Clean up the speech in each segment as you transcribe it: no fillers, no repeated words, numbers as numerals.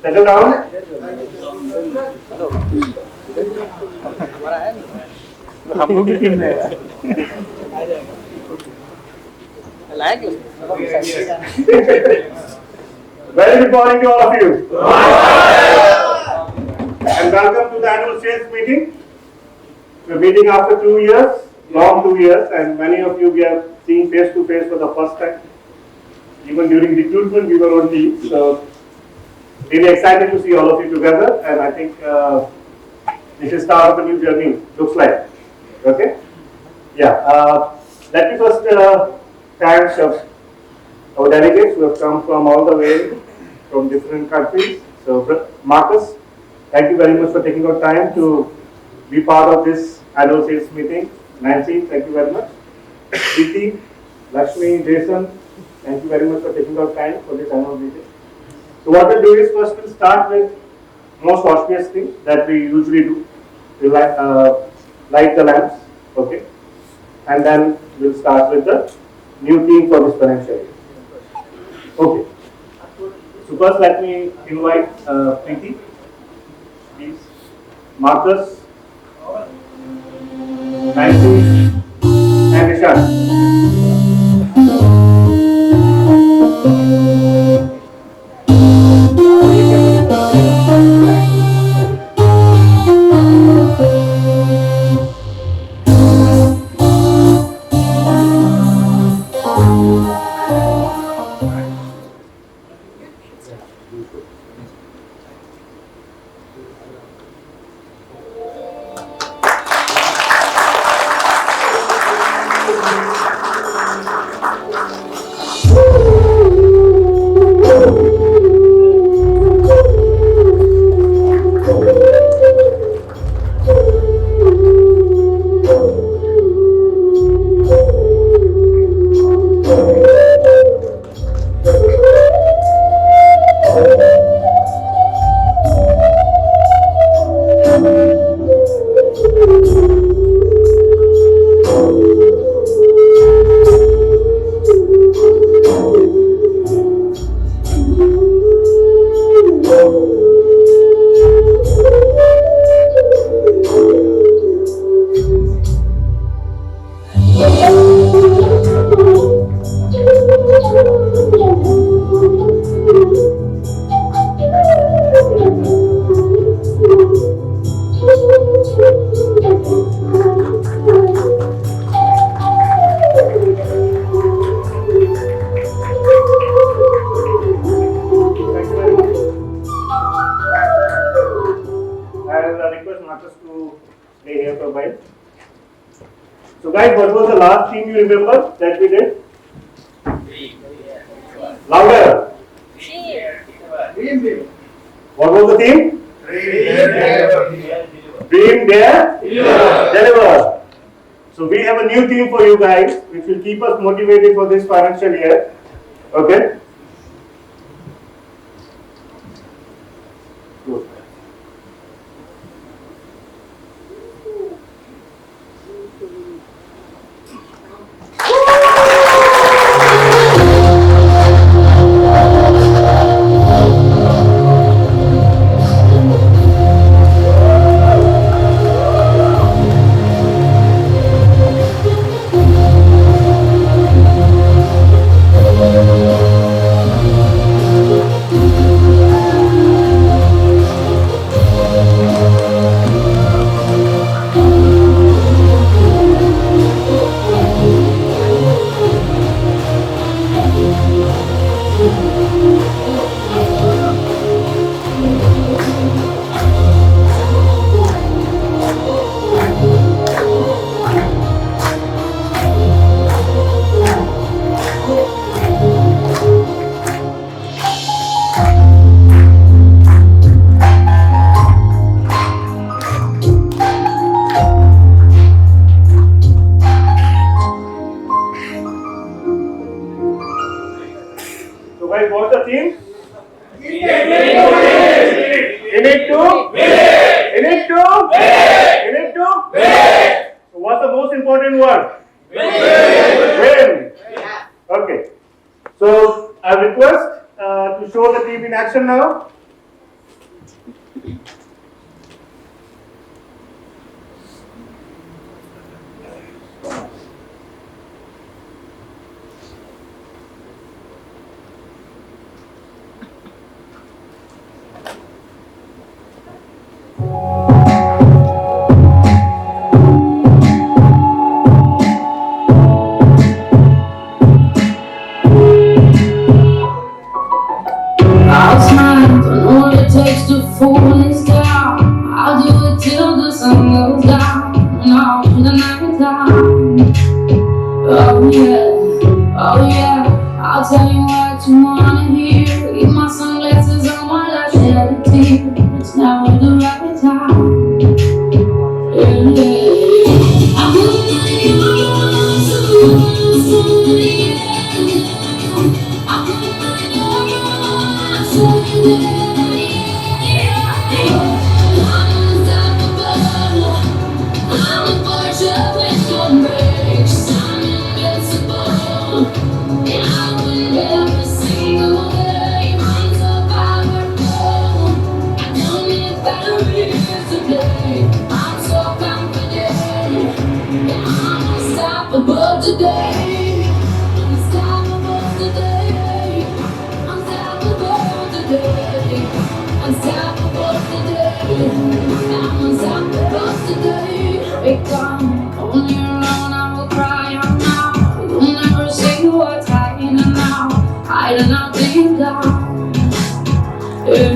Settle down. Very good morning to all of you. And welcome to the annual sales meeting. We're meeting after 2 years, long 2 years, and many of you we are seeing face to face for the first time. Even during recruitment, we were on team. So, really excited to see all of you together, and I think this is start of a new journey. Looks like, okay? Yeah. Let me first thank our delegates who have come from all the way from different countries. So, Marcus, thank you very much for taking out time to be part of this annual sales meeting. Nancy, thank you very much. Preeti, Lakshmi, Jason, thank you very much for taking out time for this annual meeting. So what we'll do is first we'll start with most auspicious thing that we usually do. We'll light the lamps, okay? And then we'll start with the new theme for this financial year. Okay. So first let me invite Preeti, please. Marcus, Nancy, and Ishan. So guys, what was the last theme you remember that we did? Louder. What was the theme? Dream, dare, deliver. So we have a new theme for you guys, which will keep us motivated for this financial year. Okay? Guys, what's the theme? In it to So what's the most important word? Win. Okay. So I request to show the team in action now. I'll smile, don't know what it takes to fool this town. I'll do it till the sun goes down and all through the night time. Oh yeah, I'll tell you what you wanna hear. Keep my sunglasses on while I shed a tear. It's never the right time. Yeah. I'm moving on to somebody else. I'm moving on to somebody else. I'm unstoppable. I'm a force with no brakes. I'm invincible. And I win every single game. I'm so powerful. I don't need batteries to play. I'm so confident. And I'm unstoppable today. Unstoppable today. Unstoppable today. Unstoppable today. I'm unstoppable today. Wake up, only alone I will cry out now. You'll never see what's hiding now. Hiding out deep down. Yeah.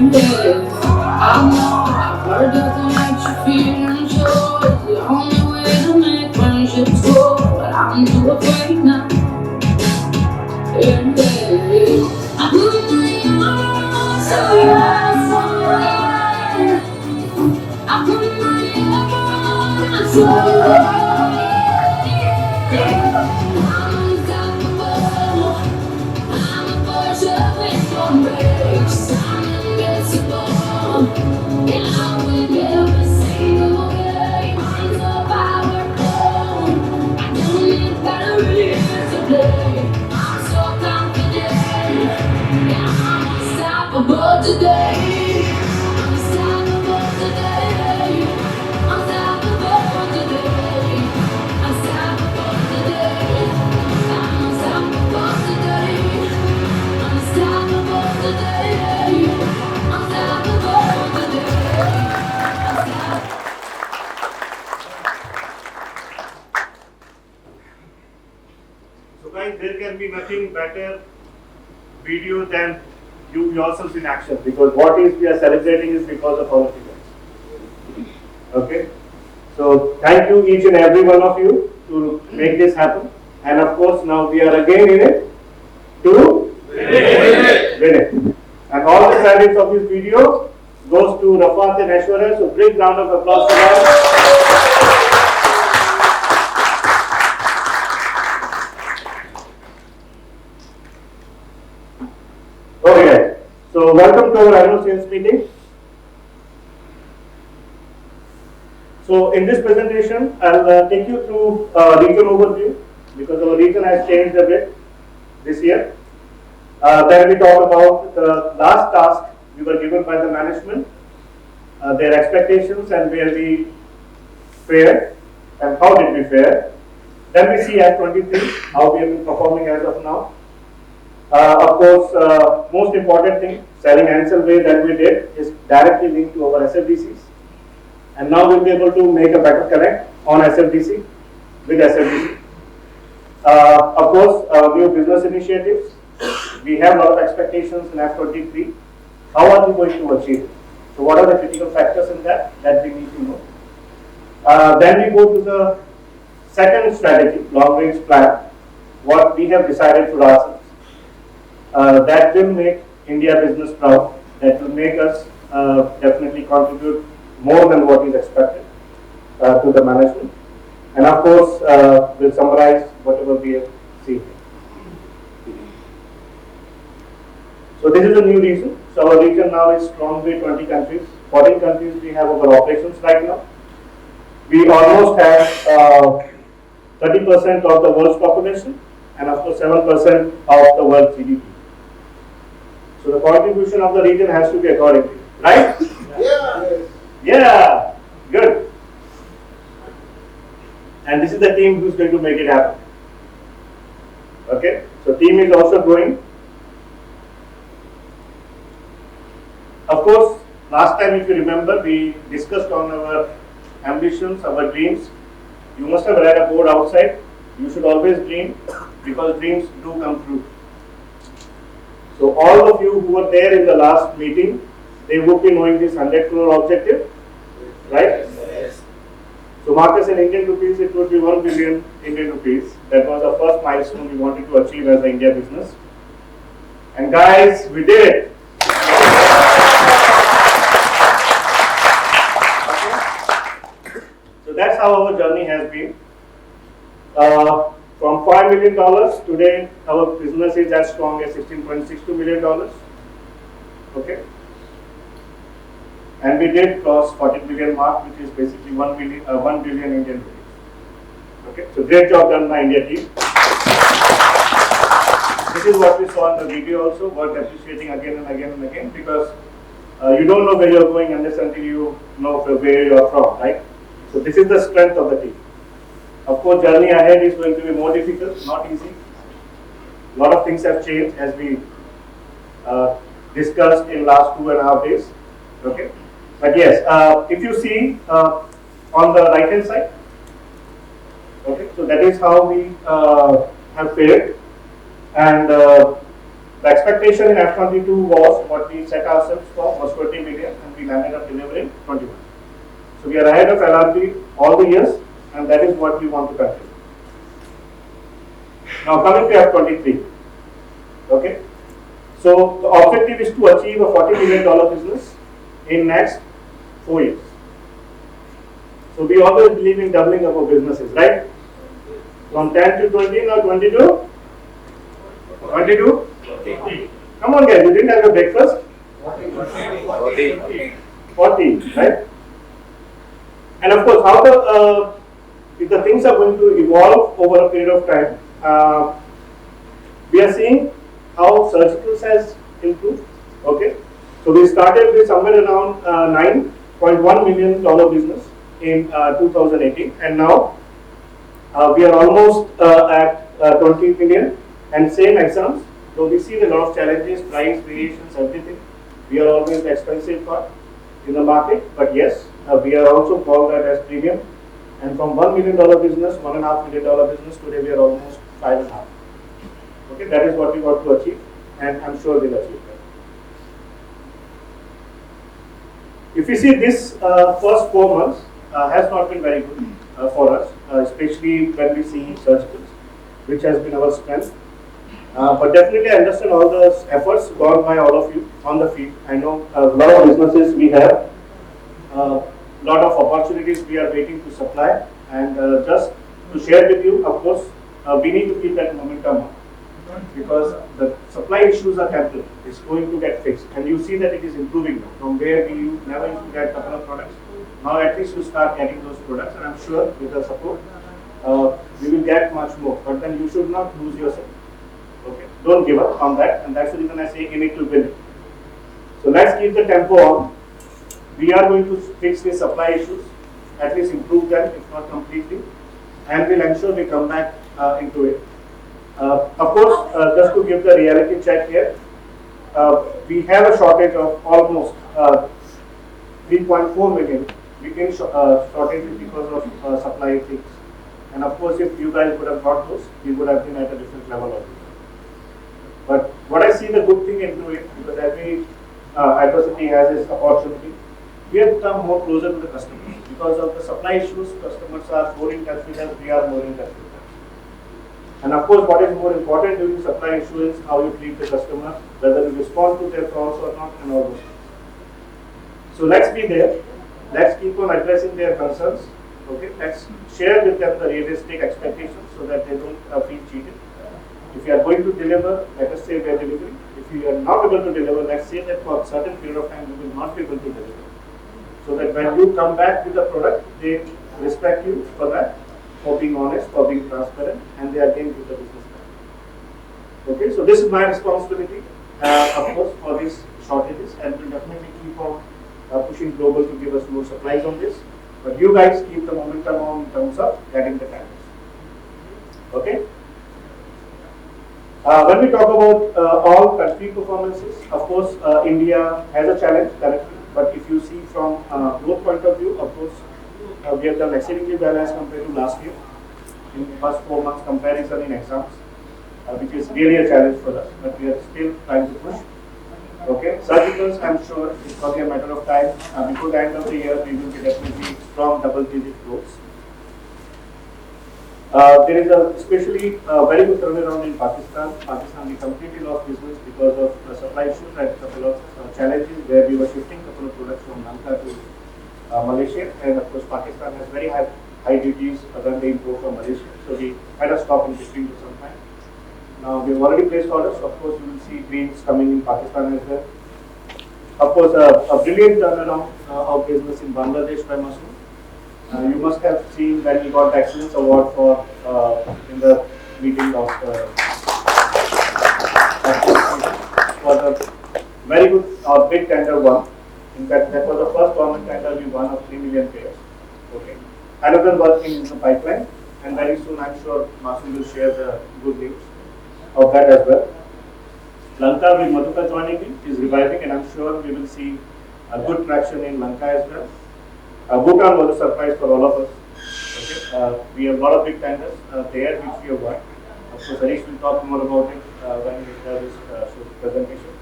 I know I've heard that makes you feel unsure. It's the only way to make friendships grow. But I'm too afraid now. Yeah. I put my arms around somewhere. I put my arms around. I'm unstoppable. I'm a force with no brakes. I'm invincible. And I win every single game. I'm so powerful. I don't need batteries to play. I'm so confident. And I'm unstoppable today. Unstoppable today. Unstoppable today. Unstoppable today. I'm unstoppable today. Unstoppable today. Unstoppable today. So guys, there can be nothing better video than you yourselves in action, because what is we are celebrating is because of our figures. Okay, so thank you each and every one of you to make this happen, and of course now we are again in it to win it. And all the credits of this video goes to Rafat and Aishwarya, so big round of applause for them. Okay, so welcome to our annual sales meeting. So in this presentation, I'll take you through region overview, because our region has changed a bit this year. Then we talk about the last task we were given by the management, their expectations and where we fared and how did we fare. Then we see F23, how we have been performing as of now. Of course, most important thing, selling Ansell way that we did is directly linked to our SFDCs. And now we'll be able to make a better connect on SFDC with SFDC. Of course, new business initiatives. We have a lot of expectations in F23. How are we going to achieve it? So what are the critical factors in that we need to know? Then we go to the second strategy, long range plan, what we have decided for ourselves. That will make India business proud, that will make us definitely contribute more than what is expected to the management. And of course, we'll summarize whatever we have seen. So this is a new region. So our region now is strong with 20 countries. 14 countries we have our operations right now. We almost have 30% of the world's population and of course 7% of the world GDP. So the contribution of the region has to be accordingly, right? Yeah. Yeah, good. And this is the team who's going to make it happen. Okay, so team is also growing. Of course, last time if you remember, we discussed on our ambitions, our dreams. You must have read a board outside. You should always dream because dreams do come true. So all of you who were there in the last meeting, they would be knowing this 100 crore objective, right? Yes. So Marcus, in Indian rupees, it would be 1 billion Indian rupees. That was the first milestone we wanted to achieve as an India business. And guys, we did it. So that's how our journey has been. From $5 million, today our business is as strong as $16.62 million. Okay. And we did cross 40 billion mark, which is basically 1 billion Indian rupees. Okay. So great job done by India team. This is what we saw in the video also, worth appreciating again and again and again, because you don't know where you're going unless until you know where you're from, right? So this is the strength of the team. Of course, journey ahead is going to be more difficult, not easy. A lot of things have changed as we discussed in last 2.5 days. Okay, but yes, if you see on the right hand side, okay, so that is how we have fared, and the expectation in F22 was what we set ourselves for was 20 million, and we landed up delivering 21. So we are ahead of LRP all the years, and that is what we want to continue. Now coming to F23, okay. So the objective is to achieve a $40 million business in next 4 years. So we always believe in doubling our businesses, right? From 10 to 20, now 22? 22? 40. Come on guys, you didn't have a breakfast? 40. 40, right? And of course, how if the things are going to evolve over a period of time, we are seeing how surgicals has improved. Okay, so we started with somewhere around $9.1 million business in 2018, and now we are almost at 20 million. And same exams, so we see a lot of challenges, price variations, everything. We are always the expensive part in the market, but yes, we are also called that as premium. And from $1 million business, $1.5 million business, today we are almost 5.5. Okay, that is what we want to achieve, and I'm sure we'll achieve that. If you see this first 4 months has not been very good for us, especially when we see surgicals, which has been our strength. But definitely I understand all the efforts gone by all of you on the field. I know a lot of businesses we have, lot of opportunities we are waiting to supply, and just to share with you, of course, we need to keep that momentum up, because the supply issues are temporary. It's going to get fixed, and you see that it is improving now. From where we never used to get a couple of products, now at least you start getting those products, and I'm sure with the support, we will get much more. But then you should not lose yourself. Okay, don't give up on that, and that's the reason I say in it to win it. So let's keep the tempo on. We are going to fix the supply issues, at least improve them, if not completely, and we'll ensure we come back into it. Of course, just to give the reality check here, we have a shortage of almost 3.4 million. We can shortage because of supply things. And of course, if you guys would have got those, we would have been at a different level of it. But what I see the good thing into it, because every adversity has its opportunity, we have come more closer to the customers. Because of the supply issues, customers are more in touch with us, we are more in touch with them. And of course, what is more important during supply issue is how you treat the customer, whether you respond to their calls or not, and all those things. So let's be there. Let's keep on addressing their concerns. Okay, let's share with them the realistic expectations so that they don't feel cheated. If you are going to deliver, let us say we are delivering. If you are not able to deliver, let's say that for a certain period of time you will not be able to deliver. So that when you come back with the product, they respect you for that, for being honest, for being transparent, and they again give the business back. Okay, so this is my responsibility, of course, for these shortages, and we'll definitely keep on pushing global to give us more supplies on this. But you guys keep the momentum on in terms of getting the tenders. Okay. When we talk about all country performances, of course, India has a challenge currently. But if you see from growth point of view, of course, we have done exceedingly well as compared to last year. In the first 4 months comparison in exams, which is really a challenge for us, but we are still trying to push. Okay, surgicals, I'm sure it's only a matter of time. Before the end of the year, we will be definitely strong double-digit growth. There is especially a very good turnaround in Pakistan. Pakistan, we completely lost business because of supply issues and a couple of challenges where we were shifting a couple of products from Lanka to Malaysia, and of course Pakistan has very high duties when they import from Malaysia. So we had a stop in between for some time. Now we have already placed orders. So of course you will see greens coming in Pakistan as well. Of course, a brilliant turnaround of business in Bangladesh by Masood. You must have seen when we got the Excellence Award for in the meeting of for the very good big tender one. In fact, that was the first government tender we won of 3 million pairs. Okay. Another working in the pipeline, and very soon I'm sure Masood will share the good news of that as well. Lanka with Madhuka joining in is reviving, and I'm sure we will see a good traction in Lanka as well. Bhutan was a surprise for all of us. Okay. We have a lot of big tenders there which we have won. Of course, Harish will talk more about it when he does his presentation.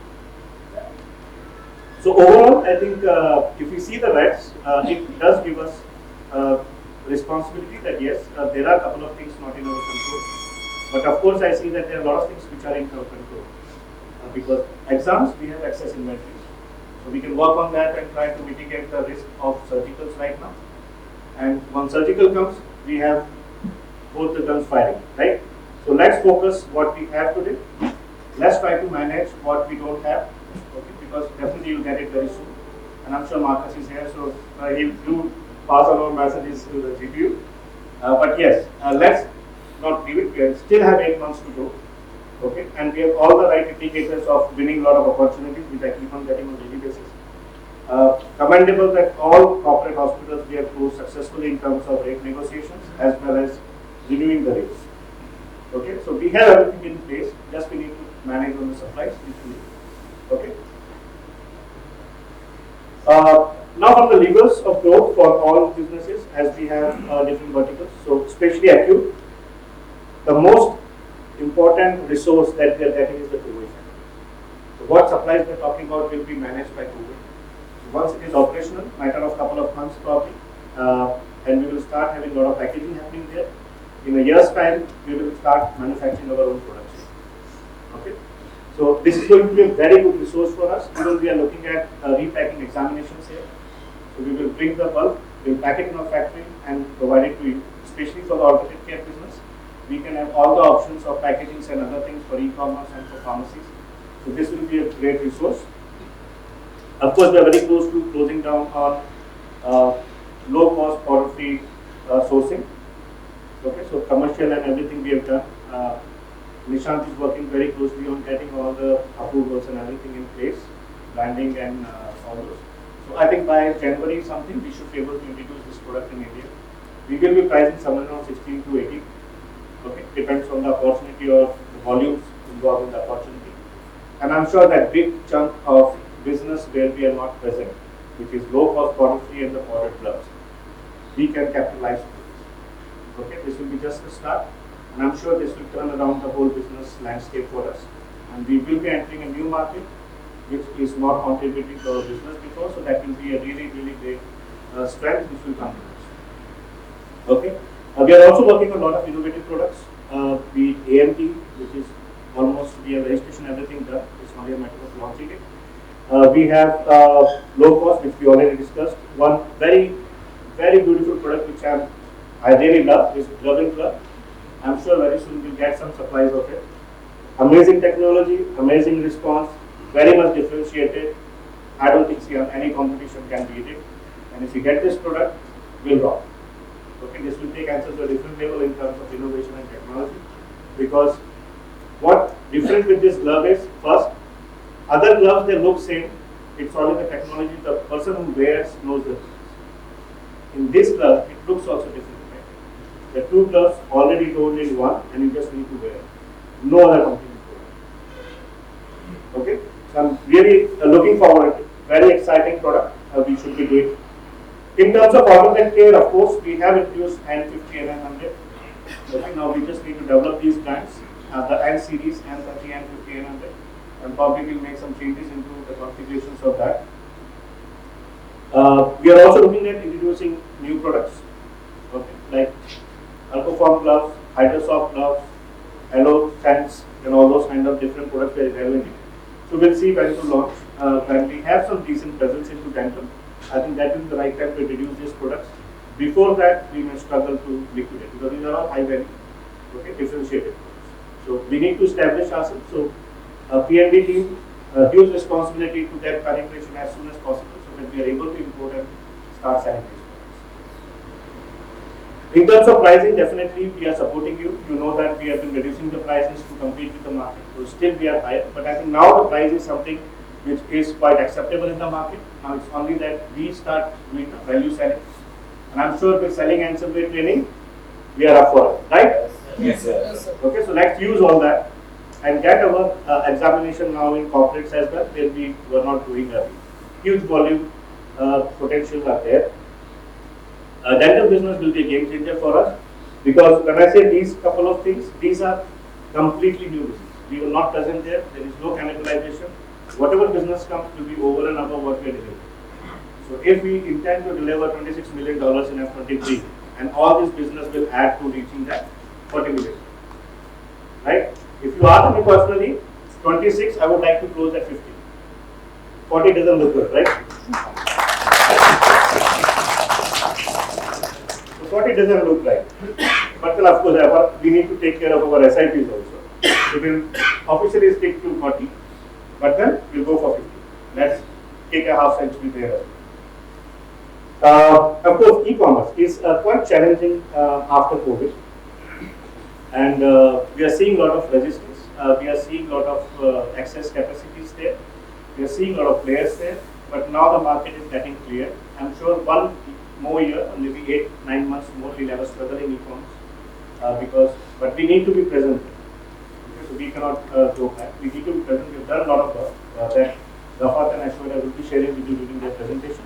So overall, I think if we see the reds, it does give us responsibility that yes, there are a couple of things not in our control. But of course, I see that there are a lot of things which are in our control. Because exams, we have excess inventories. So we can work on that and try to mitigate the risk of surgicals right now. And when surgical comes, we have both the guns firing, right? So let's focus what we have today. Let's try to manage what we don't have, okay? Because definitely you'll get it very soon. And I'm sure Marcus is here, so he'll do pass on our messages to the GPU. But yes, let's not leave it. We still have 8 months to go. Okay, and we have all the right indicators of winning a lot of opportunities, which I keep on getting on a daily basis. Commendable that all corporate hospitals we have closed successfully in terms of rate negotiations as well as renewing the rates. Okay, so we have everything in place, just we need to manage on the supplies which we need. Okay. Now from the levers of growth for all businesses, as we have different verticals, so especially acute, the most important resource that we are getting is the COVID. So what supplies we are talking about will be managed by COVID. So once it is operational, matter of couple of months probably, and we will start having a lot of packaging happening there. In a year's time, we will start manufacturing our own products. Okay. So this is going to be a very good resource for us. Even we are looking at repacking examinations here. So we will bring the bulk, we will pack it in our factory and provide it to you, especially for the alternative care business. We can have all the options of packagings and other things for e-commerce and for pharmacies. So this will be a great resource. Of course, we are very close to closing down on low-cost powder-free sourcing. Okay, so commercial and everything we have done. Nishant is working very closely on getting all the approvals and everything in place, branding and all those. So I think by January something we should be able to introduce this product in India. We will be pricing somewhere around 16 to 18. Okay, depends on the opportunity or the volumes involved in the opportunity. And I'm sure that big chunk of business where we are not present, which is low cost powder free and the powdered gloves, we can capitalize on this. Okay, this will be just a start, and I'm sure this will turn around the whole business landscape for us. And we will be entering a new market which is not contributing to our business before, so that will be a really, really great strength which will come to us. Okay. We are also working on a lot of innovative products, be it AMT, which is almost we have registration everything done. It's only a matter of launching it. We have low cost, which we already discussed. One very, very beautiful product which I really love is Glove Club. I'm sure very soon we'll get some supplies of it. Amazing technology, amazing response, very much differentiated. I don't think any competition can beat it. And if you get this product, we'll rock. Okay, this will take Ansell to a different level in terms of innovation and technology, because what different with this glove is, first, other gloves they look same, it's only the technology, the person who wears knows the difference. In this glove, it looks also different. Right? The two gloves already rolled in one, and you just need to wear it. No other company will do it. Okay? So I'm really looking forward to it. Very exciting product we should be doing. In terms of automated care, of course, we have introduced N50 and N100. Okay, now we just need to develop these brands, the N series, N30, N50, N100, and probably we'll make some changes into the configurations of that. We are also looking at introducing new products, okay, like Alcoform gloves, Hydrosoft gloves, Hello Sense, and all those kind of different products we are evaluating. So we'll see when to launch. When we have some decent presence into dental, I think that is the right time to introduce these products. Before that, we may struggle to liquidate because these are all high value, okay, differentiated products. So we need to establish ourselves. So P&D team, huge responsibility to get penetration as soon as possible so that we are able to import and start selling these products. In terms of pricing, definitely we are supporting you. You know that we have been reducing the prices to compete with the market. So still we are higher, but I think now the price is something which is quite acceptable in the market. Now it's only that we start doing value selling. And I'm sure with selling Ansell training, we are up for it, right? Yes, sir. Okay, so let's use all that and get our examination now in corporates as well, where we were not doing earlier. Huge volume potentials are there. Dental business will be a game changer for us because when I say these couple of things, these are completely new business. We were not present there. There is no cannibalization. Whatever business comes will be over and above what we are delivering. So if we intend to deliver $26 million in F23, and all this business will add to reaching that 40 million, right? If you ask me personally, 26, I would like to close at 50. 40 doesn't look good, right? So 40 doesn't look right. But then of course, we need to take care of our SIPs also. We will officially stick to 40, but then we'll go for 50. Let's take a half century there. Of course, e-commerce is quite challenging after COVID, and we are seeing a lot of resistance. We are seeing a lot of excess capacities there. We are seeing a lot of players there, but now the market is getting clear. I'm sure one more year, maybe 8-9 months more, we'll have a struggle in e-commerce but we need to be present. Okay, so we cannot go back. We need to be present. We've done a lot of work that Rafat and Ashwara will be sharing with you during their presentation.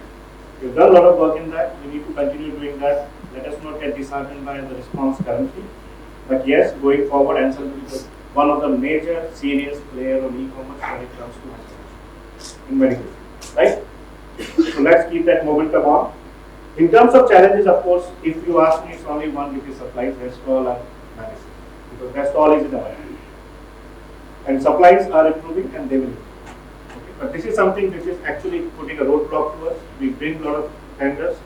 We've done a lot of work in that. We need to continue doing that. Let us not get disheartened by the response currently. But yes, going forward, Ansell will be one of the major serious players on e-commerce when it comes to in medical, right? So let's keep that momentum on. In terms of challenges, of course, if you ask me, it's only one, which is supplies, rest all are managed. Because rest all is in the market. And supplies are improving and they will improve. But this is something which is actually putting a roadblock to us. We bring a lot of tenders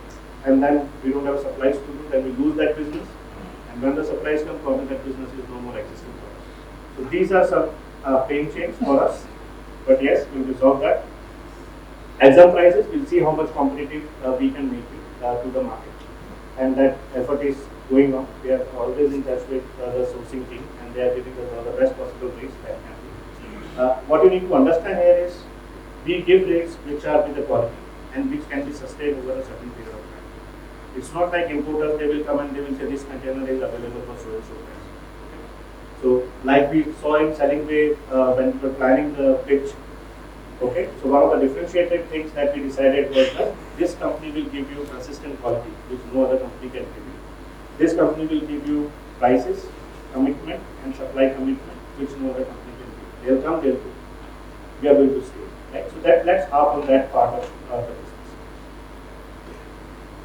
and then we don't have supplies to do, then we lose that business. And when the supplies come, probably that business is no more existing for us. So these are some pain chains for us. But yes, we'll resolve that. Exam prices, we'll see how much competitive we can make it to the market. And that effort is going on. We are always in touch with the sourcing team and they are giving us all the best possible rates that can be. What you need to understand here is we give rates which are with the quality and which can be sustained over a certain period of time. It's not like importers, they will come and they will say this container is available for so and so price. Okay. So like we saw in selling way when we were planning the pitch, okay, so one of the differentiated things that we decided was that this company will give you consistent quality which no other company can give you. This company will give you prices, commitment and supply commitment which no other company can give. They'll come, they'll go. We are going to stay. Right? So let's harp on that part of the business.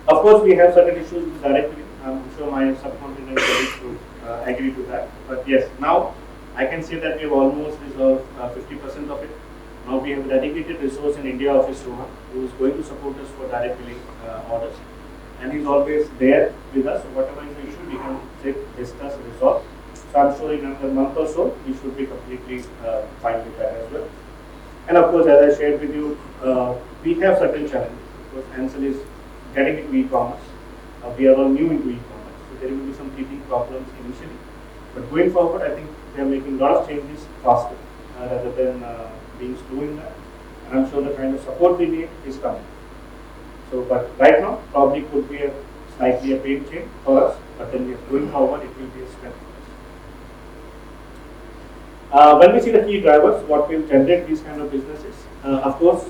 Of course, we have certain issues with directly. I'm sure my subcontinent colleagues will agree to that. But yes, now I can say that we have almost resolved 50% of it. Now we have a dedicated resource in India office, Rohan, who is going to support us for direct billing orders. And he's always there with us. So whatever is the issue, we can sit, discuss, resolve. So I'm sure in another month or so, we should be completely fine with that as well. And of course, as I shared with you, we have certain challenges. Because Ansell is getting into e-commerce. We are all new into e-commerce. So there will be some teething problems initially. But going forward, I think they are making a lot of changes faster rather than being slow in that. and I'm sure the kind of support we need is coming. So, but right now, probably could be slightly a pain change for us, but then going forward, it will be a strength for us. When we see the key drivers, what will generate these kind of businesses, of course,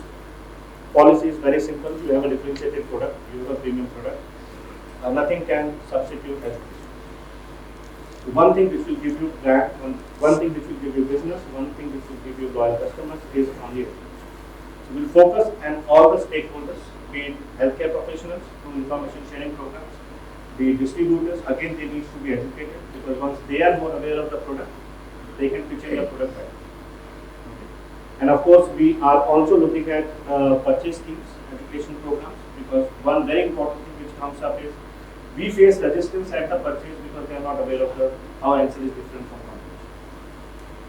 policy is very simple. You have a differentiated product, you have a premium product. Nothing can substitute education. One thing which will give you brand, one thing which will give you business, one thing which will give you loyal customers is only education. So we'll focus on all the stakeholders, be it healthcare professionals through information sharing programs, be it distributors, again they need to be educated because once they are more aware of the product, they can pitch in the product better. Okay. And of course, we are also looking at purchase schemes, education programs, because one very important thing which comes up is we face resistance at the purchase because they are not aware of how Ansell is different from competition.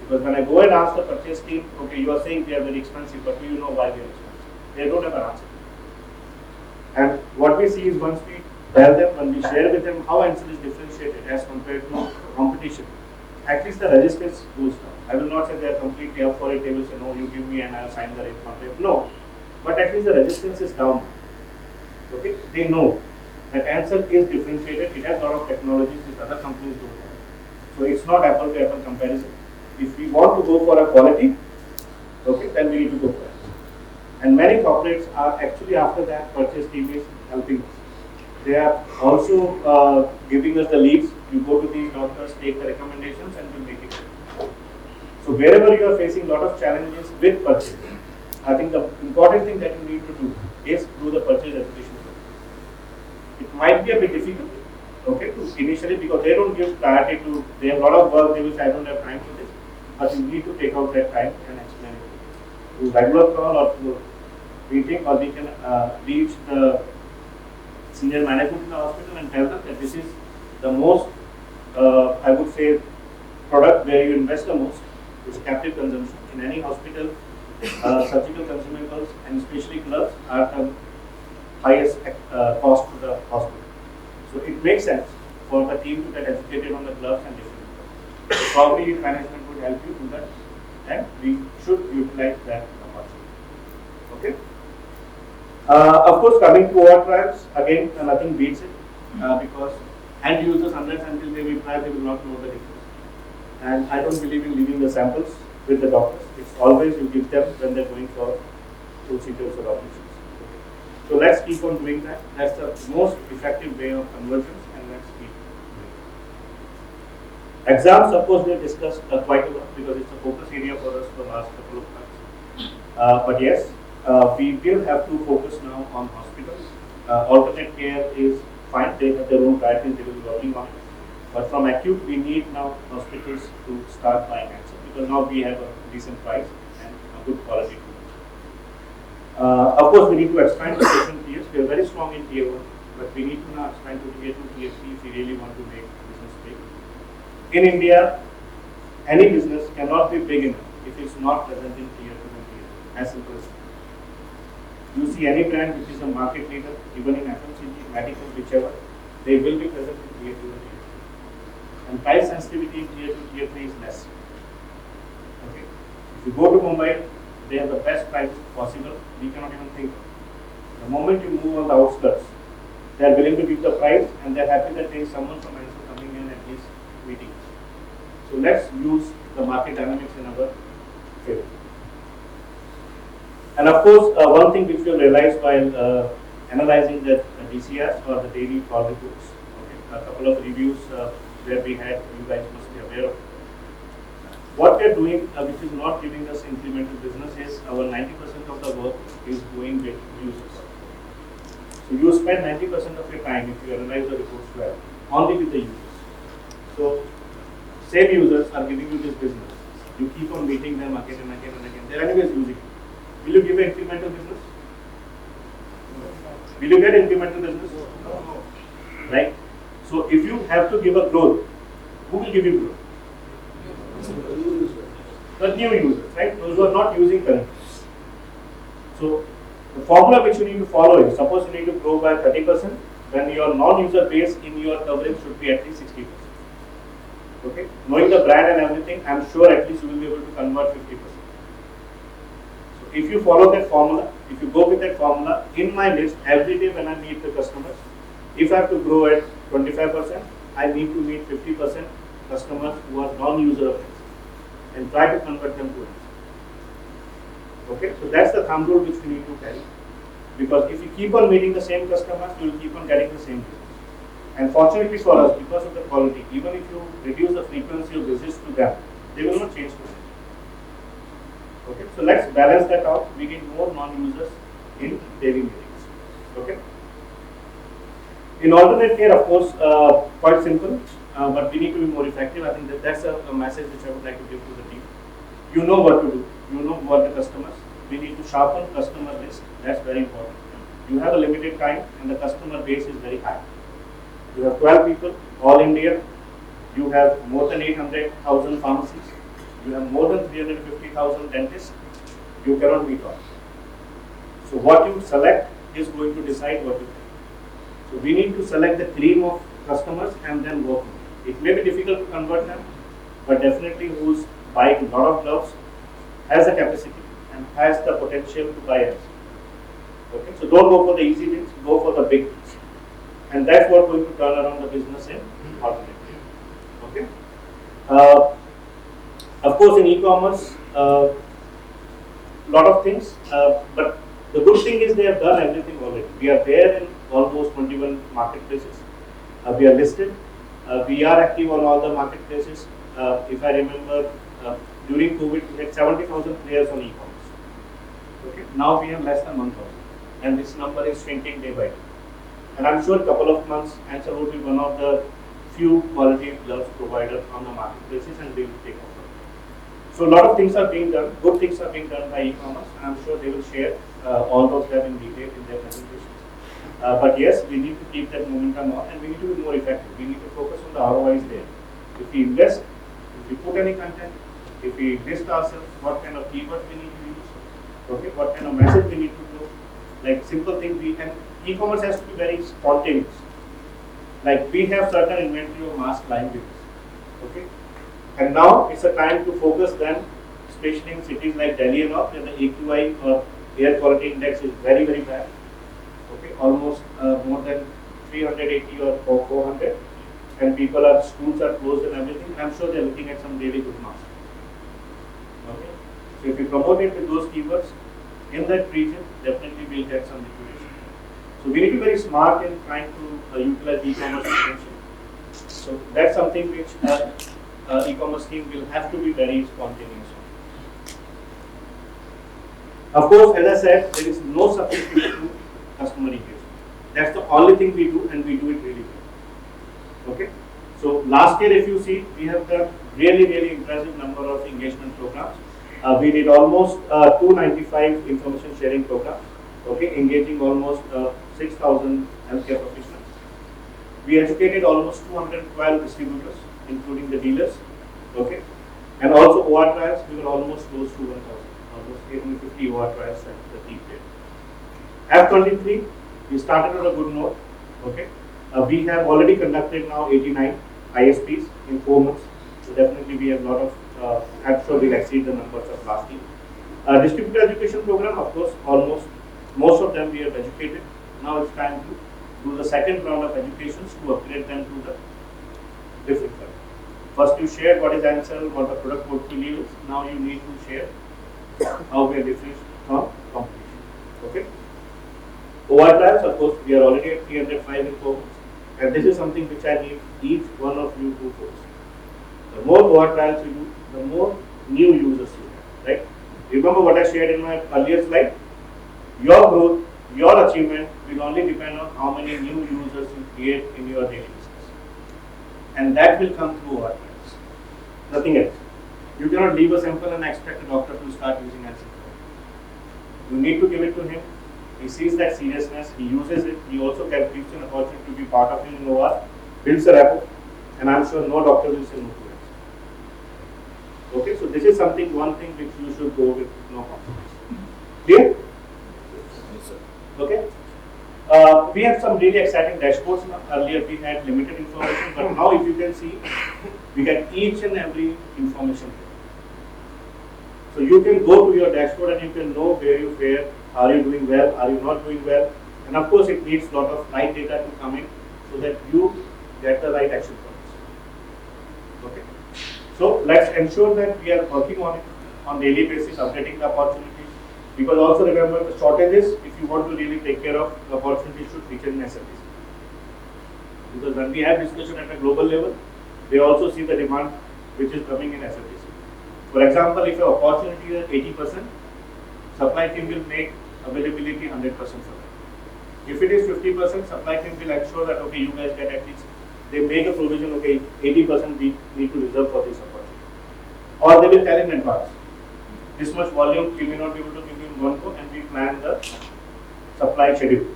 Because when I go and ask the purchase team, okay, you are saying they are very expensive, but do you know why they are expensive? They don't have an answer. And what we see is once we tell them, when we share with them how Ansell is differentiated as compared to competition, at least the resistance goes down. I will not say they are completely up for it, they will say, no, you give me and I will sign the rate contract. No, but at least the resistance is down. Okay, they know that Ansell is differentiated, it has a lot of technologies which other companies don't have. So it's not apple to apple comparison. If we want to go for a quality, okay, then we need to go for it. And many corporates are actually after that purchase team is helping us. They are also giving us the leads. You go to these doctors, take the recommendations and we'll make it. So wherever you are facing a lot of challenges with purchase, I think the important thing that you need to do is do the purchase education. It might be a bit difficult, okay, to initially because they don't give priority to, they have a lot of work, they will say I don't have time for this, but you need to take out that time and explain it. Through regular call or through meeting, or we can reach the senior management in the hospital and tell them that this is the most, I would say, product where you invest the most, is captive consumption. In any hospital, surgical consumables and especially gloves are the highest cost to the hospital. So it makes sense for the team to get educated on the gloves and different gloves. So probably management would help you do that, and we should utilize that opportunity. Okay. Of course, coming to our trials, again, nothing beats it because end users, unless until they will try, they will not know the difference. And I don't believe in leaving the samples with the doctors. It's always you give them when they're going for procedures or operations. So let's keep on doing that. That's the most effective way of conversions, and let's keep doing it. Exams, of course, we have discussed quite a lot because it's a focus area for us for the last couple of months. But yes, we will have to focus now on hospitals. Alternate care is fine, they have their own priorities, they will be working on it. But from acute, we need now hospitals to start buying Ansell because now we have a decent price and a good quality. Of course, we need to expand to different tiers. We are very strong in tier 1, but we need to now expand to tier 2, tier 3 if we really want to make business big. In India, any business cannot be big enough if it's not present in tier 2 and tier 3. As simple as that. You see any brand which is a market leader, even in FMCG, medical, whichever, they will be present in tier 2 and tier 3. And price sensitivity in tier 2, tier 3 is less. Okay. If you go to Mumbai, they have the best prices possible. We cannot even think of. The moment you move on the outskirts, they are willing to give the price and they are happy that there is someone from Ansell coming in at least meeting. So let's use the market dynamics in our favor. And of course, one thing which we have realized while analyzing the DCRs or the daily call reports, okay, a couple of reviews where we had, you guys must be aware of. What we are doing, which is not giving us incremental business, is our 90% of the work is going with users. So you spend 90% of your time, if you analyze the reports well, only with the users. So same users are giving you this business. You keep on meeting them again and again and again. They're anyways using it. Will you give an incremental business? Will you get incremental business? No. Right? So if you have to give a growth, who will give you growth? The new users, right? Those who are not using currently. So the formula which you need to follow is, suppose you need to grow by 30%, then your non-user base in your coverage should be at least 60%. Okay? Knowing the brand and everything, I'm sure at least you will be able to convert 50%. So if you follow that formula, if you go with that formula, in my list, every day when I meet the customers, if I have to grow at 25%, I need to meet 50% customers who are non-user of Ansell and try to convert them to Ansell. Okay, so that's the thumb rule which we need to carry. Because if you keep on meeting the same customers, you will keep on getting the same business. And fortunately for us, because of the quality, even if you reduce the frequency of visits to them, they will not change to it. Okay, so let's balance that out. We get more non-users in daily meetings. Okay. In alternate care, of course, quite simple, but we need to be more effective. I think that's a message which I would like to give to the team. You know what to do. You know what the customers. We need to sharpen customer list. That's very important. You have a limited time, and the customer base is very high. You have 12 people, all India. You have more than 800,000 pharmacies. You have more than 350,000 dentists. You cannot meet all. So what you select is going to decide what you think. So we need to select the cream of customers and then work on it. It may be difficult to convert them, but definitely who's buying a lot of gloves has the capacity and has the potential to buy us. Okay, so don't go for the easy wins, go for the big wins. And that's what going to turn around the business in alternate. Okay. Of course, in e-commerce, lot of things, but the good thing is they have done everything already. We are there in almost 21 marketplaces. We are listed. We are active on all the marketplaces. If I remember, during COVID, we had 70,000 players on e-commerce. Okay. Now we have less than 1,000, and this number is shrinking day by day. And I'm sure a couple of months, Ansell will be one of the few quality gloves providers on the marketplaces, and they will take off. So a lot of things are being done, good things are being done by e-commerce, and I'm sure they will share all those that in detail in their presentations. But yes, we need to keep that momentum on, and we need to be more effective. We need to focus on the ROIs there. If we invest, if we put any content, if we list ourselves, what kind of keywords we need to use, okay, what kind of message we need to do, like simple things we can. E-commerce has to be very spontaneous. Like we have certain inventory of mask lying with us, okay. And now it's a time to focus them, especially in cities like Delhi and all, where the AQI or air quality index is very, very bad. Okay, almost more than 380 or 400, and schools are closed and everything. And I'm sure they're looking at some really good masks. Okay, so if you promote it with those keywords in that region, definitely we'll get some liquidation. So we need to be very smart in trying to utilize e-commerce potential. So that's something which e-commerce team will have to be very spontaneous. Of course, as I said, there is no substitute to customer engagement. That's the only thing we do, and we do it really well. Okay. So last year, if you see, we have done really, really impressive number of engagement programs. We did almost 295 information sharing programs. Okay, engaging almost 6,000 healthcare professionals. We educated almost 212 distributors, including the dealers. Okay, and also OR trials, we were almost close to 1,000, almost 850 OR trials at the peak date. F23, we started on a good note. Okay, we have already conducted now 89 ISPs in 4 months. So definitely we have a lot of, I'm sure we'll exceed the numbers of last year. Distributor education program, of course, most of them we have educated. Now it's time to do the second round of educations to upgrade them to the different level. First you shared what is Ansell, what the product portfolio is. Now you need to share how we are different from competition. Okay. OR trials, of course, we are already at 305 in 4 months. And this is something which I need each one of you to focus. The more OR trials you do, the more new users you have, right? Remember what I shared in my earlier slide? Your growth, your achievement will only depend on how many new users you create in your daily business. And that will come through OR trials. Nothing else. You cannot leave a sample and expect a doctor to start using Ansell. You need to give it to him. He sees that seriousness, he uses it, he also gives an opportunity to be part of it in OR, builds a rapport, and I'm sure no doctor will say no to it. Okay, so this is something, one thing which you should go with no compromise. Clear? Yes, sir. Okay. We have some really exciting dashboards now. Earlier we had limited information, but now if you can see, we get each and every information. So you can go to your dashboard and you can know where you fare, are you doing well, are you not doing well, and of course it needs a lot of right data to come in so that you get the right action points. Okay. So let's ensure that we are working on it on daily basis, updating the opportunities. Because also remember the shortages, if you want to really take care of the opportunities, should feature in SFDC. Because when we have discussion at a global level, they also see the demand which is coming in SFDC. For example, if your opportunity is 80%, supply team will make availability 100% for that. If it is 50%, supply team will ensure that okay, you guys get at least, they make a provision, okay, 80% we need to reserve for this opportunity. Or they will tell in advance, this much volume we may not be able to give you in one go, and we plan the supply schedule.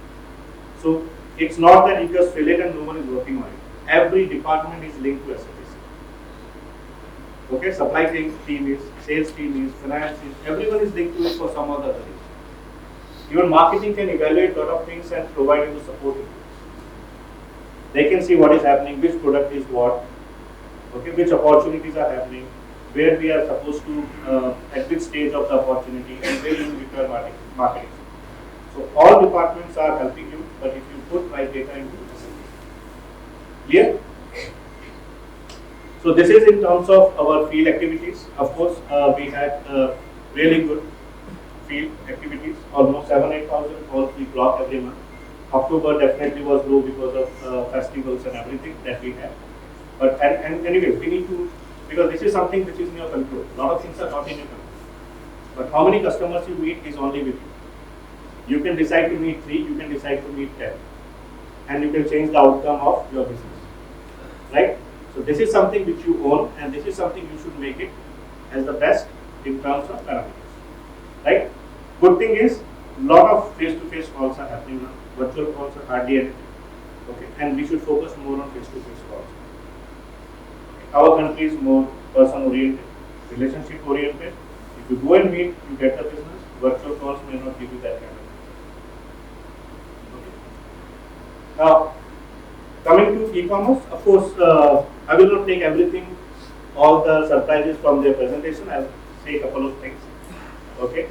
So it's not that you just fill it and no one is working on it. Every department is linked to SFDC. Okay, supply team is, sales team is, finance is, everyone is linked to it for some other reason. Even marketing can evaluate a lot of things and provide you the support. They can see what is happening, which product is what, okay, which opportunities are happening, where we are supposed to, at which stage of the opportunity, and where you require marketing. So all departments are helping you, but if you put right data into it. Clear? So this is in terms of our field activities. Of course, we had really good field activities, almost 7,000-8,000 calls we clock every month. October definitely was low because of festivals and everything that we had. But and anyway, we need to, because this is something which is in your control. A lot of things are not in your control. But how many customers you meet is only with you. You can decide to meet 3, you can decide to meet 10. And you can change the outcome of your business. Right? So this is something which you own, and this is something you should make it as the best in terms of parameters. Right? Good thing is, lot of face-to-face calls are happening now. Virtual calls are hardly anything. Okay, and we should focus more on face-to-face calls. Our country is more person-oriented, relationship-oriented. If you go and meet, you get the business. Virtual calls may not give you that kind of. Okay. Now, coming to e-commerce, of course, I will not take everything, all the surprises from their presentation. I'll say a couple of things. Okay.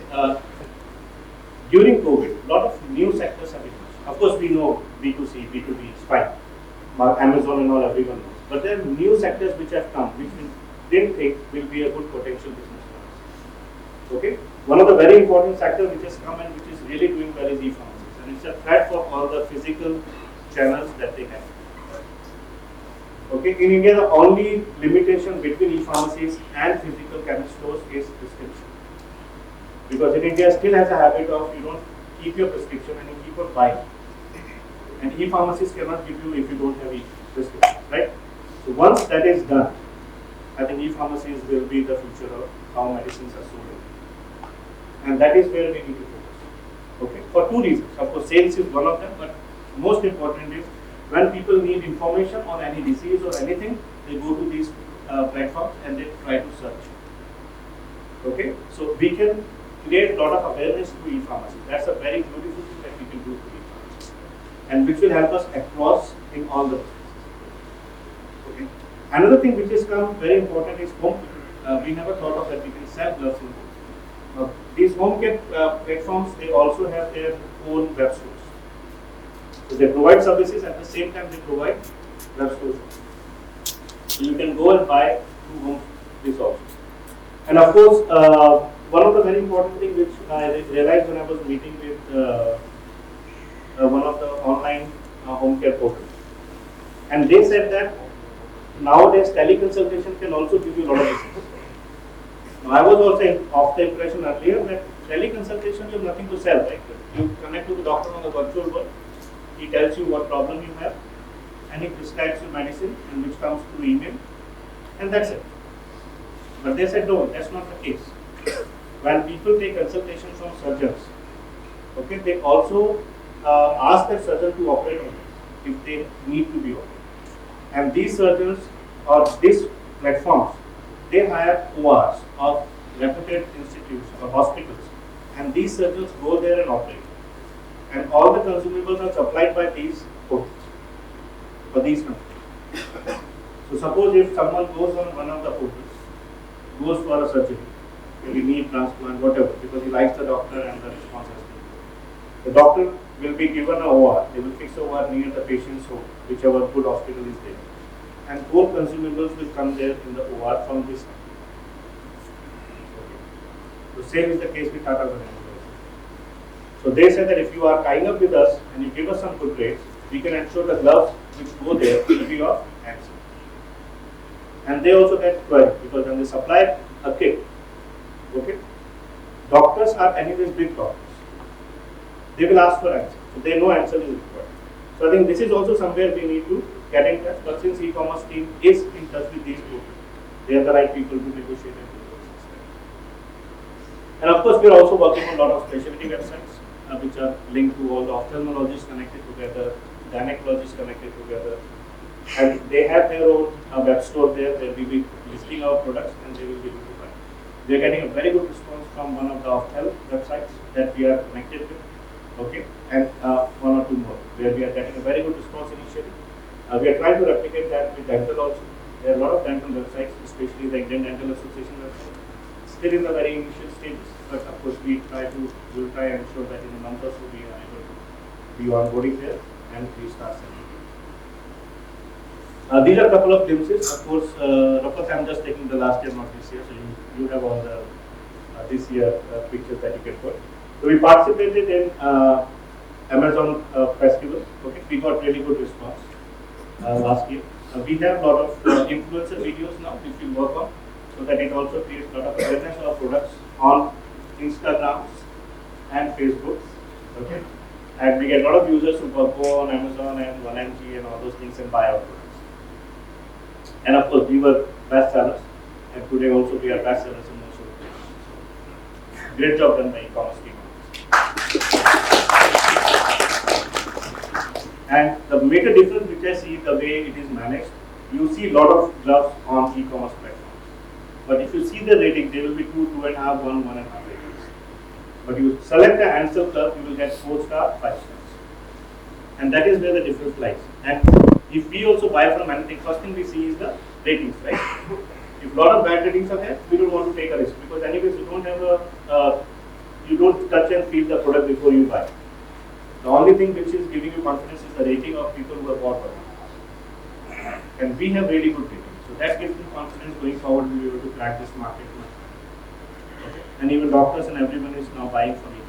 During COVID, a lot of new sectors have emerged. Of course, we know B2C, B2B is fine. Amazon and all, everyone knows. But there are new sectors which have come, which we didn't think will be a good potential business for us. Okay. One of the very important sectors which has come and which is really doing well is e-pharmacies, and it's a threat for all the physical channels that they have. Okay. In India, the only limitation between e-pharmacies and physical chemist stores is prescription. Because in India still has a habit of you don't keep your prescription and you keep on buying. And e-pharmacies cannot give you if you don't have e-prescription, right? So once that is done, I think e-pharmacies will be the future of how medicines are sold. And that is where we need to focus. Okay, for 2 reasons. Of course, sales is one of them, but most important is when people need information on any disease or anything, they go to these platforms and they try to search. Okay, so we can create a lot of awareness to e-pharmacy. That's a very beautiful thing that we can do to e-pharmacy, and which will help us across in all the businesses. Okay. Another thing which has come very important is home care. We never thought of that we can sell gloves in home. These home care platforms, they also have their own web stores. So they provide services at the same time they provide web stores. So you can go and buy through home this also. And of course, one of the very important things which I realized when I was meeting with one of the online home care portals, and they said that nowadays teleconsultation can also give you a lot of business. Now, I was also of the impression earlier that teleconsultation you have nothing to sell, right? You connect to the doctor on the virtual world, he tells you what problem you have, and he prescribes you medicine, and which comes through email, and that's it. But they said no, that's not the case. When people take consultation from surgeons, okay, they also ask that surgeon to operate on it if they need to be operated. And these surgeons or these platforms, they hire ORs of reputed institutes or hospitals, and these surgeons go there and operate. And all the consumables are supplied by these portals for these companies. So suppose if someone goes on one of the portals, goes for a surgery, maybe knee transplant, whatever, because he likes the doctor and the response has been good. The doctor will be given a OR. They will fix OR near the patient's home, whichever good hospital is there. And all consumables will come there in the OR from this. Okay. So same is the case with Tata Banana. So they said that if you are tying up with us and you give us some good rates, we can ensure the gloves which go there will be of Ansell. And they also get query because when they supply a kit, okay, doctors are anyways big doctors. They will ask for Ansell. So they know Ansell is required. So I think this is also somewhere we need to get in touch. But since e-commerce team is in touch with these people, they are the right people to negotiate and do those things. And of course, we are also working on a lot of specialty websites which are linked to all the ophthalmologists connected together, gynecologists connected together. And they have their own web store there where we will be listing our products and they will be able to buy. We are getting a very good response from one of the ophthalm websites that we are connected with. Okay, and one or two more where we are getting a very good response initially. We are trying to replicate that with dental also. There are a lot of dental websites, especially the Indian Dental Association website, still in the very initial stages. But of course, we will try and ensure that in a month or so we are able to be onboarding there and we start selling. These are a couple of glimpses. Of course, Rapat, I'm just taking the last year, not this year. So you have all the this year pictures that you can put. So we participated in Amazon festival. Okay, we got really good response last year. We have a lot of influencer videos now which we work on, so that it also creates a lot of awareness of our products on Instagrams and Facebook. Okay, and we get a lot of users who go on Amazon and 1mg and all those things and buy our products. And of course, we were best sellers, and today also we are best sellers in most of the places. Great job done by e-commerce team. And the major difference which I see the way it is managed, you see a lot of gloves on e-commerce platforms. But if you see the rating, there will be 2, 2.5, 1, 1.5 ratings. But you select the Ansell glove, you will get 4 stars, 5 stars. And that is where the difference lies. And if we also buy from anything, first thing we see is the ratings, right? If a lot of bad ratings are there, we don't want to take a risk because anyways you don't have you don't touch and feel the product before you buy. The only thing which is giving you confidence is the rating of people who have bought products. And we have really good ratings. So that gives me confidence going forward we'll be able to crack this market much better. Okay. And even doctors and everyone is now buying from it.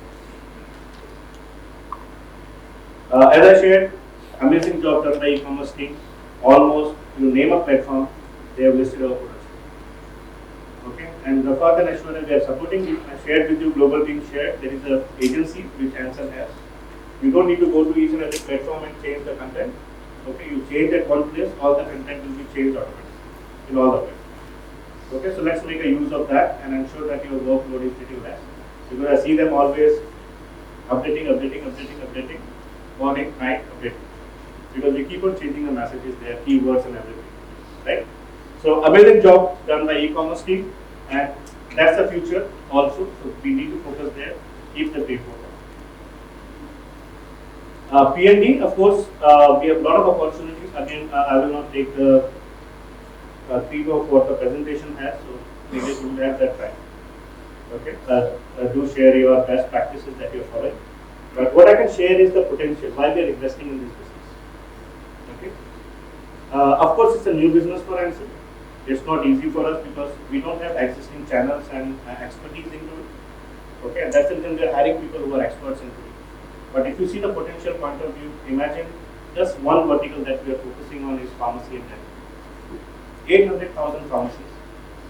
As I shared, amazing job done by e-commerce team. Almost, you name a platform, they have listed our products. Okay, and Rafat and Ashwarya, we are supporting you. I shared with you, global being shared. There is an agency which Ansell has. You don't need to go to each and every platform and change the content. Okay, you change at one place, all the content will be changed automatically in all the platforms. Okay, so let's make a use of that and ensure that your workload is little less. Because I see them always updating, morning, night, updating. Because we keep on changing the messages there, keywords and everything, right? So amazing job done by e-commerce team, and that's the future also. So we need to focus there, keep the paper. P&D, of course, we have a lot of opportunities. Again, I will not take the theme of what the presentation has, so maybe you will have that time. Okay, do share your best practices that you are following. But what I can share is the potential why we are investing in this business. Okay, of course, it's a new business for Ansell. It's not easy for us because we don't have existing channels and expertise into it. Okay, and that's the reason we are hiring people who are experts into it. But if you see the potential point of view, imagine just one vertical that we are focusing on is pharmacy and dental. 800,000 pharmacies,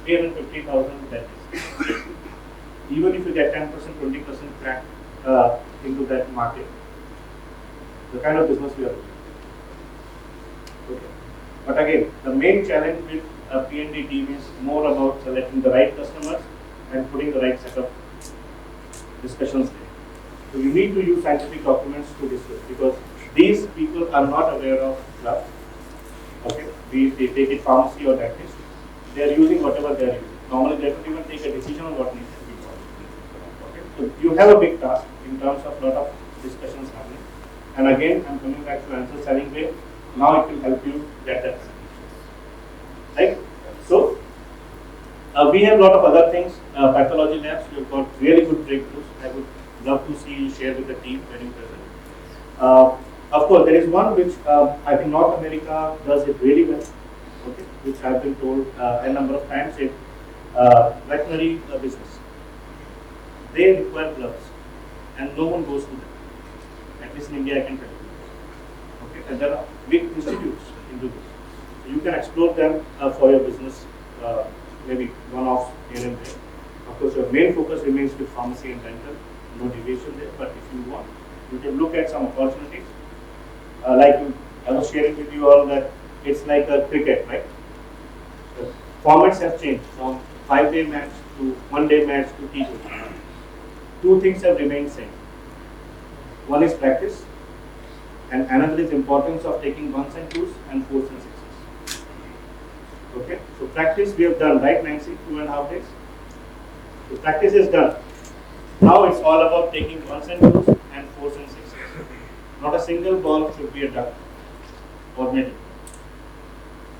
350,000 dentists. Even if you get 10%, 20% crack into that market, the kind of business we are doing. Okay. But again, the main challenge with a P&D team is more about selecting the right customers and putting the right set of discussions there. So you need to use scientific documents to discuss because these people are not aware of drugs. Okay, they take it pharmacy or dentist. They are using whatever they are using. Normally they don't even take a decision on what needs to be done. Okay, so you have a big task in terms of lot of discussions happening. And again, I'm coming back to Ansell selling way. Now it will help you get that. Right? So we have a lot of other things pathology labs, we've got really good breakthroughs. I would love to see you share with the team when you present. Of course, there is one which I think North America does it really well, okay, which I've been told a number of times. It veterinary business, they require gloves, and no one goes to them. At least in India, I can tell you. Okay, and there are big institutes into this. So you can explore them for your business, maybe one-offs here and there. Of course, your main focus remains with pharmacy and dental, no deviation there. But if you want, you can look at some opportunities. I was sharing with you all that it's like a cricket, right? The formats have changed from 5-day match to 1-day match to T20. Two things have remained same. One is practice, and another is importance of taking 1s and 2s and 4s and 6s. Okay, so practice we have done, right, Nancy? 2.5 days. So practice is done. Now it's all about taking 1s and 2s and 4s and 6s. Not a single ball should be a duck or middle.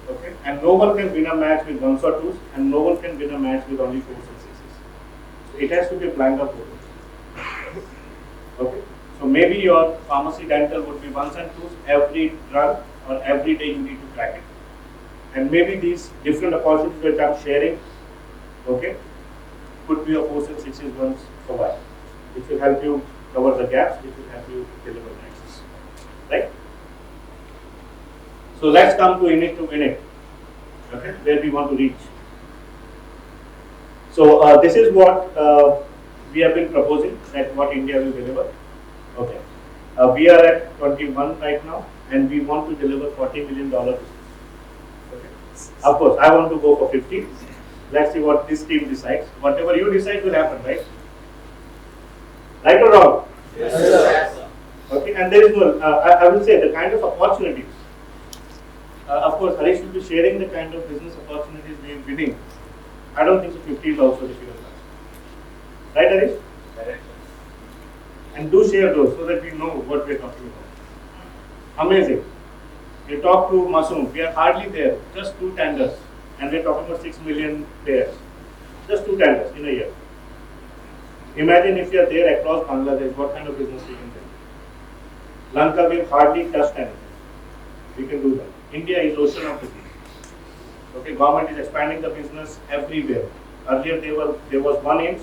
Okay, and no one can win a match with 1s or 2s, and no one can win a match with only 4s and 6s. So it has to be a blind of both. Okay, so maybe your pharmacy dental would be 1s and 2s every run or every day you need to crack it. And maybe these different opportunities that I'm sharing, okay, could be a 4s and 6s once a while, which will help you cover the gaps, which will help you deliver the access. Right? So let's come to unit to unit, okay, where we want to reach. So this is what we have been proposing, that what India will deliver. Okay, we are at 21 right now, and we want to deliver $40 million. Okay, of course, I want to go for 50. Let's see what this team decides. Whatever you decide will happen, right? Right or wrong? Yes. Okay, and there is no, I will say the kind of opportunities. Of course, Harish will be sharing the kind of business opportunities we are winning. I don't think so 50 is also difficult. Right, Harish? Correct. And do share those so that we know what we are talking about. Amazing. We talk to Masoom, we are hardly there, just 2 tenders, and we are talking about 6 million pairs. Just 2 tenders in a year. Imagine if you are there across Bangladesh, what kind of business we can do. Lanka, we have hardly touched anything. We can do that. India is ocean of business. Okay, government is expanding the business everywhere. Earlier there was 1 AIMS,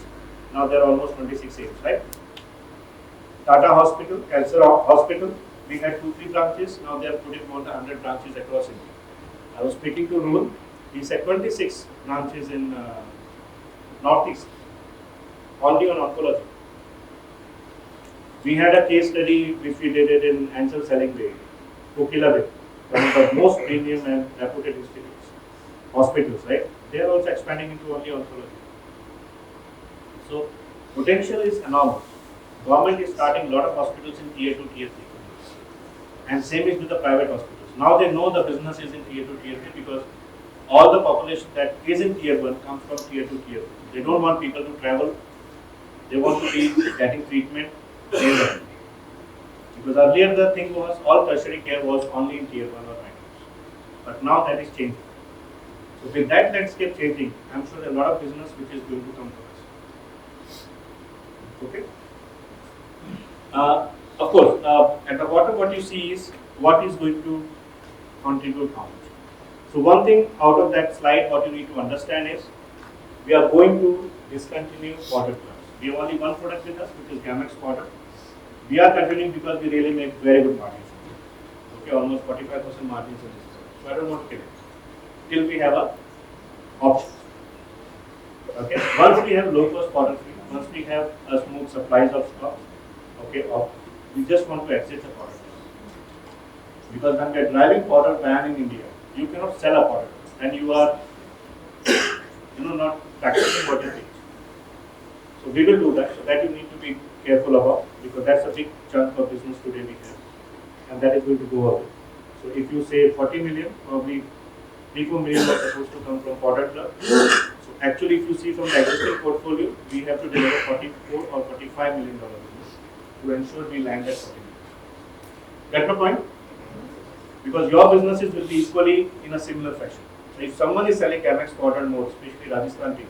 now there are almost 26 AIMS, right? Tata Hospital, Ansell Hospital, we had 2-3 branches, now they are putting more than 100 branches across India. I was speaking to Rohul, he said 26 branches in Northeast, only on oncology. We had a case study which we did it in Ansell selling way, Kokila, one of the most premium and reputed institutes, hospitals, right? They are also expanding into only oncology. So potential is enormous. Government is starting a lot of hospitals in tier 2, tier 3. And same is with the private hospitals. Now they know the business is in tier 2, tier 3 because all the population that is in tier 1 comes from tier 2, tier 3. They don't want people to travel. They want to be getting treatment there. Because earlier the thing was all tertiary care was only in tier 1 or 9. But now that is changing. So with that landscape changing, I'm sure there are a lot of business which is going to come to us. Okay? Of course, at the bottom what you see is what is going to contribute how much. So one thing out of that slide what you need to understand is we are going to discontinue powder plus. We have only one product with us which is Gamex powder. We are continuing because we really make very good margins. Okay, almost 45% margins in this. So I don't want to kill it till we have a option. Okay, once we have low cost powder free, once we have a smooth supplies of stock, okay, we just want to exit the powder. Because when we are driving powder ban in India, you cannot sell a powder and you are not practicing what you teach. So we will do that. So that you need to be careful about because that's a big chunk of business today we have, and that is going to go away. So if you say 40 million, probably 3-4 million are supposed to come from powder club. So actually, if you see from the existing portfolio, we have to deliver 44 or 45 million dollar business to ensure we land at 40 million. Get my point? Because your businesses will be equally in a similar fashion. So if someone is selling Gamex powder more, especially Rajasthan tea,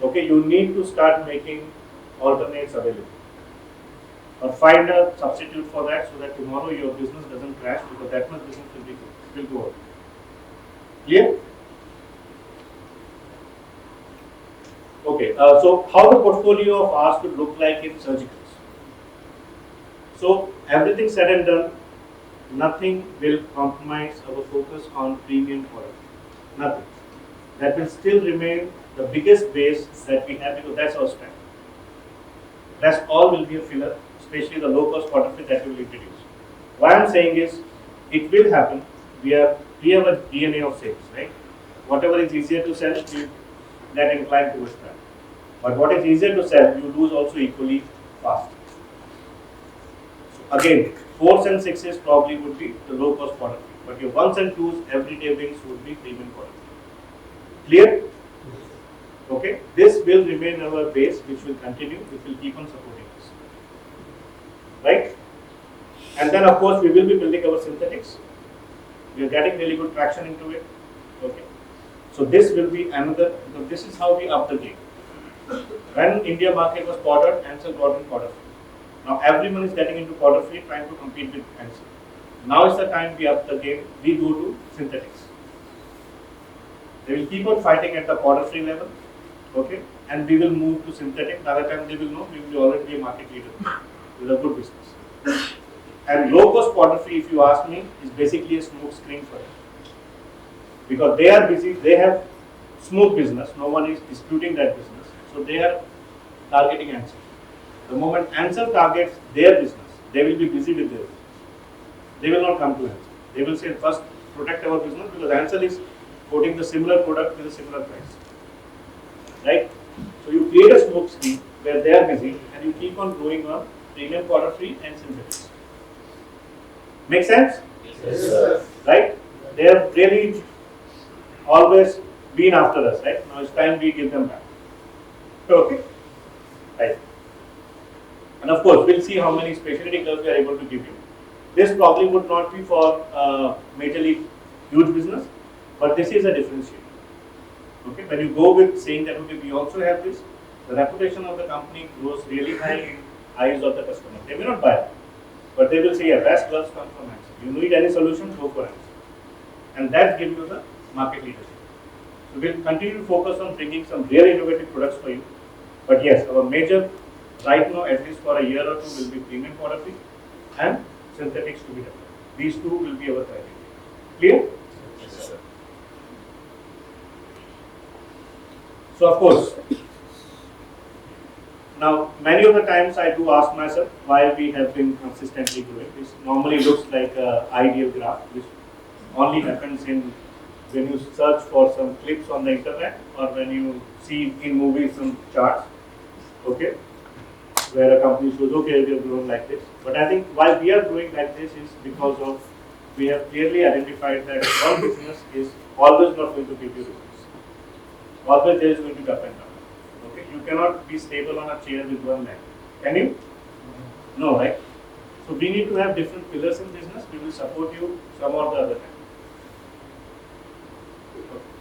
Okay, you need to start making alternates available or find a substitute for that so that tomorrow your business doesn't crash because that much business will go out. Clear? Okay, so how the portfolio of ours could look like in surgicals. So everything said and done, nothing will compromise our focus on premium product. Nothing. That will still remain the biggest base that we have because that's our strength. That's all will be a filler, especially the low cost quarter fit that we will introduce. What I'm saying is, it will happen. We have a DNA of sales, right? Whatever is easier to sell, we get inclined towards that. But what is easier to sell, you lose also equally fast. So again, 4s and 6s probably would be the low cost quarter fit, but your 1s and 2s everyday wings would be premium quarter fit. Clear? Okay, this will remain our base, which will continue, which will keep on supporting us. Right? And then, of course, we will be building our synthetics. We are getting really good traction into it. Okay. So this will be another, because this is how we up the game. When India market was powdered, Ansell got in powder free. Now everyone is getting into powder free, trying to compete with Ansell. Now is the time we up the game. We go to synthetics. They will keep on fighting at the powder free level. Okay, and we will move to synthetic. By the time they will know, we will already be a market leader with a good business. And low cost powder free, if you ask me, is basically a smoke screen for them. Because they are busy, they have smooth business, no one is disputing that business. So they are targeting Ansell. The moment Ansell targets their business, they will be busy with their business. They will not come to Ansell. They will say, first protect our business because Ansell is quoting the similar product with a similar price. Right? So you create a smoke screen where they are busy and you keep on growing on premium powder free and synthetics. Make sense? Yes, sir. Right? They have really always been after us, right? Now it's time we give them back. Okay? Right. And of course, we'll see how many specialty clubs we are able to give you. This probably would not be for majorly huge business, but this is a differentiator. Okay, when you go with saying that okay, we also have this, the reputation of the company grows really high in eyes of the customer. They may not buy it, but they will say, yeah, best gloves come from Ansell. You need any solution, go for Ansell. And that gives you the market leadership. So we'll continue to focus on bringing some really innovative products for you. But yes, our major right now, at least for a year or two, will be premium powder free and synthetics to be developed. These two will be our criteria. Clear? Yes, sir. So of course, now many of the times I do ask myself why we have been consistently growing. This normally looks like an ideal graph, which only happens in when you search for some clips on the internet or when you see in movies some charts, okay, where a company shows, okay, we have grown like this. But I think why we are growing like this is because of we have clearly identified that one business is always not going to give you results. Always there is going to be up and down. Okay, you cannot be stable on a chair with one leg. Can you? No, right? So we need to have different pillars in business. We will support you some or the other time.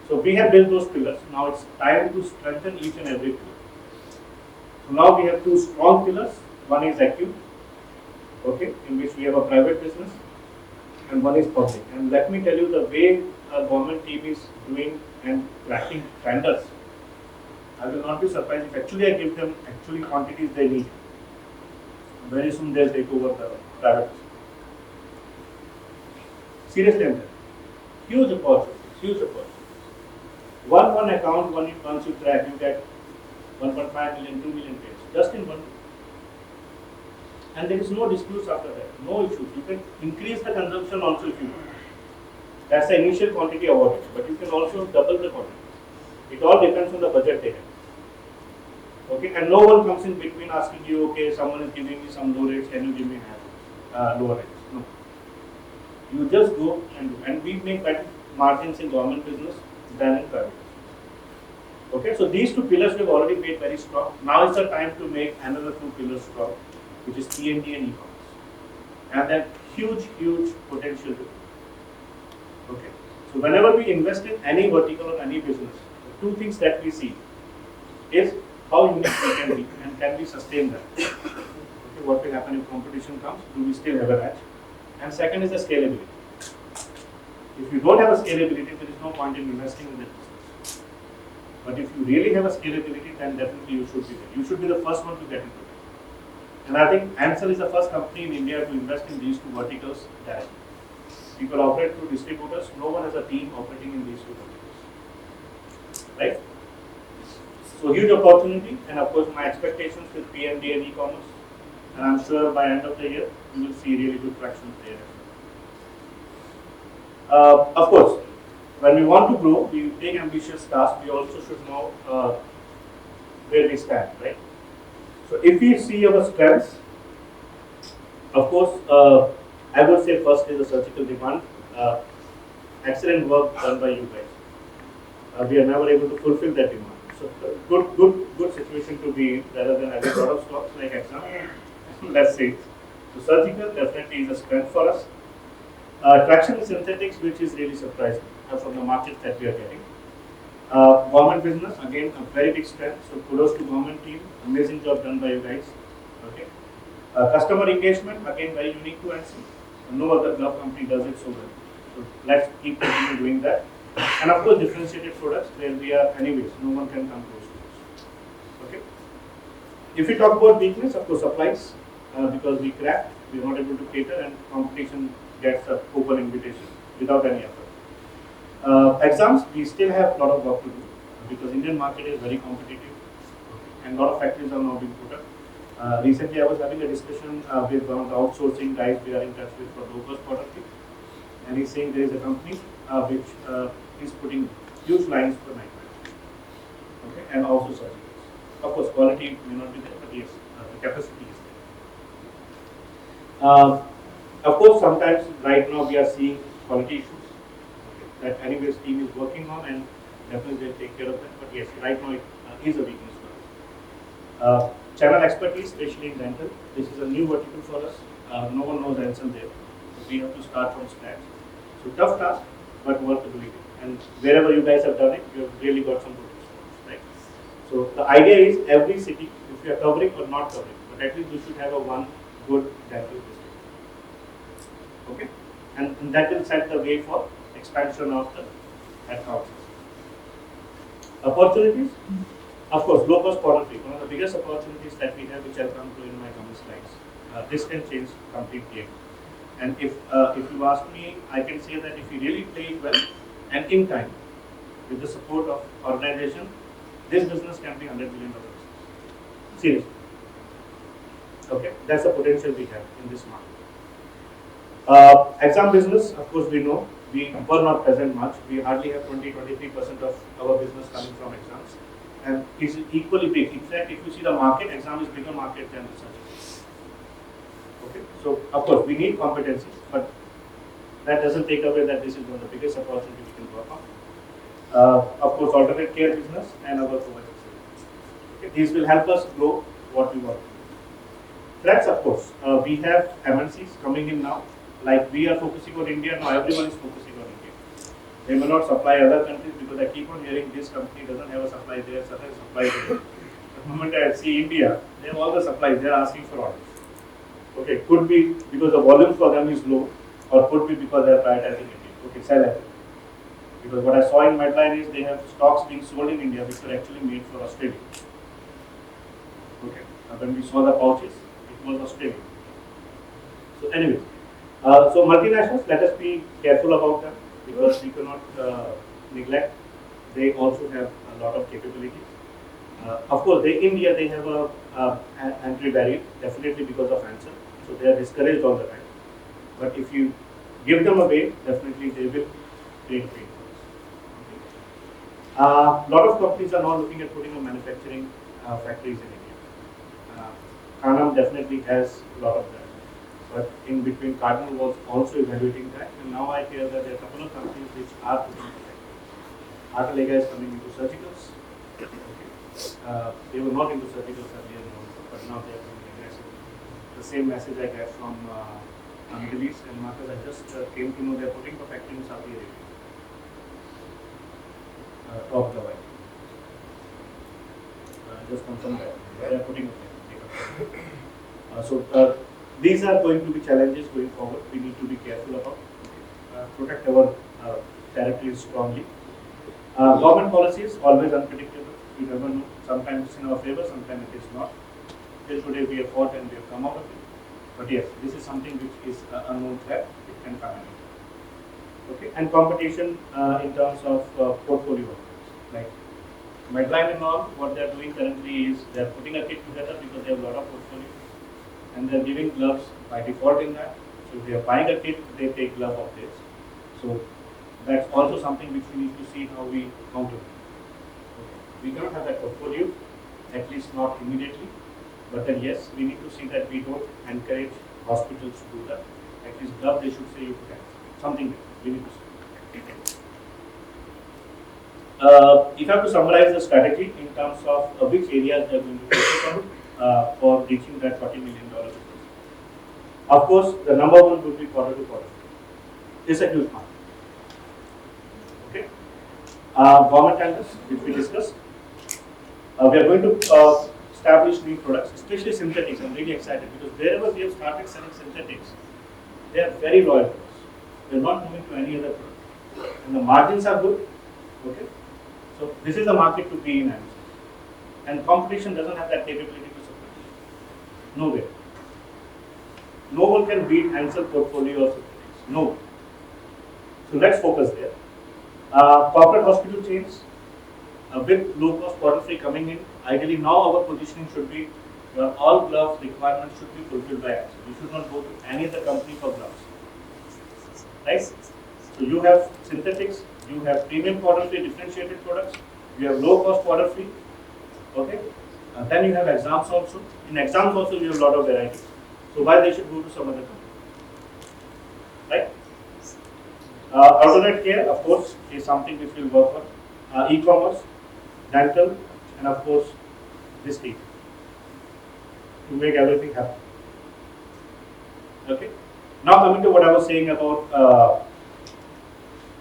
So we have built those pillars. Now it's time to strengthen each and every pillar. So now we have two strong pillars. One is acute, okay, in which we have a private business, and one is public. And let me tell you, the way a government team is doing and cracking tenders, I will not be surprised if actually I give them actually quantities they need. Very soon they'll take over the private business. Seriously, I'm telling you. Huge opportunities, huge opportunities. One account, once you track, you get 1.5 million, 2 million pages, just in one. And there is no disputes after that, no issues. You can increase the consumption also if you want. That's the initial quantity awarded, but you can also double the quantity. It all depends on the budget they have. Okay, and no one comes in between asking you, okay, someone is giving me some low rates, can you give me lower rates? No. You just go and do. And we make better margins in government business than in private. Okay, so these two pillars we have already made very strong. Now is the time to make another two pillars strong, which is T&D and e-commerce. And that huge potential to. Okay, so whenever we invest in any vertical or any business, the two things that we see, is how unique we can be and can we sustain that. Okay, what will happen if competition comes? Do we still have an edge? And second is the scalability. If you don't have a scalability, there is no point in investing in that business. But if you really have a scalability, then definitely you should be there. You should be the first one to get into it. And I think Ansell is the first company in India to invest in these two verticals directly. People operate through distributors. No one has a team operating in these two verticals. Right? So huge opportunity, and of course my expectations with PMD and e-commerce. And I'm sure by end of the year, you will see really good traction there. Of course, when we want to grow, we take ambitious tasks. We also should know where we stand, right? So if we see our strengths, of course, I would say first is the surgical demand. Excellent work done by you guys. We are never able to fulfill that demand. So good situation to be in, rather than having a lot of stocks like Exam. Let's see. So surgical definitely is a strength for us. Traction in synthetics, which is really surprising from the market that we are getting. Government business, again, a very big strength. So kudos to government team. Amazing job done by you guys. Okay. Customer engagement, again, very unique to Ansell. No other glove company does it so well. So let's keep continuing doing that. And of course, differentiated products where we are anyways, no one can come close to us. Okay. If we talk about weakness, of course, supplies, because we cracked, we are not able to cater, and competition gets an open invitation without any effort. Exams, we still have a lot of work to do because Indian market is very competitive, and a lot of factories are now being put up. Recently, I was having a discussion with one of the outsourcing guys we are in touch with for low-cost product, and he's saying there is a company which is putting huge lines for night okay, and also surgicals. Of course, quality may not be there, but yes, the capacity is there. Of course, sometimes right now we are seeing quality issues that anyways team is working on, and definitely they'll take care of that. But yes, right now it is a weakness for us. Channel expertise, especially in dental. This is a new vertical for us. No one knows Ansell there. So we have to start from scratch. So tough task, but worth to believe in. And wherever you guys have done it, you have really got some good response, right? So the idea is every city, if you are covering or not covering, but at least you should have a one good dental district. Okay, and that will set the way for expansion of the headcount. Opportunities, of course, low-cost quality. One of the biggest opportunities that we have, which I'll come to in my coming slides. This can change complete game. And if you ask me, I can say that if you really play it well and in time, with the support of organization, this business can be $100 million business. Seriously. Okay, that's the potential we have in this market. Exam business, of course, we know we were not present much. We hardly have 20-23% of our business coming from exams, and it's equally big. In fact, if you see the market, exam is bigger market than research. Okay, so of course we need competency, but that doesn't take away that this is one of the biggest opportunities we can work on. Of course, alternate care business and our provider services. Okay, these will help us grow what we want. Threats, of course, we have MNCs coming in now. Like we are focusing on India, now everyone is focusing on India. They may not supply other countries because I keep on hearing this company doesn't have a supply there, certain supply there. The moment I see India, they have all the supplies, they are asking for orders. Okay, could be because the volume for them is low, or could be because they are prioritizing India. Okay, sell it. Because what I saw in Medline is they have stocks being sold in India which were actually made for Australia. Okay, when we saw the pouches, it was Australia. So anyway. So multinationals, let us be careful about them because we cannot neglect. They also have a lot of capabilities. Of course, India they have an entry barrier definitely because of Ansell, so they are discouraged all the time. But if you give them away, definitely they will pay for us. A lot of companies are now looking at putting up manufacturing factories in India. Khanam definitely has a lot of that. But in between, Cardinal was also evaluating that, and now I hear that there are a couple of companies which are putting that. Artalega is coming into surgicals. Okay. They were not into surgicals earlier, but now they are coming aggressive. The same message I get from Middle East and Marcus. I just came to know they are putting a factory in Saudi Arabia. Top the way. confirm that. They are putting up these are going to be challenges going forward. We need to be careful about. Protect our territories strongly. Government policy is always unpredictable. We never know. Sometimes it's in our favor, sometimes it is not. Till today we have fought and we have come out of it. But yes, this is something which is unknown threat. It can come in. Okay, and competition in terms of portfolio. Like Medline and all, what they are doing currently is they are putting a kit together because they have a lot of portfolio, and they are giving gloves by default in that. So if they are buying a kit, they take glove of this. So that's also something which we need to see how we counter. Okay. We cannot have that portfolio, at least not immediately. But then yes, we need to see that we don't encourage hospitals to do that. At least glove they should say you can. Something we need to see. If I have to summarize the strategy in terms of which areas they are going to focus on for reaching that $40 million business. Of course, the number one would be quarter to quarter. It's a huge market. Okay. Government tenders, which we discussed. We are going to establish new products, especially synthetics. I'm really excited because wherever we have started selling synthetics, they are very loyal to us. They are not moving to any other product. And the margins are good. Okay. So this is a market to be in, and competition doesn't have that capability to supply. No way. No one can beat Ansell portfolio of synthetics. No. So let's focus there. Corporate hospital chains, with low cost quarter free coming in. Ideally, now our positioning should be all gloves requirements should be fulfilled by Ansell. You should not go to any other company for gloves. Right? So you have synthetics, you have premium quarter free differentiated products, you have low cost quarter free. Okay. Then you have exams also. In exams also you have a lot of varieties. So why they should go to some other company? Right? Alternate care, of course, is something which will work on. E-commerce, dental, and of course, this team to make everything happen. Okay. Now coming to what I was saying about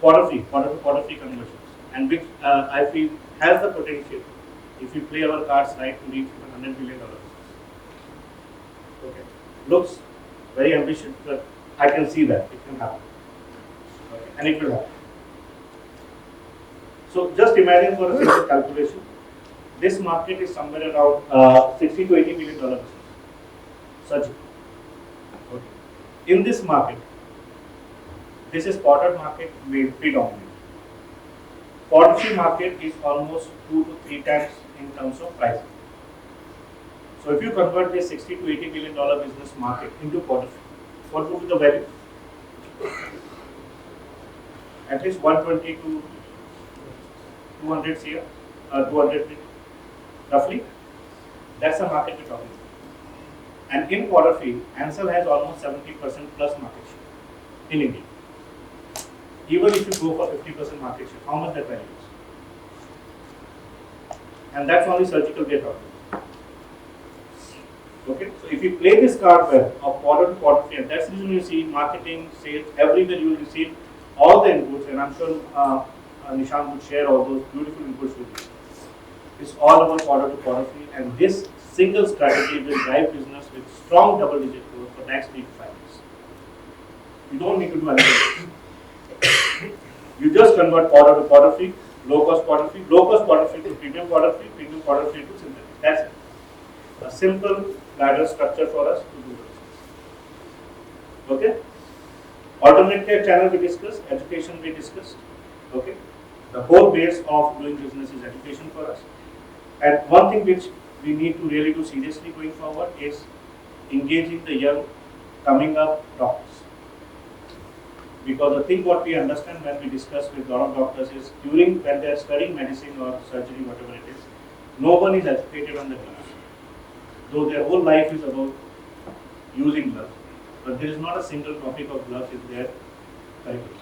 quarter to quarter free conversions, and which I feel has the potential if we play our cards right to reach $100 billion. Okay. Looks very ambitious, but I can see that it can happen. Okay. And it will happen. So just imagine for a simple calculation, this market is somewhere around $60 to $80 million business. Surgery. Okay. In this market, this is spotted market predominant. Quarter free market is almost 2 to 3 times in terms of pricing. So if you convert this $60 to $80 million business market into quarter free, what would be the value? At least 120 to 200 CR, 200 roughly. That's the market we're talking about. And in quarter free, Ansell has almost 70% plus market share in India. Even if you go for 50% market share, how much that value is? And that's only surgical we are talking about. Okay, so if you play this card well of quarter to quarter free, and that's the reason you see marketing, sales, everywhere you will receive all the inputs, and I'm sure Nishant would share all those beautiful inputs with you. It's all about quarter to quarter free, and this single strategy will drive business with strong double-digit growth for next 3 to 5 years. You don't need to do anything. You just convert quarter to quarter free, low cost quarter free to premium quarter free to synthetic. That's it. A simple ladder structure for us to do this. Okay? Alternate care channel we discussed, education we discussed. Okay? The whole base of doing business is education for us. And one thing which we need to really do seriously going forward is engaging the young coming up doctors. Because the thing what we understand when we discuss with a lot of doctors is when they are studying medicine or surgery, whatever it is, no one is educated on the gloves. Though their whole life is about using gloves, but there is not a single topic of gloves in their curriculum.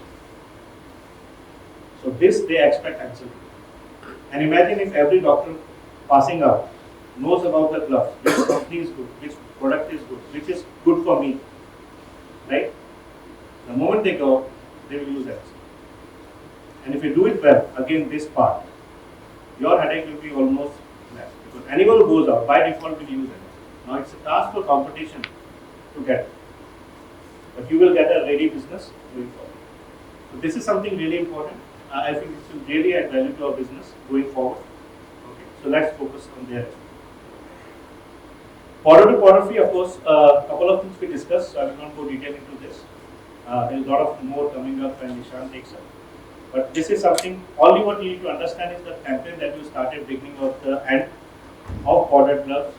So this they expect Ansell. And imagine if every doctor passing out knows about the gloves, which company is good, which product is good, which is good for me, right? The moment they go, they will use that. And if you do it well, again this part, your headache will be almost less, because anyone who goes out by default will use it. Now it's a task for competition to get, but you will get a ready business going forward. So this is something really important. I think this will really add value to our business going forward. Okay, so let's focus on there. Quarter to quarter fee, of course, a couple of things we discussed, so I will not go detail into this. There is a lot of more coming up when Nishan takes up. But this is something, only what you need to understand is the campaign that you started beginning of the end of powdered gloves.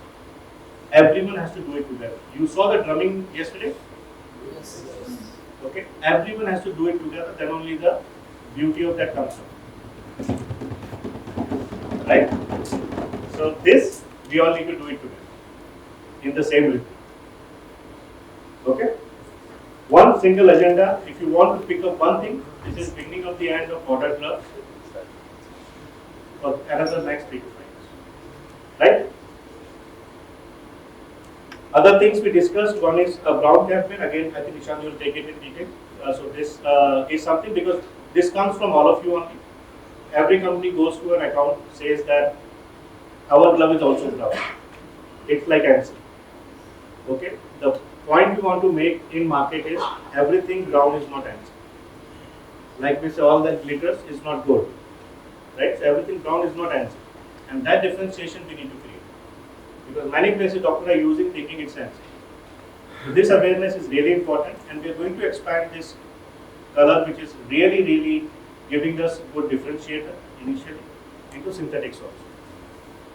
Everyone has to do it together. You saw the drumming yesterday? Yes. Okay, everyone has to do it together, then only the beauty of that comes up. Right? So this, we all need to do it together in the same rhythm. Okay? One single agenda. If you want to pick up one thing, this is beginning of the end of powdered gloves for another next 3 to 5 years. Right? Other things we discussed, one is a brown campaign. Again, I think Ishan will take it in detail. So this is something, because this comes from all of you only. Every company goes to an account, says that our glove is also brown. It's like Ansell. Okay? The point we want to make in market is everything brown is not Ansell. Like we say, all that glitters is not gold. Right? So everything brown is not Ansell. And that differentiation we need to create. Because many places doctors are using thinking it's Ansell. So this awareness is really important, and we are going to expand this color, which is really giving us a good differentiator initially, into synthetics also.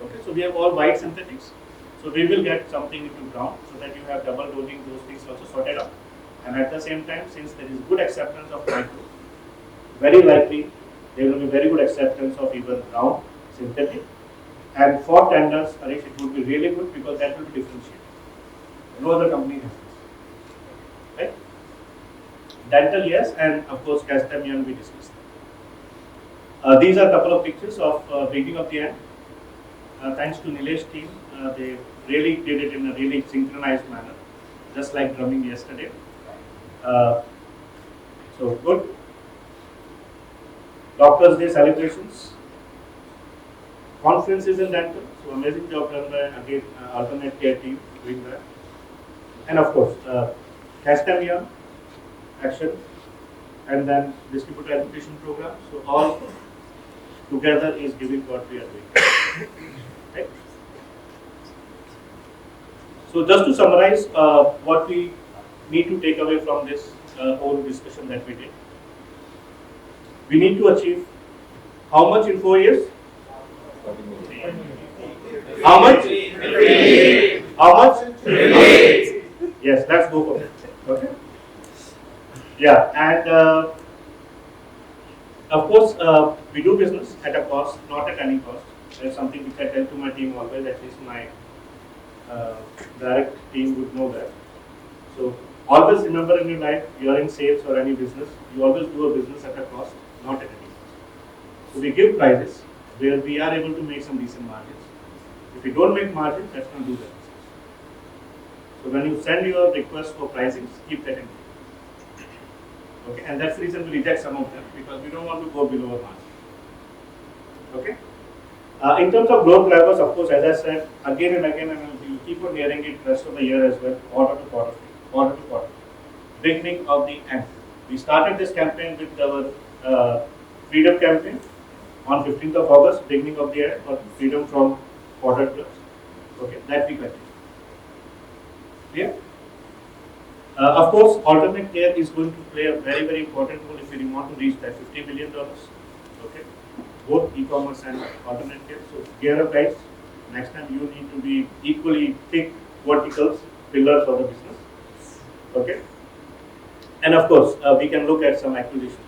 Okay, so we have all white synthetics. So we will get something into brown, so that you have double dosing, those things also sorted out. And at the same time, since there is good acceptance of micro, very likely there will be very good acceptance of even brown synthetic. And for tenders, Harish, it would be really good, because that will be differentiated. No other company has this. Right? Dental, yes, and of course, custom young we discussed. These are a couple of pictures of beginning of the end. Thanks to Nilesh's team, they really did it in a really synchronized manner, just like drumming yesterday. So good. Doctors' Day celebrations. Conferences in dental, so amazing job done by again alternate care team doing that. And of course, custom young action, and then distributor education program. So all together is giving what we are doing. Right? So just to summarize, what we need to take away from this whole discussion that we did, we need to achieve how much in 4 years? How much? How much? Yes, let's go for it. Okay. Yeah, and of course, we do business at a cost, not at any cost. That's something which I tell to my team always. At least my direct team would know that. So always remember in your life, you are in sales or any business, you always do a business at a cost, not at any cost. So we give prices where we are able to make some decent margins. If you don't make margins, let's not do that. So when you send your request for pricing, keep that in mind. Okay, and that's the reason we reject some of them, because we don't want to go below our margin. Okay. In terms of growth drivers, of course, as I said again and again, and we will keep on hearing it rest of the year as well, quarter to quarter, beginning of the end. We started this campaign with our freedom campaign on 15th of August, beginning of the year, for freedom from powdered gloves. Okay, that we continue. Clear? Of course, alternate care is going to play a very important role if you want to reach that $50 billion. Okay, both e-commerce and alternate care. So gear up, guys. Next time you need to be equally thick verticals, pillars for the business. Okay, and of course, we can look at some acquisitions.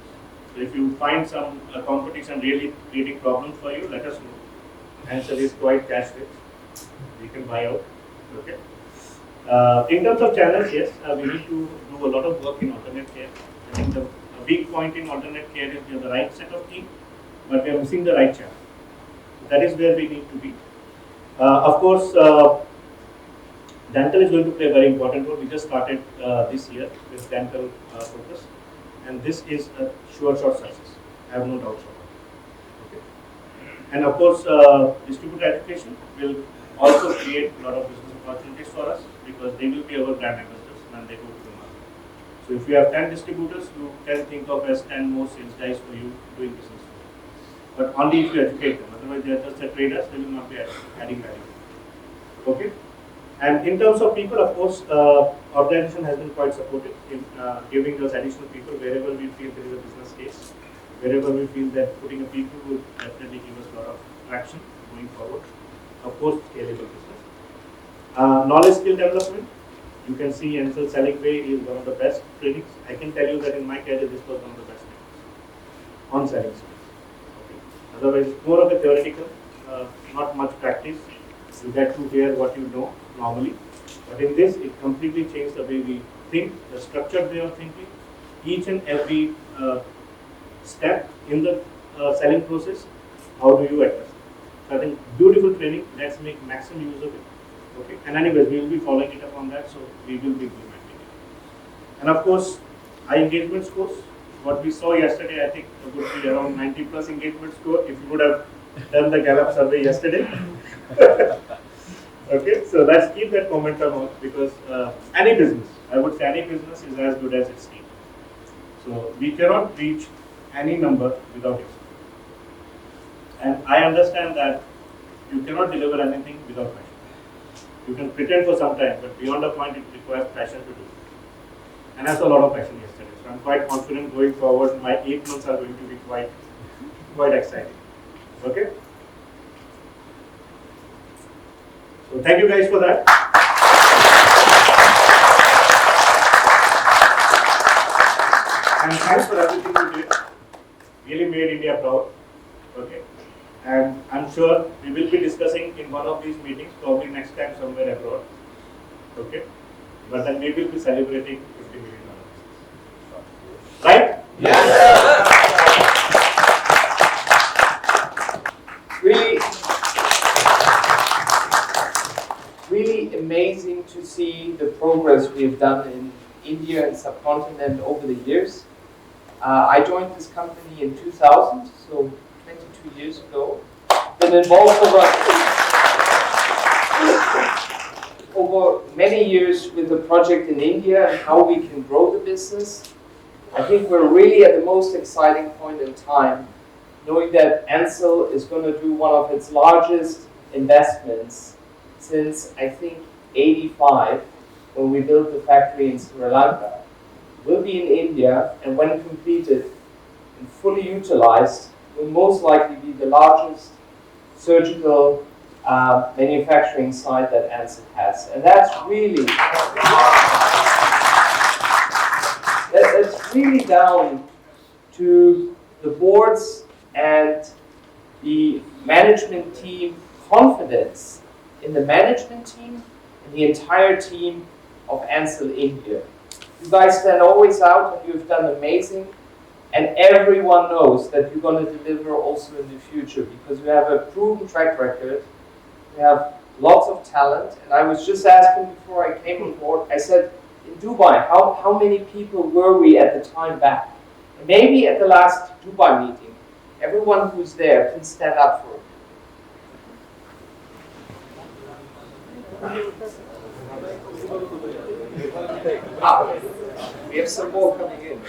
So if you find some competition really creating problems for you, let us know. Ansell is quite cash rich. We can buy out. Okay. In terms of channels, yes, we need to do a lot of work in alternate care. I think the weak point in alternate care is we have the right set of team, but we are missing the right channel. That is where we need to be. Of course, dental is going to play a very important role. We just started this year with dental focus, and this is a sure shot success. I have no doubts about it. Okay. And of course, distributor education will also create a lot of business opportunities for us because they will be our brand ambassadors when they go to the market. So if you have 10 distributors, you can think of as 10 more sales guys for you doing business. But only if you educate them. Otherwise, they are just the traders. They will not be adding value. Okay. And in terms of people, of course, organization has been quite supportive in giving us additional people wherever we feel there is a business case, wherever we feel that putting a people will definitely give us a lot of traction going forward. Of course, scalable business. Knowledge skill development. You can see Ansell selling way is one of the best trainings. I can tell you that in my career, this was one of the best trainings on selling skills. Okay. Otherwise, it's more of a theoretical, not much practice. You get to hear what you know normally. But in this, it completely changed the way we think, the structured way of thinking. Each and every step in the selling process, how do you address it? So I think beautiful training, let's make maximum use of it. Okay, and anyways, we will be following it up on that, so we will be implementing it. And of course, high engagement scores. What we saw yesterday, I think it would be around 90+ engagement score if you would have done the Gallup survey yesterday. Okay, so let's keep that momentum on because any business, I would say any business is as good as its team. So we cannot reach any number without it. And I understand that you cannot deliver anything without passion. You can pretend for some time, but beyond a point, it requires passion to do it. And I saw a lot of passion yesterday. So I'm quite confident going forward. My 8 months are going to be quite exciting. Okay? So thank you guys for that. And thanks for everything you did. Really made India proud. Okay. And I'm sure we will be discussing in one of these meetings, probably next time somewhere abroad. Okay. But then we will be celebrating $50 million. Right? Yes. Really amazing to see the progress we've done in India and subcontinent over the years. I joined this company in 2000, so 22 years ago. Been involved over many years with the project in India and how we can grow the business. I think we're really at the most exciting point in time, knowing that Ansell is going to do one of its largest investments since, I think, 85, when we built the factory in Sri Lanka. Will be in India, and when completed and fully utilized, will most likely be the largest surgical manufacturing site that Ansell has. And that's really down to the board's and the management team confidence in the management team and the entire team of Ansell India. You guys stand always out and you've done amazing, and everyone knows that you're going to deliver also in the future because you have a proven track record, you have lots of talent. And I was just asking before I came on board, I said, in Dubai, how many people were we at the time back? And maybe at the last Dubai meeting, everyone who's there, please stand up for it. We have some more coming in.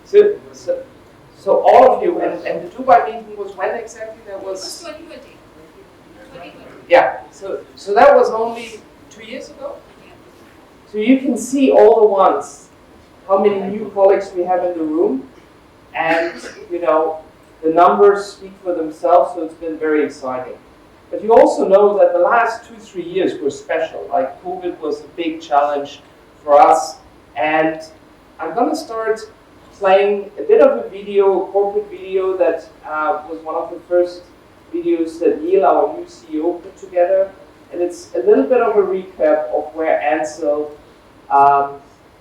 So all of you, and the Dubai meeting was when exactly? That was 2020. Yeah, so that was only 2 years ago. So you can see all the ones, how many new colleagues we have in the room, and the numbers speak for themselves, so it's been very exciting. But you also know that the last 2-3 years were special. Like COVID was a big challenge for us, and I'm going to start playing a bit of a video, a corporate video that was one of the first videos that Neil, our new CEO, put together. And it's a little bit of a recap of where Ansell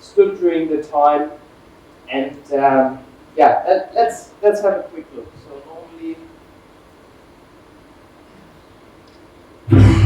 stood during the time. And let's have a quick look. So normally,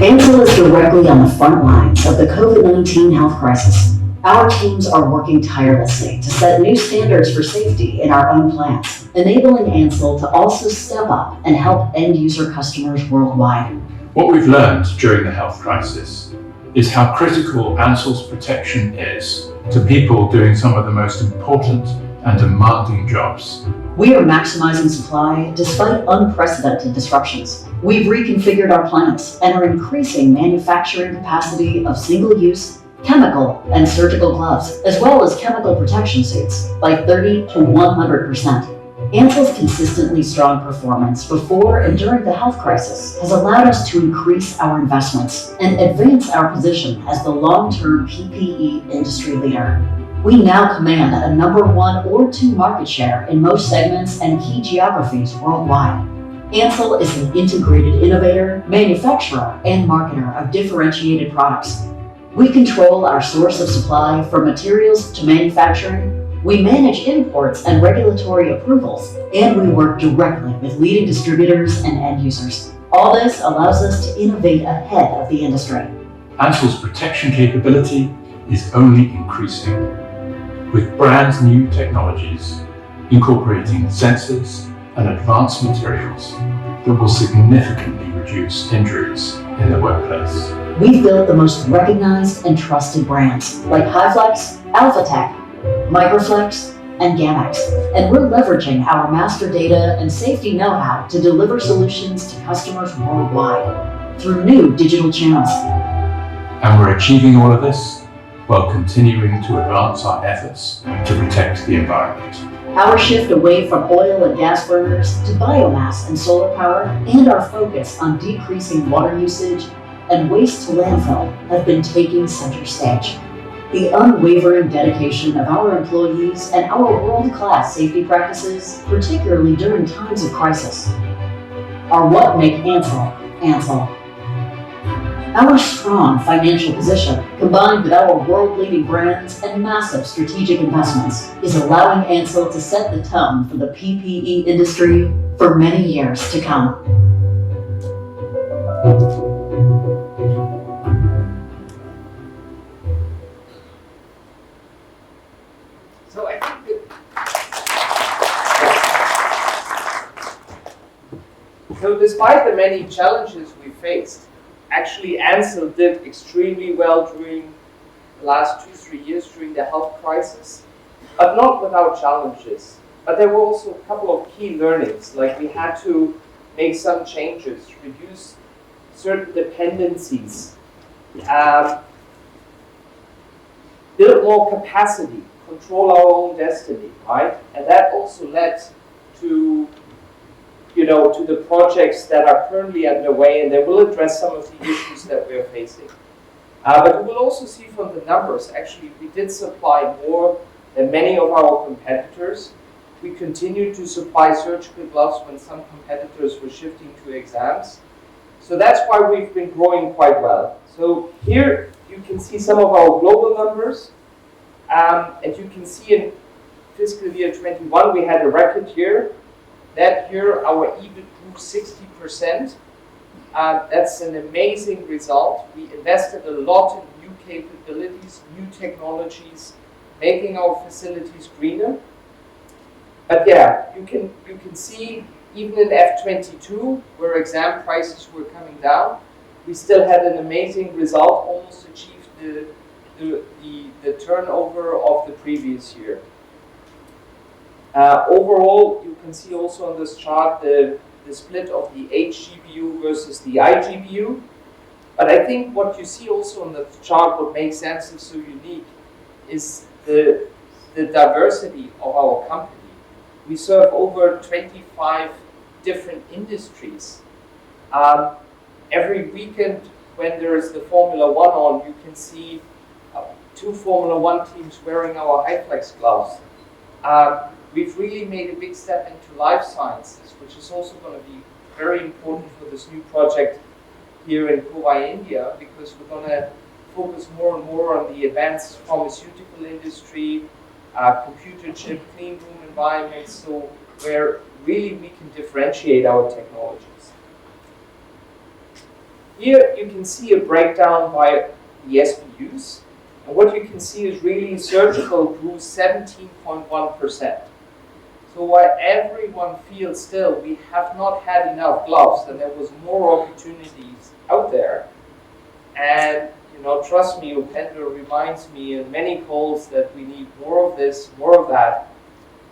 Ansell is directly on the front lines of the COVID-19 health crisis. Our teams are working tirelessly to set new standards for safety in our own plants, enabling Ansell to also step up and help end-user customers worldwide. What we've learned during the health crisis is how critical Ansell's protection is to people doing some of the most important and demanding jobs. We are maximizing supply despite unprecedented disruptions. We've reconfigured our plants and are increasing manufacturing capacity of single-use, chemical, and surgical gloves, as well as chemical protection suits, by 30 to 100%. Ansell's consistently strong performance before and during the health crisis has allowed us to increase our investments and advance our position as the long-term PPE industry leader. We now command a number 1 or 2 market share in most segments and key geographies worldwide. Ansell is an integrated innovator, manufacturer, and marketer of differentiated products. We control our source of supply from materials to manufacturing. We manage imports and regulatory approvals, and we work directly with leading distributors and end users. All this allows us to innovate ahead of the industry. Ansell's protection capability is only increasing, with brand new technologies incorporating sensors and advanced materials that will significantly reduce injuries in the workplace. We've built the most recognized and trusted brands like HiFlex, AlphaTech, Microflex, and Gamex, and we're leveraging our master data and safety know-how to deliver solutions to customers worldwide through new digital channels. And we're achieving all of this while continuing to advance our efforts to protect the environment. Our shift away from oil and gas burners to biomass and solar power, and our focus on decreasing water usage and waste to landfill have been taking center stage. The unwavering dedication of our employees and our world-class safety practices, particularly during times of crisis, are what make Ansell, Ansell. Our strong financial position, combined with our world-leading brands and massive strategic investments, is allowing Ansell to set the tone for the PPE industry for many years to come. So I think so despite the many challenges we faced, actually Ansell did extremely well during the last 2-3 years during the health crisis, but not without challenges. But there were also a couple of key learnings, like we had to make some changes, reduce certain dependencies, build more capacity, control our own destiny, right? And that also led to, to the projects that are currently underway, and they will address some of the issues that we are facing. But we will also see from the numbers, actually, we did supply more than many of our competitors. We continued to supply surgical gloves when some competitors were shifting to exams. So that's why we've been growing quite well. So here you can see some of our global numbers. And you can see in fiscal year 21, we had a record year. That year, our EBIT grew 60%. That's an amazing result. We invested a lot in new capabilities, new technologies, making our facilities greener. But yeah, you can see even in F22, where exam prices were coming down, we still had an amazing result, almost achieved the turnover of the previous year. Overall, you can see also on this chart the split of the HGBU versus the IGBU. But I think what you see also on the chart, what makes Ansell so unique, is the diversity of our company. We serve over 25 different industries. Every weekend when there is the Formula One on, you can see 2 Formula One teams wearing our HiFlex gloves. We've really made a big step into life sciences, which is also going to be very important for this new project here in Kovai, India, because we're going to focus more and more on the advanced pharmaceutical industry, computer chip, clean room environments, so where really we can differentiate our technologies. Here you can see a breakdown by the SBUs. And what you can see is really surgical grew 17.1%. So while everyone feels still we have not had enough gloves and there was more opportunities out there, and trust me, Upendra reminds me in many calls that we need more of this, more of that.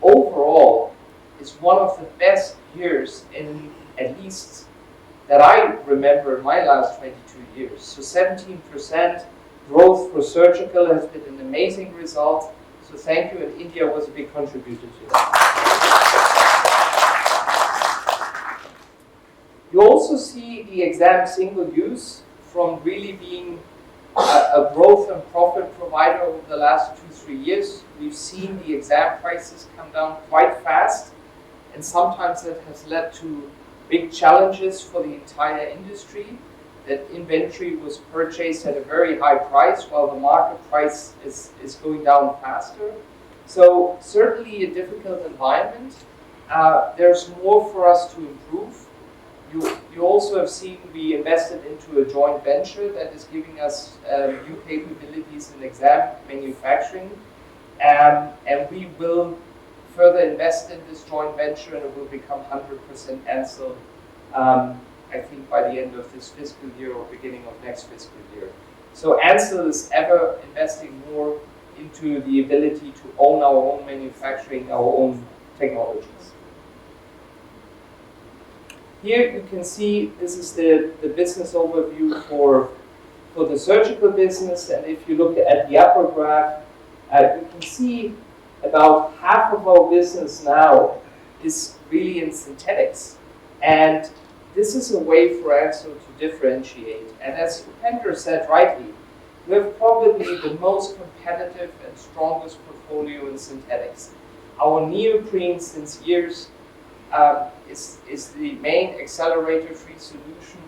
Overall, it's one of the best years in at least that I remember in my last 22 years. So 17% growth for surgical has been an amazing result. So thank you, and India was a big contributor to that. You also see the exam single use from really being a growth and profit provider over the last 2-3 years. We've seen the exam prices come down quite fast, and sometimes that has led to big challenges for the entire industry. That inventory was purchased at a very high price while the market price is going down faster. So certainly a difficult environment. There's more for us to improve. You also have seen we invested into a joint venture that is giving us new capabilities in exam manufacturing. And we will further invest in this joint venture, and it will become 100% Ansell, I think by the end of this fiscal year or beginning of next fiscal year. So Ansell is ever investing more into the ability to own our own manufacturing, our own technologies. Here you can see this is the business overview for the surgical business, and if you look at the upper graph, you can see about half of our business now is really in synthetics. And this is a way for Ansell to differentiate. And as Upendra said rightly, we have probably the most competitive and strongest portfolio in synthetics. Our neoprene since years is the main accelerator-free solution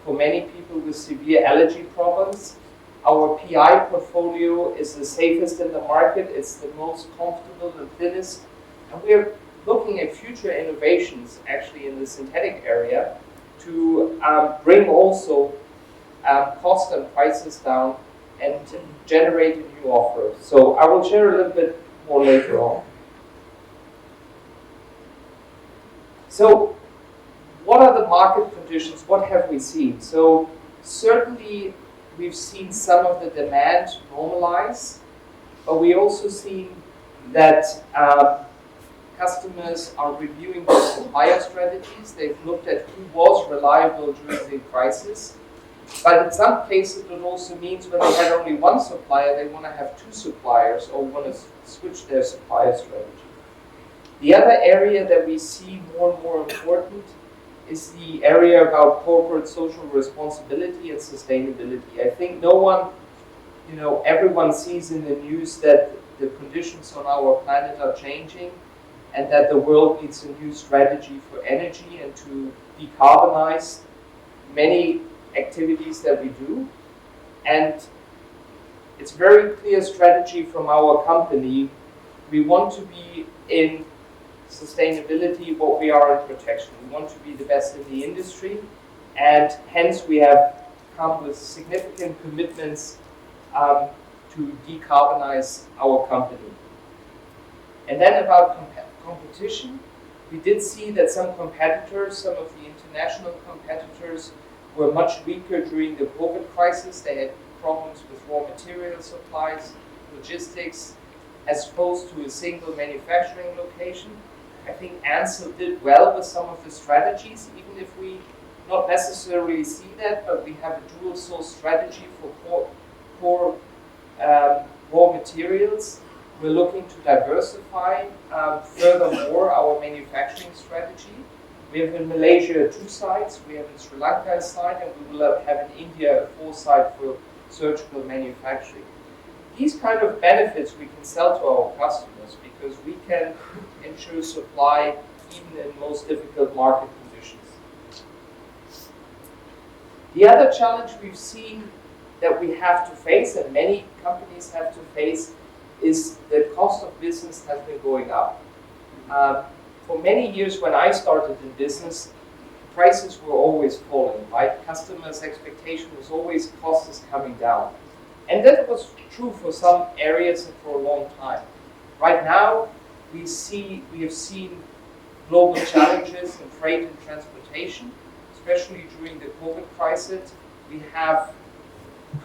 for many people with severe allergy problems. Our PI portfolio is the safest in the market. It's the most comfortable and thinnest. And we're looking at future innovations actually in the synthetic area to bring also cost and prices down and to generate a new offer. So I will share a little bit more later on. So what are the market conditions? What have we seen? So certainly we've seen some of the demand normalize, but we also seen that customers are reviewing their supplier strategies. They've looked at who was reliable during the crisis. But in some cases, it also means when they had only one supplier, they want to have 2 suppliers or want to switch their supplier strategy. The other area that we see more and more important is the area about corporate social responsibility and sustainability. I think everyone sees in the news that the conditions on our planet are changing and that the world needs a new strategy for energy and to decarbonize many activities that we do. And it's very clear strategy from our company. We want to be in sustainability what we are in protection. We want to be the best in the industry, and hence we have come with significant commitments to decarbonize our company. And then about competition, we did see that some competitors, some of the international competitors, were much weaker during the COVID crisis. They had problems with raw material supplies, logistics, as opposed to a single manufacturing location. I think Ansell did well with some of the strategies, even if we not necessarily see that, but we have a dual source strategy for core raw materials. We're looking to diversify furthermore our manufacturing strategy. We have in Malaysia 2 sites, we have in Sri Lanka a site, and we will have in India a 4th site for surgical manufacturing. These kind of benefits we can sell to our customers because we can ensure supply even in most difficult market conditions. The other challenge we've seen that we have to face, and many companies have to face, is the cost of business has been going up. For many years when I started in business, prices were always falling, right? Customers' expectation was always cost is coming down. And that was true for some areas and for a long time. Right now, we have seen global challenges in freight and transportation, especially during the COVID crisis. We have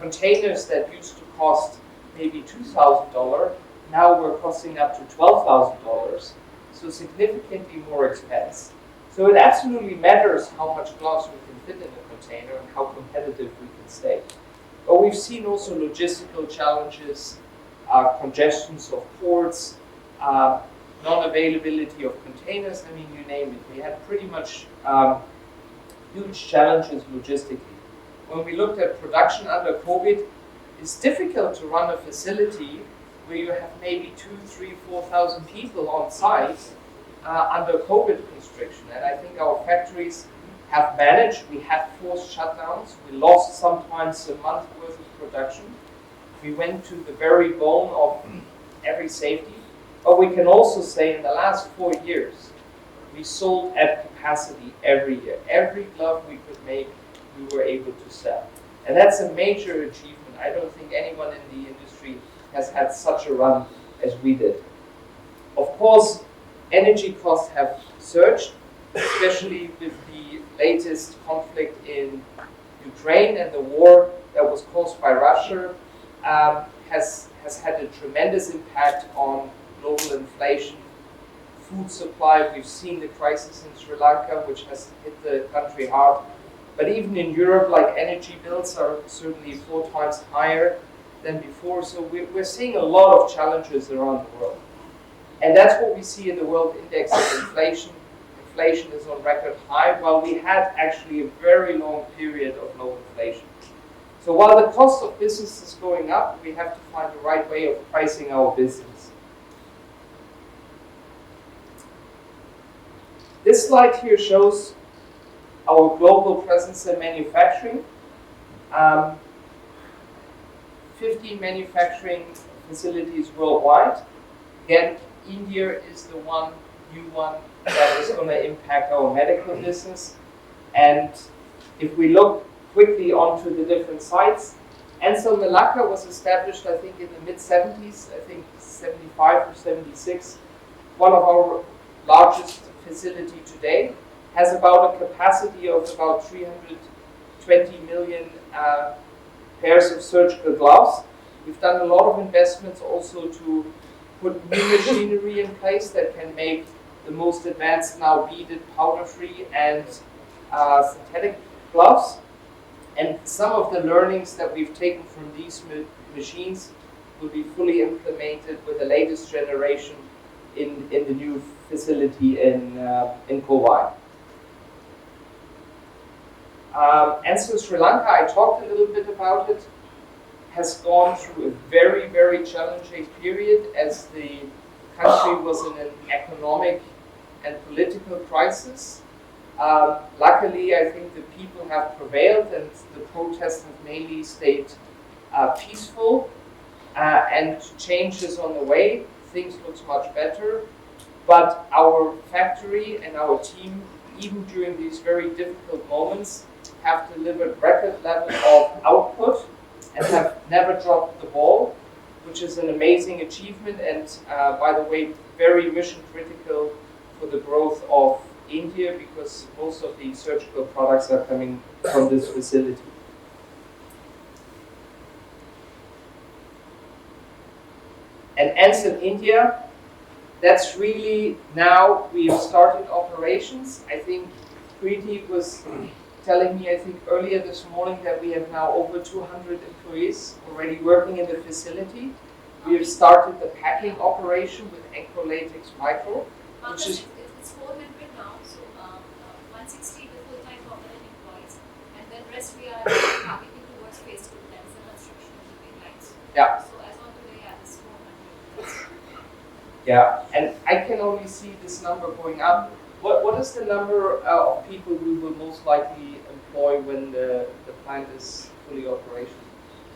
containers that used to cost maybe $2,000, now we're costing up to $12,000, so significantly more expense. So it absolutely matters how much glass we can fit in a container and how competitive we can stay. But we've seen also logistical challenges, congestions of ports, non-availability of containers, I mean, you name it. We had pretty much huge challenges logistically. When we looked at production under COVID, it's difficult to run a facility where you have maybe 2,000, 3,000, 4,000 people on site under COVID constriction. And I think our factories have managed. We had forced shutdowns. We lost sometimes a month worth of production. We went to the very bone of every safety. But we can also say in the last 4 years, we sold at capacity every year. Every glove we could make, we were able to sell. And that's a major achievement. I don't think anyone in the industry has had such a run as we did. Of course, energy costs have surged, especially with the latest conflict in Ukraine, and the war that was caused by Russia has had a tremendous impact on global inflation, food supply. We've seen the crisis in Sri Lanka, which has hit the country hard. But even in Europe, like, energy bills are certainly 4 times higher than before. So we're seeing a lot of challenges around the world. And that's what we see in the World Index of Inflation. Inflation is on record high, while we had actually a very long period of low inflation. So while the cost of business is going up, we have to find the right way of pricing our business. This slide here shows our global presence in manufacturing. 15 manufacturing facilities worldwide. Again, India is the new one that is going to impact our medical business. And if we look quickly onto the different sites, Ansell Malacca was established, I think, in the mid-70s, I think 75 or 76. One of our largest facility today, has about a capacity of about 320 million pairs of surgical gloves. We've done a lot of investments also to put new machinery in place that can make the most advanced now beaded, powder-free and synthetic gloves. And some of the learnings that we've taken from these machines will be fully implemented with the latest generation in the new facility in Kovai. Ansell Sri Lanka, I talked a little bit about it, has gone through a very, very challenging period as the country was in an economic and political crisis. Luckily, I think the people have prevailed and the protests have mainly stayed peaceful, and change is on the way. Things look much better, but our factory and our team, even during these very difficult moments, have delivered record level of output and have never dropped the ball, which is an amazing achievement and, by the way, very mission critical for the growth of India, because most of the surgical products are coming from this facility. And Ansell India, that's really now we've started operations. I think Preeti was telling me, I think earlier this morning, that we have now over 200 employees already working in the facility. We have started the packing operation with Latex Micro, which is it's 400 now, so 160 the full-time permanent employees, and then rest we are targeting towards phase 2, that is the construction of the big lines. Yeah. So as on today, it's 400. Yeah, and I can only see this number going up. What is the number of people we will most likely employ when the plant is fully operational?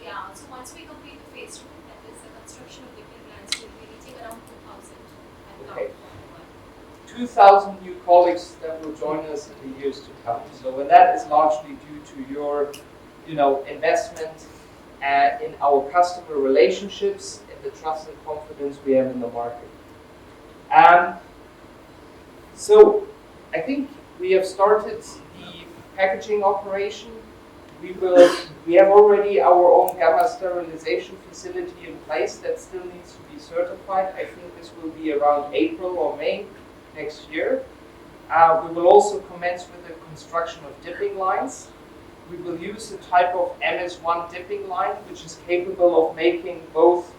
Yeah, so once we complete the phase 2, that is the construction of the big lines, we'll be reaching around 2,000. Okay. 2,000 new colleagues that will join us in the years to come. So, and that is largely due to your, investment in our customer relationships, and the trust and confidence we have in the market. So I think we have started the packaging operation. We have already our own gamma sterilization facility in place that still needs to be certified. I think this will be around April or May next year. We will also commence with the construction of dipping lines. We will use a type of MS1 dipping line, which is capable of making both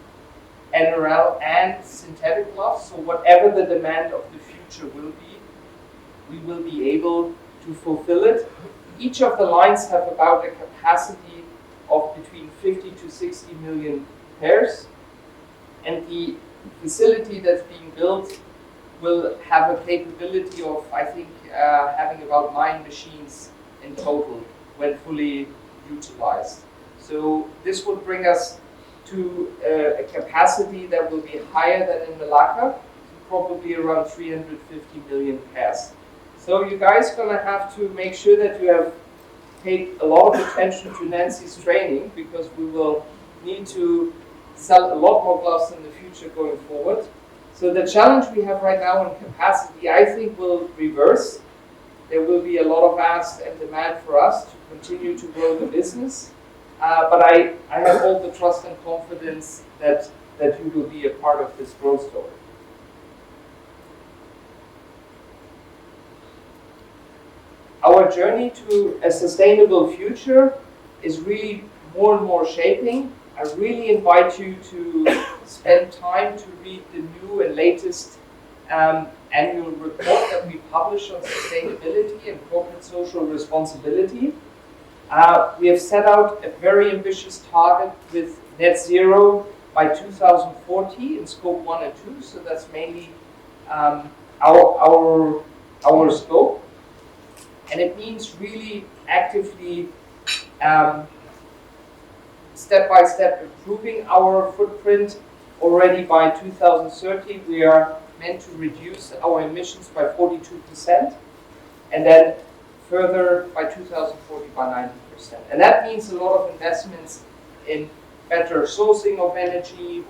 NRL and synthetic gloves. So whatever the demand of the future will be, we will be able to fulfill it. Each of the lines have about a capacity of between 50 to 60 million pairs. And the facility that's being built will have a capability of, I think, having about 9 machines in total when fully utilized. So this would bring us to a capacity that will be higher than in Malacca, probably around 350 million pairs. So you guys are gonna have to make sure that you have paid a lot of attention to Nancy's training, because we will need to sell a lot more gloves in the future going forward. So the challenge we have right now in capacity, I think, will reverse. There will be a lot of ask and demand for us to continue to grow the business. But I have all the trust and confidence that you will be a part of this growth story. Our journey to a sustainable future is really more and more shaping. I really invite you to spend time to read the new and latest annual report that we publish on sustainability and corporate social responsibility. We have set out a very ambitious target with net zero by 2040 in scope 1 and 2, so that's mainly our scope. And it means really actively step-by-step improving our footprint. Already by 2030, we are meant to reduce our emissions by 42%, and then further by 2040 by 90%. And that means a lot of investments in better sourcing of energy,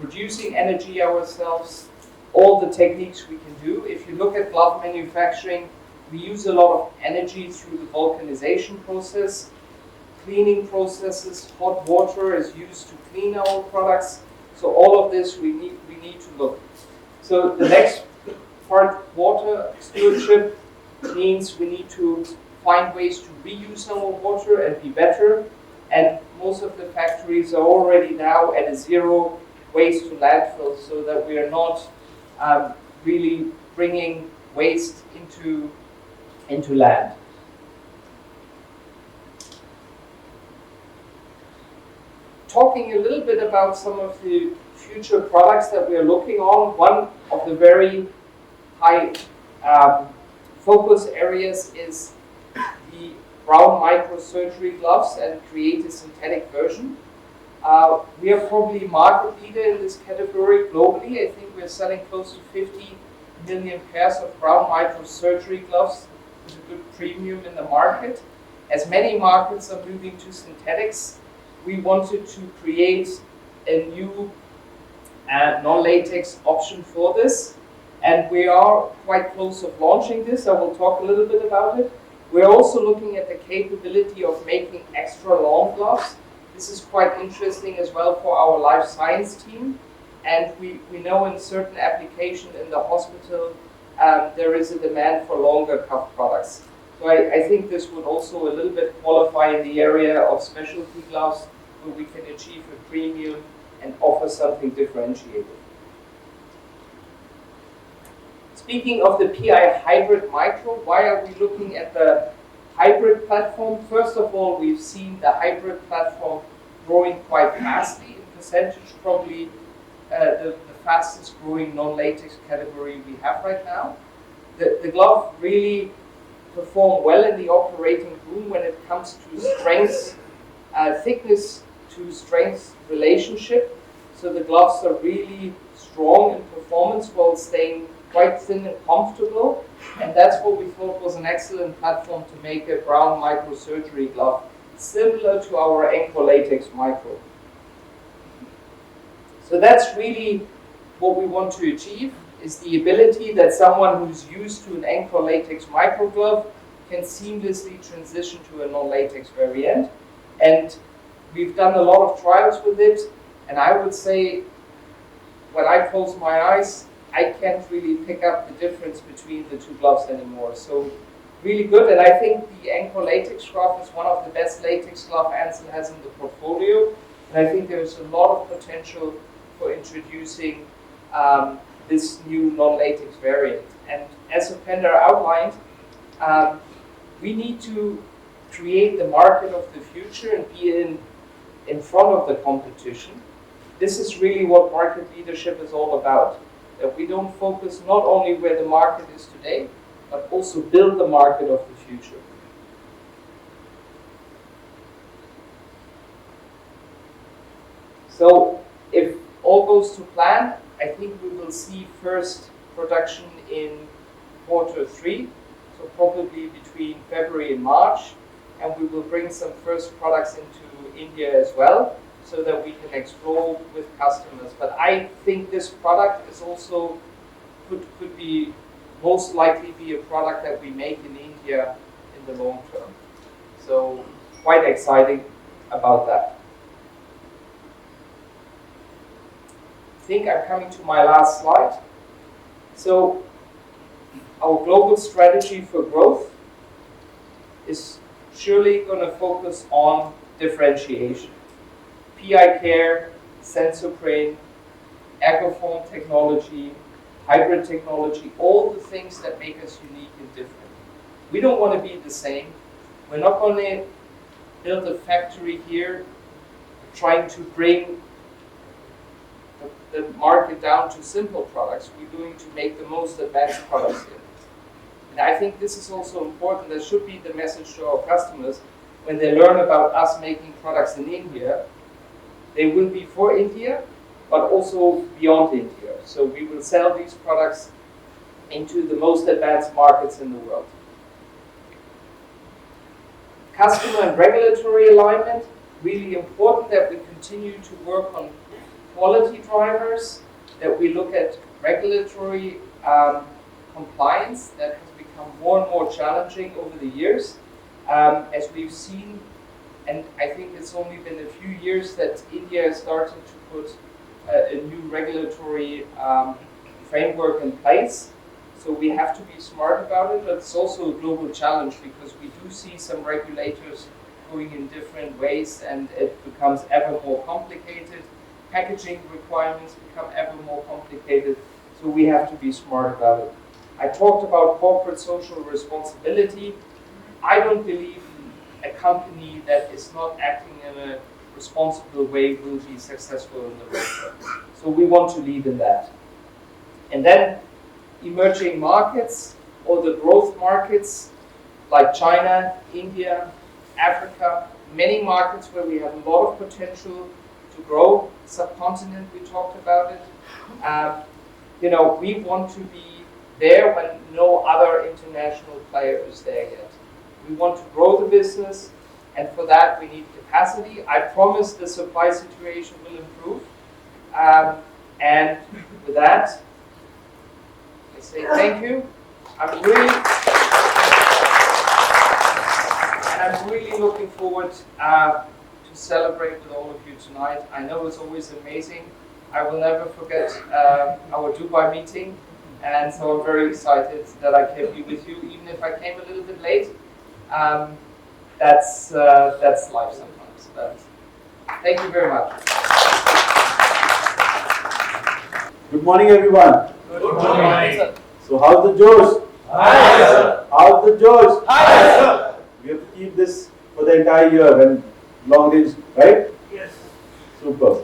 producing energy ourselves, all the techniques we can do. If you look at glove manufacturing, we use a lot of energy through the vulcanization process, cleaning processes, hot water is used to clean our products. So all of this we need to look. So the next part, water stewardship, means we need to find ways to reuse our water and be better. And most of the factories are already now at a zero waste to landfill, so that we are not really bringing waste into land. Talking a little bit about some of the future products that we are looking on, one of the very high focus areas is the brown microsurgery gloves, and create a synthetic version. We are probably market leader in this category globally. I think we're selling close to 50 million pairs of brown microsurgery gloves with a good premium in the market. As many markets are moving to synthetics, we wanted to create a new non-latex option for this, and we are quite close of launching this. I will talk a little bit about it. We're also looking at the capability of making extra long gloves. This is quite interesting as well for our life science team, and we know in certain applications in the hospital there is a demand for longer cuff products. So I think this would also a little bit qualify in the area of specialty gloves, where we can achieve a premium and offer something differentiated. Speaking of the PI Hybrid Micro, why are we looking at the hybrid platform? First of all, we've seen the hybrid platform growing quite fastly. In percentage, probably the fastest growing non-latex category we have right now. The glove really performed well in the operating room when it comes to strength, thickness to strength relationship. So the gloves are really strong in performance while staying quite thin and comfortable. And that's what we thought was an excellent platform to make a brown microsurgery glove similar to our Encore Latex Micro. So that's really what we want to achieve, is the ability that someone who's used to an Encore Latex Micro glove can seamlessly transition to a non-latex variant. And we've done a lot of trials with it, and I would say when I close my eyes, I can't really pick up the difference between the two gloves anymore. So really good, and I think the Encore Latex glove is one of the best latex glove Ansell has in the portfolio, and I think there's a lot of potential for introducing this new non-latex variant. And as Upender outlined, we need to create the market of the future and be in front of the competition. This is really what market leadership is all about. That we don't focus not only where the market is today, but also build the market of the future. So if all goes to plan, I think we will see first production in Q3, so probably between February and March, and we will bring some first products into India as well, so that we can explore with customers. But I think this product is also could be most likely be a product that we make in India in the long term. So quite exciting about that. I think I'm coming to my last slide. So our global strategy for growth is surely going to focus on differentiation. PI Care, Sensoprene, Ergoform technology, hybrid technology, all the things that make us unique and different. We don't want to be the same. We're not going to build a factory here trying to bring the market down to simple products. We're going to make the most advanced products here. And I think this is also important. That should be the message to our customers when they learn about us making products in India. They will be for India, but also beyond India. So we will sell these products into the most advanced markets in the world. Customer and regulatory alignment, really important that we continue to work on quality drivers, that we look at regulatory compliance that has become more and more challenging over the years. As we've seen, and I think it's only been a few years that India has started to put a new regulatory framework in place. So we have to be smart about it, but it's also a global challenge because we do see some regulators going in different ways and it becomes ever more complicated. Packaging requirements become ever more complicated, so we have to be smart about it. I talked about corporate social responsibility. I don't believe a company that is not acting in a responsible way will be successful in the long term. So we want to lead in that. And then emerging markets or the growth markets like China, India, Africa, many markets where we have a lot of potential to grow. Subcontinent, we talked about it. We want to be there when no other international player is there yet. We want to grow the business, and for that we need capacity. I promise the supply situation will improve. And with that, I say thank you. I'm really looking forward to celebrate with all of you tonight. I know it's always amazing. I will never forget our Dubai meeting, and so I'm very excited that I can be with you, even if I came a little bit late. That's life sometimes. But thank you very much. Good morning, everyone. Good morning. So, how's the Josh? Hi, sir. How's the Josh? Hi, sir. We have to keep this for the entire year and long range, right? Yes. Super.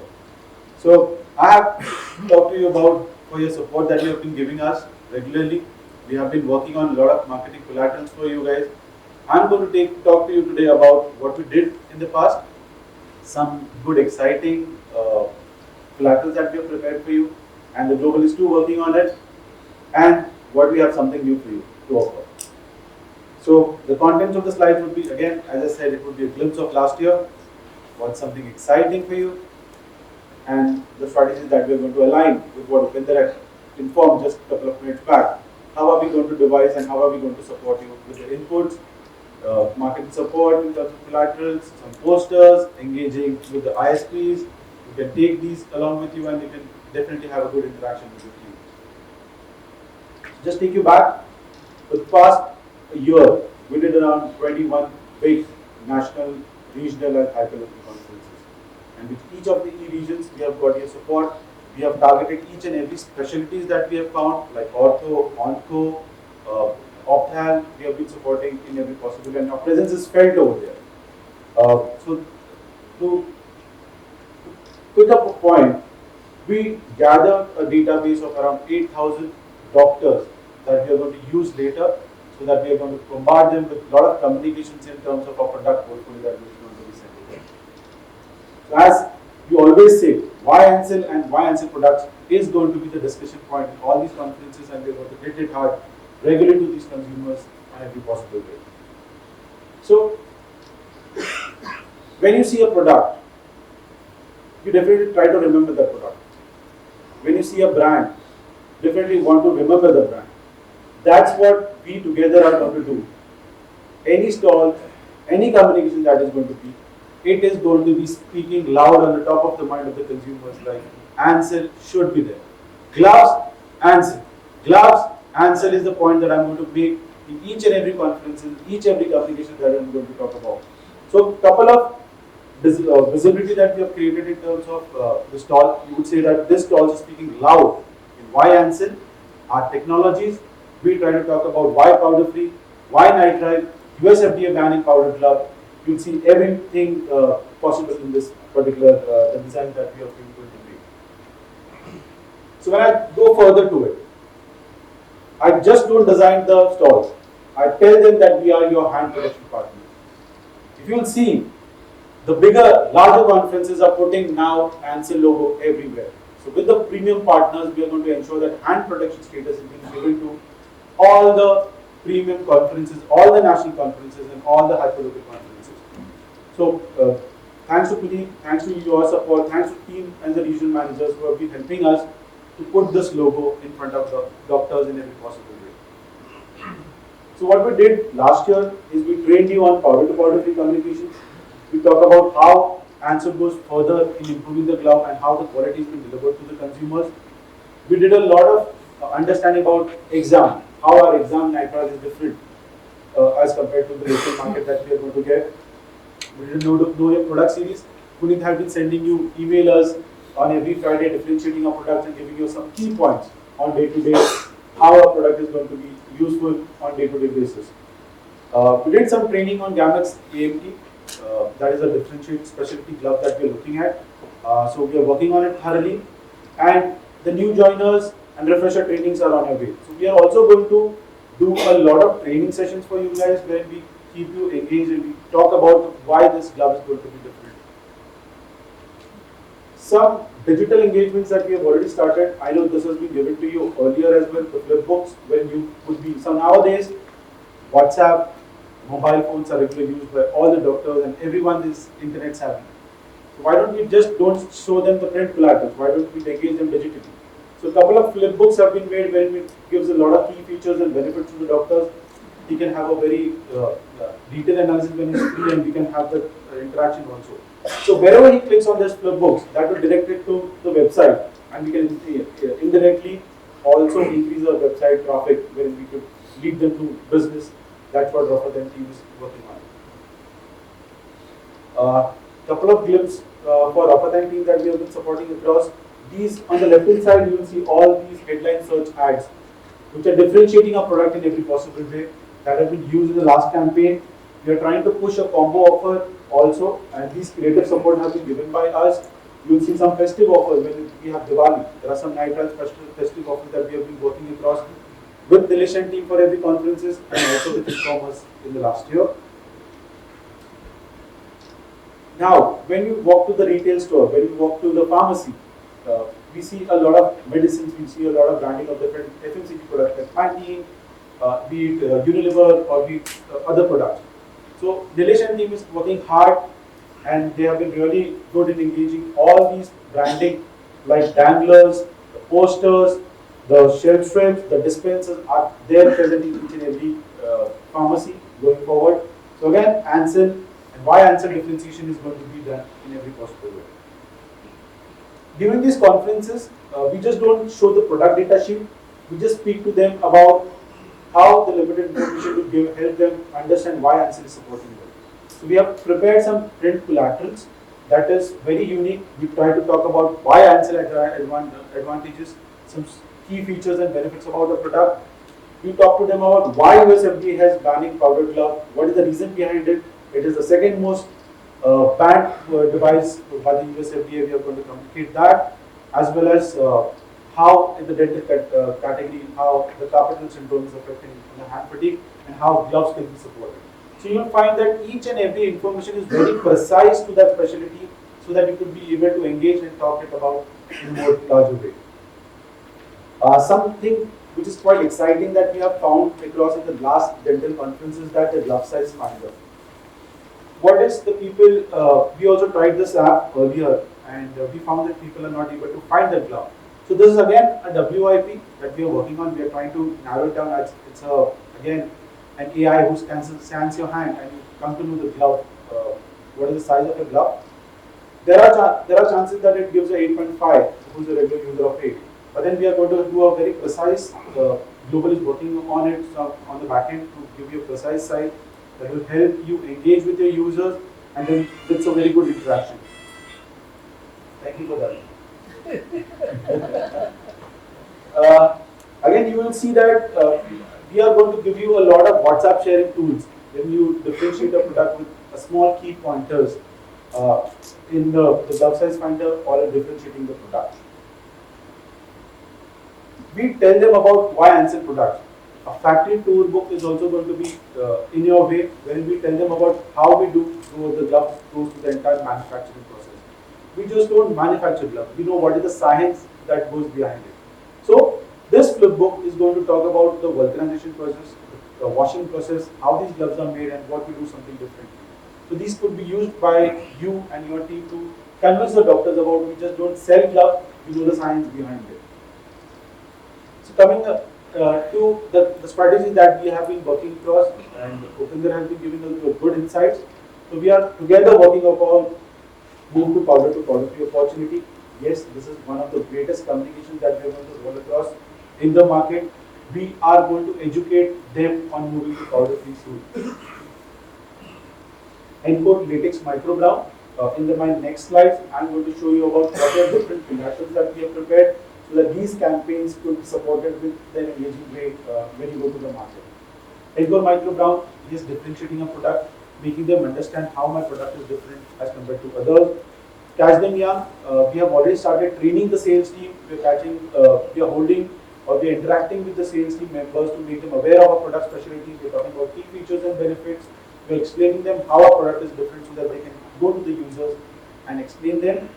So, I have talked to you about for your support that you have been giving us regularly. We have been working on a lot of marketing collaterals for you guys. I'm going to talk to you today about what we did in the past, some good exciting collaterals that we have prepared for you, and the Global is too working on it, and what we have something new for you to offer. So the contents of the slides would be, again, as I said, it would be a glimpse of last year, what's something exciting for you, and the strategies that we're going to align with what Upinder had informed just a couple of minutes back. How are we going to devise and how are we going to support you with the inputs, marketing support in terms of collaterals, some posters, engaging with the ISPs. You can take these along with you and you can definitely have a good interaction with your team. Just take you back, for the past year, we did around 21 big national, regional and hyperlocal conferences. And with each of the e-regions, we have got your support. We have targeted each and every specialties that we have found, like ortho, onco, opthal. We have been supporting in every possible, and our presence is felt over there. So, to put up a point, we gathered a database of around 8,000 doctors that we are going to use later, so that we are going to bombard them with a lot of communications in terms of our product portfolio that we are going to be sending them. So as we always say, why Ansell and why Ansell products is going to be the discussion point in all these conferences, and we are going to hit it hard regularly to these consumers on every possible way. So, when you see a product, you definitely try to remember that product. When you see a brand, definitely want to remember the brand. That's what we together are going to do. Any stall, any communication that is going to be, it is going to be speaking loud on the top of the mind of the consumers, like Ansell should be there. Gloves, Ansell. Gloves, Ansell is the point that I'm going to make in each and every conference, in each and every communication that I'm going to talk about. So, couple of visibility that we have created in terms of the stall. You would say that this stall is speaking loud in why Ansell, our technologies. We try to talk about why powder free, why nitrile, US FDA banning powder glove. You'll see everything possible in this particular design that we are going to make. So when I go further to it, I just don't design the stalls. I tell them that we are your hand protection partner. If you'll see, the bigger, larger conferences are putting now Ansell logo everywhere. So with the premium partners, we are going to ensure that hand protection status is being given to all the premium conferences, all the national conferences, and all the hyperlocal conferences. So thanks to Puneet, thanks to your support, thanks to team and the regional managers who have been helping us to put this logo in front of the doctors in every possible way. So what we did last year is we trained you on powder to powder free communications. We talk about how Ansell goes further in improving the glove and how the quality has been delivered to the consumers. We did a lot of understanding about exam, how our exam nitrile is different as compared to the local market that we are going to get. We did a know your product series. Puneet has been sending you emailers on every Friday, differentiating our products and giving you some key points on day-to-day, how our product is going to be useful on day-to-day basis. We did some training on Gamex AMT. That is a differentiated specialty glove that we are looking at. So we are working on it thoroughly, and the new joiners and refresher trainings are on our way. So we are also going to do a lot of training sessions for you guys where we keep you engaged and we talk about why this glove is going to be different. Some digital engagements that we have already started. I know this has been given to you earlier as well, the flip books, when you would be. So nowadays, WhatsApp, mobile phones are regularly used by all the doctors and everyone is internet savvy. So why don't we just don't show them the print collaterals? Why don't we engage them digitally? So a couple of flip books have been made where it gives a lot of key features and benefits to the doctors. He can have a very detailed analysis when he's free, and we can have the interaction also. So wherever he clicks on this flip books, that will direct it to the website, and we can indirectly also increase our website traffic where we could lead them to business. That's what Rafa and team is working on. Couple of glimpses for Rafa and team that we have been supporting across. These on the left hand side, you will see all these headline search ads, which are differentiating our product in every possible way. That have been used in the last campaign. We are trying to push a combo offer also, and these creative support have been given by us. You will see some festive offers when we have Diwali. There are some nitrile festive offers that we have been working across with the Dilesh team for every conferences and also with e-commerce in the last year. Now, when you walk to the retail store, when you walk to the pharmacy, we see a lot of medicines, we see a lot of branding of different FMCG products like Pantene, be it Unilever or be it other products. So Nilesh and team is working hard, and they have been really good in engaging all these branding like danglers, the posters, the shelf strips, the dispensers are there present in each and every pharmacy going forward. So again, Ansell and why Ansell differentiation is going to be done in every possible way. During these conferences, we just don't show the product data sheet. We just speak to them about how the limited information will help them understand why Ansell is supporting them. So we have prepared some print collaterals that is very unique. We try to talk about why Ansell advantages, some key features and benefits about the product. We talk to them about why US FDA has banning powdered glove. What is the reason behind it? It is the second most banned device by the US FDA. We are going to communicate that, as well as how in the dental category, how the carpal tunnel syndrome is affecting the hand fatigue, and how gloves can be supported. So you will find that each and every information is very precise to that specialty, so that you could be able to engage and talk it about in a more larger way. Something which is quite exciting that we have found across in the last dental conference is that the glove size finder. What is the people, we also tried this app earlier, and we found that people are not able to find the glove. So this is again a WIP that we are working on. We are trying to narrow it down. It's again an AI who scans your hand and you come to know the glove. What is the size of a glove? There are chances that it gives a 8.5 who's a regular user of 8. But then we are going to do a very precise. Global is working on it on the back end to give you a precise size that will help you engage with your users, and then it's a very good interaction. Thank you for that. Again, you will see that we are going to give you a lot of WhatsApp sharing tools when you differentiate a product with a small key pointers in the glove size finder or differentiating the product. We tell them about why Ansell products. A factory tour book is also going to be in your way, when we tell them about how we do the gloves goes to the entire manufacturing process. We just don't manufacture gloves. We know what is the science that goes behind it. So this flip book is going to talk about the vulcanization process, the washing process, how these gloves are made, and what we do something differently. So these could be used by you and your team to convince the doctors about we just don't sell gloves, we know the science behind it. So coming to the strategy that we have been working across, and Upinder has been giving us good insights. So we are together working upon move to powder-free opportunity. Yes, this is one of the greatest communications that we are going to roll across in the market. We are going to educate them on moving to powder-free soon. Encode latex microbrown. In my next slides, I'm going to show you about what are different collaterals that we have prepared, so that these campaigns could be supported with their engaging way when you go to the market. Encode microbrown is differentiating a product, making them understand how my product is different as compared to others. Catch them young. We have already started training the sales team. We are holding or we are interacting with the sales team members to make them aware of our product specialties. We are talking about key features and benefits. We are explaining them how our product is different so that they can go to the users and explain them.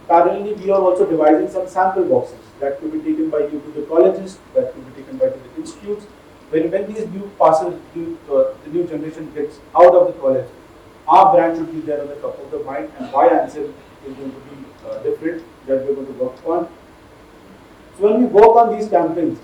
Parallelly, we are also devising some sample boxes that could be taken by you to the colleges, that could be taken by to the institutes. When these new passes, the new generation gets out of the college, our brand should be there on the top of the mind, and why Ansell is going to be different that we're going to work on. So when we work on these campaigns,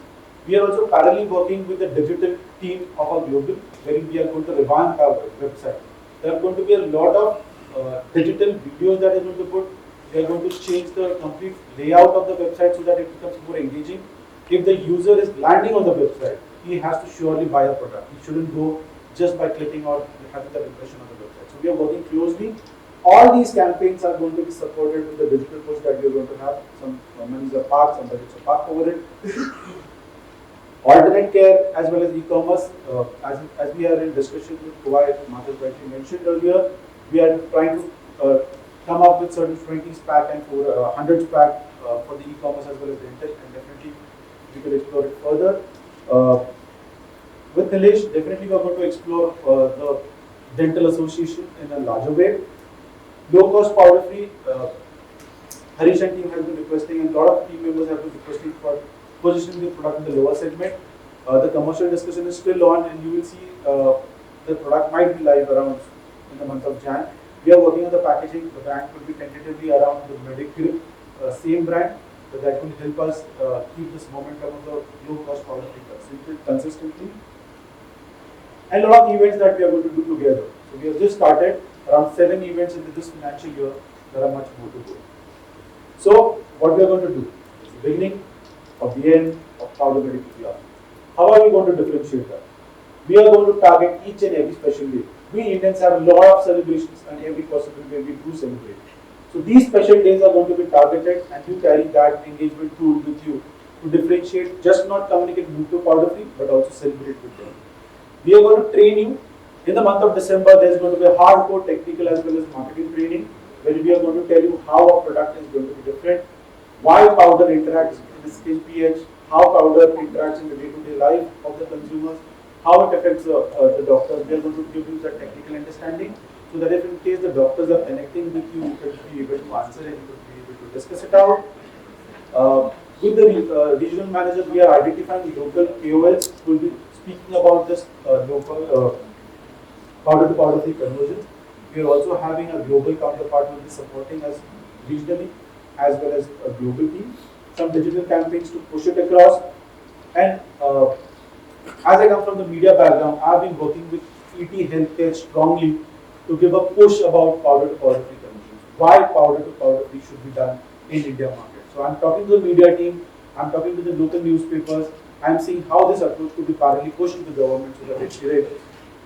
we are also parallelly working with the digital team of our global, wherein we are going to revamp our website. There are going to be a lot of digital videos that are going to put. We are going to change the complete layout of the website so that it becomes more engaging. If the user is landing on the website, he has to surely buy a product. He shouldn't go just by clicking or having that impression on the website. So we are working closely. All these campaigns are going to be supported with the digital push that we are going to have. Some monies are parked, some budgets are parked over it. Alternate care as well as e-commerce, as we are in discussion with Kuwait, Marcus rightly mentioned earlier, we are trying to come up with certain 20s pack and 100s pack for the e-commerce as well as dental, and definitely we could explore it further. With Nilesh, definitely we are going to explore the dental association in a larger way. Low cost powder free, Harish and team has been requesting, and a lot of team members have been requesting for positioning the product in the lower segment. The commercial discussion is still on, and you will see the product might be live around in the month of Jan. We are working on the packaging. The brand could be tentatively around the Medigrip, same brand, but that will help us keep this momentum of the low-cost powder consistently. And a lot of events that we are going to do together. So we have just started around 7 events into this financial year. There are much more to go. So what we are going to do is the beginning of the end of powder medical class. How are we going to differentiate that? We are going to target each and every special day. We Indians have a lot of celebrations, and every possible way we do celebrate. So these special days are going to be targeted, and you carry that engagement tool with you to differentiate, just not communicate move to powder free, but also celebrate with them. We are going to train you. In the month of December, there is going to be a hardcore technical as well as marketing training, where we are going to tell you how a product is going to be different, why powder interacts in the skin pH, how powder interacts in the day-to-day life of the consumers, how it affects the doctors. We are going to give you the technical understanding, so that if in case the doctors are connecting with you, you can be able to answer and you can be able to discuss it out. With the regional manager, we are identifying local KOLs who will be speaking about this local powder to powder free conversion. We are also having a global counterpart who will be supporting us regionally as well as a global team. Some digital campaigns to push it across. And as I come from the media background, I've been working with ET Healthcare strongly to give a push about powder to powder free conversions. Why powder to powder free should be done in India market. So I'm talking to the media team, I'm talking to the local newspapers, I'm seeing how this approach could be parallelly pushed to the government so that it creates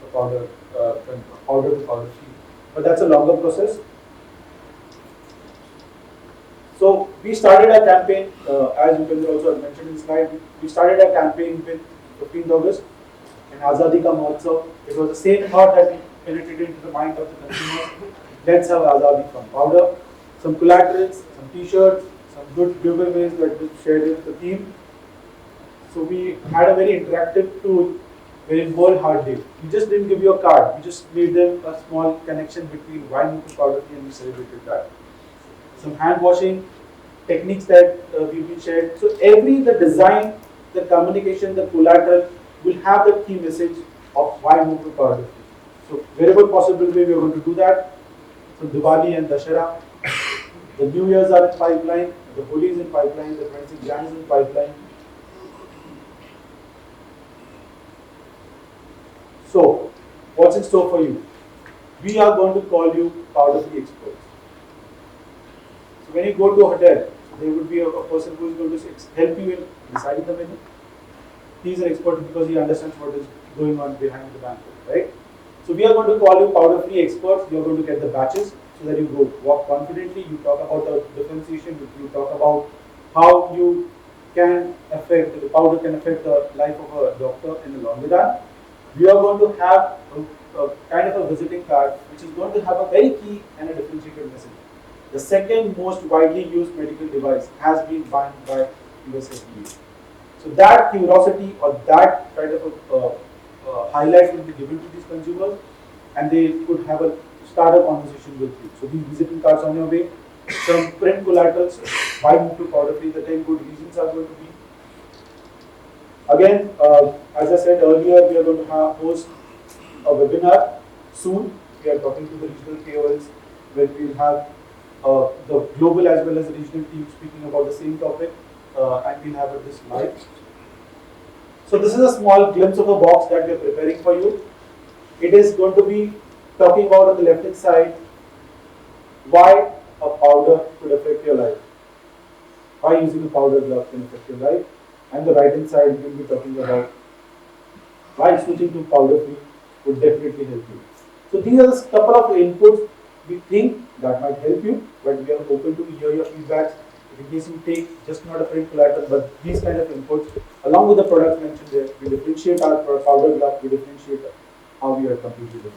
the powder to powder free. But that's a longer process. So we started a campaign, as you can also mentioned in the slide, we started a campaign with 15th August in Azadi Ka Mahotsav. It was the same thought that we penetrated into the mind of the consumers. Let's have Azadi from powder, some collaterals, some t-shirts, some good giveaways that we shared with the team. So we had a very interactive tool where in whole hard day, we just didn't give you a card, we just made them a small connection between wine and powder free, and we celebrated that. Some hand washing techniques that we've been shared. So the design, the communication, the collateral will have the key message of why move to powder free. So wherever possible way we are going to do that. So Diwali and Dashera, the New Year's are in pipeline, the Holi is in pipeline, the 26th Jan is in pipeline. So what's in store for you? We are going to call you powder free experts. So when you go to a hotel, there would be a person who is going to help you in deciding the menu. He is an expert because he understands what is going on behind the banquet, right? So we are going to call you powder free experts. You are going to get the batches so that you go walk confidently. You talk about the differentiation. You talk about how you can affect the powder can affect the life of a doctor in the longer run. We are going to have a kind of a visiting card which is going to have a very key and a differentiated message. The second most widely used medical device has been banned by US FDA. So that curiosity or that kind of a highlight will be given to these consumers, and they could have a start a conversation with you. So these visiting cards on your way, some print collaterals, why move to powder free, the 10 good reasons are going to be. Again, as I said earlier, we are going to host a webinar soon. We are talking to the regional KOLs where we will have the global as well as the regional team speaking about the same topic, and we'll have this live. So this is a small glimpse of a box that we are preparing for you. It is going to be talking about on the left hand side why a powder could affect your life, why using a powder glove can affect your life, and the right hand side we will be talking about why switching to powder free would definitely help you. So these are a couple of inputs we think that might help you, but we are open to hear your feedbacks. In case you take just not a print collateral, but these kind of inputs, along with the products mentioned there, we differentiate our powder glove, we differentiate how we are completely different.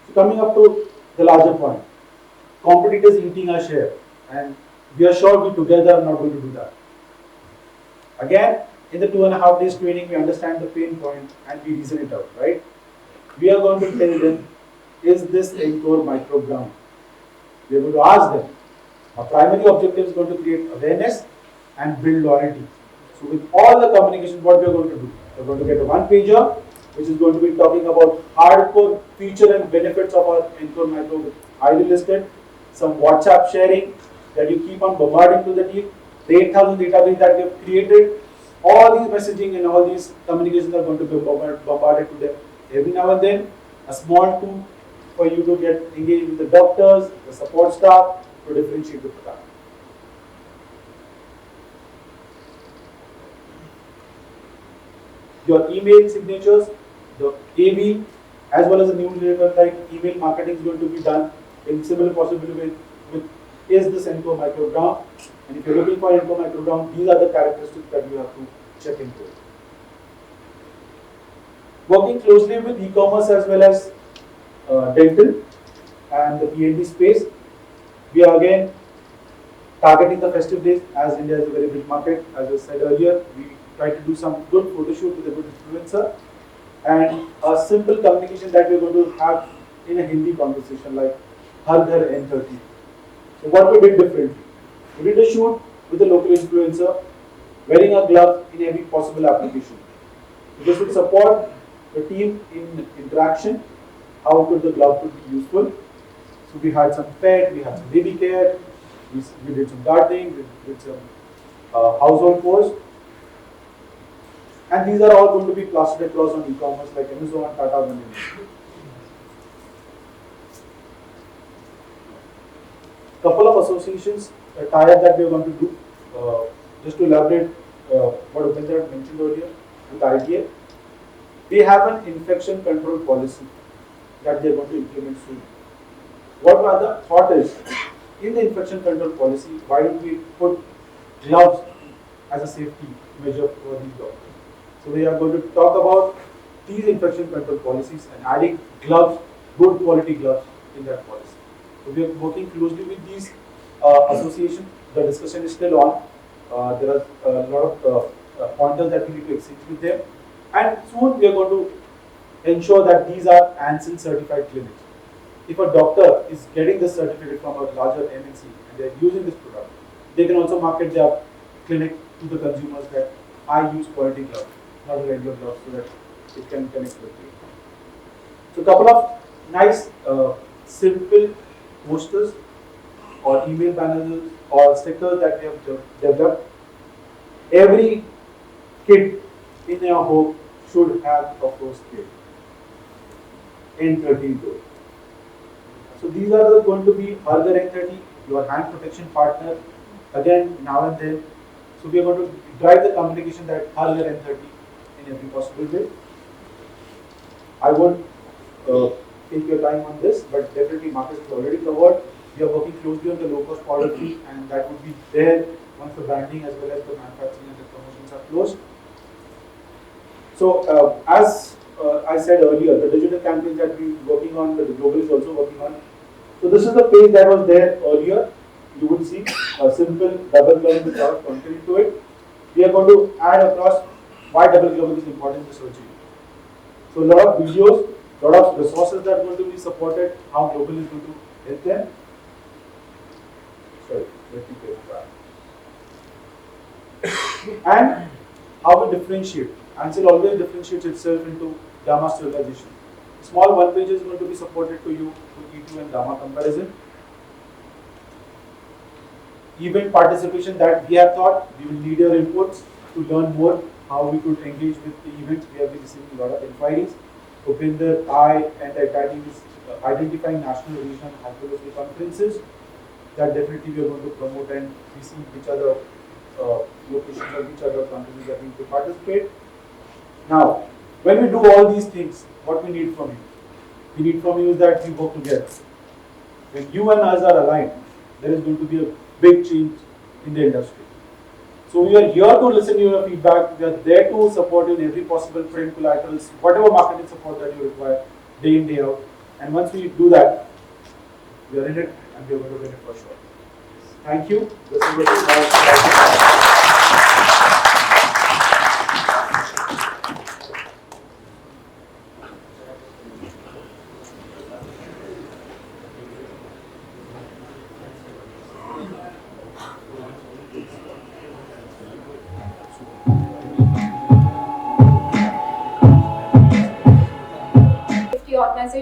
So coming up to the larger point, competitors eating our share, and we are sure we together are not going to do that. Again, in the 2.5 days training, we understand the pain point and we reason it out, right? We are going to tell them, is this Encore microgram? We are going to ask them. Our primary objective is going to create awareness and build loyalty. So with all the communication, what we are going to do? We're going to get a one pager, which is going to be talking about hardcore feature and benefits of our Encore Micro highly listed, some WhatsApp sharing that you keep on bombarding to the team, the 8,000 database that we have created, all these messaging and all these communications are going to be bombarded to them every now and then. A small tool for you to get engaged with the doctors, the support staff to differentiate the product. Your email signatures, the AV, as well as the newsletter like email marketing is going to be done in similar possibility with is this Encore Microgram. And if you're looking for Encore Microgram, these are the characteristics that you have to check into it. Working closely with e-commerce as well as dental and the P&D space, we are again targeting the festive days as India is a very big market. As I said earlier, we try to do some good photo shoot with a good influencer and a simple communication that we're going to have in a Hindi conversation like Har Ghar N30. So what we did differently? We did a shoot with a local influencer wearing a glove in every possible application. This would support the team in interaction. How could the glove could be useful? So we had some pet, we had some baby care, we did some gardening, we did some household chores. And these are all going to be plastered across on e-commerce like Amazon, Tata, and couple of associations, a tie-up that we are going to do, just to elaborate what Upinder mentioned earlier with ITA. They have an infection control policy that they are going to implement soon. What the thought is, in the infection control policy, why don't we put gloves as a safety measure for these doctors? So we are going to talk about these infection control policies and adding gloves, good quality gloves in that policy. So we are working closely with these associations. The discussion is still on. There are a lot of pointers that we need to exchange with them. And soon we are going to ensure that these are Ansell certified clinics. If a doctor is getting this certificate from a larger MNC and they are using this product, they can also market their clinic to the consumers that I use quality gloves, not a regular glove, so that it can connect with you. So a couple of nice simple posters or email banners or stickers that we have developed. Every kid in your home should have a first aid N30 though. So these are going to be Har Ghar N30, your hand protection partner, again now and then. So we are going to drive the communication that Har Ghar N30 in every possible way. I won't take your time on this, but definitely Marcus is already covered. We are working closely on the low-cost policy, and that would be there once the branding as well as the manufacturing and the promotions are closed. So, as I said earlier, the digital campaigns that we are working on, the global is also working on. So, this is the page that was there earlier. You would see a simple double glove with our content into it. We are going to add across why double glove is important in the surgery. So, a lot of videos, a lot of resources that are going to be supported, how global is going to help them. Sorry, let me take that. And how we differentiate. Ansell always differentiates itself into gamma sterilization. Small one page is going to be supported to you with E2 and gamma comparison. Event participation that we have thought, we will need your inputs to learn more how we could engage with the events. We have been receiving a lot of inquiries. Upinder, I, and the entire team is identifying national, regional, and local conferences that definitely we are going to promote, and we see which are the locations or which are the countries that need to participate. Now, when we do all these things, what we need from you? We need from you is that we work together. When you and us are aligned, there is going to be a big change in the industry. So we are here to listen to your feedback. We are there to support you in every possible print collaterals, whatever marketing support that you require, day in, day out. And once we do that, we are in it and we are going to win it for sure. Thank you. This is what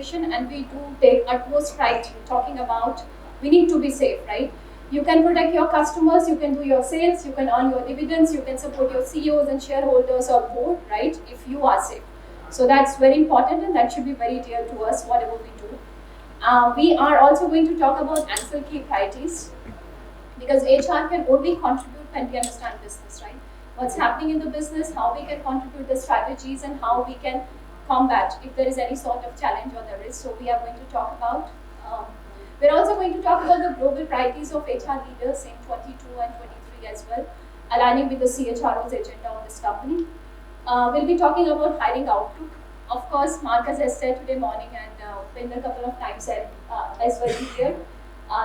organization, and we do take utmost pride in talking about we need to be safe, right? You can protect your customers, you can do your sales, you can earn your dividends, you can support your CEOs and shareholders or board, right? If you are safe. So that's very important, and that should be very dear to us, whatever we do. We are also going to talk about Ansell key priorities, because HR can only contribute when we understand business, right? What's happening in the business, how we can contribute the strategies, and how we can combat if there is any sort of challenge or there is. So we are going to talk about. We're also going to talk about the global priorities of HR leaders in 22 and 23 as well, aligning with the CHRO's agenda of this company. We'll be talking about hiring outlook. Of course, Marcus has said today morning, and been a couple of times said as well here.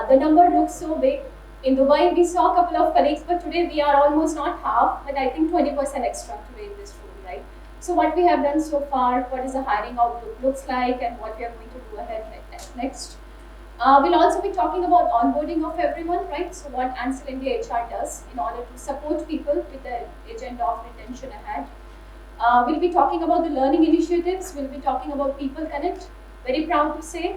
The number looks so big. In Dubai, we saw a couple of colleagues, but today we are almost not half, but I think 20% extra today in this room, right? So what we have done so far, what is the hiring outlook looks like, and what we are going to do ahead next. We'll also be talking about onboarding of everyone, right? So what Ansell India HR does in order to support people with the agenda of retention ahead. We'll be talking about the learning initiatives. We'll be talking about People Connect. Very proud to say,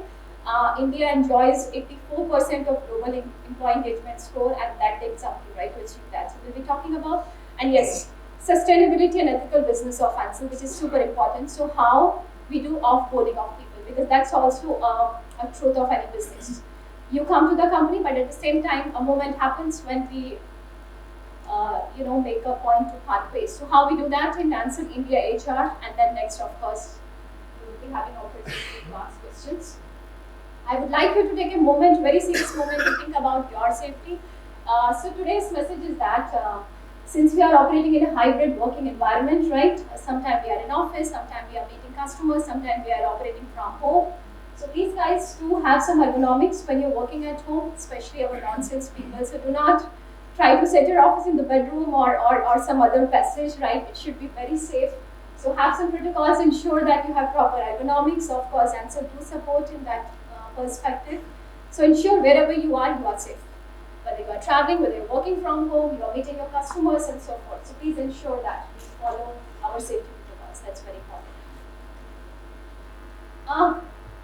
India enjoys 84% of global employee engagement score, and that takes something, right, to achieve that. So we'll be talking about, and yes, sustainability and ethical business of Ansell, which is super important. So how we do offboarding of people, because that's also a truth of any business. You come to the company, but at the same time, a moment happens when we make a point to part ways. So how we do that in Ansell India HR, and then next, of course, we will be having opportunity to ask questions. I would like you to take a moment, very serious moment, to think about your safety. So today's message is that since we are operating in a hybrid working environment, right? Sometimes we are in office, sometimes we are meeting customers, sometimes we are operating from home. So these guys do have some ergonomics when you're working at home, especially our non-sales people. So do not try to set your office in the bedroom or some other passage, right? It should be very safe. So have some protocols, ensure that you have proper ergonomics. Of course, Ansell do support in that perspective. So ensure wherever you are safe. Whether you are traveling, whether you're working from home, you are meeting your customers and so forth. So please ensure that we follow our safety protocols. That's very important.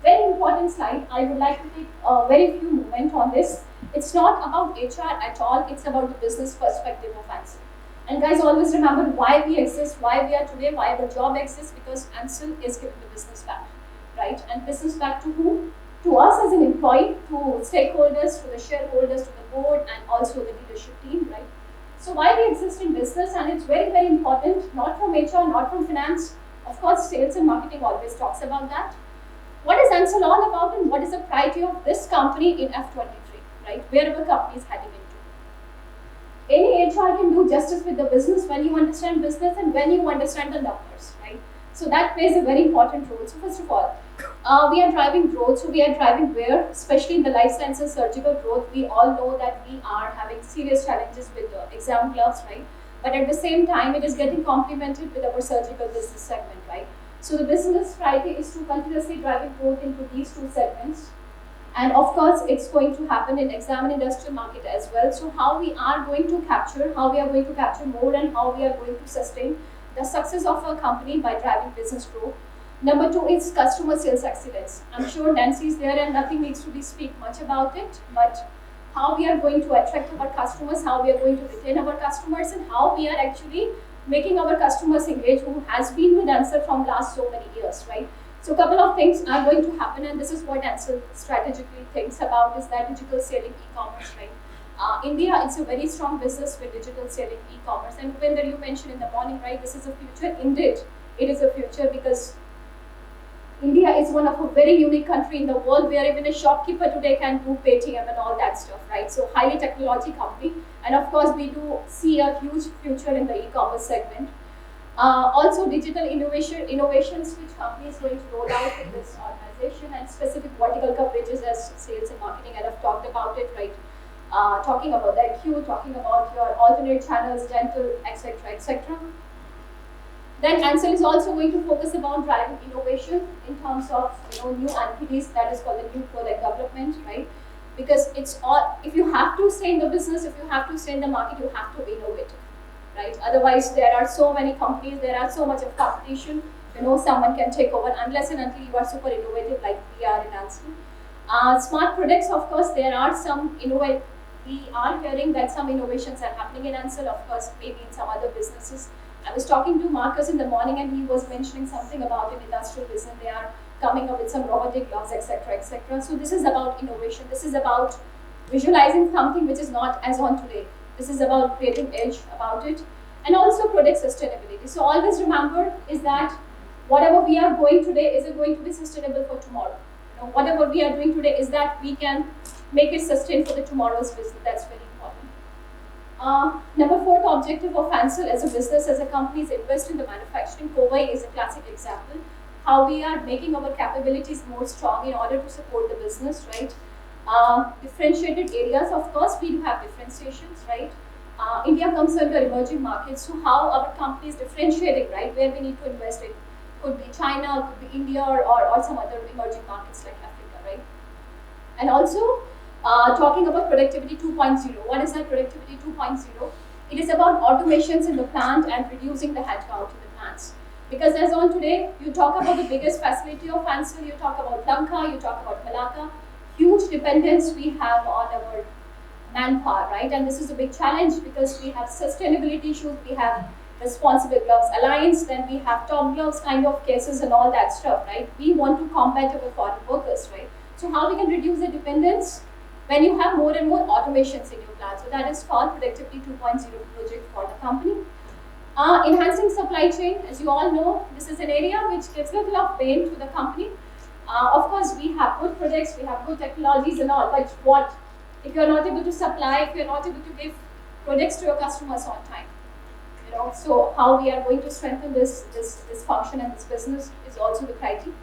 Very important slide. I would like to take a very few moments on this. It's not about HR at all. It's about the business perspective of Ansell. And guys, always remember why we exist, why we are today, why the job exists, because Ansell is giving the business back, right? And business back to who? To us as an employee, to stakeholders, to the shareholders, to the board, and also the leadership team, right? So why we exist in business, and it's very, very important, not from HR, not from finance. Of course, sales and marketing always talks about that. What is Ansell all about, and what is the priority of this company in F23, right? Where our company is heading into. Any HR can do justice with the business when you understand business and when you understand the numbers, right? So that plays a very important role. So first of all, we are driving growth. So we are driving where? Especially in the life sciences surgical growth, we all know that we are having serious challenges with exam gloves, right? But at the same time, it is getting complemented with our surgical business segment, right? So the business priority is to continuously driving growth into these two segments. And of course, it's going to happen in exam and industrial market as well. So how we are going to capture, more, and how we are going to sustain the success of our company by driving business growth. Number two is customer sales excellence. I'm sure Nancy is there and nothing needs to be speak much about it, but how we are going to attract our customers, how we are going to retain our customers, and how we are actually making our customers engage who has been with Ansell from last so many years, right? So a couple of things are going to happen, and this is what Ansell strategically thinks about, is that digital selling, e-commerce, right? India, it's a very strong business with digital selling, e-commerce, and when you mentioned in the morning, right, this is a future. Indeed, it is a future, because India is one of a very unique country in the world where even a shopkeeper today can do Paytm and all that stuff, right? So highly technology company, and of course we do see a huge future in the e-commerce segment. Also digital innovations which company is going to roll out in this organization, and specific vertical coverages as sales and marketing, and I've talked about it, right? Talking about the IQ, talking about your alternate channels, dental, etc., etc. Then Ansell is also going to focus about driving innovation in terms of new entities, that is called the new product development, right? Because it's all, if you have to stay in the business, if you have to stay in the market, you have to be innovative, right? Otherwise, there are so many companies, there are so much of competition. someone can take over unless and until you are super innovative like we are in Ansell. Smart products, of course, there are some we are hearing that some innovations are happening in Ansell, of course, maybe in some other businesses. I was talking to Marcus in the morning and he was mentioning something about an industrial business. They are coming up with some robotic gloves, etc., etc. So this is about innovation. This is about visualizing something which is not as on today. This is about creating edge about it, and also product sustainability. So always remember is that whatever we are going today, is it going to be sustainable for tomorrow? Whatever we are doing today, is that we can make it sustain for the tomorrow's business. That's very important. Number 4th objective of Ansell as a business, as a company, is invest in the manufacturing. Kowai is a classic example. How we are making our capabilities more strong in order to support the business, right? Differentiated areas, of course, we do have differentiations, right? India comes under emerging markets, so how our company is differentiating, right? Where we need to invest in. Could be China, could be India, or some other emerging markets like Africa, right? And also, talking about productivity 2.0. What is that productivity 2.0? It is about automations in the plant and reducing the headcount in the plants. Because as on today, you talk about the biggest facility of Ansell, you talk about Lanka, you talk about Malacca, huge dependence we have on our manpower, right? And this is a big challenge because we have sustainability issues, we have Responsible Gloves Alliance, then we have Top Gloves kind of cases and all that stuff, right? We want to combat our foreign workers, right? So how we can reduce the dependence? When you have more and more automations in your plant. So that is called Productivity 2.0 project for the company. Enhancing supply chain, as you all know, this is an area which gives a little of pain to the company. Of course, we have good products, we have good technologies and all, but what if you are not able to supply, if you are not able to give products to your customers on time? So how we are going to strengthen this function and this business is also the criteria.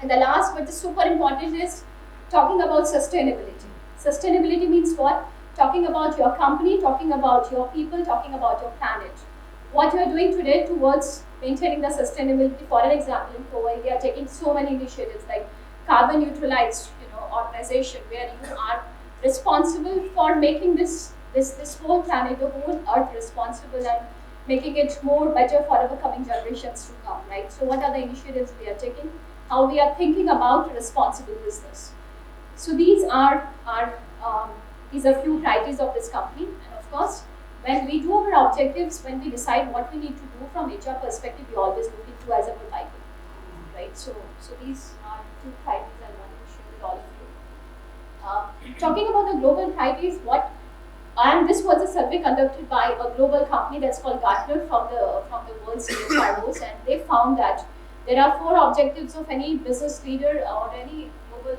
And the last but the super important is talking about sustainability. Sustainability means what? Talking about your company, talking about your people, talking about your planet. What you are doing today towards maintaining the sustainability. For an example, in Kowai, we are taking so many initiatives like carbon neutralized, organization, where you are responsible for making this whole planet, the whole earth responsible and making it more better for our coming generations to come, right? So what are the initiatives we are taking? How we are thinking about responsible business. So these are few criteria of this company, and of course, when we do our objectives, when we decide what we need to do from HR perspective, we always look into as our Bible, right? So these are 2 criteria I wanted to share with all of you. Talking about the global criteria, and this was a survey conducted by a global company that's called Gartner from the world's CHROs, and they found that there are 4 objectives of any business leader or any global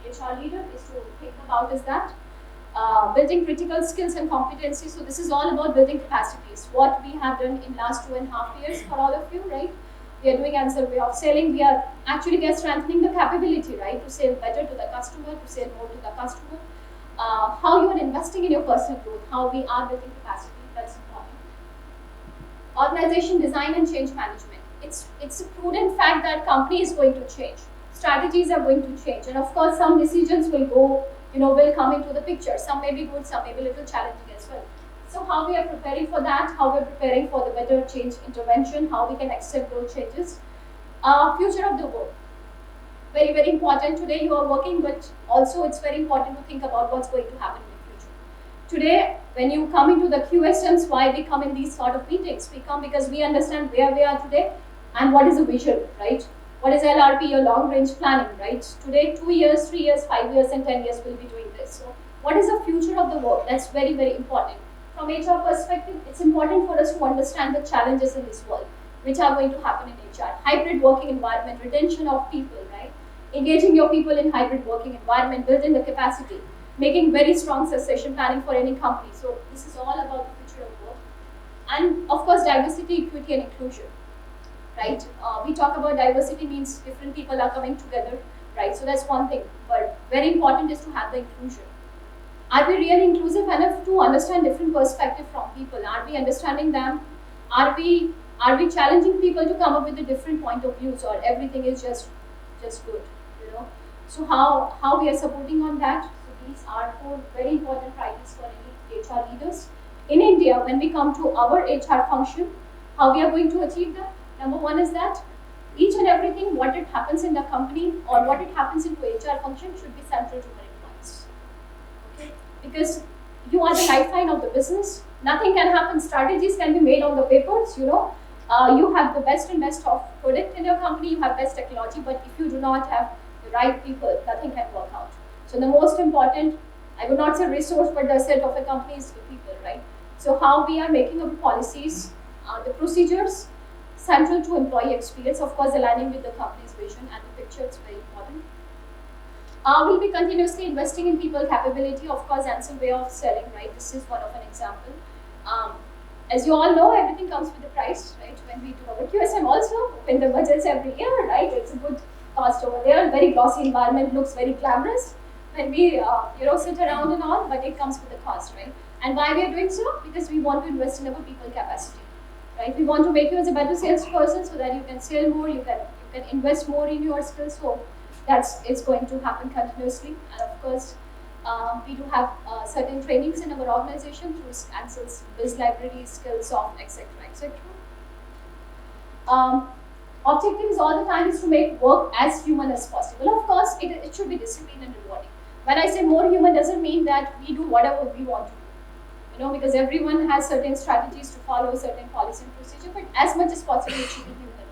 HR leader is to think about is that building critical skills and competencies. So this is all about building capacities. What we have done in last 2.5 years for all of you, right? We are doing Ansell way of selling. We are strengthening the capability, right? To sell better to the customer, to sell more to the customer. How you are investing in your personal growth, how we are building capacity, that's important. Organization design and change management. It's a prudent fact that company is going to change. Strategies are going to change, and of course some decisions will come into the picture. Some may be good, some may be a little challenging as well. So how we are preparing for that, how we are preparing for the better change intervention, how we can accept those changes. Future of the work. Very, very important. Today you are working, but also it's very important to think about what's going to happen in the future. Today, when you come into the QSMs, why we come in these sort of meetings? We come because we understand where we are today and what is the vision, right? What is LRP, your long range planning, right? Today, 2 years, 3 years, 5 years, and 10 years we'll be doing this. So what is the future of the work? That's very, very important. From HR perspective, it's important for us to understand the challenges in this world, which are going to happen in HR. Hybrid working environment, retention of people, right? Engaging your people in hybrid working environment, building the capacity, making very strong succession planning for any company. So this is all about the future of work. And of course, diversity, equity, and inclusion, right? We talk about diversity means different people are coming together, right? So that's one thing, but very important is to have the inclusion. Are we really inclusive enough to understand different perspectives from people? Are we understanding them? Are we challenging people to come up with a different point of views, or everything is just good, So how we are supporting on that? So these are 4 very important criteria for any HR leaders. In India, when we come to our HR function, how we are going to achieve that? Number 1 is that each and everything, what it happens in the company or what it happens into HR function should be central to our employees. Okay? Because you are the lifeline of the business. Nothing can happen. Strategies can be made on the papers, you know. You have the best and best of product in your company, you have best technology, but if you do not have the right people, nothing can work out. So the most important, I would not say resource, but the asset of a company is the people, right? So how we are making up policies, the procedures, central to employee experience, of course aligning with the company's vision and the picture, it's very important. We'll be continuously investing in people capability, of course, Ansell way of selling, right? This is one of an example. As you all know, everything comes with a price, right? When we do our QSM also, when the budgets every year, right? It's a good cost over there. Very glossy environment, looks very glamorous when we, sit around and all, but it comes with a cost, right? And why we are doing so? Because we want to invest in our people capacity, right? We want to make you as a better salesperson so that you can sell more, you can invest more in your skills. So it's going to happen continuously, and of course. We do have certain trainings in our organization through Ansell's Biz Library, Skillsoft, etc. etc. Objectives all the time is to make work as human as possible. Of course, it should be disciplined and rewarding. When I say more human, doesn't mean that we do whatever we want to do. Because everyone has certain strategies to follow, certain policy and procedure, but as much as possible, it should be human,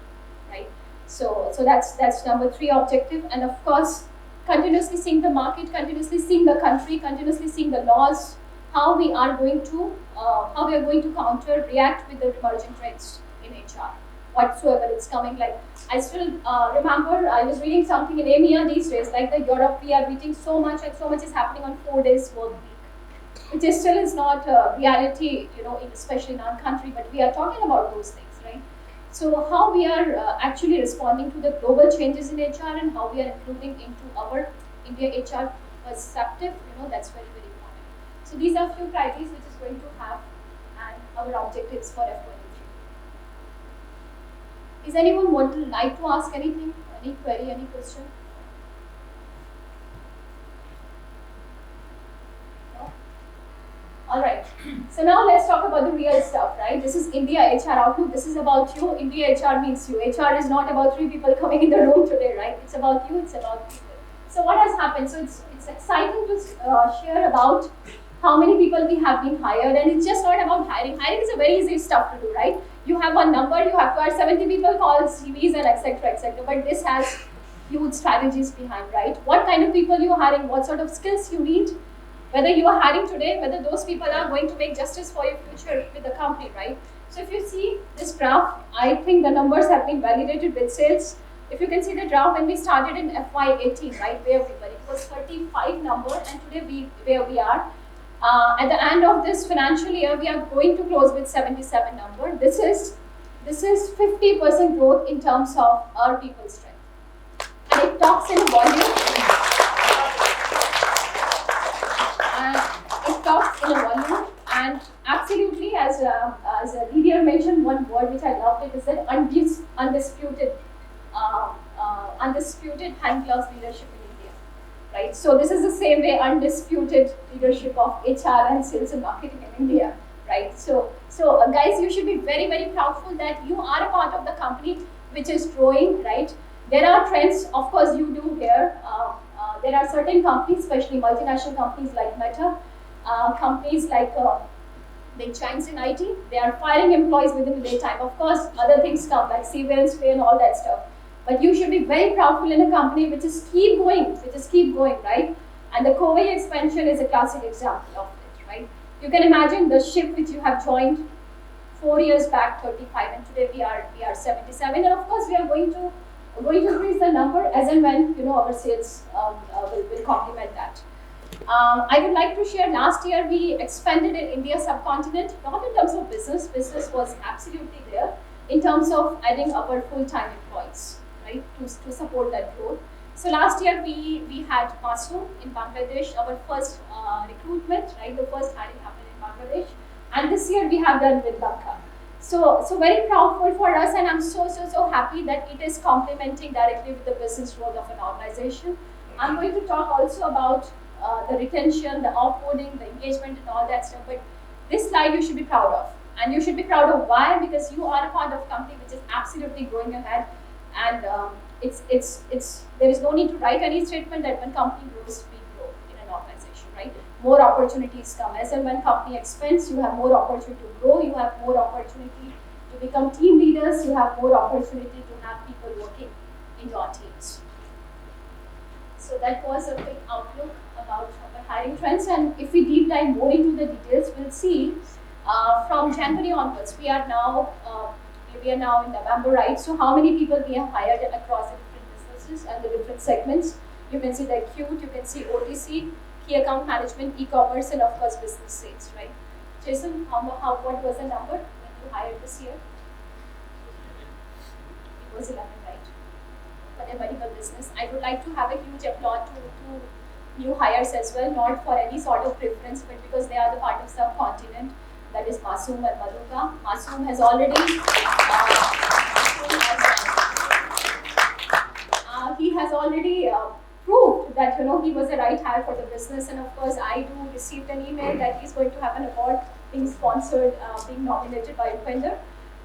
right? So that's number 3 objective, and of course. Continuously seeing the market, continuously seeing the country, continuously seeing the laws, how we are going to counter, react with the emerging trends in HR, whatsoever it's coming. Like I still remember I was reading something in EMEA these days, like the Europe, we are reading so much and so much is happening on 4 days work week, which is still is not a reality, especially in our country, but we are talking about those things, right? So how we are actually responding to the global changes in HR and how we are including into our India HR perspective, that's very, very important. So these are few criteria which is going to have and our objectives for F23. Is anyone would like to ask anything, any query, any question? All right, so now let's talk about the real stuff, right? This is India HR Outlook. This is about you. India HR means you. HR is not about 3 people coming in the room today, right? It's about you, it's about people. So what has happened? So it's exciting to share about how many people we have been hired, and it's just not about hiring. Hiring is a very easy stuff to do, right? You have one number, you have to hire 70 people, call CVs and etc. etc. But this has huge strategies behind, right? What kind of people you are hiring, what sort of skills you need, whether you are hiring today, whether those people are going to make justice for your future with the company, right? So if you see this graph, I think the numbers have been validated with sales. If you can see the graph when we started in FY18, right, where we were, it was 35 number, and today where we are. At the end of this financial year, we are going to close with 77 number. This is 50% growth in terms of our people strength, and it talks in volume. It talks in a volume, and absolutely, as a leader mentioned one word which I loved, it is that undisputed hand gloves leadership in India, right? So this is the same way undisputed leadership of HR and sales and marketing in India, right? So guys, you should be very, very proudful that you are a part of the company which is growing, right? There are trends, of course, you do here. There are certain companies, especially multinational companies like Meta, companies like big giants in IT, they are firing employees within the daytime. Of course, other things come like severance pay and all that stuff. But you should be very proudful in a company which is keep going, right? And the COVID expansion is a classic example of it, right? You can imagine the ship which you have joined 4 years back, 35, and today we are 77, and of course we are going to increase the number as and when our sales will complement that. I would like to share, last year we expanded in India subcontinent, not in terms of business was absolutely there, in terms of adding our full-time employees, right, to support that growth. So last year we had Masoom in Bangladesh, our first recruitment, right, the first hiring happened in Bangladesh, and this year we have done with Lanka. So very proudful for us, and I'm so happy that it is complementing directly with the business growth of an organization. I'm going to talk also about the retention, the offboarding, the engagement and all that stuff, but this slide you should be proud of. And you should be proud of why? Because you are a part of a company which is absolutely going ahead, And there is no need to write any statement that when company grows, we grow in an organization, right? More opportunities come. As and when company expands, you have more opportunity to grow, you have more opportunity to become team leaders, you have more opportunity to have people working in your teams. So that was a quick outlook about our hiring trends, and if we deep dive more into the details, we'll see from January onwards, we are now in November, right? So how many people we have hired across the different businesses and the different segments? You can see the acute, you can see OTC, key account management, e-commerce, and of course business sales, right? Jason, what was the number when you hired this year? It was 11, right? For the medical business. I would like to have a huge applaud to new hires as well, not for any sort of preference, but because they are the part of subcontinent. That is Masoom and Madhuka. Masoom has already he has already proved that he was the right hire for the business, and of course I do received an email that he's going to have an award being sponsored, being nominated by Upender,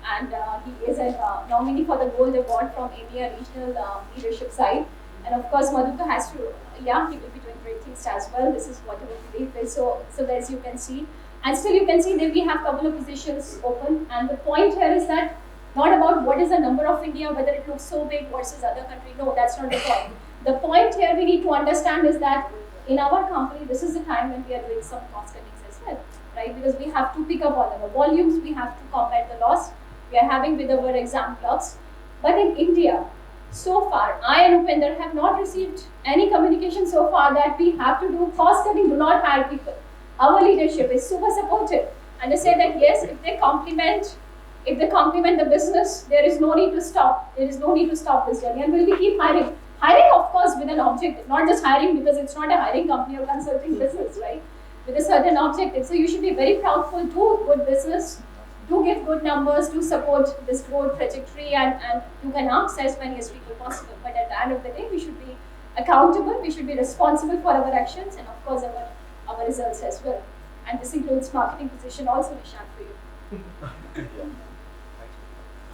and he is a nominee for the Gold Award from EMEA Regional Leadership side. And of course Madhuka has to, he will be doing great things as well. This is what our belief is. So as you can see, and still you can see that we have a couple of positions open, and the point here is that not about what is the number of India, whether it looks so big versus other country. No, that's not the point. The point here we need to understand is that in our company, this is the time when we are doing some cost cuttings as well, right? Because we have to pick up on our volumes, we have to combat the loss we are having with our exam clocks. But in India, so far, I and Upender have not received any communication so far that we have to do cost cutting, do not hire people. Our leadership is super supportive, and they say that yes, if they complement the business, there is no need to stop. There is no need to stop this journey, and we'll be keep hiring. Hiring, of course, with an objective, not just hiring because it's not a hiring company or consulting business, right? With a certain objective. So you should be very proudful, do good business, do give good numbers, do support this growth trajectory, and you can ask as many as people possible. But at the end of the day, we should be accountable, we should be responsible for our actions, and of course our results as well. And this includes marketing position also, Nishant, for you.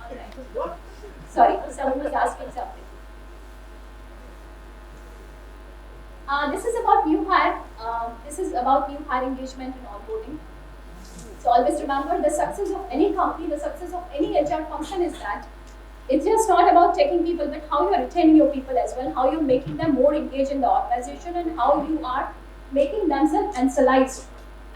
Alright. Sorry, someone was asking something. This is about new hire. This is about new hire engagement and onboarding. So always remember, the success of any company, the success of any HR function is that it's just not about taking people, but how you're retaining your people as well, how you're making them more engaged in the organization, and how you are making themselves Ansellized.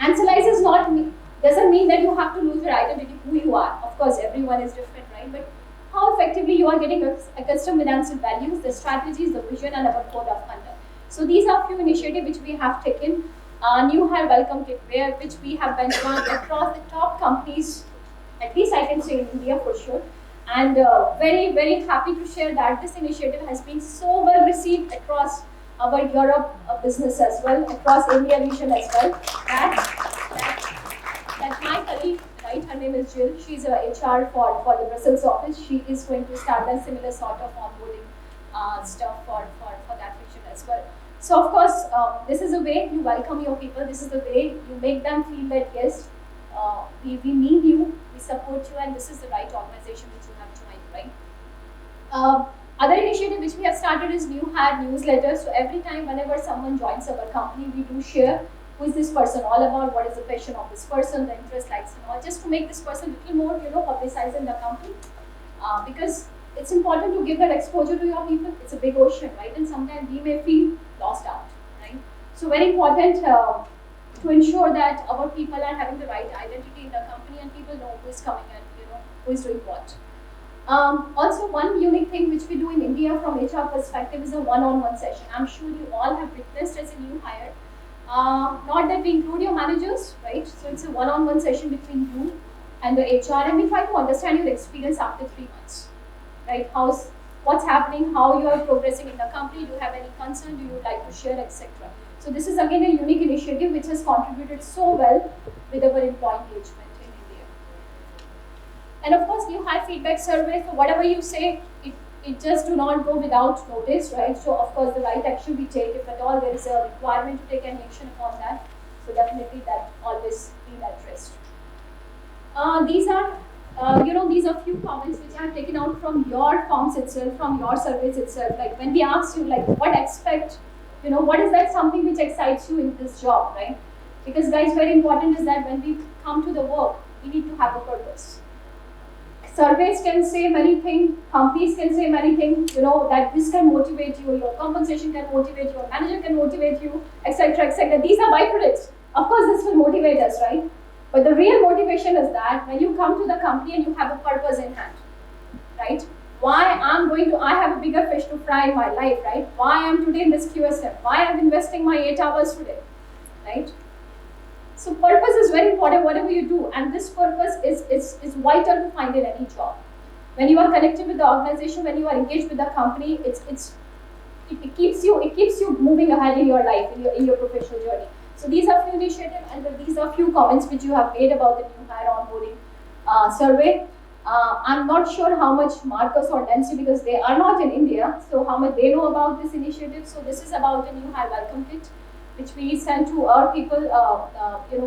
Ansellized doesn't mean that you have to lose your identity, who you are. Of course, everyone is different, right? But how effectively you are getting accustomed with Ansell values, the strategies, the vision, and our code of conduct. So these are few initiatives which we have taken. New hire welcome kit, which we have benchmarked across the top companies, at least I can say in India for sure. And very, very happy to share that this initiative has been so well received across our Europe business as well, across India region as well. That my colleague, right, her name is Jill, she's a HR for the Brussels office. She is going to start a similar sort of onboarding stuff for that region as well. So of course, this is a way you welcome your people, this is the way you make them feel that yes, we need you, we support you, and this is the right organization which you have joined, right? Other initiative which we have started is new hire newsletter. So every time whenever someone joins our company, we do share who is this person all about, what is the passion of this person, the interest, likes and all, just to make this person a little more, publicized in the company. Because it's important to give that exposure to your people. It's a big ocean, right? And sometimes we may feel lost out, right? So very important to ensure that our people are having the right identity in the company and people know who is coming and who is doing what. Also, one unique thing which we do in India from HR perspective is a one-on-one session. I'm sure you all have witnessed as a new hire. Not that we include your managers, right? So it's a one-on-one session between you and the HR, and we try to understand your experience after 3 months, right? What's happening, how you are progressing in the company, do you have any concern, do you like to share, etc. So this is again a unique initiative which has contributed so well with our employee engagement in India. And of course, new hire feedback survey, for whatever you say, it just do not go without notice, right? So of course, the right action we take, if at all there is a requirement to take any action upon that, so definitely that always be addressed. These are these are few comments which I have taken out from your forms itself, from your surveys itself. Like when we asked you, like, what is that something which excites you in this job, right? Because guys, very important is that when we come to the work, we need to have a purpose. Surveys can say many things, companies can say many things, that this can motivate you, your compensation can motivate you, your manager can motivate you, etc., etc. These are byproducts. Of course, this will motivate us, right? But the real motivation is that when you come to the company and you have a purpose in hand, right? I have a bigger fish to fry in my life, right? Why I'm today in this QSM? Why I'm investing my 8 hours today, right? So purpose is very important, whatever you do, and this purpose is vital to find in any job. When you are connected with the organization, when you are engaged with the company, it keeps you moving ahead in your life, in your professional journey. So these are few initiatives, and these are few comments which you have made about the new hire onboarding survey. I'm not sure how much Marcus or Nancy, because they are not in India, so how much they know about this initiative. So this is about the new hire welcome kit, which we send to our people,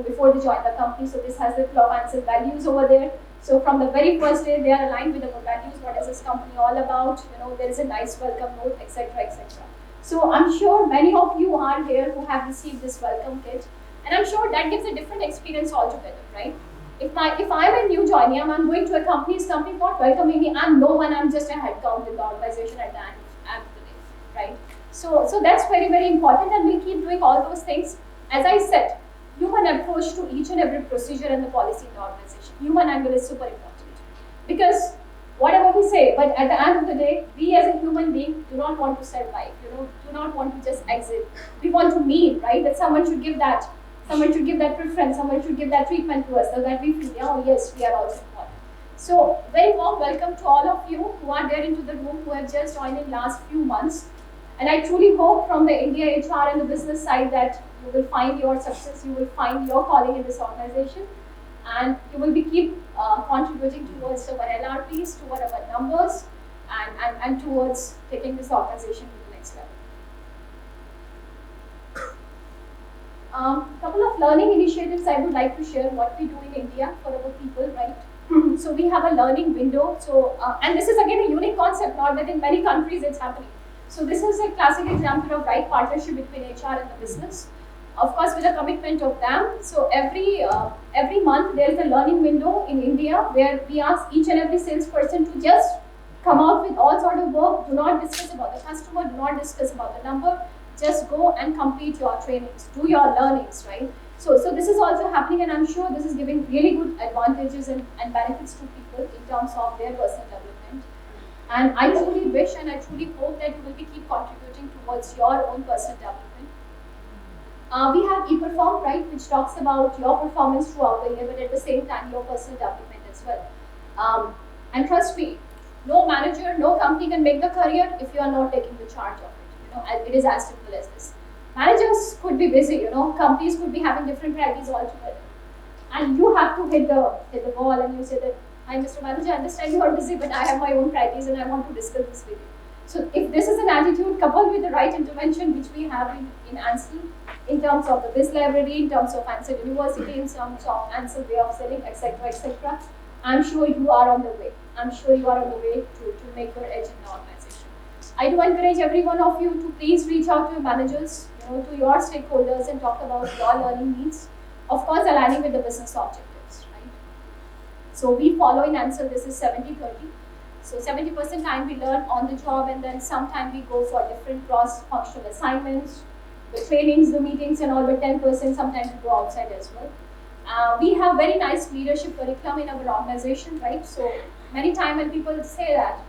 before they join the company. So this has the club Ansell values over there. So from the very first day, they are aligned with the values. What is this company all about? There is a nice welcome note, etc., etc. So I'm sure many of you are here who have received this welcome kit, and I'm sure that gives a different experience altogether, right? If I'm a new joinee, I'm going to a company's company not welcoming me, I'm no one, I'm just a headcount in the organization at the end of the day, right? So that's very, very important, and we'll keep doing all those things. As I said, human approach to each and every procedure and the policy in the organization. Human angle is super important, because whatever we say, but at the end of the day, we as a human being do not want to survive, do not want to just exit. We want to meet, right? That someone should give that preference, someone should give that treatment to us, so that we feel, oh yes, we are also important. So very warm welcome to all of you who are there into the room, who have just joined in last few months. And I truly hope from the India HR and the business side that you will find your success, you will find your calling in this organization, and you will keep contributing towards our LRPs, toward our numbers, and towards taking this organization to the next level. Couple of learning initiatives I would like to share what we do in India for our people, right? So we have a learning window. So and this is again a unique concept, not that in many countries it's happening. So this is a classic example of right partnership between HR and the business. Of course, with a commitment of them. So every month there is a learning window in India where we ask each and every salesperson to just come out with all sort of work. Do not discuss about the customer. Do not discuss about the number. Just go and complete your trainings. Do your learnings, right? So this is also happening, and I'm sure this is giving really good advantages and benefits to people in terms of their personal development. And I truly wish and I truly hope that you will keep contributing towards your own personal development. We have ePerform, right, which talks about your performance throughout the year, but at the same time your personal development as well. And trust me, no manager, no company can make the career if you are not taking the charge of it. It is as simple as this. Managers could be busy, companies could be having different priorities altogether, and you have to hit the ball and you say that, hi, Mr. Manager, I understand you are busy, but I have my own priorities and I want to discuss this with you. So if this is an attitude coupled with the right intervention which we have in Ansell, in terms of the biz library, in terms of Ansell University, in terms of Ansell way of selling, etc., etc., I'm sure you are on the way. I'm sure you are on the way to make your edge in the organization. I do encourage every one of you to please reach out to your managers, to your stakeholders, and talk about your learning needs. Of course, aligning with the business objectives, right? So we follow in Ansell, this is 70-30. So 70% time we learn on the job, and then sometime we go for different cross-functional assignments, the trainings, the meetings, and all. But 10% sometimes we go outside as well. We have very nice leadership curriculum in our organization, right? So many times when people say that,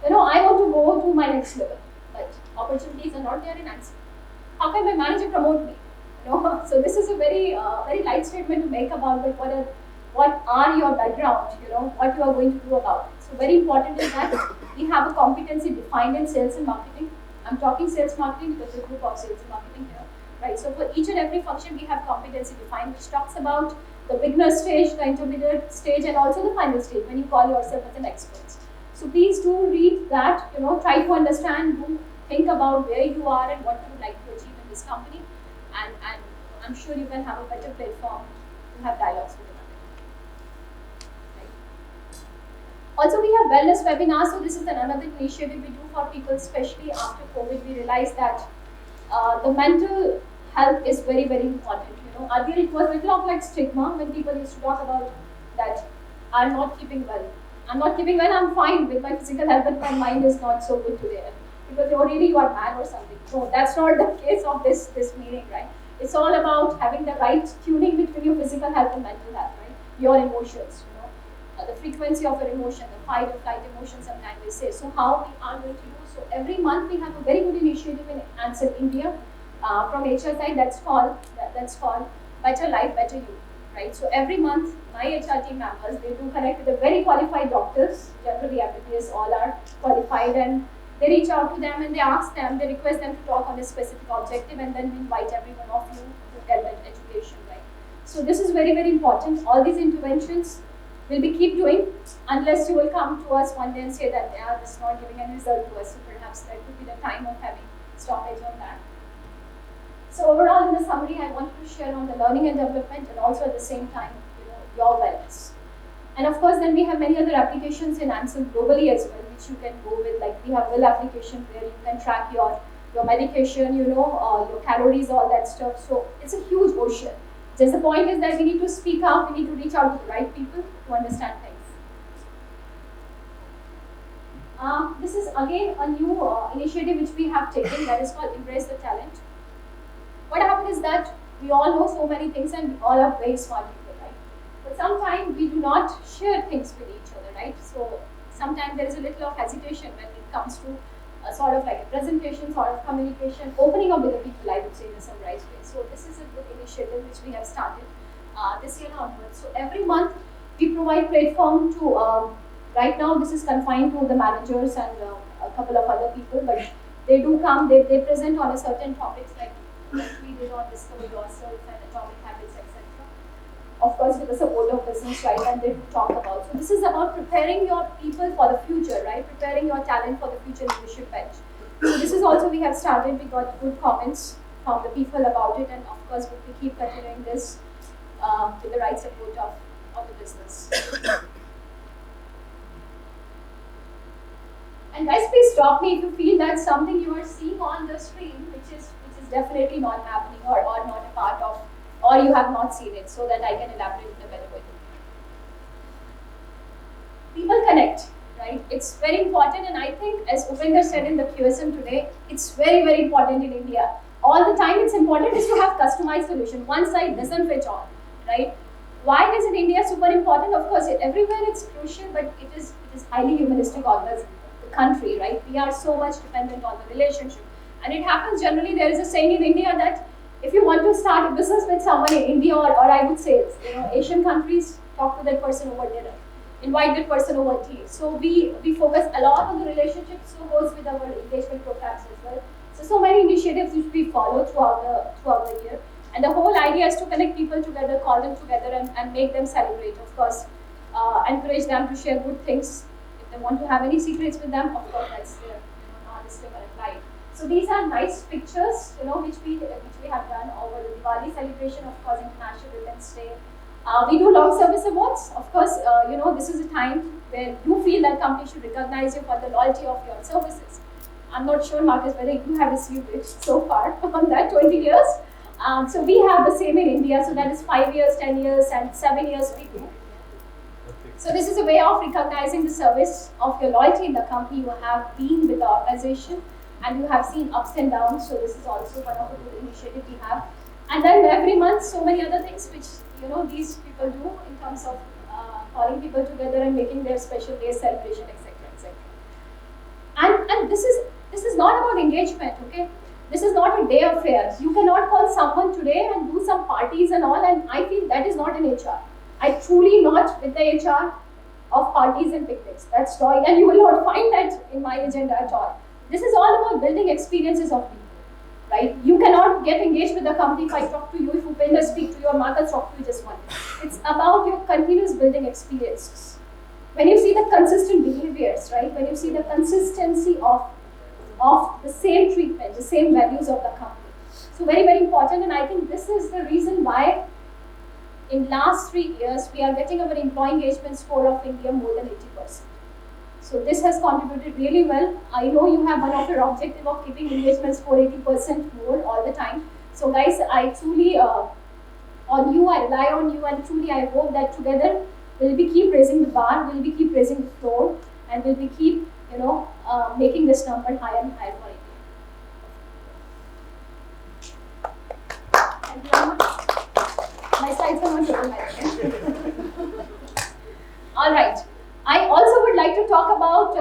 I want to go to my next level, but opportunities are not there in Ansell. How can my manager promote me? So this is a very light statement to make about, but what are your background? What you are going to do about it. So very important is that we have a competency defined in sales and marketing. I'm talking sales marketing because there's a group of sales and marketing here, right? So for each and every function, we have competency defined, which talks about the beginner stage, the intermediate stage, and also the final stage when you call yourself as an expert. So please do read that. Try to understand, think about where you are and what you would like to achieve in this company, and I'm sure you can have a better platform to have dialogues with the manager. Right? Also, we have wellness webinars. So this is another initiative we do for people, especially after COVID. We realized that the mental health is very, very important. Earlier it was a little of like stigma when people used to talk about that I'm not keeping well. I'm not keeping well. I'm fine with my physical health, but my mind is not so good today. People say, "Oh, really, you are mad or something." No, that's not the case of this meeting, right? It's all about having the right tuning between your physical health and mental health, right? Your emotions, the frequency of your emotion, the fight or flight emotion, sometimes they say. So how we are going to do? So every month we have a very good initiative in Ansell, India, from HR side that's called Better Life, Better You, right? So every month my HR team members, they do connect with the very qualified doctors, generally MBBS, all are qualified, and they reach out to them and they ask them, they request them to talk on a specific objective, and then we invite every one of you to get that education, right? So this is very, very important. All these interventions will be keep doing unless you will come to us one day and say that this is not giving any result to us. So perhaps that would be the time of having stoppage on that. So overall, in the summary, I wanted to share on the learning and development, and also at the same time, your wellness. And of course, then we have many other applications in Ansell globally as well, which you can go with. Like we have Will application where you can track your medication, your calories, all that stuff. So it's a huge ocean. Just the point is that we need to speak out, we need to reach out to the right people to understand things. This is again a new initiative which we have taken, that is called Embrace the Talent. What happened is that we all know so many things and we all are very smart people, right? But sometimes we do not share things with each other, right? So sometimes there is a little of hesitation when it comes to a sort of like a presentation, sort of communication, opening up with the people, I would say, in a summarized way. So this is a good initiative which we have started this year onwards. So every month we provide platform to, right now this is confined to the managers and a couple of other people, but they do come, they present on a certain topics like we did on Discover Yourself and Atomic Habits, etc. Of course, with the support of business, right, and they do talk about. So this is about preparing your people for the future, right, preparing your talent for the future leadership bench. So this is also we have started, we got good comments from the people about it, and of course we keep continuing this with the right support of the business. And guys, please stop me if you feel that something you are seeing on the screen which is definitely not happening or not a part of, or you have not seen it, so that I can elaborate in a better way. People connect, right? It's very important, and I think as Upinder said in the QSM today, it's very, very important in India. All the time it's important is to have customized solution. One size doesn't fit all, right? Why is in India super important? Of course, everywhere it's crucial, but it is highly humanistic organism, the country, right? We are so much dependent on the relationship. And it happens generally, there is a saying in India that if you want to start a business with someone in India or I would say, Asian countries, talk to that person over dinner, invite that person over tea. So we focus a lot on the relationship, so goes with our engagement programs as well. So many initiatives which we follow throughout the year. And the whole idea is to connect people together, call them together and make them celebrate. Of course, encourage them to share good things. If they want to have any secrets with them, of course, that's their non-disclaimer applied. So these are nice pictures, which we have done over the Diwali celebration, of course, International Women's Day. We do long service awards. Of course, this is a time where you feel that company should recognize you for the loyalty of your services. I'm not sure, Marcus, whether you have received it so far on that 20 years. So we have the same in India. So that is 5 years, 10 years, and 7 years we do. So this is a way of recognizing the service of your loyalty in the company. You have been with the organization and you have seen ups and downs. So this is also one of the good initiatives we have. And then every month, so many other things which these people do in terms of calling people together and making their special day celebration, etc., etc. And this is not about engagement, okay? This is not a day affair. You cannot call someone today and do some parties and all, and I feel that is not an HR. I truly not with the HR of parties and picnics. That's why, and you will not find that in my agenda at all. This is all about building experiences of people, right? You cannot get engaged with the company if I talk to you, if Upender speak to you, or Marcus talk to you just one. It's about your continuous building experiences. When you see the consistent behaviors, right? When you see the consistency of the same treatment, the same values of the company. So very, very important, and I think this is the reason why in last 3 years we are getting our employee engagement score of India more than 80%. So this has contributed really well. I know you have one of your objective of keeping engagements for 80% more all the time. So guys, I truly on you, I rely on you, and truly I hope that together we'll be keep raising the bar, we'll be keep raising the floor, and we'll be keep making this number higher and higher for India. Thank you very much. My slides are not taken by All right. I also would like to talk about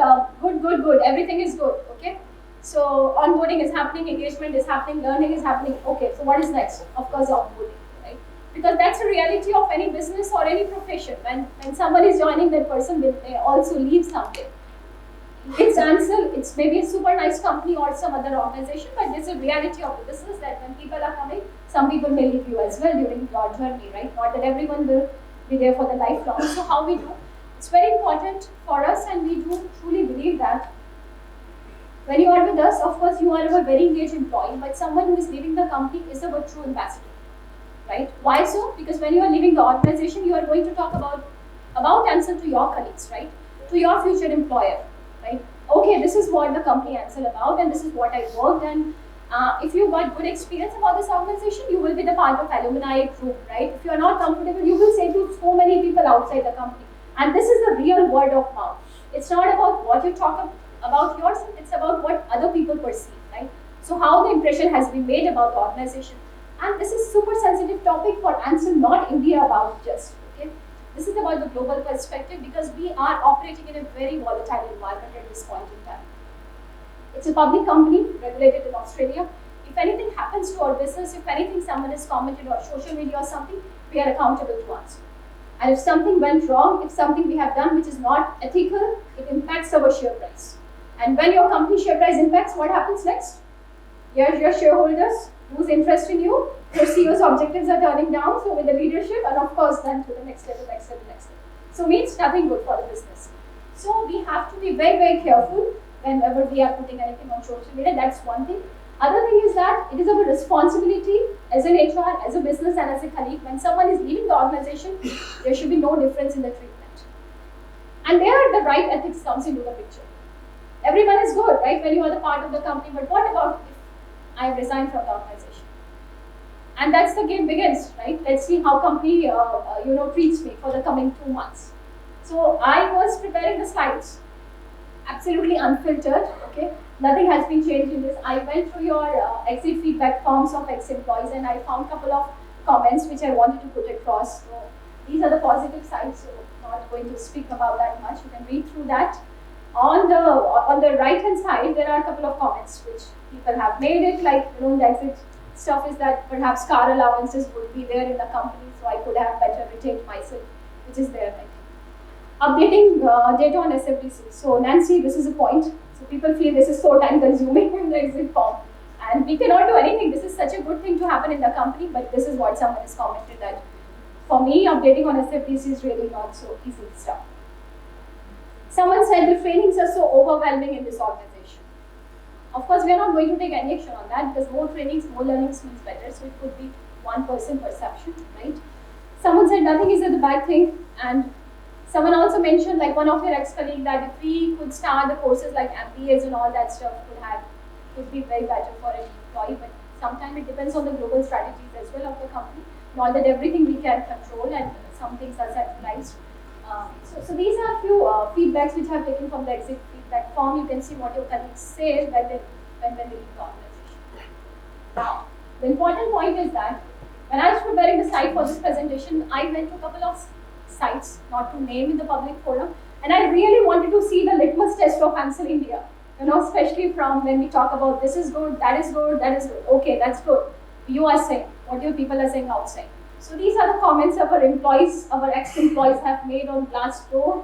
good. Everything is good. Okay. So onboarding is happening, engagement is happening, learning is happening. Okay. So what is next? Of course, onboarding, right? Because that's the reality of any business or any profession. When someone is joining, that person will also leave someday. It's Ansell, it's maybe a super nice company or some other organization, but there's a reality of the business that when people are coming, some people may leave you as well during your journey, right? Not that everyone will be there for the lifelong. So how we do? It's very important for us, and we do truly believe that when you are with us, of course, you are a very engaged employee, but someone who is leaving the company is a true ambassador, right? Why so? Because when you are leaving the organization, you are going to talk about Ansell to your colleagues, right? To your future employer. Right? Okay, this is what the company Ansell about, and this is what I worked, and if you got good experience about this organization, you will be the part of alumni group, right? If you are not comfortable, you will say to so many people outside the company, and this is the real word of mouth. It's not about what you talk about yourself, it's about what other people perceive, right? So how the impression has been made about the organization, and this is super sensitive topic for Ansell, not India about just, okay? This is about the global perspective because we are operating in a very volatile environment at this point in time. It's a public company regulated in Australia. If anything happens to our business, if anything someone has commented on social media or something, we are accountable to answer. And if something went wrong, if something we have done which is not ethical, it impacts our share price. And when your company share price impacts, what happens next? Your shareholders lose interest in you, your CEO's objectives are turning down, so with the leadership, and of course then to the next level. So means nothing good for the business. So we have to be very careful whenever we are putting anything on social media. That's one thing. Other thing is that it is our responsibility as an HR, as a business, and as a colleague. When someone is leaving the organization, there should be no difference in the treatment. And there the right ethics comes into the picture. Everyone is good, right, when you are the part of the company, but what about if I have resigned from the organization? And that's the game begins, right? Let's see how company treats me for the coming 2 months. So I was preparing the slides, absolutely unfiltered, okay? Nothing has been changed in this. I went through your exit feedback forms of ex-employees, and I found a couple of comments which I wanted to put across. So these are the positive sides, so I'm not going to speak about that much. You can read through that. On the right hand side, there are a couple of comments which people have made it, like, the exit stuff is that perhaps car allowances would be there in the company, so I could have better retained myself, which is there, I think. Updating data on SFDC. So Nancy, this is a point. So people feel this is so time consuming in the exit form. And we cannot do anything. This is such a good thing to happen in the company, but this is what someone has commented that for me, updating on SFDC is really not so easy stuff. Someone said the trainings are so overwhelming in this organization. Of course, we are not going to take any action on that because more trainings, more learnings means better. So it could be one person perception, right? Someone said nothing is a bad thing, and someone also mentioned, like one of your ex-colleagues, that if we could start the courses like MBAs and all that stuff could be very better for an employee. But sometimes it depends on the global strategies as well of the company. Not that everything we can control, and some things are centralized. So these are a few feedbacks which I have taken from the exit feedback form. You can see what your colleagues say when they leave the organization. Now, the important point is that when I was preparing the slide for this presentation, I went to a couple of sites, not to name in the public forum, and I really wanted to see the litmus test of Ansell India. Especially from when we talk about this is good, that is good, that is good. Okay, that's good. You are saying what your people are saying outside. So these are the comments our employees, our ex-employees have made on Glassdoor,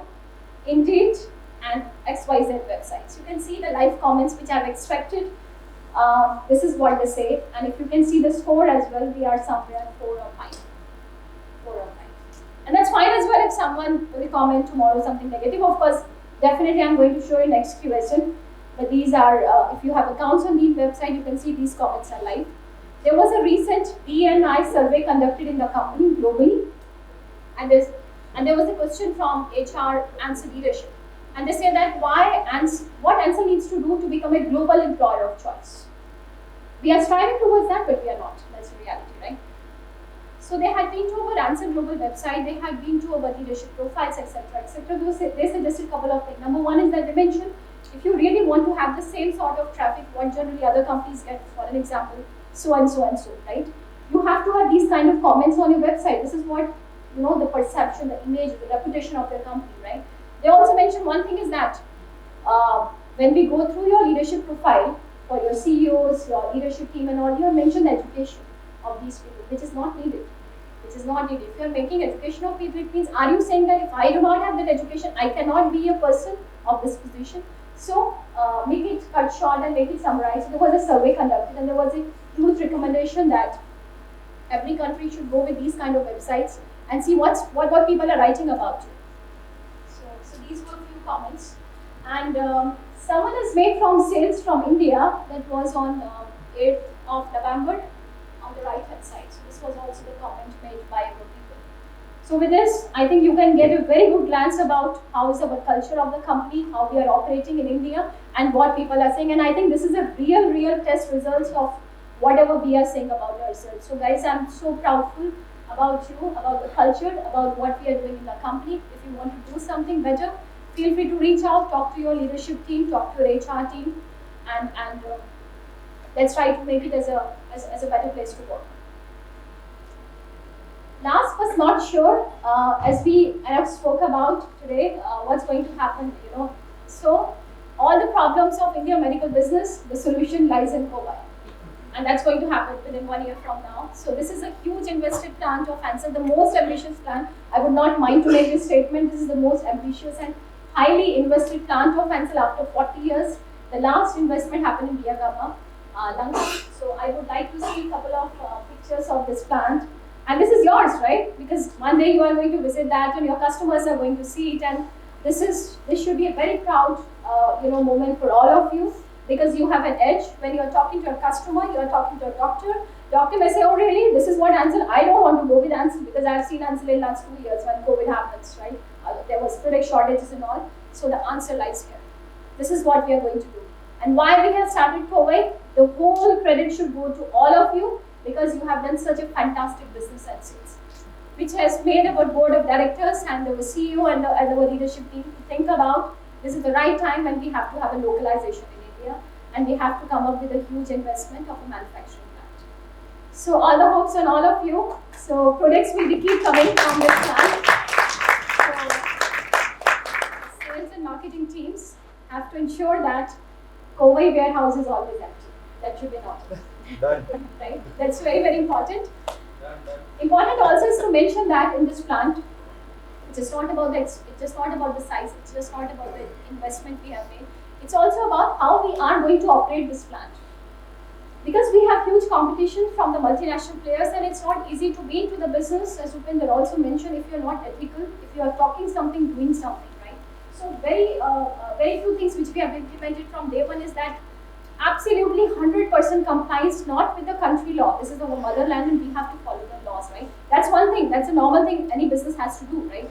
Indeed, and XYZ websites. You can see the live comments which I've extracted. This is what they say, and if you can see the score as well, we are somewhere 4 or 5. 4 or 5. And that's fine as well if someone will comment tomorrow something negative. Of course, definitely I'm going to show you next QSN. But these are, if you have accounts on the website, you can see these comments are live. There was a recent D&I survey conducted in the company globally, and there was a question from HR Ansell leadership. And they say that what Ansell needs to do to become a global employer of choice. We are striving towards that, but we are not. That's the reality, right? So they had been to our Ansell Global website, they had been to our leadership profiles, etc., etc. They suggested a couple of things. Number one is that they mentioned, if you really want to have the same sort of traffic what generally other companies get, for an example, so and so and so, right? You have to have these kind of comments on your website. This is what, the perception, the image, the reputation of your company, right? They also mentioned one thing is that when we go through your leadership profile for your CEOs, your leadership team and all, you have mentioned the education of these people, which is not needed. Which is not needed. If you are making education of people, it means, are you saying that if I do not have that education, I cannot be a person of this position? So make it cut short and make it summarized. There was a survey conducted and there was a huge recommendation that every country should go with these kind of websites and see what people are writing about you. So these were a few comments. And someone has made from sales from India, that was on 8th of November on the right hand side. So this was also the comment made by our people. So with this, I think you can get a very good glance about how is our culture of the company, how we are operating in India, and what people are saying. And I think this is a real test results of whatever we are saying about ourselves. So guys, I'm so proudful about you, about the culture, about what we are doing in the company. If you want to do something better, feel free to reach out, talk to your leadership team, talk to your HR team, and let's try to make it as a better place to work. Last but not sure, as we spoke about today, what's going to happen, So all the problems of India medical business, the solution lies in Kobai. And that's going to happen within 1 year from now. So this is a huge invested plant of Ansell, the most ambitious plant. I would not mind to make this statement. This is the most ambitious and highly invested plant of Ansell after 40 years. The last investment happened in Viagama, Lanka. So I would like to see a couple of pictures of this plant. And this is yours, right? Because one day you are going to visit that and your customers are going to see it. And this should be a very proud moment for all of you. Because you have an edge when you are talking to a customer, you are talking to a doctor. Doctor may say, oh really, this is what Ansell, I don't want to go with Ansell because I have seen Ansell in the last 2 years when COVID happens, right? There was product shortages and all. So the answer lies here. This is what we are going to do. And why we have started Kobai, the whole credit should go to all of you because you have done such a fantastic business and sales, which has made our board of directors and our CEO and our leadership team to think about this is the right time when we have to have a localization in India and we have to come up with a huge investment of a manufacturing plant. So all the hopes on all of you. So products will be keep coming from this plant. So sales and marketing teams have to ensure that Kobai warehouse is always empty. That should be not. Done. Right? That's very important. Important also is to mention that in this plant, it's just not about the size, it's just not about the investment we have made. It's also about how we are going to operate this plant. Because we have huge competition from the multinational players and it's not easy to be into the business, as Upinder also mentioned, if you're not ethical, if you are talking something, doing something, right? So very few things which we have implemented from day one is that absolutely 100% complies not with the country law. This is our motherland and we have to follow the laws, right? That's one thing, that's a normal thing any business has to do, right?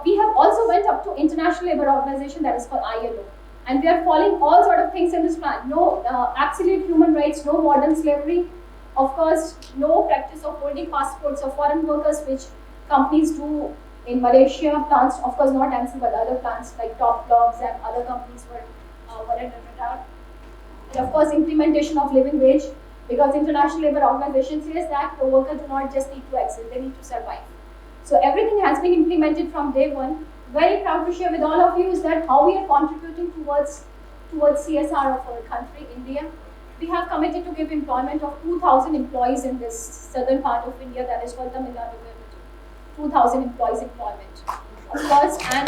We have also went up to International Labour Organization, that is called ILO. And we are following all sort of things in this plan. No absolute human rights, no modern slavery. Of course, no practice of holding passports of foreign workers, which companies do in Malaysia, plants, of course not Ansell, but other plants like Top Blogs and other companies were under radar. And of course, implementation of living wage, because International Labour Organization says that the workers do not just need to exist, they need to survive. So everything has been implemented from day one. Very proud to share with all of you is that how we are contributing towards CSR of our country, India. We have committed to give employment of 2,000 employees in this southern part of India, that is called Tamil Nadu. 2,000 employees employment. Of course, and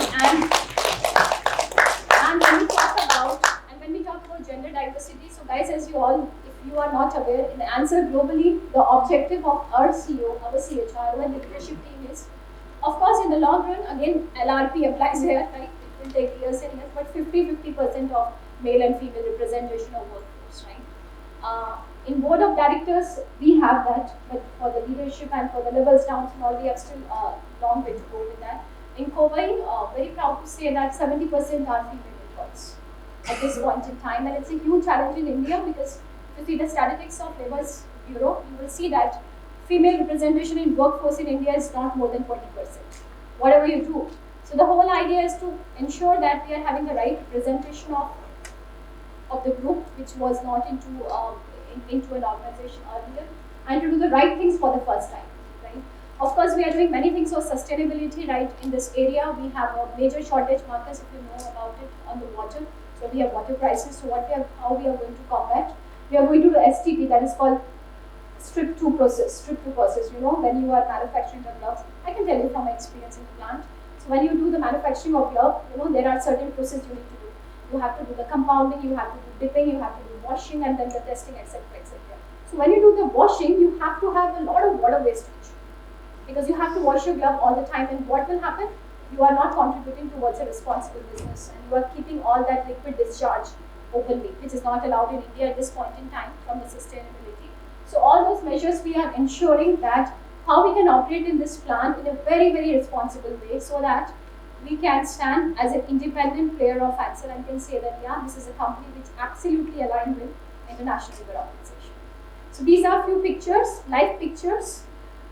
when we talk about gender diversity, so guys, as you all, if you are not aware, in Ansell globally, the objective of our CEO, our CHR, and the leadership team is, of course, in the long run, again, LRP applies here, right? It will take years and years, but 50% of male and female representation of workforce, right? In board of directors, we have that, but for the leadership and for the levels down, small, we have still a long way to go with that. in Kuwait, very proud to say that 70% are female interns at this point in time, and it's a huge challenge in India because if you see the statistics of Labour's Bureau, you will see that female representation in workforce in India is not more than 20%, whatever you do. So the whole idea is to ensure that we are having the right representation of the group, which was not into an organization earlier, and to do the right things for the first time, right? Of course, we are doing many things for sustainability, right? In this area, we have a major shortage markers, if you know about it, on the water. So we have water crisis. So how we are going to combat? We are going to do STP, that is called strip to process. You know, when you are manufacturing the gloves, I can tell you from my experience in the plant. So when you do the manufacturing of glove, you know, there are certain processes you need to do. You have to do the compounding, you have to do dipping, you have to do washing, and then the testing, etc., etc. So when you do the washing, you have to have a lot of water wastage because you have to wash your glove all the time. And what will happen? You are not contributing towards a responsible business, and you are keeping all that liquid discharge openly, which is not allowed in India at this point in time from the sustainability. So all those measures we are ensuring that how we can operate in this plant in a very, very responsible way so that we can stand as an independent player of Ansell and can say that, yeah, this is a company which absolutely aligned with International Labour Organization. So these are few pictures, live pictures.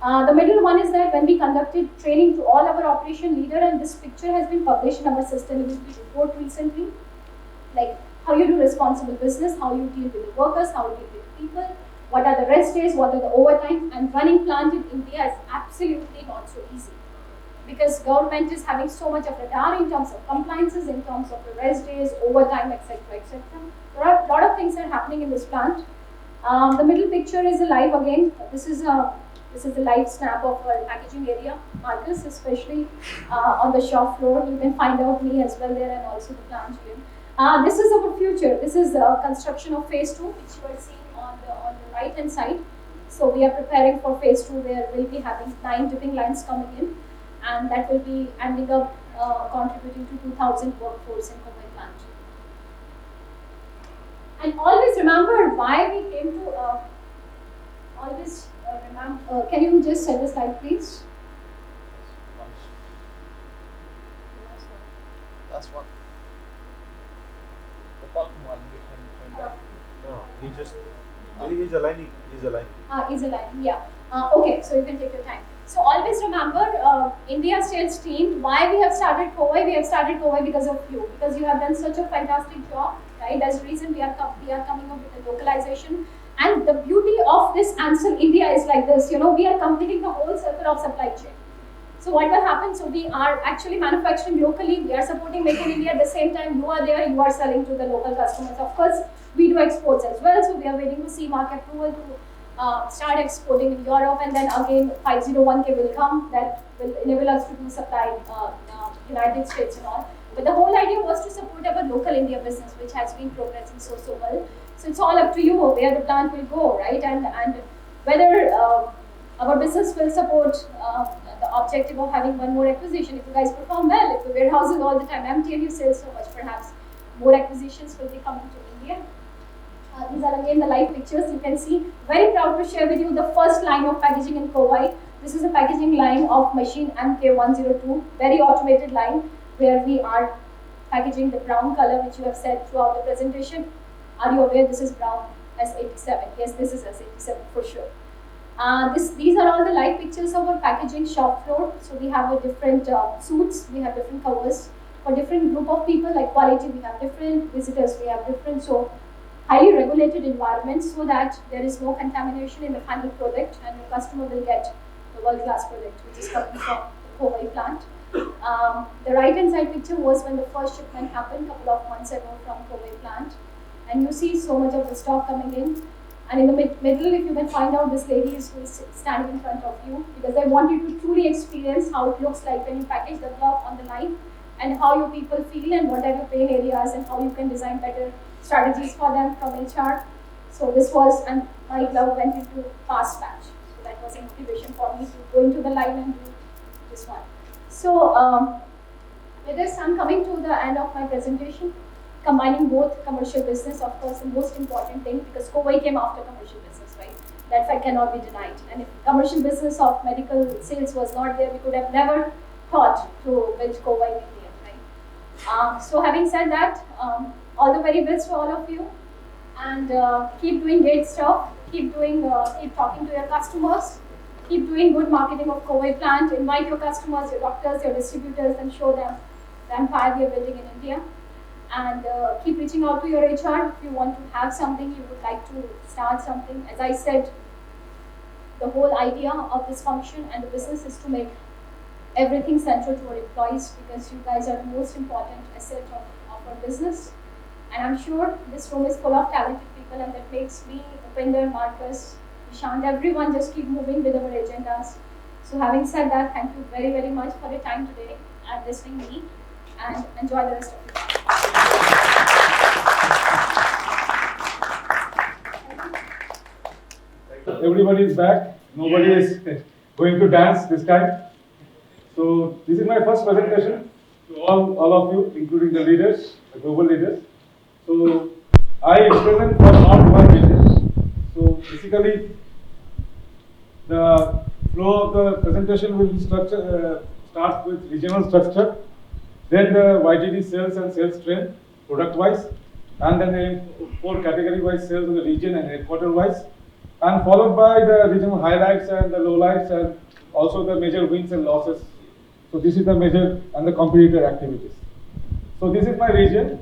The middle one is that when we conducted training to all our operation leader, and this picture has been published in our sustainability report recently, like how you do responsible business, how you deal with the workers, how you deal with people, what are the rest days, what are the overtime, and running plant in India is absolutely not so easy because government is having so much of radar in terms of compliances, in terms of the rest days, overtime, etc., etc. There are a lot of things that are happening in this plant. The middle picture is a live again. This is a live snap of our packaging area, Marcus, especially on the shop floor. You can find out me as well there and also the plant here. This is our future. This is construction of phase 2, which you are seeing on the right hand side. So we are preparing for phase 2 where we'll be having 9 dipping lines coming in, and that will be ending up contributing to 2,000 workforce in Kuwait plant. And always remember why we came to always remember. Can you just send the slide, please? Last one. The bottom one we can turn back. No, he's aligning. He's aligning, yeah. Okay, so you can take your time. So always remember, India sales team, why we have started Kuwait? We have started Kuwait because of you, because you have done such a fantastic job, right? That's the reason we are coming up with the localization. And the beauty of this Ansell India is like this, you know, we are completing the whole circle of supply chain. So what will happen? So we are actually manufacturing locally, we are supporting Make in India. At the same time, you are there, you are selling to the local customers. Of course, we do exports as well. So we are waiting to see market approval to start exporting in Europe, and then again 501K will come that will enable us to do supply United States and all. But the whole idea was to support our local India business, which has been progressing so well. So it's all up to you where the plant will go, right? And whether our business will support the objective of having one more acquisition. If you guys perform well, if the warehouse is all the time empty and you sell so much, perhaps more acquisitions will be coming to India. These are again the live pictures. You can see, very proud to share with you the first line of packaging in Kuwait. This is a packaging line of machine MK102, very automated line where we are packaging the brown color, which you have said throughout the presentation. Are you aware this is brown S87? Yes, this is S87 for sure. These are all the live pictures of our packaging shop floor. So we have a different suits, we have different covers for different group of people. Like quality, we have different, visitors, we have different. So highly regulated environments so that there is no contamination in the final product and the customer will get the world-class product which is coming from the Kuwait plant. The right-hand side picture was when the first shipment happened a couple of months ago from Kuwait plant, and you see so much of the stock coming in. And in the middle, if you can find out, this lady is who is standing in front of you, because I want you to truly experience how it looks like when you package the glove on the line, and how your people feel and what are your pain areas and how you can design better strategies for them from HR. So this was, and my glove went into fast batch. So that was a motivation for me to go into the line and do this one. So with this, I'm coming to the end of my presentation. Combining both commercial business, of course, the most important thing, because Kuwait came after commercial business, right? That fact cannot be denied. And if commercial business of medical sales was not there, we could have never thought to build Cova in India, right? So having said that, all the very best to all of you, and keep doing great stuff. Keep talking to your customers. Keep doing good marketing of Cova plant. Invite your customers, your doctors, your distributors, and show them the empire we are building in India. And keep reaching out to your HR if you want to have something, you would like to start something. As I said, the whole idea of this function and the business is to make everything central to our employees, because you guys are the most important asset of our business. And I'm sure this room is full of talented people, and that makes me, Upinder, Marcus, Nishant, everyone just keep moving with our agendas. So having said that, thank you very, very much for your time today and listening to me, and enjoy the rest of your day. Everybody is back. Nobody is going to dance this time. So this is my first presentation to all of you, including the leaders, the global leaders. So I present for not one vision. So basically, the flow of the presentation will start with regional structure, then the YTD sales and sales trend, product wise, and then the 4 category wise sales in the region and headquarter wise, and followed by the regional highlights and the lowlights, and also the major wins and losses. So this is the major and the competitor activities. So this is my region.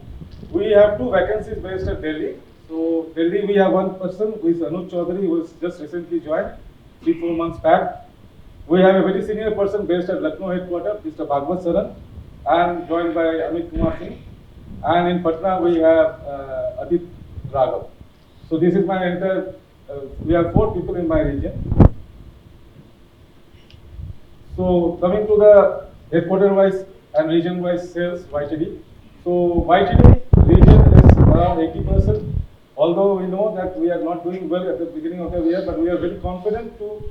We have 2 vacancies based at Delhi. So Delhi we have one person who is Anuj Chaudhary, who has just recently joined 3-4 months back. We have a very senior person based at Lucknow headquarters, Mr. Bhagwat Saran, and joined by Amit Kumar Singh. And in Patna we have Adit Raghav. So this is my entire, we have 4 people in my region. So coming to the headquarter wise and region wise sales YTD. So YTD region is around 80%. Although we know that we are not doing well at the beginning of the year, but we are very confident to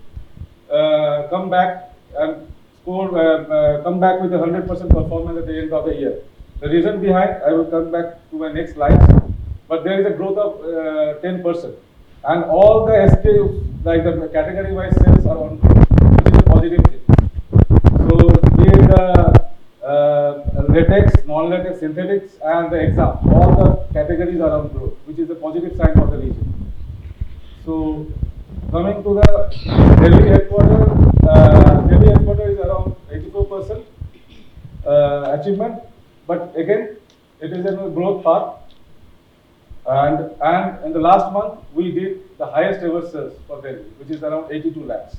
come back and score, come back with a 100% performance at the end of the year. The reason behind, I will come back to my next slide, but there is a growth of 10%. And all the SKUs, like the category wise sales are on growth, which is a positive thing. So be it latex, non-latex, synthetics, and the exam, all the categories are on growth, which is a positive sign for the region. So coming to the Delhi headquarters is around 84% achievement, but again it is in a growth path. And in the last month we did the highest ever sales for Delhi, which is around 82 lakhs.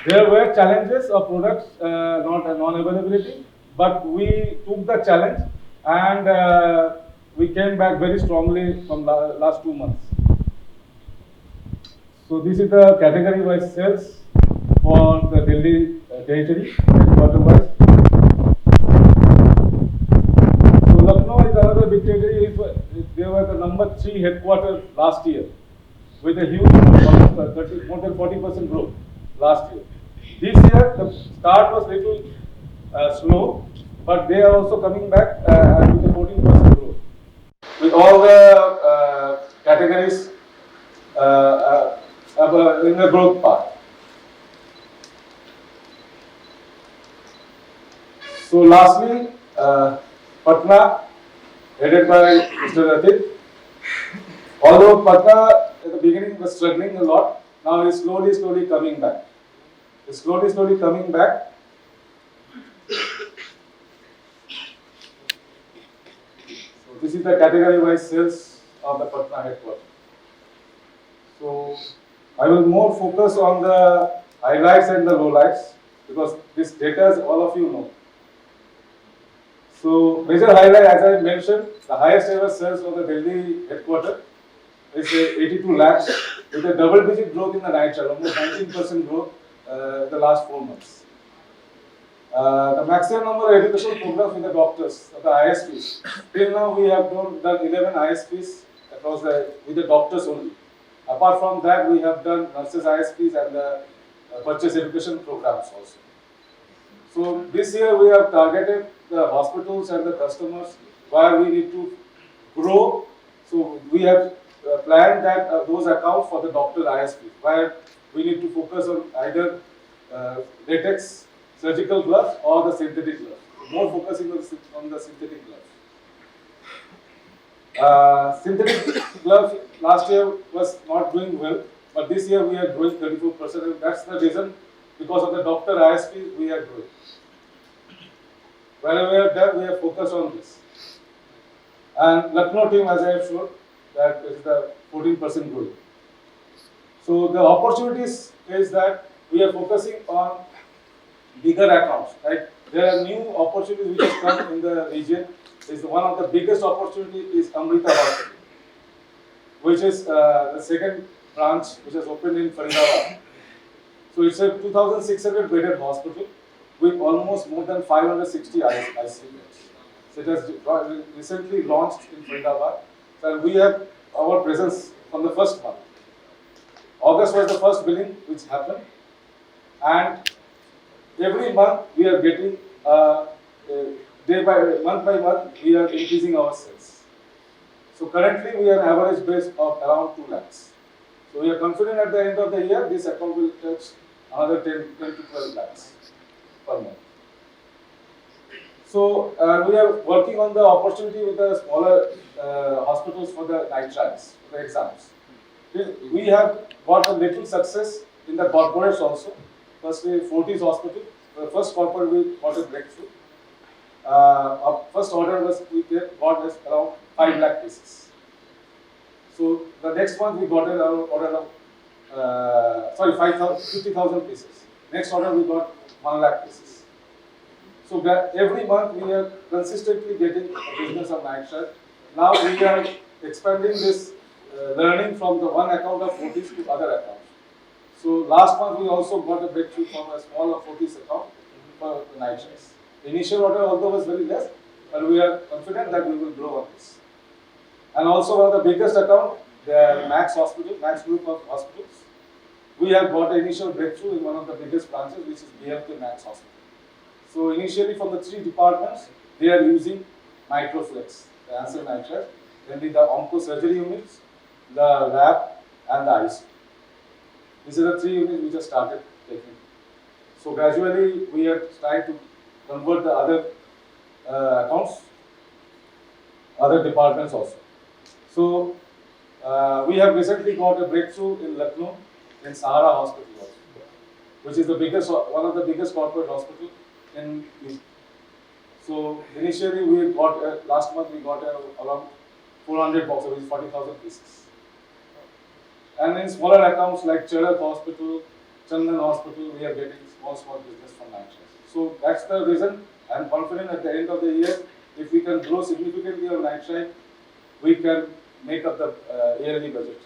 There were challenges of products, non-availability, but we took the challenge and we came back very strongly from the last 2 months. So this is the category-wise sales for the Delhi territory, headquarter-wise. So Lucknow is another big territory. They were the number 3 headquarters last year, with a huge more than 40% growth last year. This year the start was little slow, but they are also coming back with a 14% growth. With all the categories in the growth path. So lastly, Patna, headed by Mr. Atit. Although Patna at the beginning was struggling a lot, now is slowly coming back. It's slowly coming back. So this is the category-wise sales of the Patna headquarters. So I will more focus on the highlights and the lowlights, because this data, as all of you know. So major highlight, as I mentioned, the highest ever sales of the Delhi headquarters is 82 lakhs with a double-digit growth in the nitrile, almost 19% growth the last 4 months. The maximum number of educational programs with the doctors, the ISPs. Till now we have done 11 ISPs across with the doctors only. Apart from that, we have done nurses ISPs and the purchase education programs also. So this year we have targeted the hospitals and the customers where we need to grow. So we have planned that those accounts for the doctor ISP, where we need to focus on either latex surgical gloves or the synthetic gloves. More focusing on the synthetic gloves. Synthetic gloves last year was not doing well, but this year we are growing 34%, and that's the reason because of the doctor ISP we are growing. Wherever we are done, we are focused on this. And Lucknow team, as I have shown, that is the 14% growth. So the opportunities is that we are focusing on bigger accounts. Like there are new opportunities which have come in the region. Is one of the biggest opportunity is Amrita Hospital, which is the second branch which has opened in Lonavala. So it's a 2,600 bedded hospital with almost more than 560 ICU beds. So it has recently launched in Lonavala. So we have our presence from the first month. August was the first billing which happened, and every month we are getting month by month we are increasing our sales. So currently we are an average base of around 2 lakhs. So we are confident at the end of the year this account will touch another 10 to 12 lakhs per month. So we are working on the opportunity with the smaller hospitals for the night trials, for the exams. We have got a little success in the corporates also. Firstly, Fortis Hospital, the first corporate we got a breakthrough. Our first order was we got us around 5 lakh pieces. So the next month we got an order of 50,000 pieces. Next order we got 1 lakh pieces. So every month we are consistently getting a business of night shirt. Now we are expanding this learning from the one account of Fortis to other accounts. So last month we also got a breakthrough from a small Fortis account for the night shirts. The initial order although was very less, but we are confident that we will grow on this. And also one of the biggest account, the Max Hospital, Max Group of Hospitals. We have got an initial breakthrough in one of the biggest branches, which is BLK Max Hospital. So initially from the 3 departments, they are using Microflex, the Ansell nitrate, then the onco surgery units, the lab, and the ICU. These are the 3 units which have started taking. So gradually we are trying to convert the other accounts, other departments also. So we have recently got a breakthrough in Lucknow, in Sahara Hospital also, which is the biggest, one of the biggest corporate hospitals in UP. So initially we got, last month we got around 400 boxes, which is 40,000 pieces. And in smaller accounts like Charak Hospital, Chandan Hospital, we are getting small business from night shift. So that's the reason I am confident at the end of the year, if we can grow significantly on night shift, we can make up the yearly budget.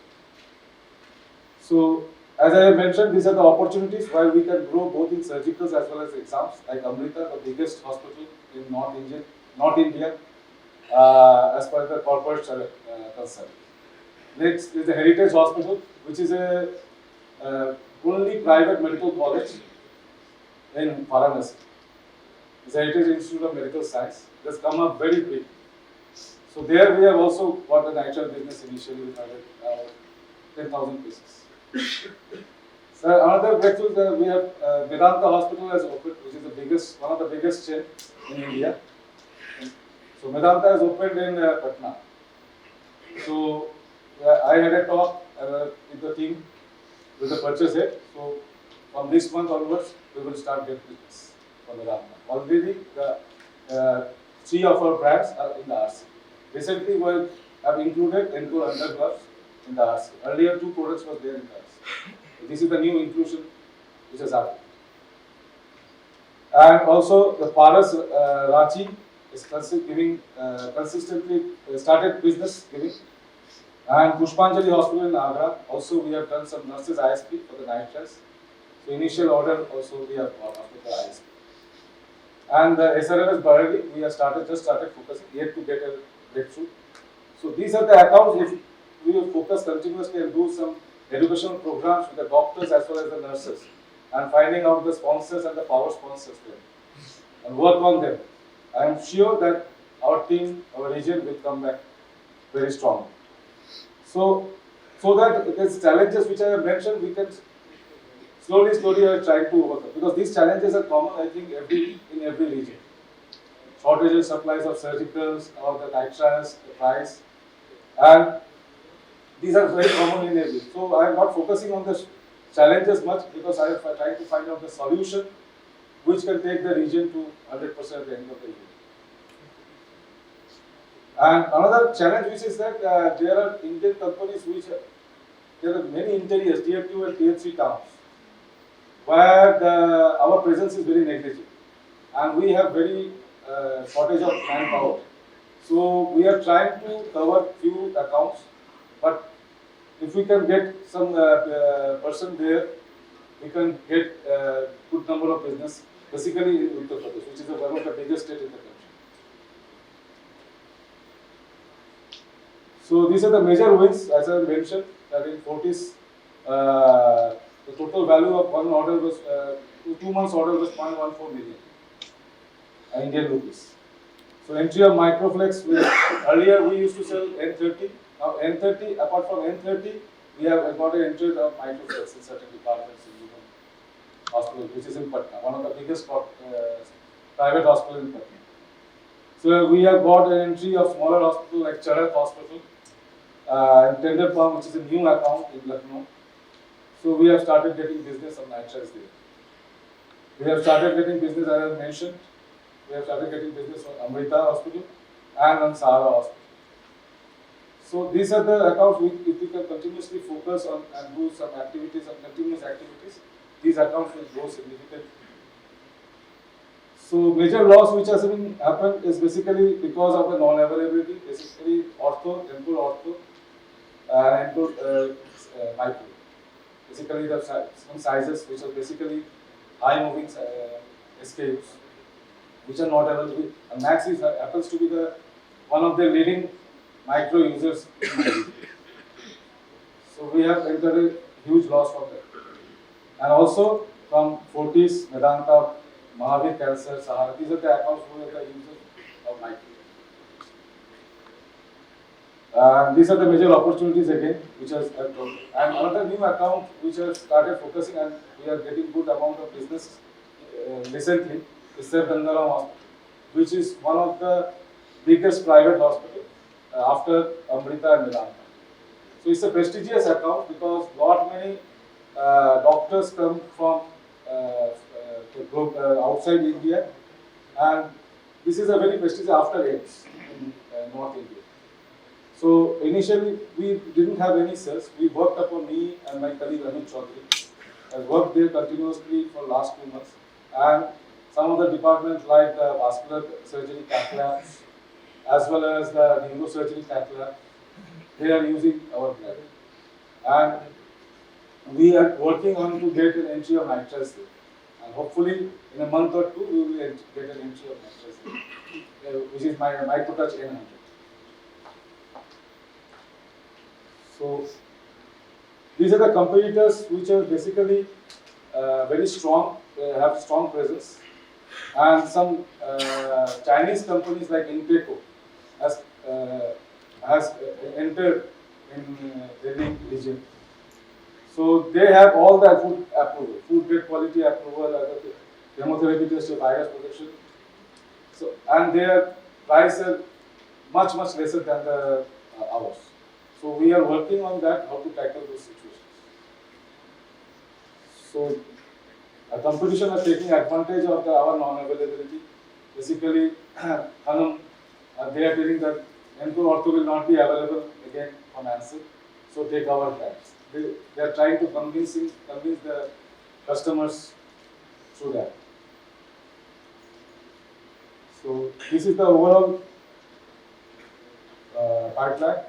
So as I have mentioned, these are the opportunities where we can grow both in surgicals as well as exams, like Amrita, the biggest hospital in North India, as per the corporate concern. Next is the Heritage Hospital, which is a only private medical college in Varanasi. It's a Heritage Institute of Medical Science. It has come up very big. So there we have also got an actual business initially with 10,000 pieces. So another breakthrough we have Vedanta Hospital has opened, which is the biggest, one of the biggest chain in India. So Vedanta has opened in Patna. So I had a talk with the team, with the purchase head. So from this month onwards, we will start getting business for Vedanta. Already the 3 of our brands are in the RC. Recently we have included Encore under gloves in the RC. Earlier 2 products were there in the RC. So this is the new inclusion which has happened. And also the Paras Ranchi is consistently started business giving. And Pushpanjali Hospital in Agra, also we have done some nurses ISP for the night shifts. So initial order also we have got after the ISP. And the SRLS Barari, we have just started focusing, yet to get a breakthrough. So these are the accounts, if we will focus continuously and do some educational programs with the doctors as well as the nurses, and finding out the sponsors and the power sponsors there, and work on them. I am sure that our team, our region will come back very strong. So that these challenges which I have mentioned, we can slowly are trying to overcome, because these challenges are common, I think, in every region. Shortages, supplies of surgicals, or the nitrites, the price, and these are very common in every. So I am not focusing on the challenges much, because I am trying to find out the solution which can take the region to 100% at the end of the year. And another challenge which is that there are Indian companies which there are many interiors, tier 2 and tier 3 towns, where our presence is very negligible, and we have very shortage of manpower. So we are trying to cover few accounts, but if we can get some person there, we can get good number of business, basically in Uttar Pradesh, which is one of the biggest state in the country. So these are the major wins, as I mentioned, that in Fortis, the total value of one order was, 2 months order was 0.14 million Indian rupees. So entry of Microflex, earlier we used to sell N30. Now N30, apart from N30, we have got an entry of Microflex in certain departments in human hospital, which is in Patna, one of the biggest private hospital in Patna. So we have got an entry of smaller hospital like Charak Hospital, in Tender Palm, which is a new account in Lucknow. So we have started getting business on nitrites there. We have started getting business, as I mentioned. We have started getting business on Amrita Hospital and on Sahara Hospital. So these are the accounts if we can continuously focus on and do some activities and continuous activities, these accounts will grow significantly. So major loss which has been happened is basically because of the non-availability, basically ortho, temple ortho, and micro. Basically some sizes which are basically high moving SKUs, which are not available. And Max happens to be one of the leading micro users. So we have encountered a huge loss from that. And also from Fortis, Vedanta, Mahavir Cancer, Sahara, these are the accounts who are the users of micro. These are the major opportunities again, which has and another new account which has started focusing, and we are getting good amount of business recently is Sir Gangaram Hospital, which is one of the biggest private hospital after Amrita and Vedanta. So it's a prestigious account because lot many doctors come from outside India, and this is a very prestigious after AIDS in North India. So initially we didn't have any sales. We worked upon, me and my colleague Anuj Chaudhary has worked there continuously for last 2 months, and some of the departments like the vascular surgery cath labs as well as the neurosurgery cath lab, they are using our brand. And we are working on to get an entry of nitrites there. And hopefully in a month or two we will get an entry of nitrites there, which is my MicroTouch N100. So these are the competitors which are basically very strong, have strong presence, and some Chinese companies like Inteco has entered in Delhi region. So they have all the food approval, food grade quality approval, chemotherapy test, virus protection. So and their price are much lesser than the ours. So we are working on that, how to tackle those situations. So a competition are taking advantage of our non-availability. Basically, Hanum, they are telling that N2 ortho will not be available again from Ansell, so take our brands. They are trying to convince the customers through that. So this is the overall pipeline.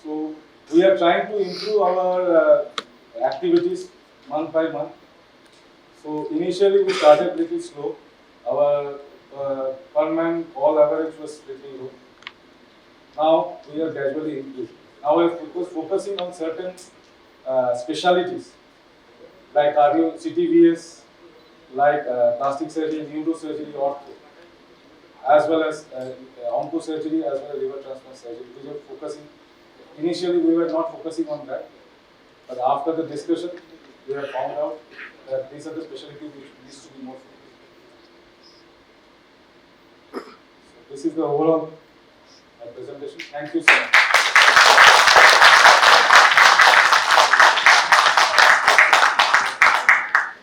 So we are trying to improve our activities month by month. So initially we started little slow. Our per man call average was little low. Now we are gradually increasing. Now we are focusing on certain specialties like cardio, CTVS, like plastic surgery, neurosurgery, ortho, as well as oncosurgery, as well as liver transplant surgery. We are focusing. Initially, we were not focusing on that, but after the discussion, we have found out that these are the specialties which needs to be more focused. So this is the overall presentation. Thank you so much.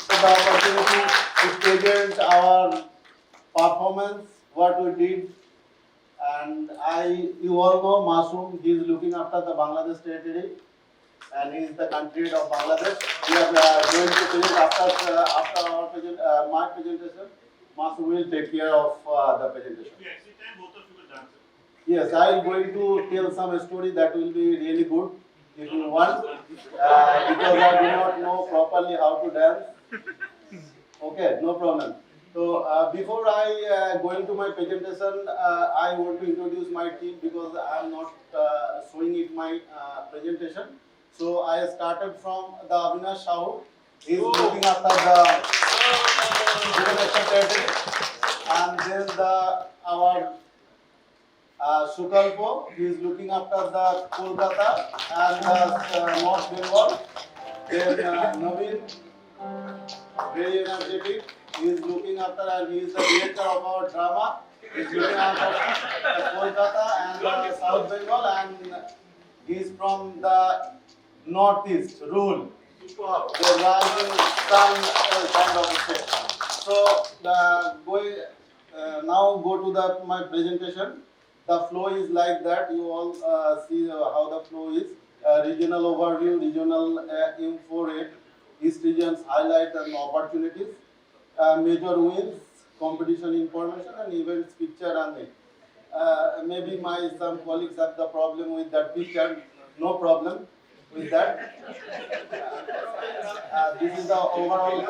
The opportunity to present our performance, what we did, and you all know Masoom, he is looking after the Bangladesh territory, and he is the country head of Bangladesh. We are going to present after our my presentation. Masoom will take care of the presentation. If you exit time, both of you will dance. Yes, I am going to tell some story that will be really good if you want, because I do not know properly how to dance. Okay, no problem. So before I go into my presentation, I want to introduce my team because I am not showing it my presentation. So I started from the Avinash Sahu. He is looking after the international territory, and then our Sukalpo, he is looking after the Kolkata and the North Bengal. Then Naveen, very energetic, he is looking after, and he is the director of our drama. He is looking after the Kolkata and the South Bengal, and he is from the Northeast, Rule. The rising sun kind of state. So now go to my presentation. The flow is like that. You all see how the flow is. Regional overview, regional info rate, East regions highlight and opportunities, major wins, competition information, and events picture and it. Maybe some colleagues have the problem with that picture. No problem with that. This is the overall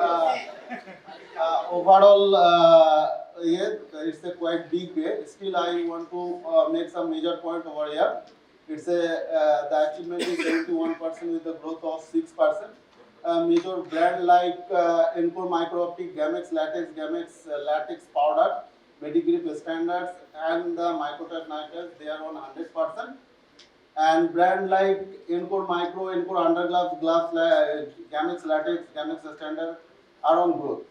it's a quite big way. Still, I want to make some major point over here. It's the achievement is 71% with the growth of 6%. Major brand like Encore Micro Optic, Gamex Latex Powder, Medigrip Standards, and the Microtech Nitrous, they are on 100%. And brand like Encore Micro, Encore Undergloves, Gamex Latex, Gamex Standard are on growth.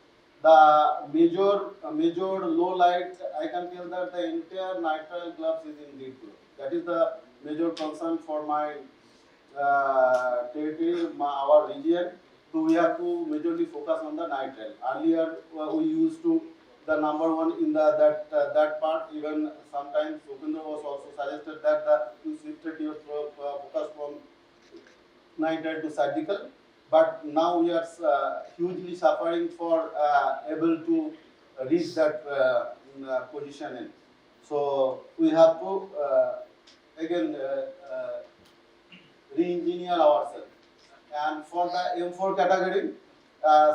The major low light, I can tell that the entire nitrile gloves is in deep growth. That is the major concern for my territory, our region. So we have to majorly focus on the nitrile. Earlier we used to the number one in that part. Even sometimes Upendra was also suggested that you shifted your focus from nitrile to surgical. But now we are hugely suffering for able to reach that position in. So we have to again re-engineer ourselves. And for the M4 category,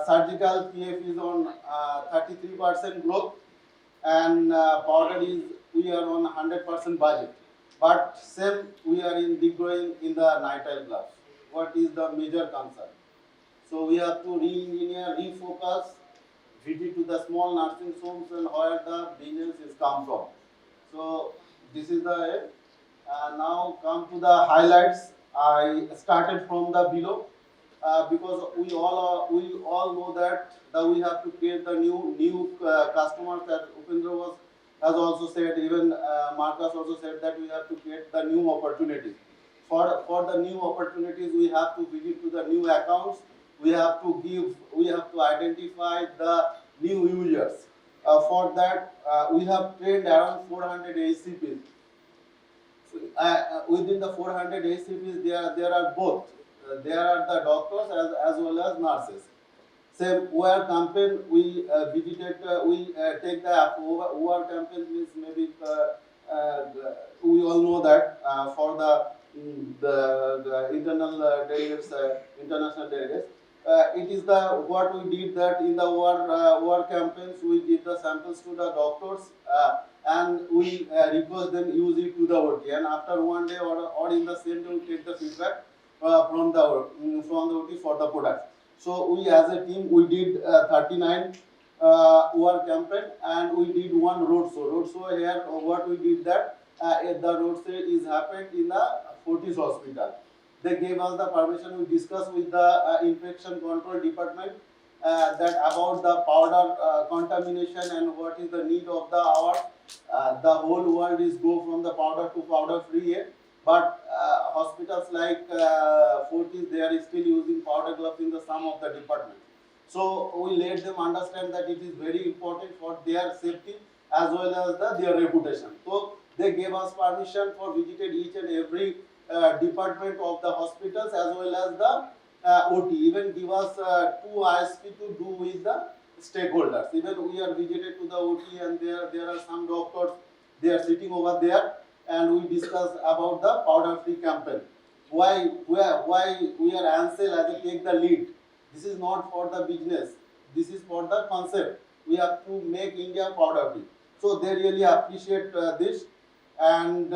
surgical PF is on 33% growth, and powder is we are on 100% budget. But same we are in degrowing in the nitrile gloves. What is the major concern? So we have to re-engineer, refocus, visit to the small nursing homes and where the business is come from. So this is the now come to the highlights. I started from the below because we all know that we have to create the new customers that Upendra has also said. Even Marcus also said that we have to create the new opportunities. For the new opportunities, we have to visit to the new accounts. We have to identify the new users. For that, we have trained around 400 ACPs. Within the 400 ACPs, there are both. There are the doctors as well as nurses. Same OR campaign, we visited, we take the OR campaign means maybe we all know that for the internal delegates, international delegates. It is what we did that in the OR campaigns, we give the samples to the doctors and we request them use it to the OT. And after one day or in the same day, we take the feedback from the OT for the product. So we as a team, we did 39 OR campaign and we did one roadshow. Roadshow here, what we did that the roadshow is happened in the Fortis hospital. they gave us the permission. We discussed with the infection control department that about the powder contamination and what is the need of the hour. The whole world is go from the powder to powder free, but hospitals like Fortis, they are still using powder gloves in the some of the department. So we let them understand that it is very important for their safety as well as their reputation. So they gave us permission for visited each and every department of the hospitals as well as the OT. Even give us 2 ISP to do with the stakeholders. Even we are visited to the OT and there are some doctors, they are sitting over there and we discuss about the powder free campaign. Why we are Ansell as a take the lead. This is not for the business. This is for the concept. We have to make India powder free. So they really appreciate this, and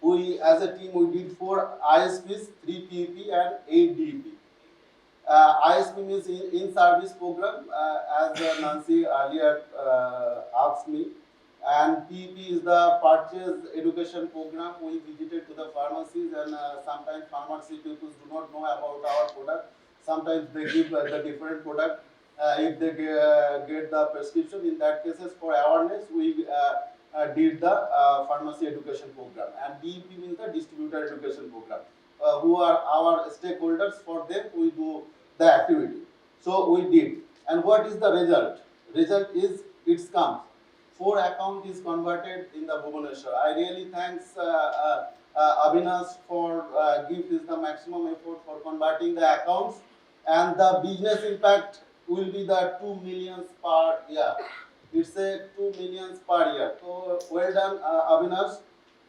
we as a team we did 4 ISPs, 3 PEP and 8 DEP. ISP means in service program, as Nancy earlier asked me, and PEP is the purchase education program. We visited to the pharmacies and sometimes pharmacy people do not know about our product. Sometimes they give the different product if they get the prescription. In that cases, for awareness, we did the pharmacy education program, and DEP means the distributor education program. Who are our stakeholders? For them, we do the activity. So we did, and what is the result? Result is it's comes. 4 account is converted in the Bhubaneswar. I really thanks Avinash for give this the maximum effort for converting the accounts, and the business impact will be the 2 millions per year. It's a 2 millions per year. So well done, Avinash.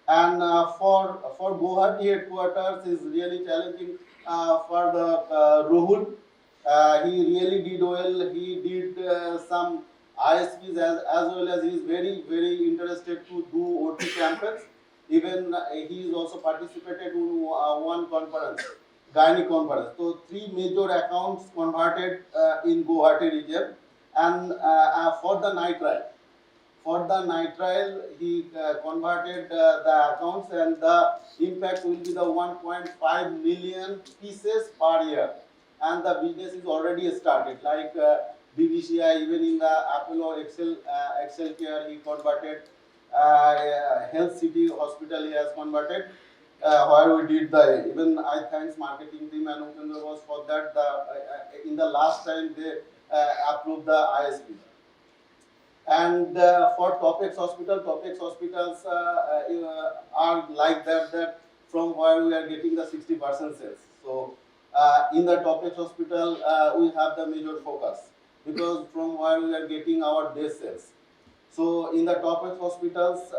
And for Guwahati headquarters is really challenging for the Rohul. He really did well. He did some ISPs as well as he is very interested to do OT campaigns. Even he is also participated in one conference, gynae conference. So 3 major accounts converted in Guwahati region, and for the nitrile. For the nitrile, he converted the accounts, and the impact will be the 1.5 million pieces per year. And the business is already started, like BBCI, even in the Apollo Excel Care, he converted. Health City Hospital, he has converted. Where we did the, even I thanks marketing team and Upendra was for that. In the last time they approved the ISP. And for Topex hospitals are like that from where we are getting the 60% sales. So in the Topex hospital, we have the major focus because from where we are getting our base sales. So in the Topex hospitals,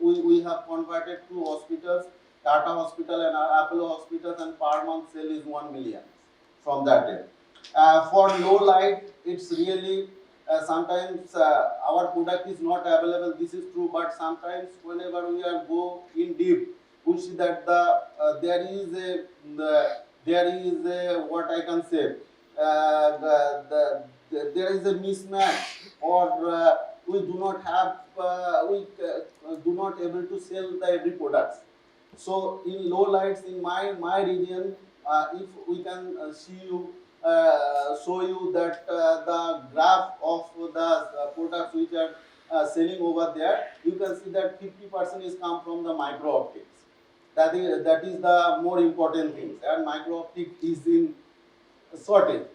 we have converted 2 hospitals, Tata Hospital and Apollo Hospitals, and per month sale is 1 million from that end. For low light, it's really sometimes our product is not available. This is true, but sometimes whenever we are go in deep, we see that there is a what I can say there is a mismatch, or we do not have we do not able to sell the every products. So in low lights in my region, if we can show you that the graph of the products which are selling over there, you can see that 50% is come from the micro optics. That is the more important thing, and micro optic is in shortage.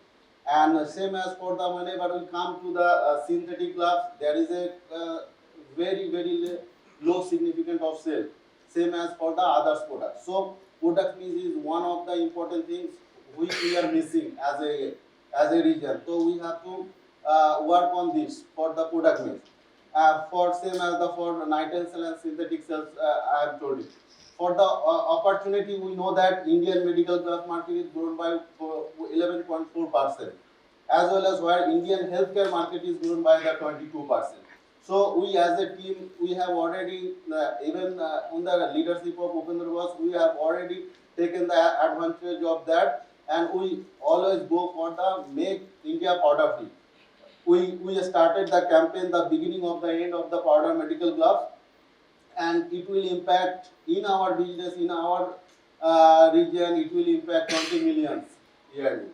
And same as for the whenever we come to the synthetic gloves, there is a very low significant of sale. Same as for the others products. So product mix is one of the important things which we are missing as a region. So we have to work on this for the product mix. For same as the for night Ansell and synthetic cells, I have told you. For the opportunity, we know that Indian medical glove market is grown by 11.4%, as well as where Indian healthcare market is grown by the 22%. So we as a team, we have already, even on the leadership of Upendra Bose, we have already taken the advantage of that, and we always go for the Make India Powder Free. We started the campaign, the beginning of the end of the powder medical gloves, and it will impact in our business, in our region, it will impact 20 millions yearly.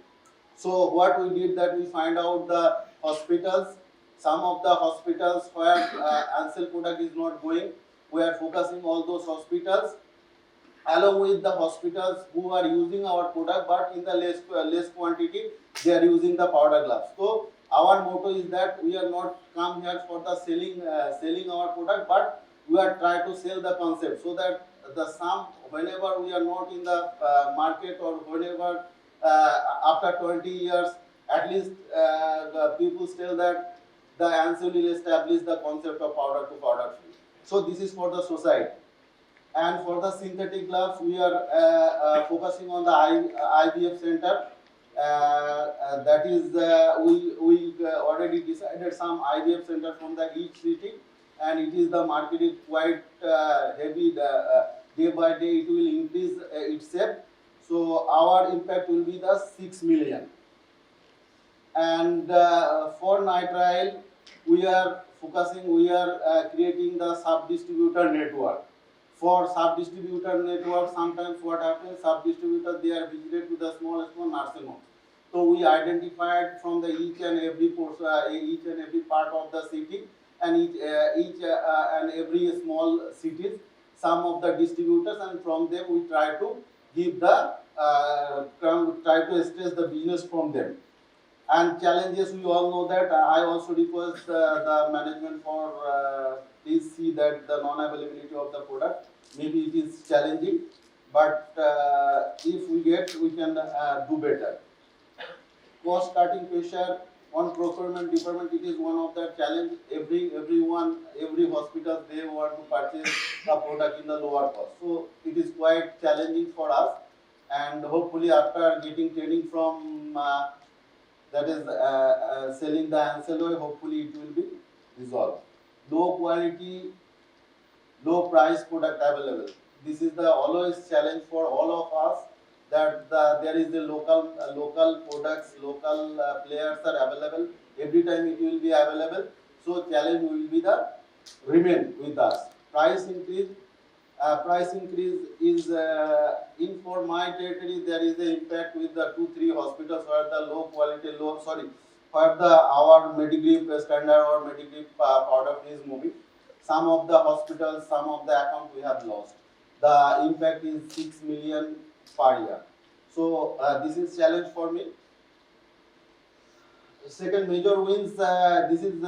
So what we did that we find out the hospitals, some of the hospitals where Ansell product is not going, we are focusing all those hospitals along with the hospitals who are using our product but in the less quantity, they are using the powder gloves. So our motto is that we are not come here for the selling our product, but we are trying to sell the concept so that the sum whenever we are not in the market or whenever after 20 years at least the people tell that the Ansell will establish the concept of powder to powder free. So this is for the society. And for the synthetic gloves, we are focusing on the IVF center. That is, we already decided some IVF center from the each city, and it is the market is quite heavy. Day by day, it will increase itself. So our impact will be the 6 million. And for nitrile, we are focusing. We are creating the sub-distributor network. For sub-distributor network, sometimes what happens, sub-distributors, they are visited to the small nursing homes. So we identified from the each and every part of the city and each and every small cities, some of the distributors, and from them we try to give the try to stress the business from them. And challenges, we all know that. I also request the management for please see that the non-availability of the product. Maybe it is challenging, but if we get, we can do better. Cost cutting pressure on procurement department, it is one of the challenge. Every hospital, they want to purchase the product in the lower cost. So it is quite challenging for us, and hopefully after getting training from that is selling the Ansell oil, hopefully it will be resolved. Low quality, low price product available. This is the always challenge for all of us, that there is the local products, local players are available. Every time it will be available. So challenge will be the remain with us. Price increase is in for my territory. There is an impact with the 2-3 hospitals where the where our Medigrip standard or Medigrip powder is moving. Some of the hospitals, some of the accounts we have lost. The impact is 6 million per year. So this is challenge for me. Second major wins, this is in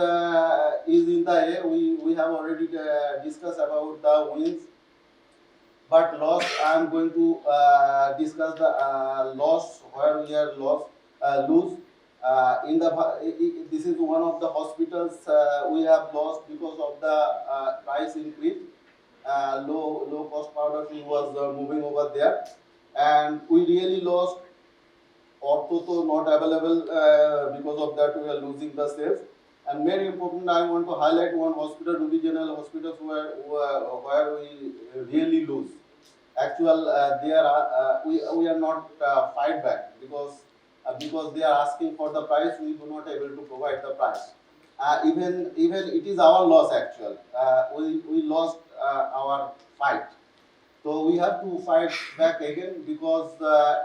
the air. We have already discussed about the wins. But loss, I am going to discuss the loss where we are lose. This is one of the hospitals we have lost because of the price increase. Low cost powder was moving over there, and we really lost. Ortho not available because of that we are losing the sales. And very important, I want to highlight one hospital, Ruby General Hospitals, where we really lose. Actual, we are not fight back because they are asking for the price, we do not able to provide the price. Even it is our loss actual. We lost our fight. So we have to fight back again, because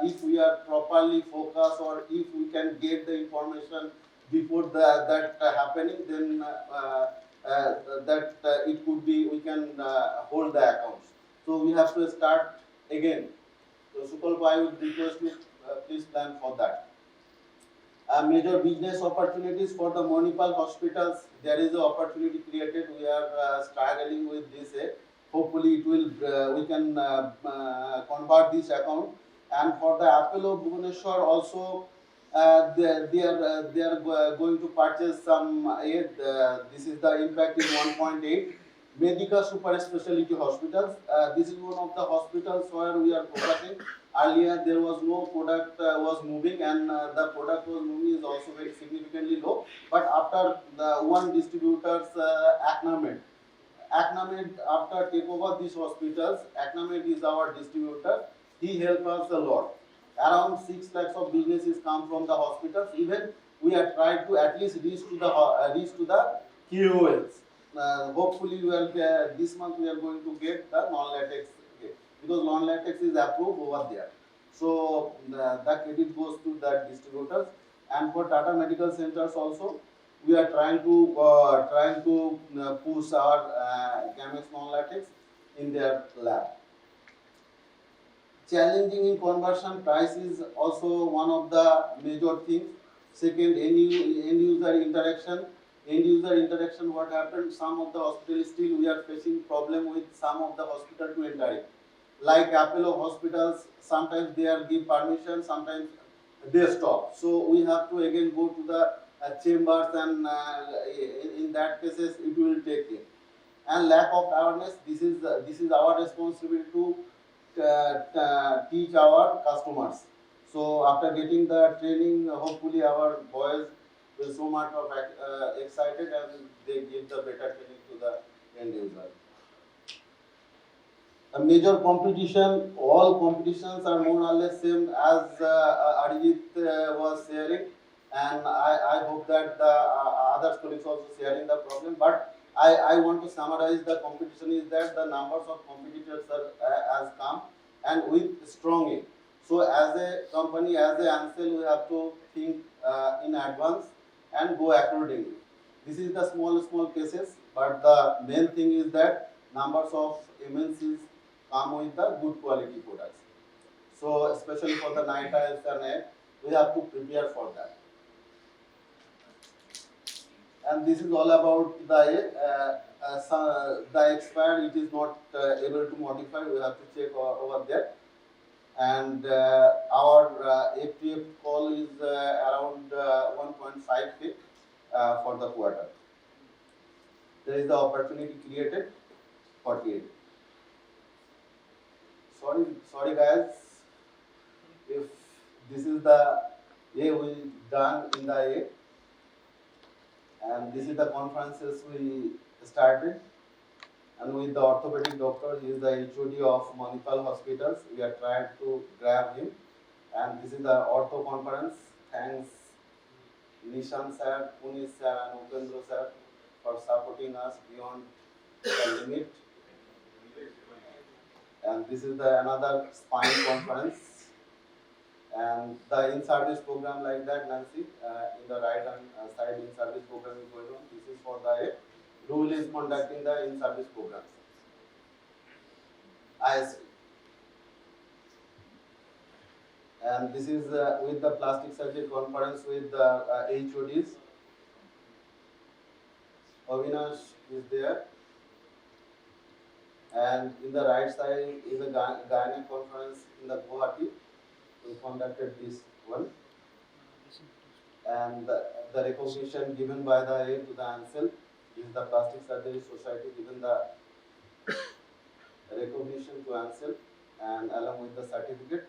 if we are properly focused, or if we can get the information before that happening, then it could be, we can hold the accounts. So we have to start again. So Sukalpa, I would request you please plan for that. Major business opportunities for the municipal hospitals. There is an opportunity created. We are struggling with this. Hopefully it will we can convert this account. And for the Apollo Bhubaneswar also, they are going to purchase some aid. This is the impact is 1.8. Medica super specialty hospitals. This is one of the hospitals where we are focusing. Earlier there was no product was moving, and the product was moving is also very significantly low. But after the one distributor's Acnamed, after take over these hospitals, Acnamed is our distributor. He helped us a lot. Around 6 lakhs of businesses come from the hospitals. Even we are trying to at least reach to the KOLs. Hopefully, this month we are going to get the non-latex. Okay. because non-latex is approved over there. So the credit goes to that distributors. And for Tata Medical Centers also, we are trying to push our Gamex non-latex in their lab. Challenging in conversion price is also one of the major things. Second, end user interaction. End user interaction, what happened? Some of the hospitals still we are facing problem with some of the hospital to enter it. Like Apollo hospitals, sometimes they are give permission, sometimes they stop. So we have to again go to the chambers, and in that cases it will take it. And lack of awareness. This is our responsibility to teach our customers. So after getting the training, hopefully our boys will so much of excited, and they give the better training to the end user. A major competition, all competitions are more or less same as Arijit was sharing, and I hope that the other colleagues also sharing the problem. But I want to summarize the competition is that the numbers of competitors has come, and with strongly. So as a company, as a Ansell, we have to think in advance and go accordingly. This is the small cases, but the main thing is that numbers of MNCs come with the good quality products. So especially for the night tiles and egg, we have to prepare for that. And this is all about the expired. It is not able to modify. We have to check over there. And our FTF call is around 1.5 feet for the quarter. There is the opportunity created 48. Sorry guys, if this is the A we done in the A, and this is the conferences we started, and with the orthopedic doctor, he is the HOD of Lonavala hospitals. We are trying to grab him, and this is the ortho conference. Thanks Nishan sir, Puneet sir, and Upendra sir for supporting us beyond the limit. And this is the another spine conference, and the in-service program like that, Nancy, in the right hand side in-service program is going on. This is for the rule is conducting the in-service programs. ISP. And this is with the plastic surgery conference with the HODs. Avinash is there. And in the right side is the gynae conference in the Guwahati. We conducted this one. And the recognition given by the A to the Ansell is the Plastic Surgery Society given the recognition to Ansell, and along with the certificate.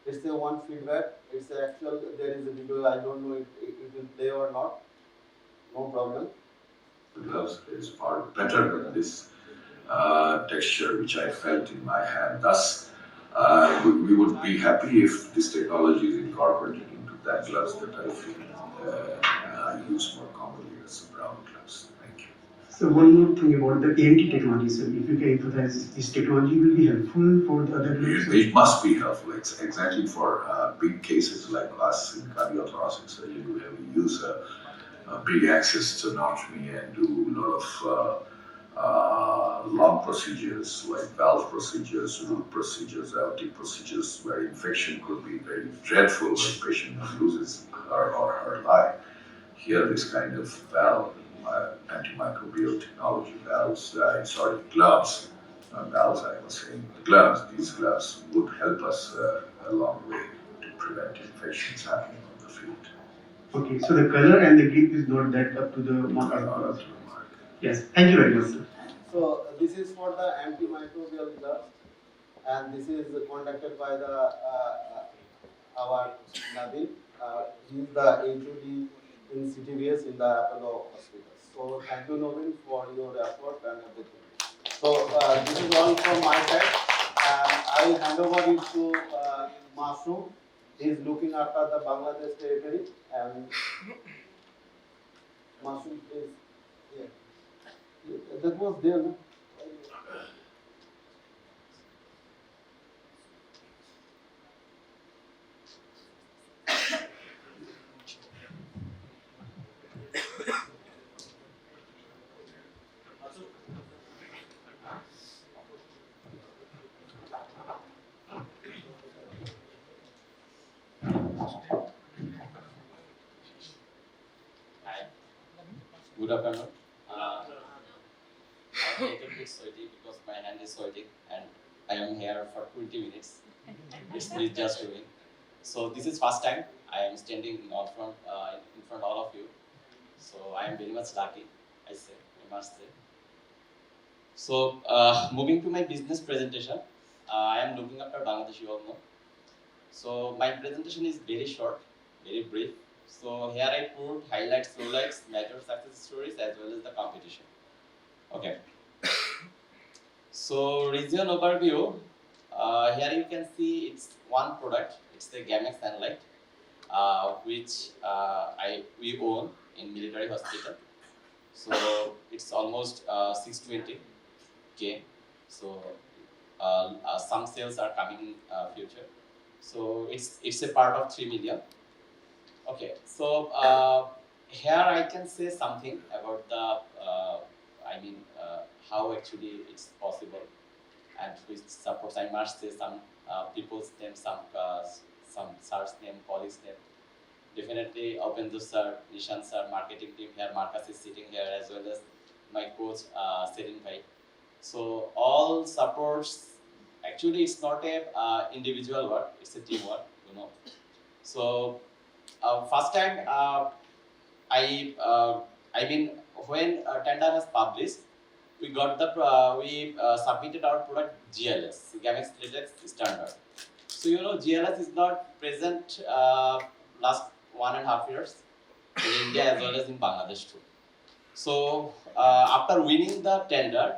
It's a one feedback. It's actual. There is a video. I don't know if it will play or not. No problem. The gloves is far better than this texture which I felt in my hand. Thus, we would be happy if this technology is incorporated into that gloves that I feel I use more commonly as brown gloves. Thank you. So one more thing about the AMT technology. So if you can emphasize, this technology will be helpful for the other gloves? It must be helpful. It's exactly for big cases like us in cardiothoracic surgery, where we use a big access sternotomy and do a lot of long procedures like valve procedures, root procedures, aortic procedures, where infection could be very dreadful when the patient loses her or her life. Here, this kind of valve, antimicrobial technology valves, gloves, not valves, I was saying, gloves, these gloves would help us a long way to prevent infections happening on the field. Okay, so the color and the grip is not that up to the mark. Yes, thank you very much, sir. So this is for the antimicrobial gloves, and this is conducted by the our Nabil. He is the HOD in CTVS in the Apollo hospital. So thank you, Nobin, for your effort and everything. So this is all from my side, and I will hand over it to Masoom. He is looking after the Bangladesh territory, and Masoom, please. Yeah. That was there, no? Good afternoon. I'm a little bit sweaty because my hand is sweating and I am here for 20 minutes. It's me just doing. So this is first time I am standing in front all of you. So I am very much lucky, I must say. So moving to my business presentation, I am looking after Bangladesh, you all know. So my presentation is very short, very brief. So here I put highlights, lowlights, major success stories as well as the competition. Okay. So region overview. Here you can see it's one product. It's the Gamex Sunlight, which we own in military hospital. So it's almost 620K. So some sales are coming in future. So it's a part of 3 million. Okay, so here I can say something about how actually it's possible, and which supports. I must say some people's name, some sir's name, colleagues' name. Definitely Opendu sir, Nishan sir, marketing team here, Marcus is sitting here as well as my coach Serin bhai. So all supports. Actually, it's not a individual work; it's a teamwork. So first time when tender has published, we submitted our product GLS, Gamex Latex Standard. So GLS is not present last 1.5 years in India as well as in Bangladesh too. So after winning the tender,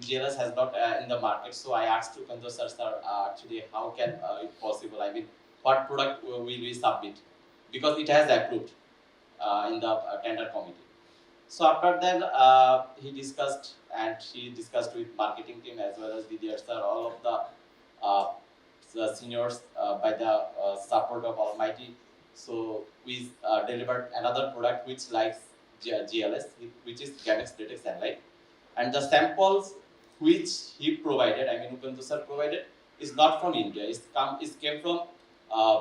GLS has not in the market. So I asked to Kanto sir, actually how can it possible? What product will we submit? Because it has approved in the tender committee. So after that, he discussed with marketing team as well as Didier sir, all of the seniors by the support of Almighty. So we delivered another product which likes GLS, which is Gamex Latex Sunlight. And the samples which he provided, Upandu sir provided, is not from India. It came from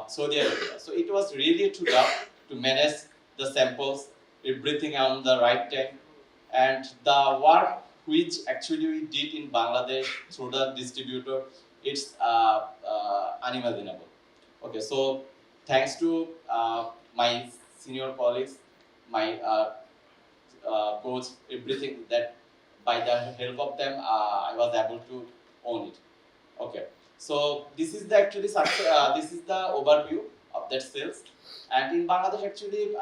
Saudi Arabia. So it was really too tough to manage the samples, everything on the right time. And the work which actually we did in Bangladesh through the distributor, it's unimaginable. Okay, so thanks to my senior colleagues, my coach, everything that by the help of them, I was able to own it. Okay, so this is the overview of that sales. And in Bangladesh, actually,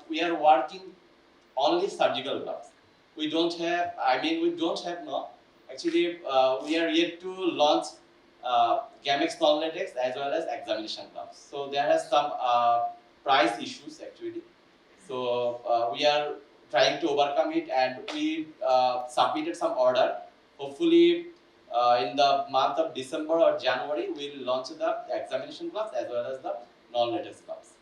we are working only surgical gloves. We don't have no. Actually, we are yet to launch Gamex non-latex as well as examination gloves. So there are some price issues actually. So we are trying to overcome it, and we submitted some order. Hopefully, in the month of December or January, we'll launch the examination gloves as well as the non-latex gloves.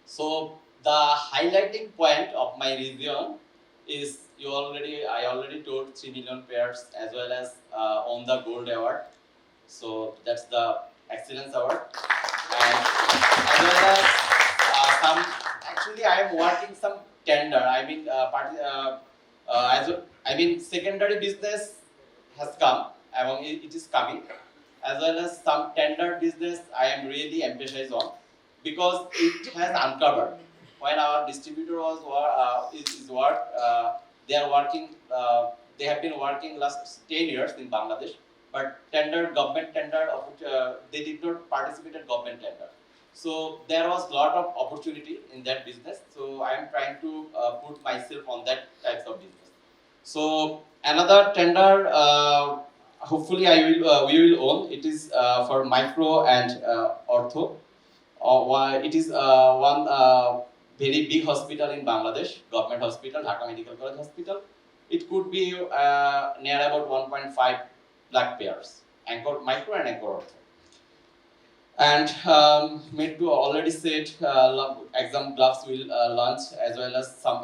So the highlighting point of my region is I already told 3 million pairs as well as on the gold award. So that's the excellence award. And as well as I am working some tender. Secondary business has come. It is coming, as well as some tender business I am really emphasized on, because it has uncovered when our distributor they have been working last 10 years in Bangladesh, but government tender, they did not participate in government tender. So there was a lot of opportunity in that business. So I am trying to put myself on that types of business. So another tender, hopefully we will own. It is for micro and ortho. It is one very big hospital in Bangladesh, government hospital, Dhaka Medical College Hospital. It could be near about 1.5 lakh pairs, micro and anchor ortho. And Medbu already said exam gloves will launch, as well as some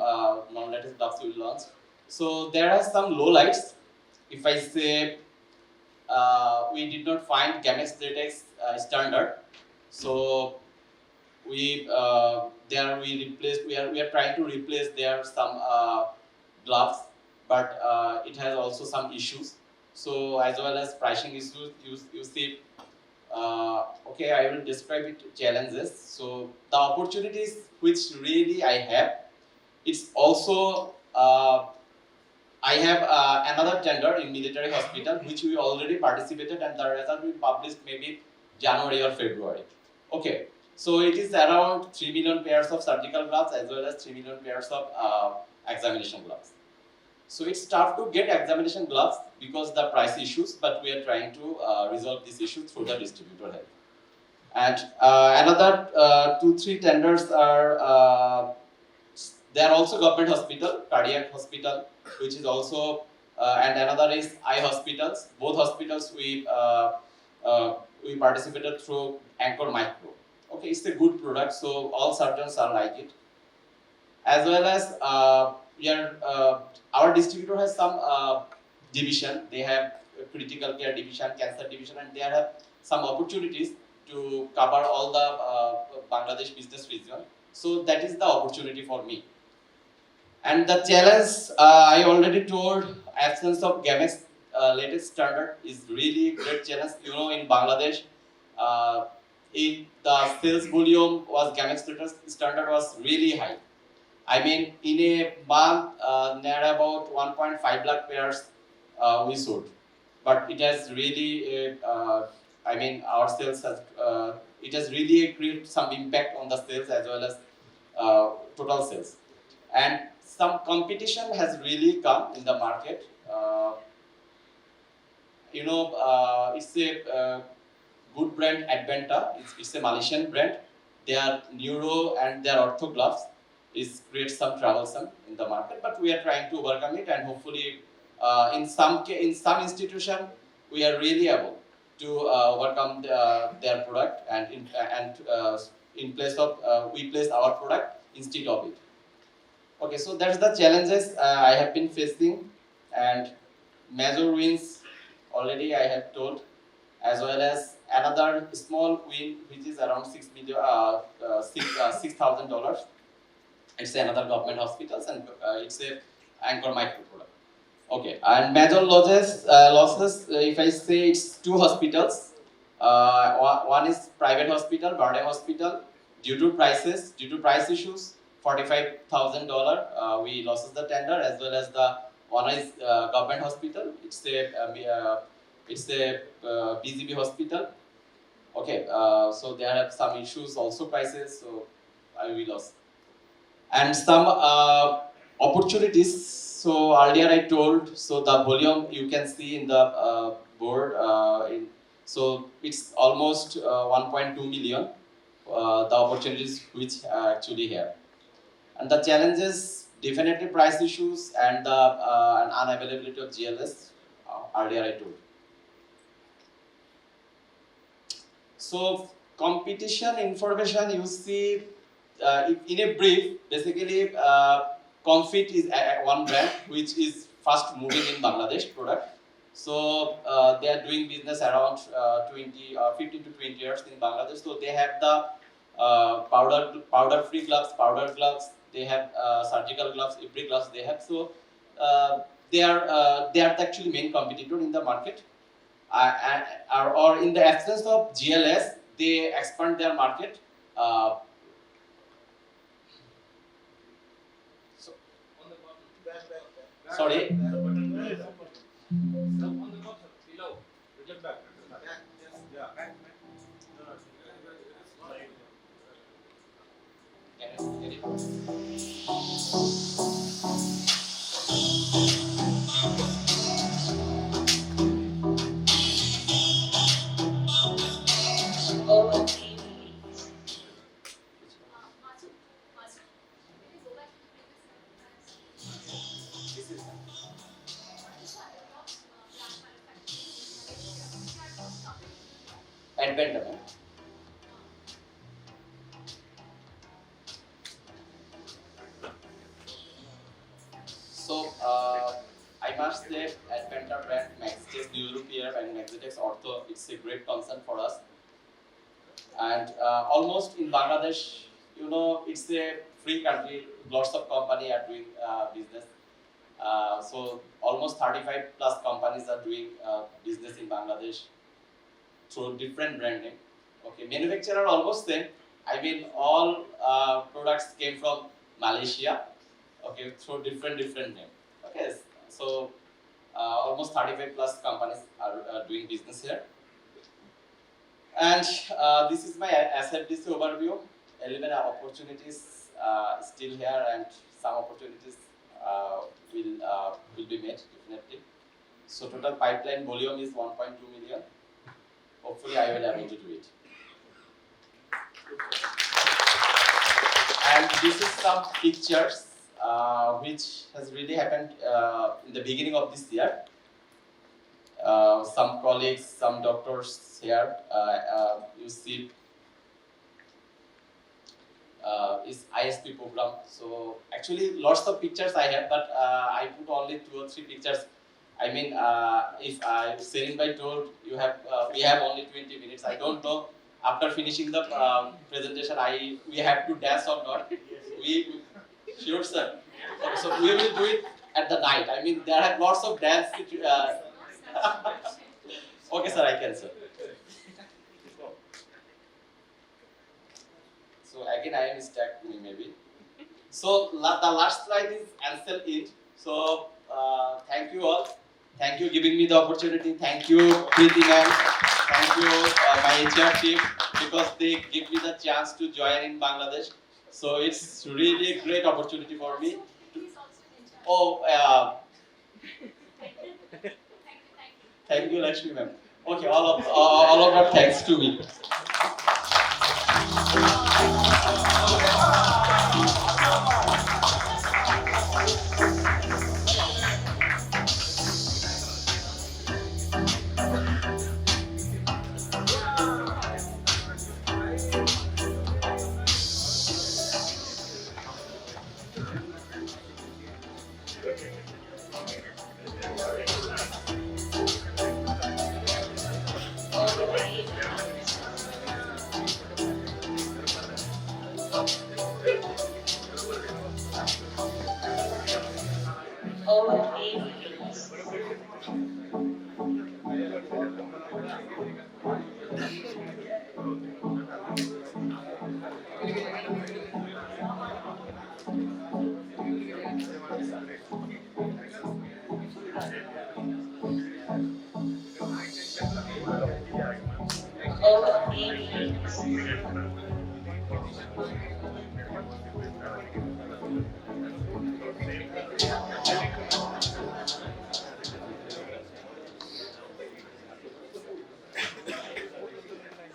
non-latex gloves will launch. So there are some lowlights. If I say we did not find Gamex Latex standard, so we are trying to replace there some gloves, but it has also some issues. So as well as pricing issues, you see. Okay, I will describe it challenges. So the opportunities which really I have, it's also I have another tender in military hospital which we already participated, and the result we published maybe January or February. Okay, so it is around 3 million pairs of surgical gloves as well as 3 million pairs of examination gloves. So it's tough to get examination gloves because the price issues, but we are trying to resolve this issue through the distributor help. And another 2-3 tenders are they are also government hospital, cardiac hospital, which is also and another is eye hospitals. Both hospitals we participated through Anchor Micro. Okay, it's a good product, so all surgeons are like it. As well as our distributor has some division. They have a critical care division, cancer division, and they have some opportunities to cover all the Bangladesh business region. So that is the opportunity for me. And the challenge, I already told, absence of GAMEX latest standard is really great challenge. You know, in Bangladesh, the sales volume was GAMEX standard was really high. I mean, in a month, near about 1.5 lakh pairs we sold. But it has really, I mean, our sales has, it has really created some impact on the sales as well as total sales. And some competition has really come in the market. It's a good brand, Adventa. It's a Malaysian brand. Their neuro and their ortho gloves creates some troublesome in the market, but we are trying to overcome it, and hopefully, in some institution, we are really able to overcome their product, and in place of we place our product instead of it. Okay, so that's the challenges I have been facing, and major wins already I have told, as well as another small win which is around $6,000. It's another government hospitals, and it's a Anchor Micro product. Okay, and major losses, if I say it's 2 hospitals. One is private hospital, Bardem Hospital. Due to price issues, $45,000 we lost the tender, as well as the one is government hospital. It's a BGB hospital. Okay, so there are some issues also prices, so we lost. And some opportunities. So earlier I told, so the volume you can see in the board. So it's almost 1.2 million. The opportunities which actually here. And the challenges, definitely price issues and the unavailability of GLS, earlier I told. So competition information, you see in a brief, basically Comfit is one brand which is fast moving in Bangladesh product. So they are doing business around 15 to 20 years in Bangladesh. So they have the powder-free gloves, powder gloves. They have surgical gloves, every gloves they have. So they are actually main competitor in the market. Or in the absence of GLS, they expand their market. Sorry. Advent. So I must say, Adventa brand, Maxitex Neuropeer and Maxitex Ortho, it's a great concern for us. And almost in Bangladesh, you know, it's a free country. Lots of companies are doing business. So almost 35 plus companies are doing business in Bangladesh through different brand name. Okay, manufacturer almost same. I mean, all products came from Malaysia. Okay, through different name. Okay, so almost 35 plus companies are doing business here. And this is my SFDC overview. 11 opportunities still here, and some opportunities will be made definitely. So total pipeline volume is 1.2 million. Hopefully, I will be able to do it. And this is some pictures which has really happened in the beginning of this year. Some colleagues, some doctors here. You see is ISP program. So actually lots of pictures I have, but I put only 2 or 3 pictures. I mean, if Serin Bhai told you have, we have only 20 minutes. I don't know after finishing the presentation, we have to dance or not. We sure sir. So we will do it at the night. I mean, there are lots of dance. Okay, sir, I can sir. So again, I am stuck maybe. So the last slide is Ansell it. So thank you all. Thank you giving me the opportunity. Thank you, Preeti ma'am. Thank you, my HR team, because they give me the chance to join in Bangladesh. So it's really a great opportunity for me. Thank you, Lakshmi ma'am. Okay, all of that thanks to me.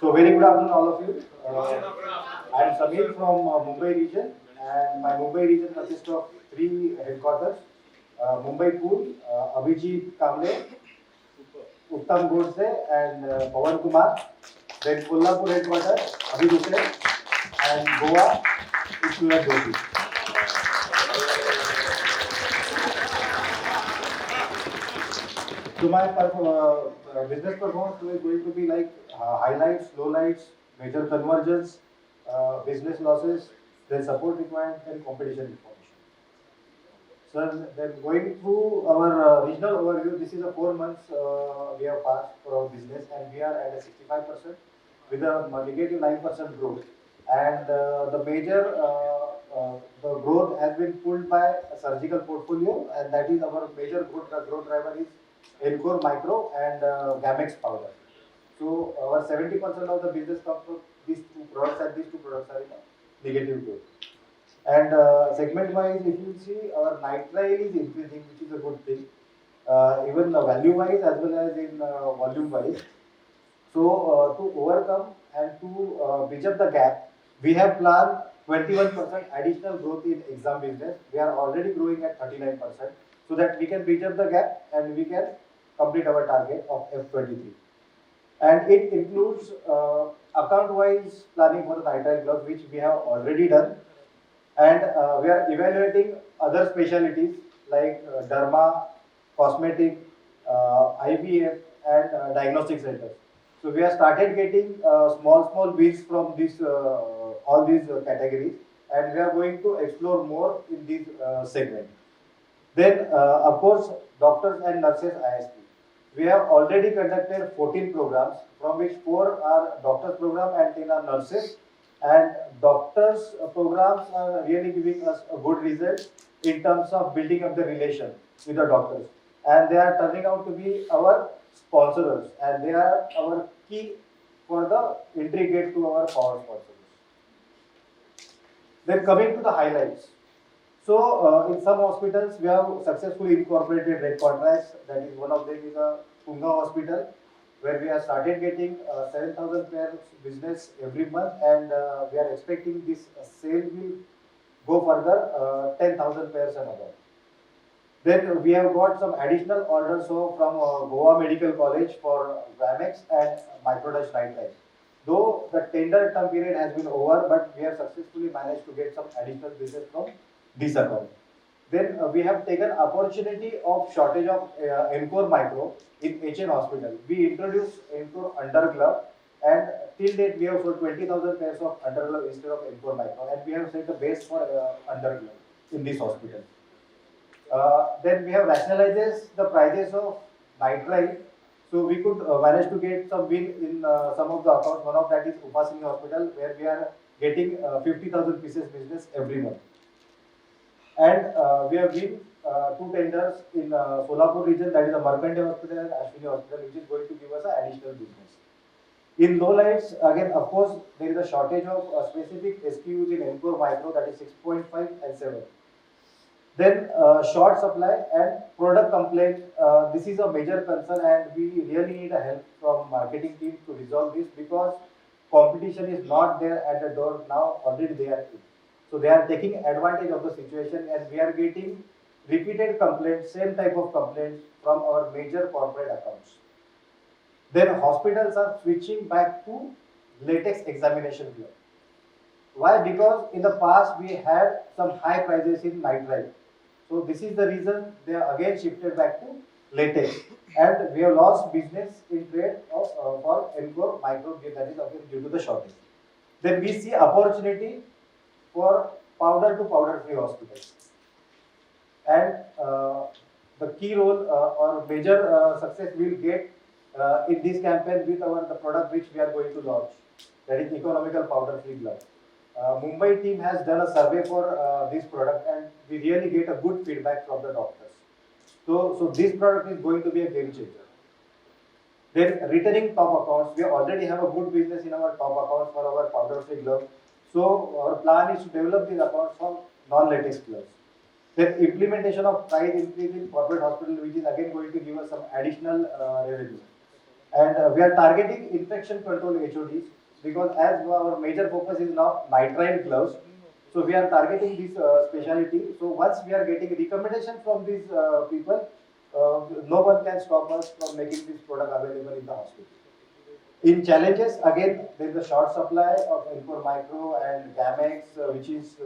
So very good afternoon all of you. I am Samir from Mumbai region, and my Mumbai region consists of 3 headquarters. Mumbai Pool, Abhijit Kamble, Uttam Godse and Pawan Kumar. Then Kolhapur headquarters, Abhi Dusre, and Goa is Suraj Joshi. So my business performance is going to be like highlights, lowlights, major convergence, business losses, then support requirement and competition information. So then going through our regional overview, this is a 4 months we have passed for our business, and we are at a 65% with a negative 9% growth. And the major the growth has been pulled by a surgical portfolio, and that is our major growth driver is Encore Micro and Gamex powder. So our 70% of the business comes from these 2 products, and these 2 products are in a negative growth. And segment wise, if you see, our nitrile is increasing, which is a good thing, even value wise as well as in volume wise. So to overcome and to bridge up the gap, we have planned 21% additional growth in exam business. We are already growing at 39%, so that we can bridge up the gap and we can complete our target of F23. And it includes account-wise planning for the nitrile gloves, which we have already done. And we are evaluating other specialties like derma, cosmetic, IVF and diagnostic centers. So we have started getting small wins from this all these categories, and we are going to explore more in this segment. Then, of course, doctors and nurses ISP. We have already conducted 14 programs, from which 4 are doctors program and 10 are nurses. And doctors programs are really giving us a good result in terms of building up the relation with the doctors. And they are turning out to be our sponsors, and they are our key for the entry gate to our power sponsors. Then coming to the highlights. So, in some hospitals, we have successfully incorporated red contracts. That is, one of them is a Punga hospital, where we have started getting 7,000 pairs business every month, and we are expecting this sale will go further 10,000 pairs and above. Then we have got some additional orders from Goa Medical College for Vamex and Microdutch nitrite. Though the tender term period has been over, but we have successfully managed to get some additional business from this account. Then we have taken opportunity of shortage of Encore Micro in HN Hospital. We introduced Encore Underglove, and till date we have sold 20,000 pairs of Underglove instead of Encore Micro, and we have set the base for Underglove in this hospital. Then we have rationalized the prices of nitrite. So we could manage to get some win in some of the accounts. One of that is Upasini Hospital, where we are getting 50,000 pieces business every month. And we have win 2 tenders in Solapur region, that is a Markandeya Hospital and Ashwini Hospital, which is going to give us an additional business. In low lights, again, of course, there is a shortage of specific SKUs in Encore Micro, that is 6.5 and 7. Then short supply and product complaint. This is a major concern, and we really need a help from marketing team to resolve this, because competition is not there at the door now. Already they are in. So they are taking advantage of the situation, and we are getting repeated complaints, same type of complaints from our major corporate accounts. Then hospitals are switching back to latex examination glove. Why? Because in the past we had some high prices in nitrite. So this is the reason they are again shifted back to latex, and we have lost business in trade of, for Encore Micro, that is again due to the shortage. Then we see opportunity for powder to powder free hospitals, and the key role or major success we will get in this campaign with the product which we are going to launch, that is economical powder free glove. Mumbai team has done a survey for this product, and we really get a good feedback from the doctors. So this product is going to be a game changer. Then returning top accounts, we already have a good business in our top accounts for our powder free glove. So our plan is to develop these accounts for non-latex gloves. Then implementation of price increase in corporate hospital, which is again going to give us some additional revenue. And we are targeting infection control HODs, because as our major focus is now nitrite gloves, so we are targeting this specialty. So once we are getting recommendation from these people, no one can stop us from making this product available in the hospital. In challenges, again, there is a short supply of Encore Micro and Gamex, which is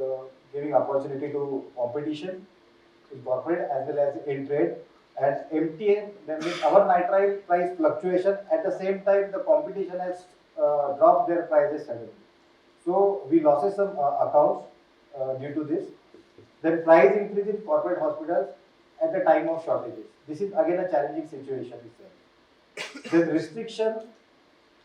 giving opportunity to competition in corporate as well as in trade. And MTN, that means our nitrite price fluctuation, at the same time the competition has dropped their prices suddenly. So we lost some accounts due to this. Then price increase in corporate hospitals at the time of shortages. This is again a challenging situation. Then restriction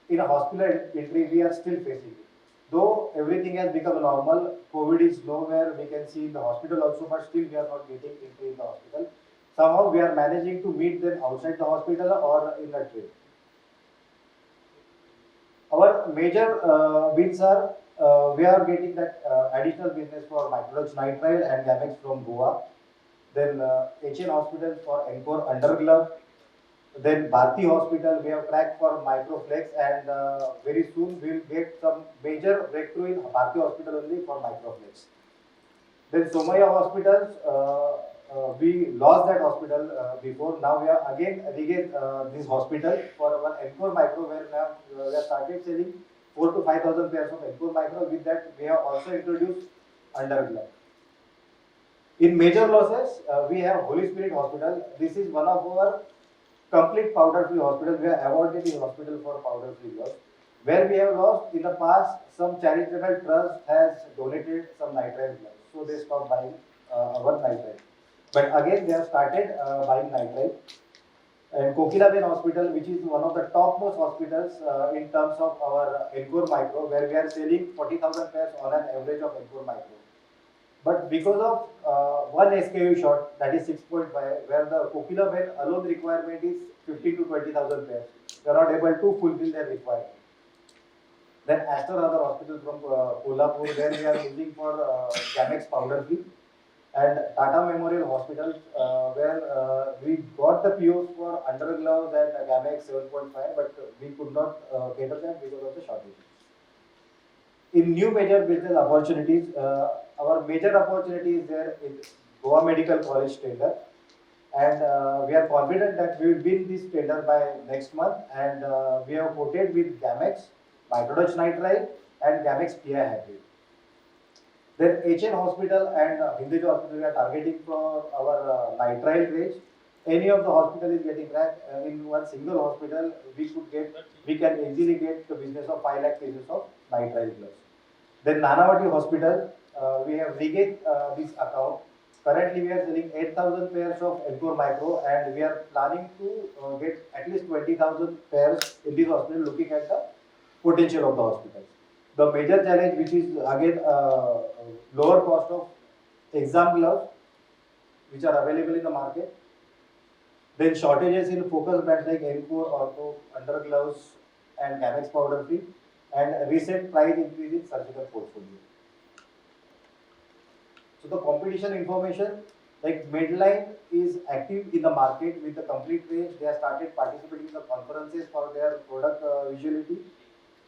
in a hospital entry, we are still facing it. Though everything has become normal, COVID is nowhere, we can see in the hospital also, but still we are not getting entry in the hospital. Somehow we are managing to meet them outside the hospital or in the trade. Our major wins are, we are getting that additional business for Microdutch nitrile and Gamex from Goa. Then HN Hospital for Encore Underglove. Then Bharti Hospital, we have cracked for Microflex, and very soon we will get some major breakthrough in Bharti Hospital only for Microflex. Then Somaya Hospitals, we lost that hospital before. Now we are again regain this hospital for our Encore Micro, where now we have started selling 4,000 to 5,000 pairs of Encore Micro. With that, we have also introduced Underglove. In major losses, we have Holy Spirit Hospital. This is one of our complete powder-free hospital. We are awarded in hospital for powder-free gloves. Where we have lost in the past, some charitable trust has donated some nitrile gloves, so they stopped buying our nitrile. But again, they have started buying nitrile. And Kokilaben Hospital, which is one of the topmost hospitals in terms of our Encore Micro, where we are selling 40,000 pairs on an average of Encore Micro. But because of one SKU short, that is 6.5, where the Kokilaben alone requirement is 15 to 20,000 pairs, we are not able to fulfill their requirement. Then Aster other hospital from Kolhapur, where we are using for Gamex powder free, and Tata Memorial Hospital, where we got the POs for undergloves and Gamex 7.5, but we could not get them because of the shortage. In new major business opportunities, our major opportunity is there in Goa Medical College tender, and we are confident that we will win this tender by next month, and we have quoted with Gamex, Microdose Nitrile and Gamex PI Hybrid. Then HN Hospital and Hinduja Hospital we are targeting for our nitrile range. Any of the hospital is getting that in one single hospital, we can easily get the business of 5 lakh pieces of nitrile gloves. Then Nanavati Hospital, we have regained this account. Currently, we are selling 8,000 pairs of Encore Micro, and we are planning to get at least 20,000 pairs in this hospital, looking at the potential of the hospital. The major challenge, which is again lower cost of exam gloves, which are available in the market. Then shortages in focus brands like Encore, Ortho, Undergloves, and Gamex powder free, and recent price increase in surgical portfolio. So the competition information, like Medline is active in the market with the complete range. They have started participating in the conferences for their product visuality.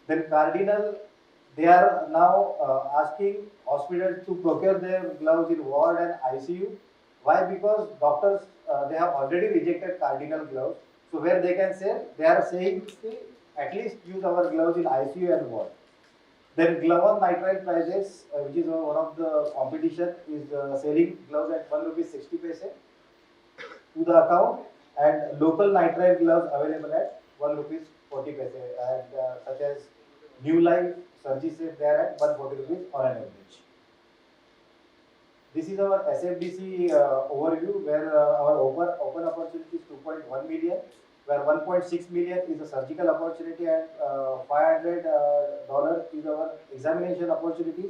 Then Cardinal, they are now asking hospitals to procure their gloves in ward and ICU. Why? Because doctors, they have already rejected Cardinal gloves. So where they can sell, they are saying at least use our gloves in ICU and ward. Then glove on nitrile prices, which is one of the competition, is selling gloves at 1 rupee 60 paise to the account, and local nitrile gloves available at 1 rupees 40 paise, and such as New Life, Surgisafe, they are at 140 rupees on an average. This is our SFDC overview, where our open opportunity is 2.1 million, where 1.6 million is a surgical opportunity, and $500 is our examination opportunity.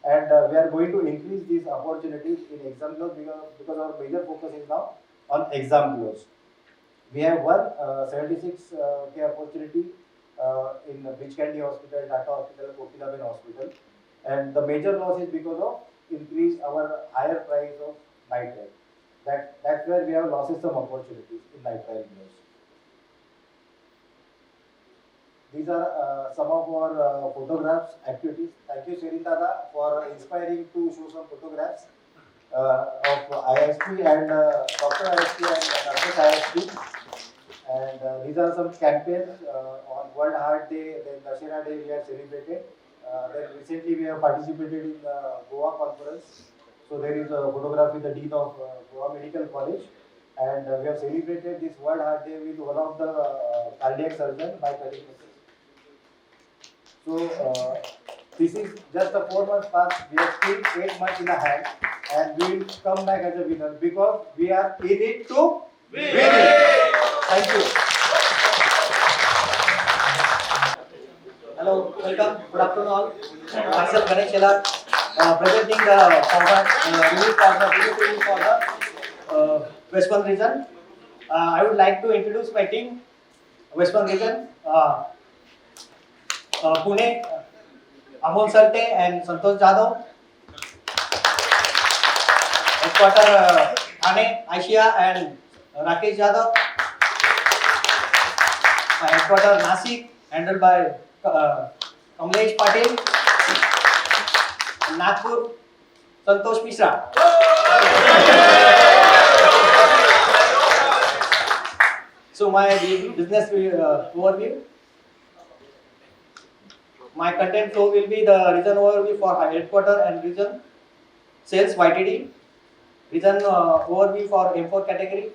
And we are going to increase these opportunities in exam gloves because our major focus is now on exam gloves. We have one 76K opportunity in Beach Candy Hospital, Tata Hospital, Kokilaben Hospital, and the major loss is because of increase our higher price of nitrile. That's where we have losses some opportunities in nitrile gloves. These are some of our photographs, activities. Thank you, Sherin Dada, for inspiring to show some photographs of ISP and Dr. ISP and Nurses ISP. And these are some campaigns on World Heart Day, then Dashera Day we have celebrated. Then recently we have participated in the Goa conference. So there is a photograph with the Dean of Goa Medical College. And we have celebrated this World Heart Day with one of the cardiac surgeons by cutting the cake. So this is just a 4 months past. We have still 8 months in the hand, and we will come back as a winner because we are in it to win it. Thank you. Hello, welcome. Good afternoon all. Myself Ganesh Shelar, presenting the review for the West Bengal region. I would like to introduce my team. West Bengal region, Pune, Amol Salte and Santosh Jadhav. Headquarter Thane, Aishia and Rakesh Jadhav. My headquarter Nasik, handled by Kamlesh Patil. And Nagpur, Santosh Mishra. So my business overview. My content flow will be the region overview for headquarter and region, sales YTD, region overview for M4 category,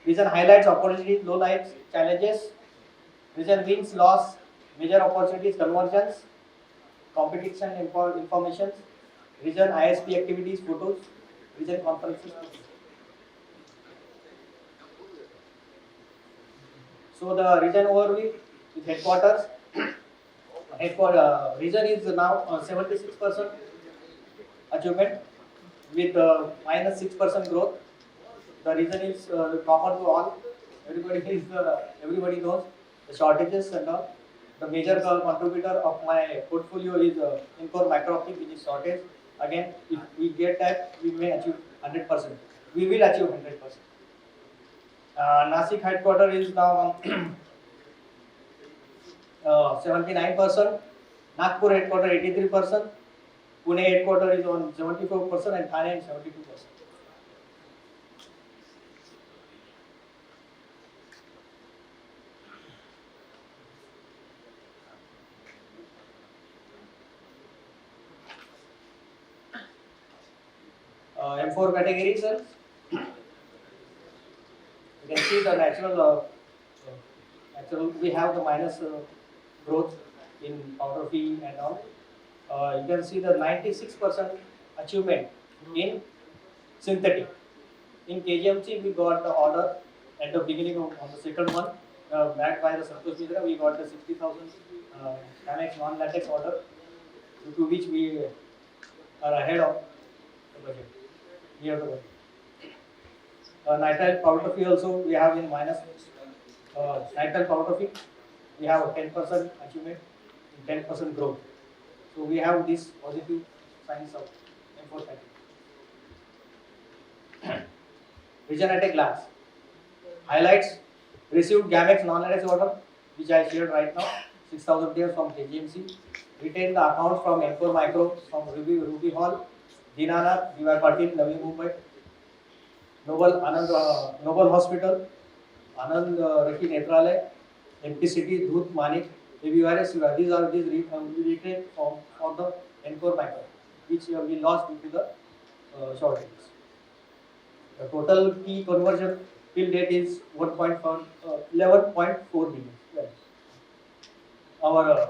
Region highlights opportunities, lowlights, challenges. Region wins, loss, major opportunities, convergence, competition informations. Region ISP activities, photos. Region conferences. Photos. So the region overview with headquarters. Region is now 76% achievement with -6% growth. The reason is common to all. Everybody knows the shortages and all. The major contributor of my portfolio is Encore micro-optic, which is shortage. Again, if we get that, we may achieve 100%. We will achieve 100%. Nasik headquarter is now 79%. Nagpur headquarter 83%. Pune headquarter is on 74% and Thane 72%. M4 category cells. You can see the natural. We have the minus growth in powder fee and all. You can see the 96% achievement in synthetic. In KGMC, we got the order at the beginning of on the second month, backed by the Santosh Mitra. We got the 60,000 Canex non-latex order, due to which we are ahead of the budget. Near the budget. Nitrile powder fee also we have in minus. Nitrile powder fee we have a 10% achievement, 10% growth. So we have this positive signs of M4 category. Region at a glance. Highlights: received Gamex non-latex order, which I shared right now, 6,000 pairs from KGMC. Retained the accounts from M4 Micro, from Ruby Hall, Dinana, D.Y. Patil, Navi Mumbai, Noble Hospital, Anand Rakhi Netralay, MP City, Dhut, Manik, ABRS. These are retained for the M4 Micro, which we lost due to the shortages. The total key conversion till date is 11.4 billion. Yes. Our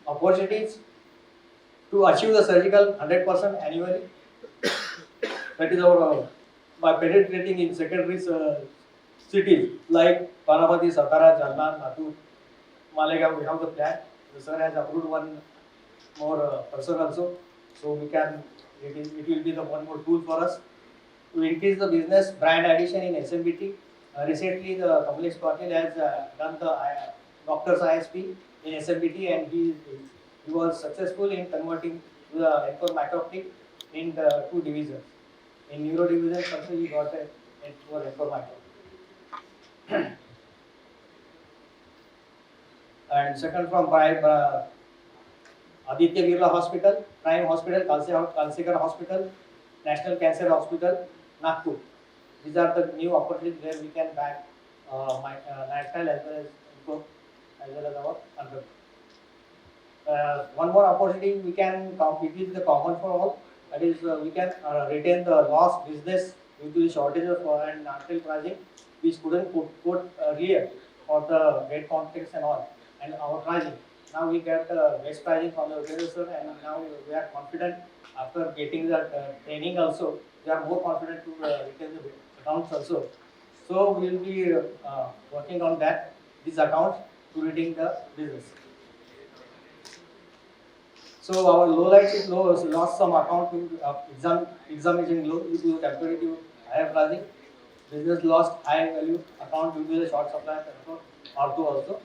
opportunities to achieve the surgical 100% annually. That is our by penetrating in secondary cities like Baramati, Satara, Jalna, Natu, Malegaon. We have the plan. The sir has approved one more person also, so we can. It will be the one more tool for us to increase the business brand addition in SMBT. Recently, the Kamlesh Patil has done the doctor's ISP in SMBT, and he was successful in converting to the M4 micro-optic in the 2 divisions. In neuro division, also he got a M4 micro-optic. And second from Aditya Birla Hospital, Prime Hospital, Kalsekar Hospital, National Cancer Hospital, Nagpur. These are the new opportunities where we can back Nitrile as well as Info, as well as our under. One more opportunity we can it is the common for all. That is, we can retain the lost business due to the shortage of and Nitrile pricing, which couldn't put earlier for the rate contracts and all, and our pricing. Now we get the best pricing from the organizer, and now we are confident after getting that training also. We are more confident to retain the accounts also. So we will be working on that, these accounts, to retain the business. So our low light is low, lost some account to examination low due to comparative higher pricing. Business lost high value account due to the short supply R2 also,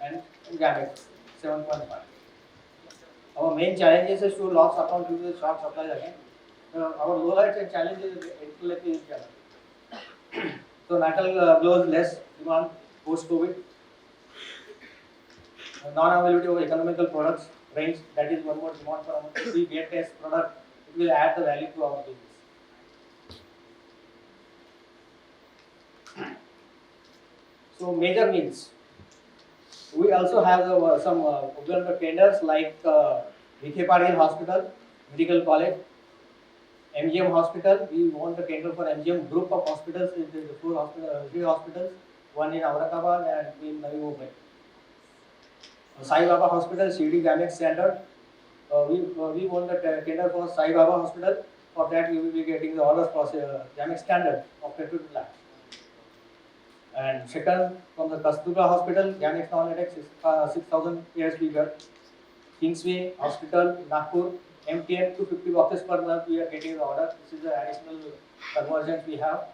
and Gamex 7.5. Our main challenges is to lost account due to the short supply again. Our low light and challenges is so Natal glows less demand post COVID. Non-availability of economical products range, that is one more demand for our. If we get test product, it will add the value to our business. So major needs. We also have some tenders like Vikhe Patil Hospital, Medical College, MGM Hospital, we won the tender for MGM group of hospitals. It is three hospitals, one in Aurangabad and in Navi Mumbai. Sai Baba Hospital, CD Gamex Standard. We won the tender for Sai Baba Hospital. For that, we will be getting the orders for Gamex Standard of 22 lakhs. And second, from the Kasturba Hospital, Gamex non-ATEX 6,000 ASP bed. Kingsway Hospital, Nagpur, MTN 250 boxes per month. We are getting the order. This is the additional convergence we have.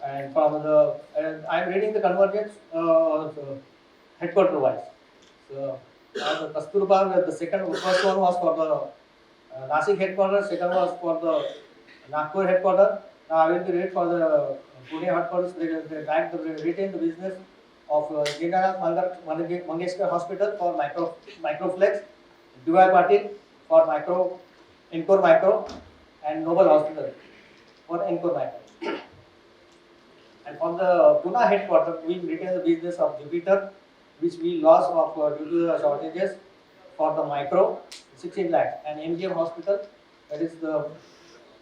And from the, I am reading the convergence headquarter wise. So, the Kasturba, first one was for the Nasik headquarters, second was for the Nagpur headquarters. Now I will be read for the Pune headquarters. They retain the business of Jindanath Mangeshkar Hospital for Microflex, Dubai Patil for Encore Micro, and Noble Hospital for Encore Micro. And from the Pune headquarters, we retain the business of Jupiter, which we lost due to the shortages for the micro, 16 lakhs, and MGM Hospital, that is the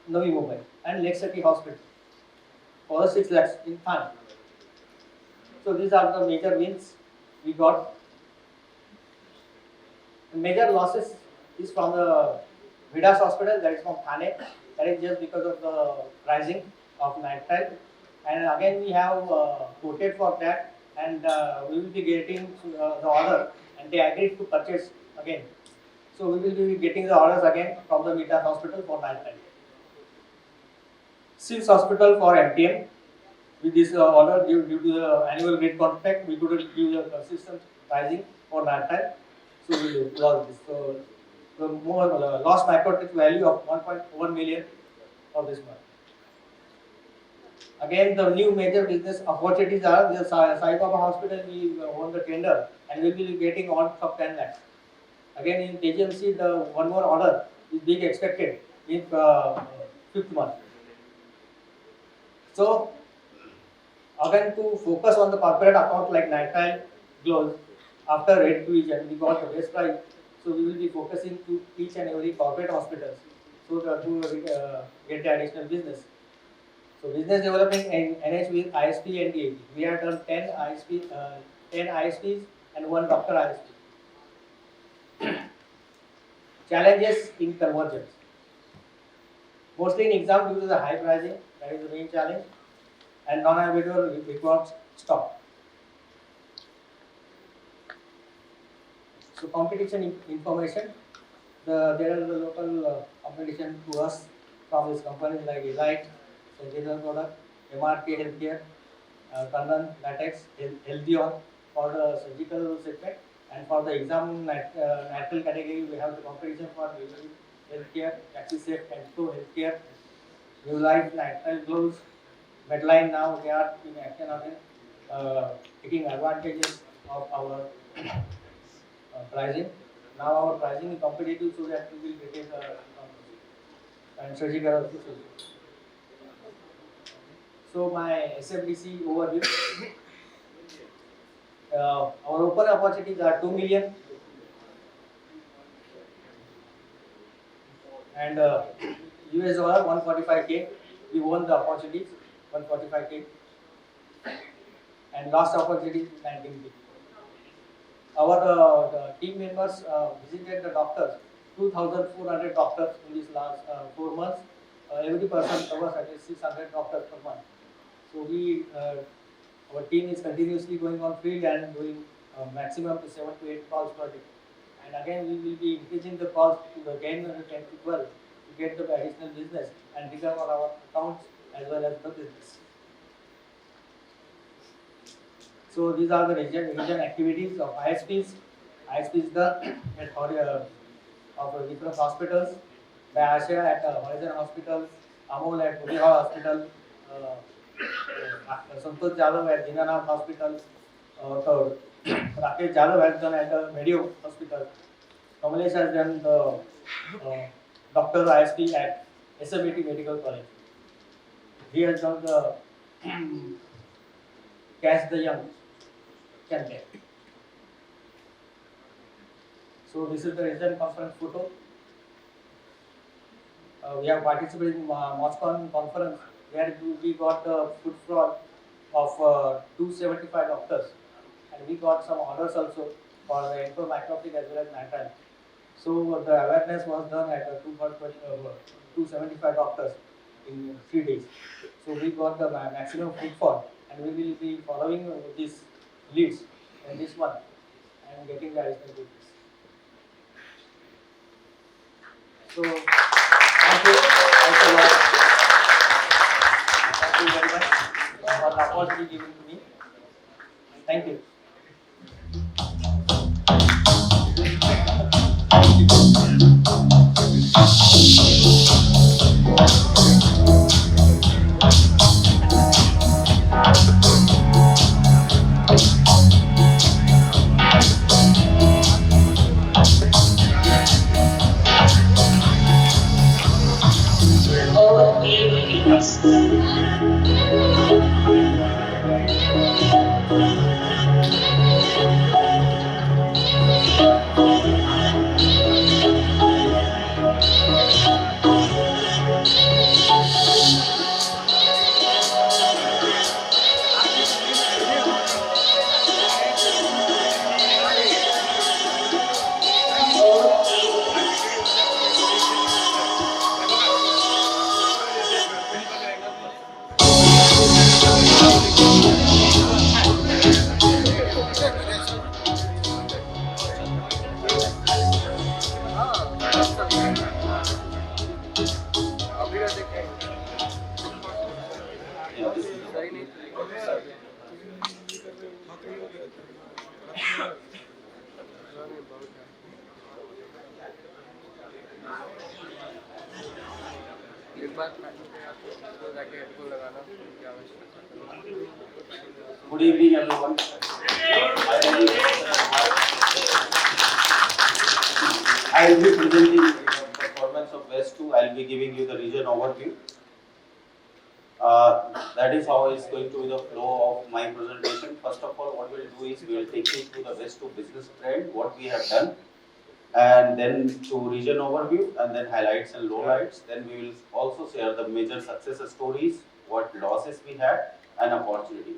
Navi Mumbai, and Lake City Hospital for the 6 lakhs in Thane. So these are the major wins we got. The major losses is from the Vidas Hospital, that is from Thane. That is just because of the pricing of nitrile. And again we have quoted for that, and we will be getting the order, and they agreed to purchase again. So we will be getting the orders again from the Vidas Hospital for nitrile. SIMS Hospital for MTM. With this order, due to the annual rate contract, we couldn't give the consistent pricing for nitrile, so we lost this. So the more lost microtech value of 1.1 million for this month. Again, the new major business opportunities are the Sai Baba Hospital. We won the tender and we will be getting orders of 10 lakhs. Again, in KGMC, the one more order is being expected in 5th month. So, again, to focus on the corporate account like nitrile gloves, after rate revision, we got the best price. So we will be focusing to each and every corporate hospitals so that to get the additional business. So business development and NH with ISP and DAP. We have done 10 ISPs and 1 doctor ISP. Challenges in convergence. Mostly in exam due to the high pricing, that is the main challenge, and non-available records stock. So competition information. There is the local competition to us from these companies like Elite, Sentinel Product, MRK Healthcare, Kandan, Latex, Healthion for the surgical segment, and for the exam natural category we have the competition for Healthcare, Taxisafe, Enco Healthcare, New Life, Nitrile Gloves, Medline. Now they are in action again, taking advantages of our pricing. Now our pricing is competitive so that we will retain the and surgical also. So my SFDC overview. Our open opportunities are 2 million, and US dollar 145K. We won the opportunities 145K, and last opportunity 19K. Our team members visited the doctors, 2,400 doctors in these last 4 months. Every person covers at least 600 doctors per month. So our team is continuously going on field and doing maximum to 7 to 8 calls per day. And again, we will be increasing the calls to again 10 to 12 to get the additional business and recover our accounts as well as the business. So these are the region activities of ISPs. ISPs done at of different hospitals. Asha at Horizon Hospital, Amol at Lonavala Hospital, Santosh Jadhav at Dinanath Hospital, Rakesh Jadhav has done at the Medio Hospital. Kamalesh has done the Dr. ISP at SMET Medical College. He has done the Catch the Young campaign. So this is the recent conference photo. we have participated in MOSCON conference where we got the footfall of 275 doctors, and we got some orders also for the entomacroptic as well as natile. So the awareness was done at 275 doctors in 3 days. So we got the maximum footfall, and we will be following these leads in this month and getting the additional business. So thank you. Thanks a lot. Thank you very much for the opportunity given to me. Thank you. Good evening, everyone. I will be presenting the performance of West 2. I will be giving you the region overview. That is how it's going to be the flow of my presentation. First of all, what we'll do is we will take you through the West 2 business trend, what we have done, and then to region overview, and then highlights and lowlights. Then we will also share the major success stories, what losses we had, and opportunity.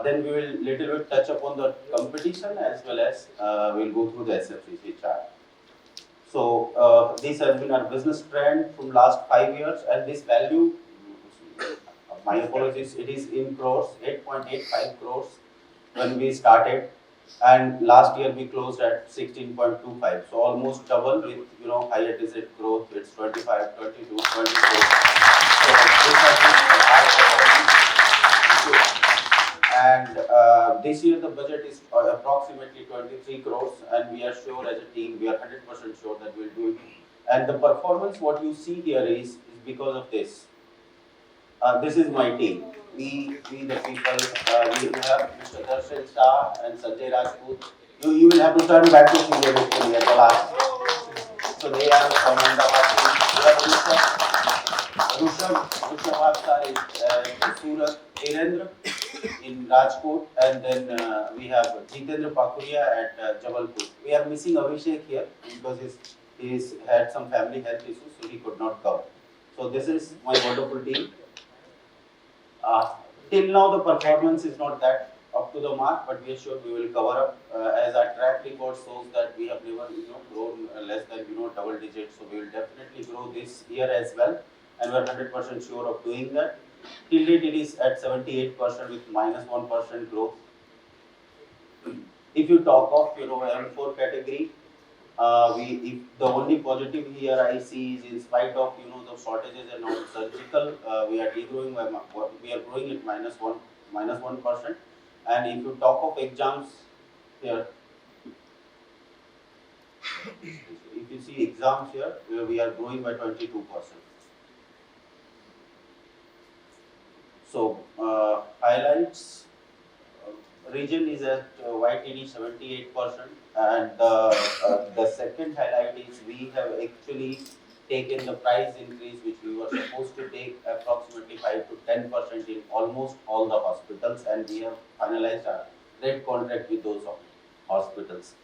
Then we will little bit touch upon the competition as well as we'll go through the SFCC chart. So this has been our business trend from last 5 years, and this value, my apologies, it is in crores, 8.85 crores when we started, and last year we closed at 16.25. So almost double with higher digit growth. It's 25, 22, 24. So this has been our performance. And this year the budget is approximately 23 crores, and we are sure as a team, we are 100% sure that we'll do it. And the performance, what you see here is because of this. This is my team. We the people, we have Mr. Darshan Shah and Sanjay Rajput. You will have to turn back to see them actually at the last. So they are from Lonavala. We have Rushabh sir is Surat, Erendra in Rajkot, and then we have Jitendra Pakuria at Jabalpur. We are missing Abhishek here because he's had some family health issues, so he could not come. So this is my wonderful team. Till now the performance is not that up to the mark, but we are sure we will cover up as our track record shows that we have never grown less than double digits. So we will definitely grow this year as well, and we are 100% sure of doing that. Till date it is at 78% with -1% growth. If you talk of M4 category, if the only positive here I see is in spite of the shortages and all surgical, we are growing at -1%. And if you talk of exams here, if you see exams here, we are growing by 22%. So highlights. Region is at YTD 78%, and the second highlight is we have actually taken the price increase which we were supposed to take approximately 5 to 10% in almost all the hospitals, and we have finalized our rate contract with those hospitals.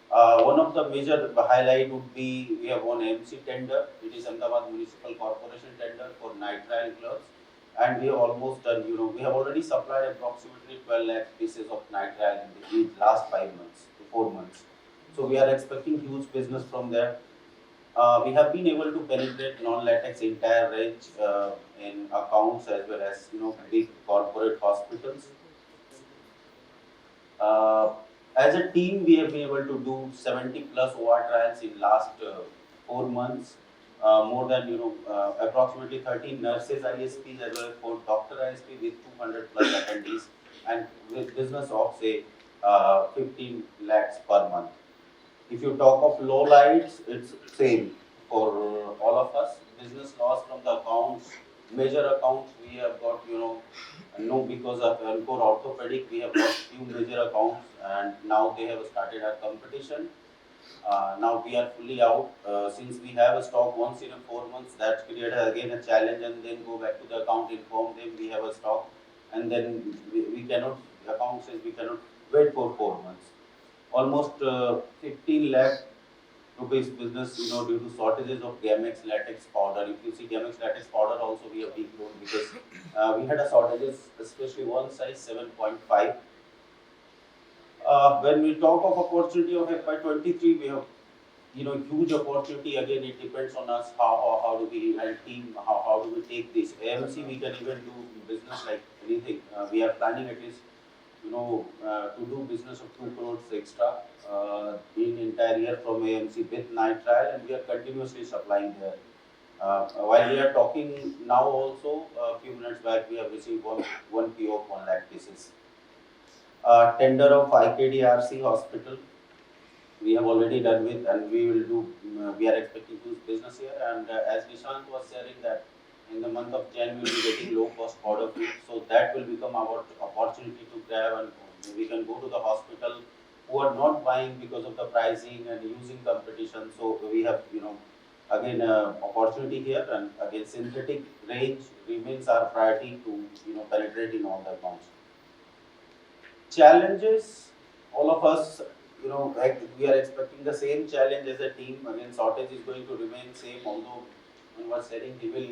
One of the major highlight would be we have won MC tender. It is Ahmedabad Municipal Corporation tender for nitrile gloves, and we have almost done. We have already supplied approximately 12 lakh pieces of nitrile in the last 5 months to 4 months. So we are expecting huge business from there. We have been able to penetrate non-latex entire range in accounts as well as big corporate hospitals. Uh, as a team, we have been able to do 70 plus OR trials in last 4 months. More than approximately 13 nurses ISPs as well as 4 doctor ISP with 200 plus attendees and with business of say 15 lakhs per month. If you talk of low lights, it's same for all of us. Business loss from the accounts, major accounts we have got, no because of Encore Orthopedic, we have got few major accounts and now they have started our competition. Now we are fully out since we have a stock once in a 4 months. That created again a challenge and then go back to the account, inform them we have a stock, and then we cannot. The account says we cannot wait for 4 months. Almost 15 lakh rupees business, due to shortages of Gamex latex powder. If you see Gamex latex powder, also we have degrown because we had a shortages, especially one size 7.5. When we talk of opportunity of FY23, we have huge opportunity. Again, it depends on us how do we and team how do we take this. AMC we can even do business like anything. We are planning at least to do business of 2 crores extra in entire year from AMC with nitrile, and we are continuously supplying there. While we are talking now, also a few minutes back, we have received one PO of 1 lakh pieces. Tender of IKDRC hospital we have already done with, and we will do. We are expecting huge business here, and as Nishant was sharing that in the month of Jan we will be getting low cost powder food, so that will become our opportunity to grab, and we can go to the hospital who are not buying because of the pricing and using competition. So we have again opportunity here, and again synthetic range remains our priority to penetrate in all the accounts. Challenges, all of us, like we are expecting the same challenge as a team. Again, shortage is going to remain same, although one was saying he will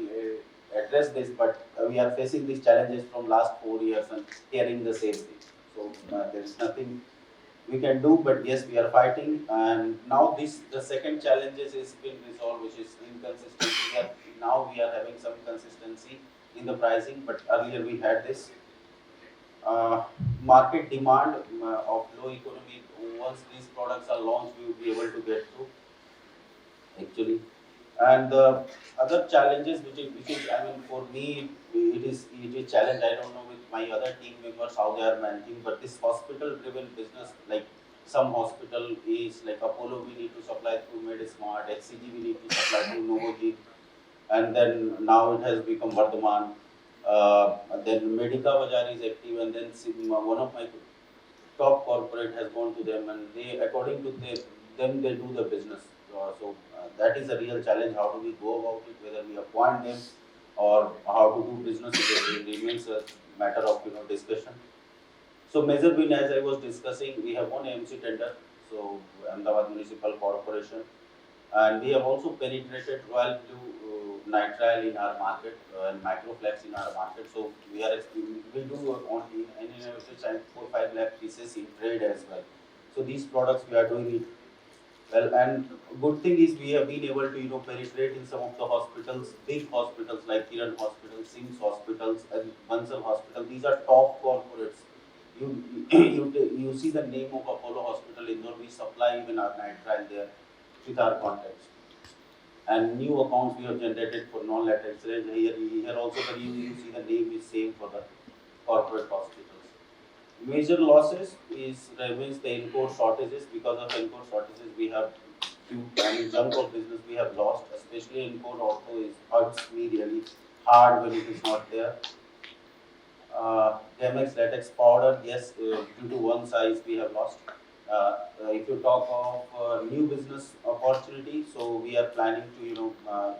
address this, but we are facing these challenges from last 4 years and hearing the same thing. So there is nothing we can do, but yes, we are fighting. And now the second challenge is been resolved, which is inconsistency. That now we are having some consistency in the pricing, but earlier we had this market demand of low economy. Once these products are launched, we will be able to get through actually. And the other challenges, which is I mean for me it is challenge. I don't know with my other team members how they are managing, but this hospital driven business, like some hospital is like Apollo, we need to supply through MedSmart, HCG we need to supply through Novogene, and then now it has become Vardhaman. Then Medica Bazaar is active, and then one of my top corporate has gone to them, and they, according to them, they do the business. So that is a real challenge. How do we go about it? Whether we appoint them or how to do business, it remains a matter of discussion. So major win, as I was discussing, we have one AMC tender. So Ahmedabad Municipal Corporation, and we have also penetrated Royal Blue nitrile in our market and Microflex in our market. So we do on in innovative side 4-5 lakh pieces in trade as well. So these products we are doing it well, and good thing is we have been able to penetrate in some of the hospitals, big hospitals like Kiran Hospital, Sims Hospitals, and Ansell Hospital. These are top corporates. You see the name of Apollo Hospital Indore. We supply even our nitrile there with our contacts. And new accounts we have generated for non-latex range. Here also you see the name is same for the corporate hospitals. Major losses remains the import shortages. Because of import shortages, we have chunk of business we have lost, especially import ortho is hurts me really hard when it is not there. Gamex latex powder, yes, due to one size we have lost. If you talk of new business opportunity, so we are planning to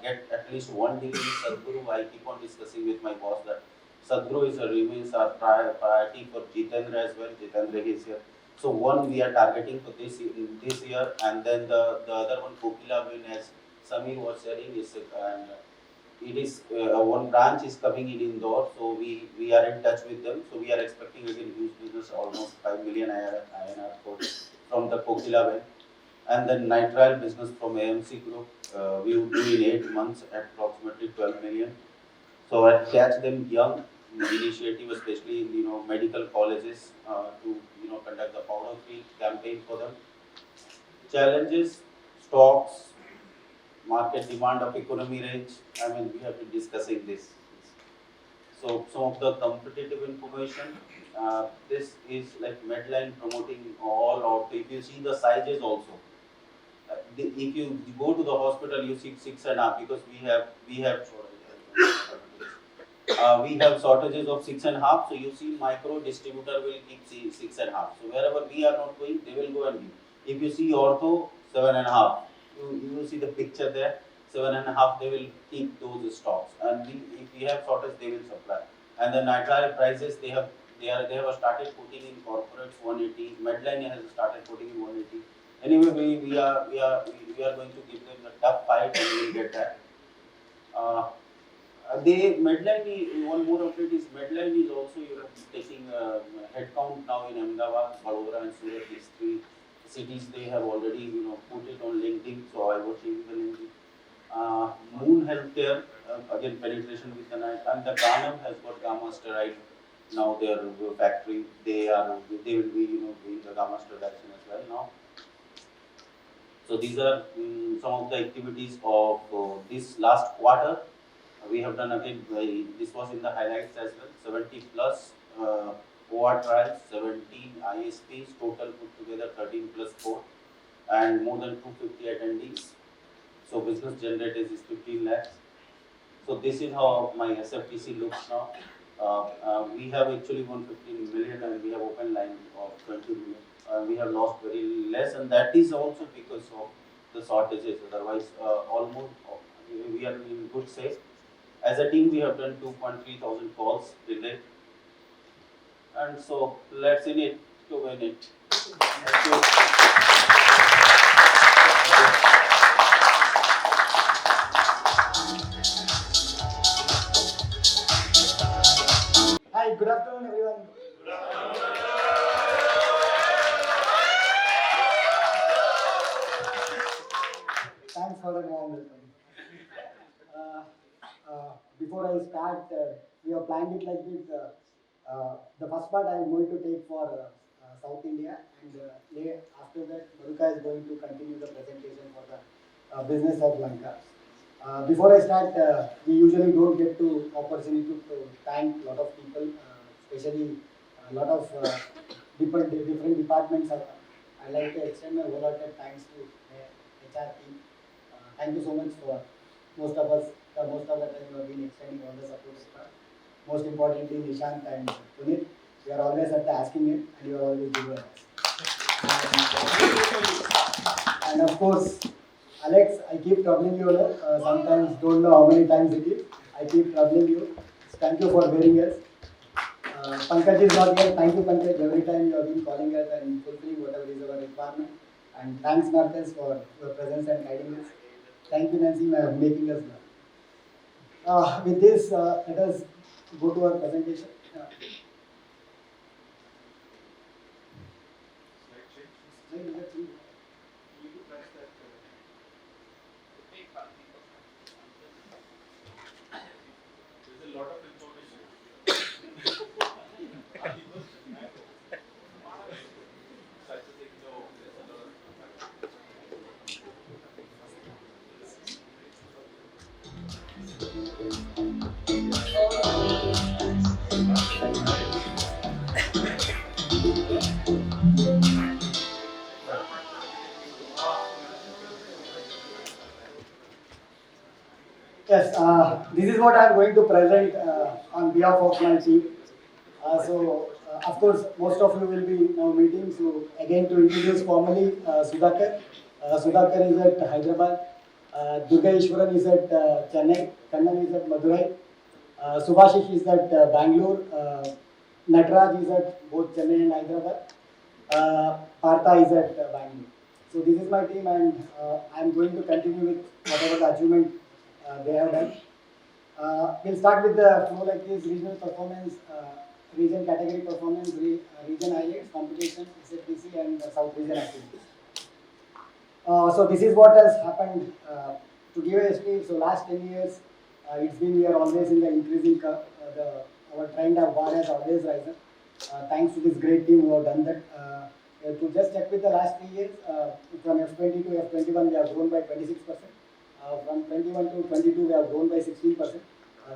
get at least one deal in Sadhguru. I keep on discussing with my boss that Sadhguru remains our priority for Jitendra as well. Jitendra is here. So one we are targeting for this year, and then the other one, Kokila Win, as Samir was sharing, is and it is one branch is coming in Indore, so we are in touch with them. So we are expecting again huge business, almost 5 million INR from the Kokila Win, and then nitrile business from AMC Group. We would do in 8 months at approximately 12 million. So I catch them young initiative, especially in medical colleges, to conduct the powder free campaign for them. Challenges, stocks, market demand of economy range. I mean, we have been discussing this. So some of the competitive information. This is like Medline promoting all out. If you see the sizes also, if you go to the hospital, you see 6.5, because we have shortages of 6.5. So you see micro distributor will keep 6.5. So wherever we are not going, they will go and give. If you see ortho, 7.5. You will see the picture there. 7.5. They will keep those stocks, and if we have shortage, they will supply. And the nitrile prices, they have started putting in corporates 180. Medline has started putting in 180. Anyway, we are going to give them a tough fight, and we will get that. Medline, one more update is Medline is also taking headcount now in Ahmedabad, Vadodara, and Surat. These 3 cities they have already put it on LinkedIn. So I was checking the LinkedIn. Moon Healthcare, again penetration with the night, and the Ganam has got gamma steroid now. Their factory, they will be doing the gamma steroidization as well now. So these are some of the activities of this last quarter. We have done again, this was in the highlights as well, 70 plus OR trials, 17 ISPs, total put together 13 plus 4, and more than 250 attendees. So business generated is 15 lakhs. So this is how my SFTC looks now. We have actually won 15 million, and we have open line of 20 million. We have lost very less, and that is also because of the shortages. Otherwise, almost we are in good shape. As a team, we have done 2.3 thousand calls till date, and so let's in it to win it. Thank you. Hi, good afternoon, everyone. Thanks for the warm welcome. Before I start, we have planned it like this. The first part I am going to take for South India, and after that, Maruka is going to continue the presentation for the business of Lanka. Before I start, we usually don't get to opportunity to thank a lot of people, especially a lot of different departments. I like to extend my wholehearted thanks to the HR team. Thank you so much for most of the time you have been extending all the support. Most importantly, Nishant and Punit, you are always at the asking it, and you are always doing it. And of course, Alex, I keep troubling you. Sometimes don't know how many times it is. I keep troubling you. Thank you for bearing us. Pankaj is not here. Thank you, Pankaj. Every time you have been calling us and fulfilling whatever is our requirement. And thanks, Marcus, for your presence and guiding us. Thank you, Nancy, for making us learn. With this, let us go to our presentation. There's a lot of information. Yes, this is what I am going to present on behalf of my team. Of course, most of you will be now meeting. So, again, to introduce formally, Sudhakar. Sudhakar is at Hyderabad. Durga Ishwaran is at Chennai. Kannan is at Madurai. Subhashish is at Bangalore. Nataraj is at both Chennai and Hyderabad. Partha is at Bangalore. So this is my team, and I'm going to continue with whatever the achievement they have done. We'll start with the flow like this: regional performance, region category performance, region highlights, competition, SFDC, and South region activities. So this is what has happened. To give a history, so last 10 years, it's been we are always in the increasing curve. Our trend of bar has always risen. Thanks to this great team who have done that. To just check with the last 3 years, from F20 to F21, we have grown by 26%. From 21 to 22, we have grown by 16%.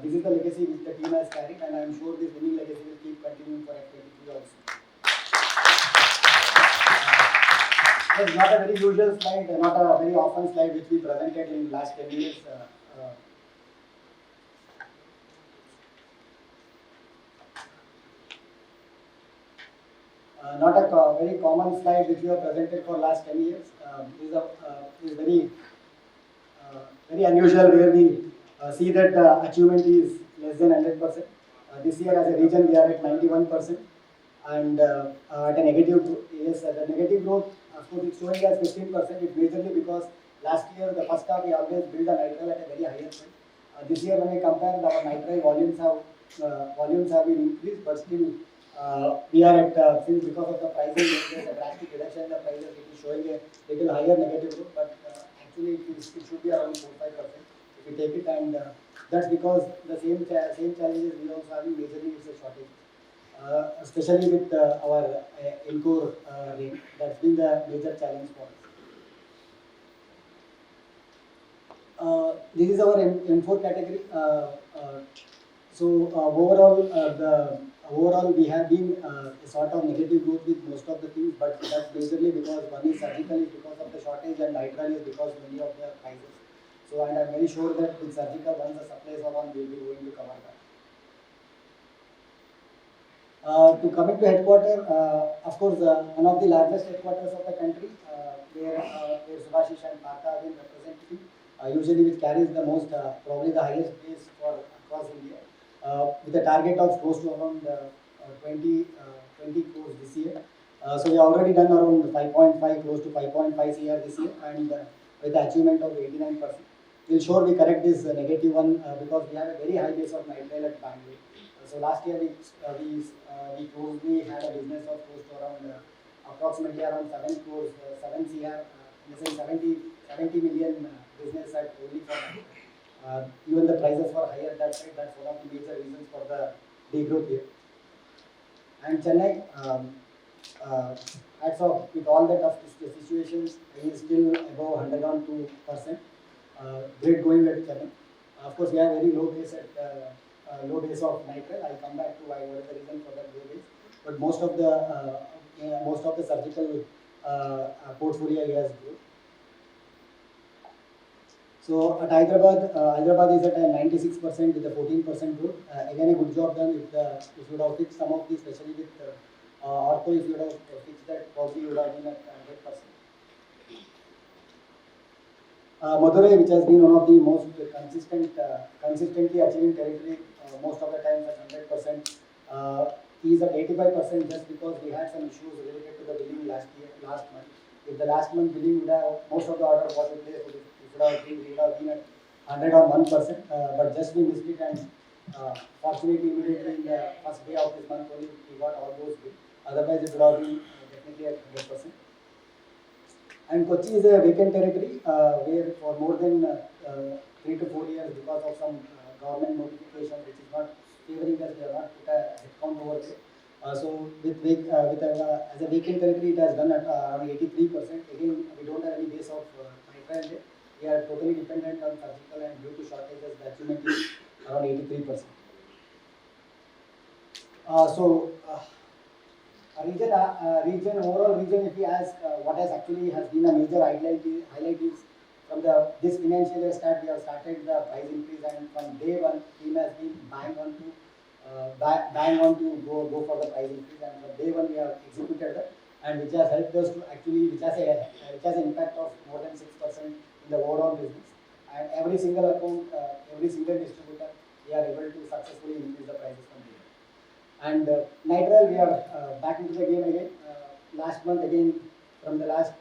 This is the legacy which the team has carried, and I am sure this winning legacy will keep continuing for F23 also. It's not a very usual slide, not a very often slide which we presented in last 10 years. Not a very common slide which we have presented for last 10 years. This is very unusual, where we see that the achievement is less than 100%. This year as a region we are at 91%, and at a negative growth. Yes, the negative growth, of course, it's showing as 15%. It's majorly because last year the first half we always build a nitrile at a very higher price. This year when we compare, our nitrile volumes have been increased, but still we are at since because of the pricing there's a drastic reduction in the prices, it is showing a little higher negative growth, but actually it should be around 4-5% if we take it, and that's because the same challenges we also have in majorly it's a shortage. Especially with our Encore rate, that's been the major challenge for us. This is our M4 category. Overall we have been a sort of negative growth with most of the things, but that's majorly because one is surgical is because of the shortage, and nitrile is because many of the prices. So, and I'm very sure that with surgical, once the supplies are on, we'll be going to cover that. To coming to headquarters, of course, one of the largest headquarters of the country, where Subhashish and Partha have been representing, usually which carries the most, probably the highest base for across India, with a target of close to around 20 crores this year. So we have already done around 5.5, close to 5.5 CR this year, and with the achievement of 89%. We'll surely correct this negative one because we have a very high base of nitrile at Bangalore. So last year we closely had a business of close to around approximately around 7 crores, 7 CR, in 70 million business at only for nitrile. Even the prices were higher at that time. That's one of the major reasons for the degrowth here. And Chennai, hats off, with all the tough situations, he is still above 102%. Great going at Chennai. Of course, we have very low base of nitrile. I'll come back to what is the reason for that low base. But most of the surgical portfolio he has grown. So at Hyderabad is at 96% with a 14% growth. Again, a good job done. If you would have fixed some of these, especially with ortho, if you would have fixed that, probably you would have been at 100%. Madurai, which has been one of the most consistently achieving territory, most of the times at 100%. He is at 85% just because we had some issues related to the billing last month. If the last month billing would have, most of the order was in place, we would have been at 101%, but just we missed it, and fortunately immediately in the first day of this month only we got all those bills. Otherwise it would have been definitely at 100%. And Kochi is a vacant territory where for more than 3 to 4 years, because of some government notification which is not favoring us, we have not put a headcount over there. So as a vacant territory, it has done at around 83%. Again, we don't have any base of nitrile there. We are totally dependent on surgical, and due to shortages, the achievement is around 83%. Overall region, if we ask what has actually been a major highlight is from this financial year start, we have started the price increase, and from day one, team has been bang on to go for the price increase, and from day one we have executed that, and which has helped us to actually, which has an impact of more than 6% in the overall business, and every single account, every single distributor, we are able to successfully increase the prices from there. And nitrile, we are back into the game again. last month again, from the last,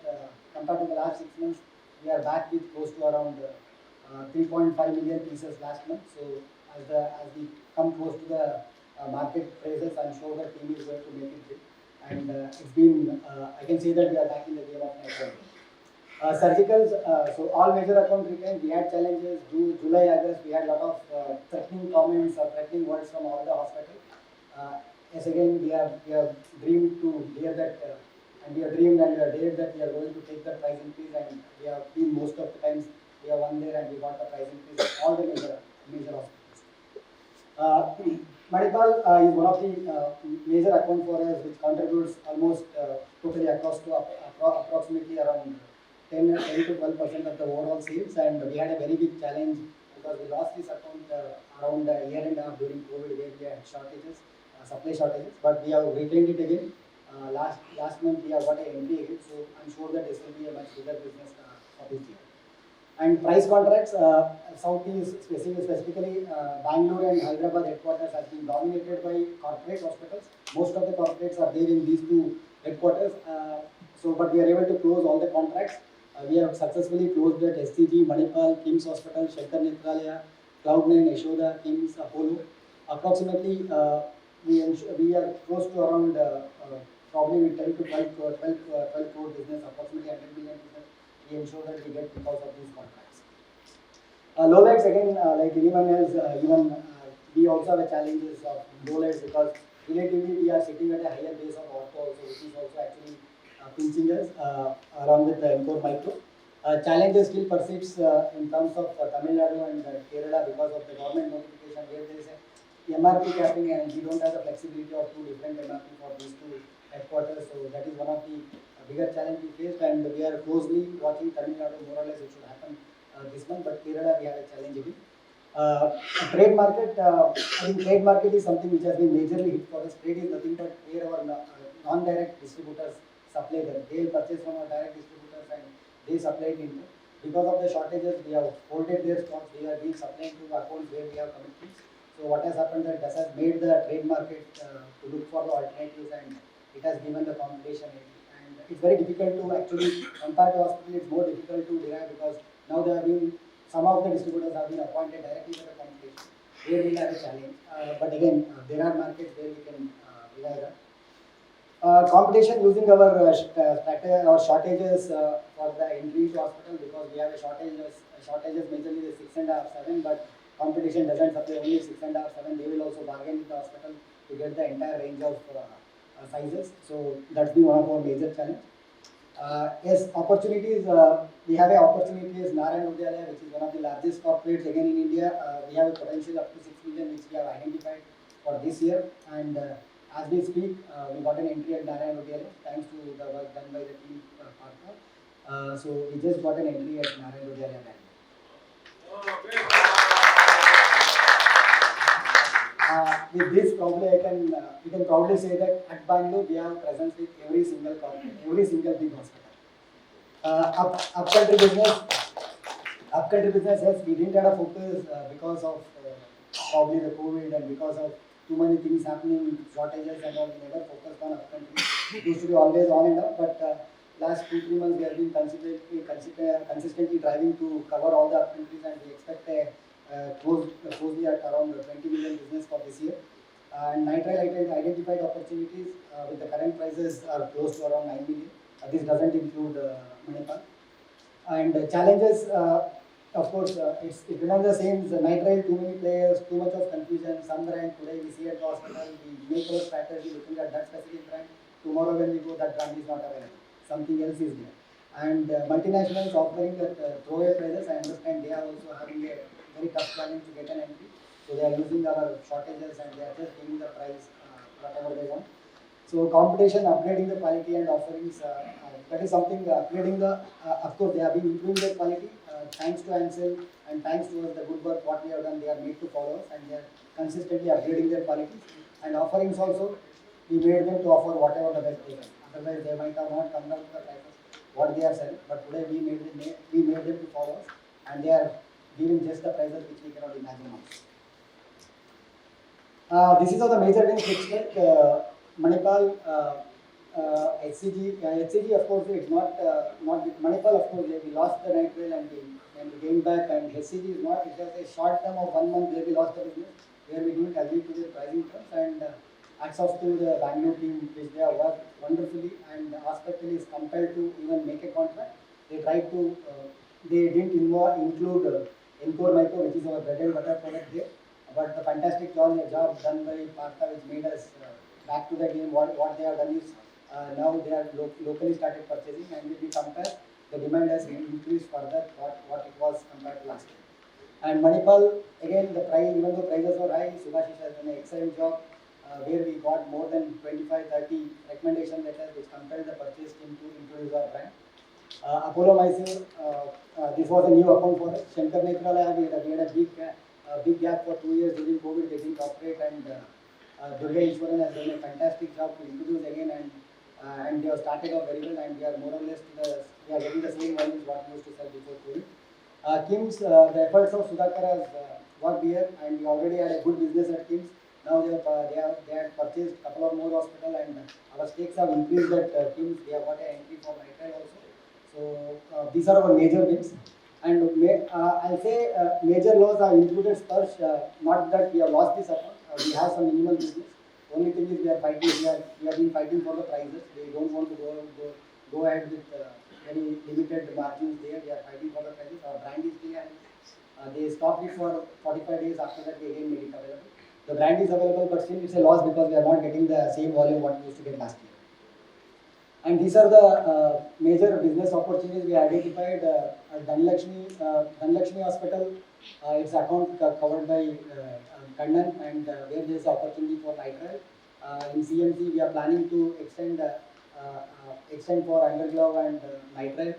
compared to the last 6 months, we are back with close to around 3.5 million pieces last month. So as we come close to the market prices, I'm sure the team is going to make it big. And it's been, I can say that we are back in the game of night. Surgicals, so all major accounts retained, we had challenges. July, August, we had a lot of threatening comments or threatening words from all the hospitals. Yes, again, we have dreamed to hear that, and we have dreamed and we have dared that we are going to take the price increase, and we have been most of the times we have won there and we got the price increase of all the major hospitals. Manipal is one of the major account for us, which contributes almost totally across to approximately around 10 to 12% of the overall sales, and we had a very big challenge because we lost this account around a year and a half during COVID, where we had shortages, supply shortages, but we have retained it again. Last month we have got an entry again, so I'm sure that this will be a much bigger business for this year. And price contracts, South is specifically Bangalore and Hyderabad headquarters has been dominated by corporate hospitals. Most of the corporates are there in these two headquarters. But we are able to close all the contracts. We have successfully closed at SCG, Manipal, Kim's Hospital, Shankar Nethralaya, Cloud9, Yashoda, Kim's, Apollo. Approximately, we are close to around probably with 10 to 12 crore business, approximately 100 million business. We ensure that we get because of these contracts. Lowlights again, like anyone else, even we also have a challenges of lowlights because relatively we are sitting at a higher base of ortho, also, which is also actually pinching us along with the Encore Micro. Challenges still persists in terms of Tamil Nadu and Kerala because of the government notification where there is a MRP capping and we don't have the flexibility of two different MRP for these two headquarters. So that is one of the bigger challenge we faced, and we are closely watching Tamil Nadu. More or less it should happen this month, but Kerala we have a challenge again. Trade market, I think trade market is something which has been majorly hit for us. Trade is nothing but where our non-direct distributors supply them. They will purchase from our direct distributors and they supply it into. Because of the shortages, we have holded their stocks. We have been supplying to accounts where we have commitments. So what has happened that this has made the trade market to look for the alternatives, and it has given the competition. And it's very difficult to actually compare to hospital. It's more difficult to derive because now there have been some of the distributors have been appointed directly by the competition. Where we have a challenge, but again there are markets where we can rely on. Competition using our shortages for the entry to hospital, because we have a shortages majorly the 6.5, 7, but competition doesn't supply only 6.5, 7. They will also bargain with the hospital to get the entire range of sizes. So that's been one of our major challenge. Yes, opportunities. We have an opportunity as Narayana Udyalaya, which is one of the largest corporates again in India. We have a potential up to 6 million, which we have identified for this year. And as we speak, we got an entry at Narayana Udyalaya thanks to the work done by the team partner. So we just got an entry at Narayana Udyalaya Bank. With this, probably we can proudly say that at Bangalore we have presence with every single corporate, every single big hospital. Upcountry business, yes, we didn't have a focus because of probably the COVID and because of too many things happening, shortages and all. We never focused on upcountry. It used to be always on and off, but last 2-3 months we have been consistently driving to cover all the upcountries, and we expect a closely at around 20 million business for this year. And nitrile identified opportunities with the current prices are close to around 9 million. This doesn't include Manipal. And challenges, of course, it remains the same. The nitrile, too many players, too much of confusion. Some brand today we see at the hospital, we make our strategy looking at that specific brand. Tomorrow when we go, that brand is not available. Something else is there. And multinationals offering that throwaway prices, I understand they are also having a very tough challenge to get an entry. So they are using our shortages and they are just giving the price whatever they want. So competition, upgrading the quality and offerings, that is something upgrading the, of course they have been improving their quality thanks to Ansell and thanks to the good work what we have done, they are made to follow us and they are consistently upgrading their quality. And offerings also, we made them to offer whatever the best they can. Otherwise they might have not come down to the prices what they are selling, but today we made them to follow us and they are giving just the prices which we cannot imagine also. This is all the major wins which like Manipal, HCG of course it's not Manipal of course we lost the nitrile and we gained back, and HCG is not, it was a short term of 1 month where we lost the business, where we didn't agree to the pricing terms, and hats off to the Bangalore team which they have worked wonderfully, and Hospital is compelled to even make a contract. They tried to they didn't include Encore Micro, which is our bread and butter product there, but the fantastic job done by Partha which made us back to the game. What they have done is now they are locally started purchasing, and if we compare, the demand has increased further what it was compared to last year. And Manipal, again the price, even though prices were high, Subhashish has done an excellent job where we got more than 25-30 recommendation letters which compelled the purchase team to introduce our brand. Apollo Mysore, this was a new account for us. Shankar Netralaya, we had a big gap for 2 years during COVID, they didn't operate, and Durga Ishwaran has done a fantastic job to introduce again, and they have started off very well, and we are more or less we are getting the same volumes what we used to sell before COVID. KIMS, the efforts of Sudhakar has worked here, and we already had a good business at KIMS. Now they have purchased a couple of more hospitals, and our stakes have increased at KIMS. We have got an entry for Nitrile also. So these are our major wins. And I'll say major loss are included Sparsh, not that we have lost this account. We have some minimal business. Only thing is we are fighting. We have been fighting for the prices. They don't want to go ahead with very limited margins there. We are fighting for the prices. Our brand is there. They stopped it for 45 days. After that, they again made it available. The brand is available, but still it's a loss because we are not getting the same volume what we used to get last year. And these are the major business opportunities we identified. Dhanlakshmi Hospital, its account covered by Kannan, and where there is opportunity for nitrile. In CMC, we are planning to extend for underglove and nitrile.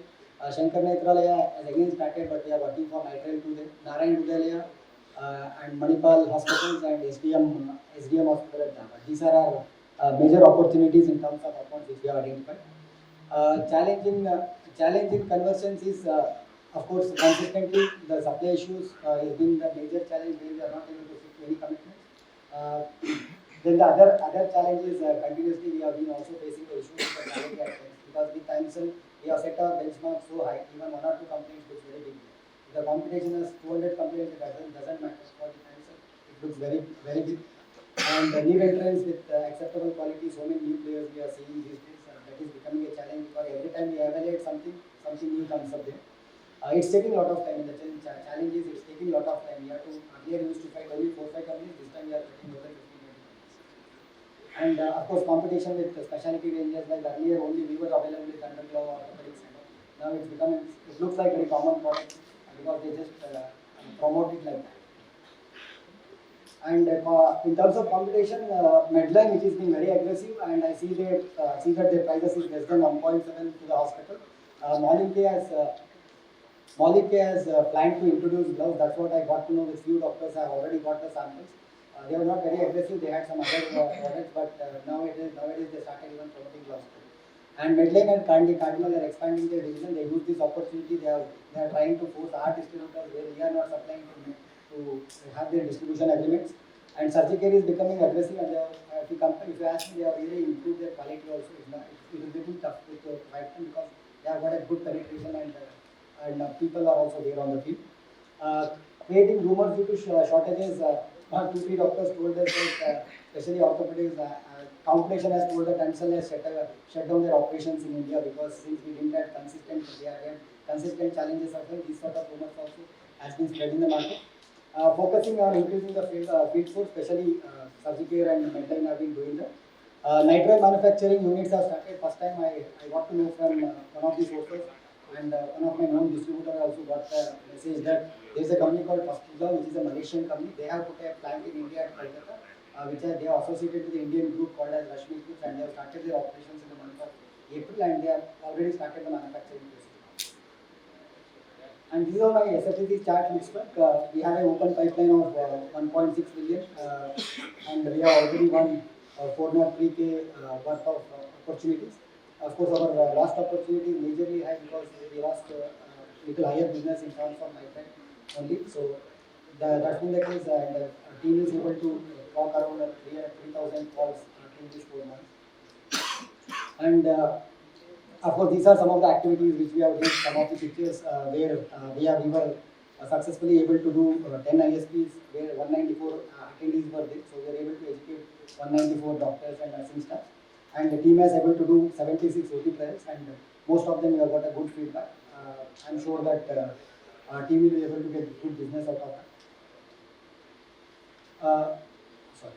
Shankar Netralaya has again started, but we are working for nitrile to them. Narayan Udalaya and Manipal hospitals and SDM hospital at Dhaka. These are our major opportunities in terms of accounts which we have identified. Challenge in conversions is, of course, consistently the supply issues has been the major challenge where we are not able to fix any commitments. Then the other challenge is continuously we have been also facing the issues with the quality at times, because with Ansell we have set our benchmark so high, even 1 or 2 complaints looks very big. If the competition has 200 complaints, it doesn't matter. For the Ansell, it looks very big. And new entrants with acceptable quality, so many new players we are seeing these days. That is becoming a challenge, because every time we evaluate something new comes up there. It's taking a lot of time. The challenge is it's taking a lot of time. We have to, earlier we used to fight only 4-5 companies, this time we are fighting more than 15-20 companies. And of course competition with specialty ranges, like earlier only we were available with underglove or orthopedics. Now it's becoming, it looks like very common product because they just promote it like that. And in terms of competition, Medline, which is being very aggressive, and I see that their prices is less than 1.7 to the hospital. Malik has planned to introduce gloves. That's what I got to know. With few doctors have already got the samples. They were not very aggressive. They had some other products, but nowadays they started even promoting gloves. And Medline and Cardinal are expanding their division. They use this opportunity. They are trying to force our distributors where we are not supplying to have their distribution agreements. And Surgicare is becoming aggressive, and if you ask me, they have really improved their quality also. It is little tough to fight them because they have got a good penetration, and people are also there on the field. Creating rumors due to shortages. 2-3 doctors told us that, especially orthopedics, competition has told that Ansell has shut down their operations in India because since we didn't have consistent challenges of them, these sort of rumors also has been spread in the market. Focusing on increasing the field force, especially Surgicare and Medline have been doing that. Nitrile manufacturing units have started. First time I got to know from one of the sources, and one of my known distributors also got a message that there is a company called Hospital, which is a Malaysian company. They have put a plant in India at Kolkata, which they are associated with the Indian group called as Rashmi Group, and they have started their operations in the month of April, and they have already started the manufacturing process. And this is how my SFTC chart looks like. We have an open pipeline of 1.6 billion, and we have already won 403K worth of opportunities. Of course, our last opportunity is majorly high because we lost little higher business in terms of nitrile only. So that's been the case, and the team is able to walk around 3,000 calls in these 4 months. And of course, these are some of the activities which we have done, some of the pictures where we were successfully able to do 10 ISPs where 194 attendees were there. So we were able to educate 194 doctors and nursing staff. And the team was able to do 76 OT trials, and most of them we have got a good feedback. I'm sure that our team will be able to get good business out of that. Sorry.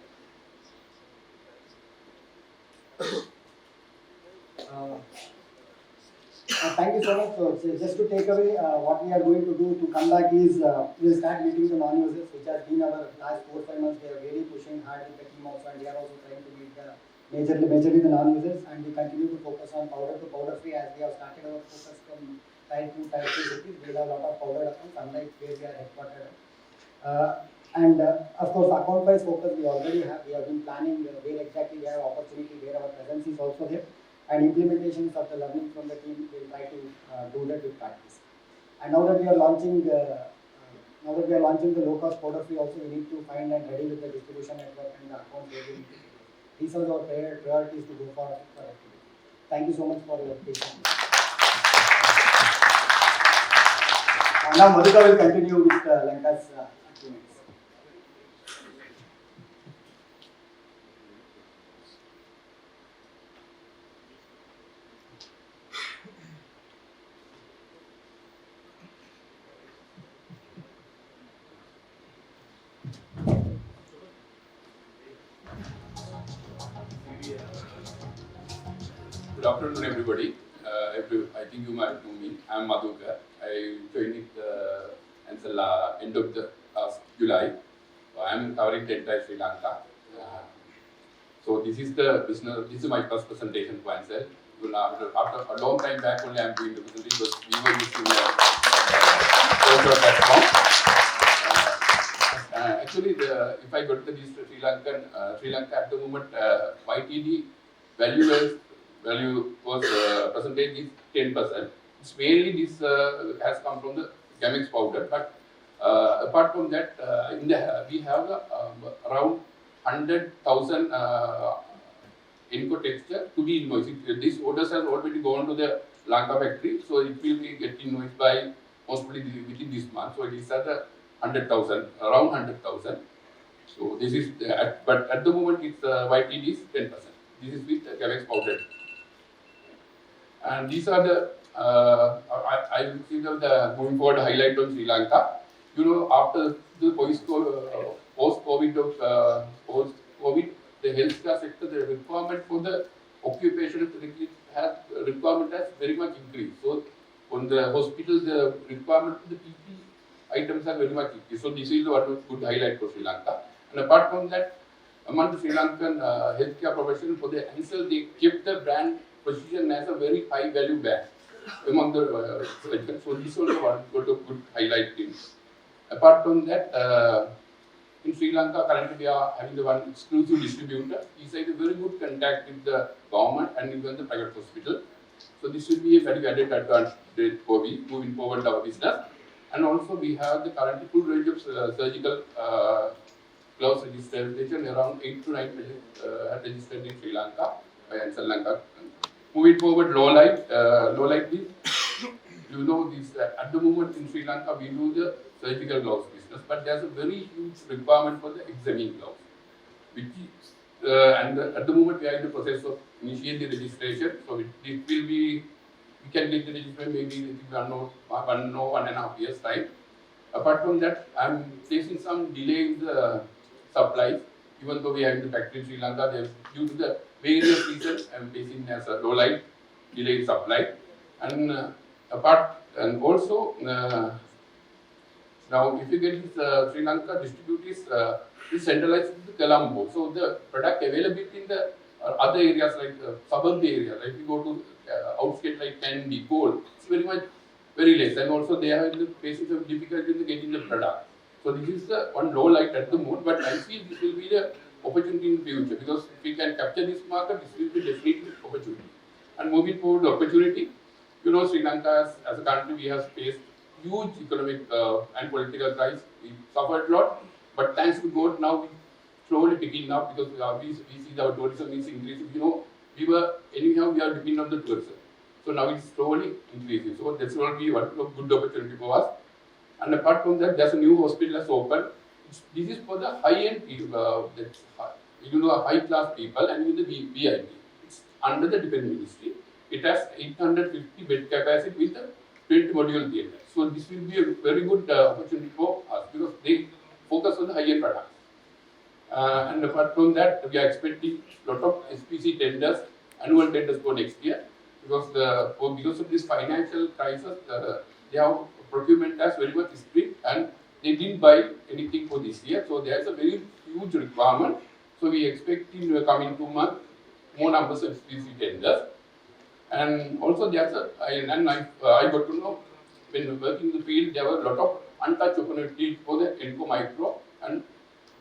Thank you so much. So just to take away what we are going to do to come back is we'll start meeting the non-users, which has been our last 4-5 months. We are really pushing hard with the team also, and we are also trying to meet the majorly the non-users, and we continue to focus on powder to powder free as we have started our focus from Tier 2, Tier 3 cities. We have a lot of powder accounts, unlike where we are headquartered. And of course, account-wise focus we already have. We have been planning where exactly we have opportunity, where our presence is also there. And implementations of the learning from the team, will try to do that with practice. And now that we are launching, the low-cost powder free, also we need to find and ready with the distribution network and the accounts where we need to do. These are our priorities to go for activity. Thank you so much for your patience. Now Madhuka will continue with Lanka's activities. Good afternoon, everybody. I think you might know me. I'm Madhuka. I joined it Ansell end of the last July. So I'm covering the entire Sri Lanka. So this is the business. This is my first presentation for Ansell. After a long time back, only I'm doing the presentation because we were using the platform. Actually, if I go to this Sri Lanka at the moment, YTD value was percentage is 10%. It's mainly this has come from the Gamex powder, but apart from that, we have around 100,000 Inco texture to be invoiced. These orders have already gone to the Lanka factory, so it will be getting invoiced by possibly within this month. So it is at 100,000, around 100,000. So this is, but at the moment it's YTD is 10%. This is with Gamex powder. And these are the, I will see the going forward highlight on Sri Lanka. You know, after the post-COVID, the healthcare sector, the requirement for the occupational requirement has very much increased. So, on the hospital, the requirement for the PP items are very much increased. So, this is one good highlight for Sri Lanka. And apart from that, among the Sri Lankan healthcare professionals for the Ansell, they kept the brand position as a very high value brand among the so this also one got a good highlight in. Apart from that, in Sri Lanka currently we are having the one exclusive distributor. He's had a very good contact with the government and even the private hospital. So this will be a very added advantage for we moving forward our business. And also we have the currently full range of surgical gloves registration, around 8 to 9 registered in Sri Lanka by Ansell Lanka. Moving forward, low light is, you know, this at the moment in Sri Lanka we do the surgical gloves business, but there's a very huge requirement for the examining gloves, which is, and at the moment we are in the process of initiating the registration. So it will be, we can get the registration maybe in 1.5 years time. Apart from that, I'm facing some delay in the supplies. Even though we are in the factory in Sri Lanka, due to the various reasons, I'm facing as a low light delay in supply. And also now if you get this Sri Lanka distributors is centralized in Colombo. So the product availability in the other areas like suburban area, like if you go to outskirts like Kandy, Gold, it's very less, and also they are facing some difficulty in getting the product. So this is the one low light at the moment, but I feel this will be the opportunity in the future, because if we can capture this market, this will be definitely opportunity. And moving forward, the opportunity, you know, Sri Lanka as a country, we have faced huge economic and political crisis. We suffered a lot, but thanks to God, now we slowly picking up, because we see our tourism is increasing. You know, we are dependent on the tourism. So now it's slowly increasing. So that's going to be one good opportunity for us. And apart from that, there's a new hospital that's open. This is for the high-end people, high-class people, and with the VIP. It's under the Defense Ministry. It has 850 bed capacity with a 20 module theatre. So this will be a very good opportunity for us because they focus on the high-end products. And apart from that, we are expecting a lot of SPC tenders, annual tenders for next year, because of this financial crisis, they have procurement has very much strict and they didn't buy anything for this year. So there is a very huge requirement. So we expect in the coming 2 months more numbers of SPC tenders. And also there's I got to know when working in the field, there were a lot of untouched opportunities for the Enco Micro and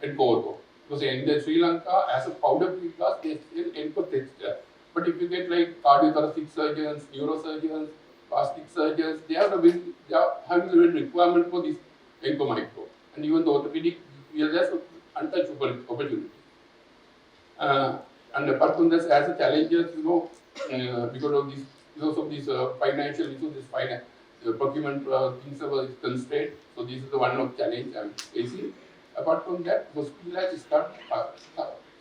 Enco Auto. Because in Sri Lanka, as a powder free class, they still Enco texture. But if you get like cardiothoracic surgeons, neurosurgeons, plastic surgeons, they are having a requirement for this Enco Micro. And even the orthopedic, there's untouched opportunity. And apart from this, as a challenges, because of these financial issues, procurement things are constrained. So this is the one of challenge I'm facing. Apart from that, hospital has started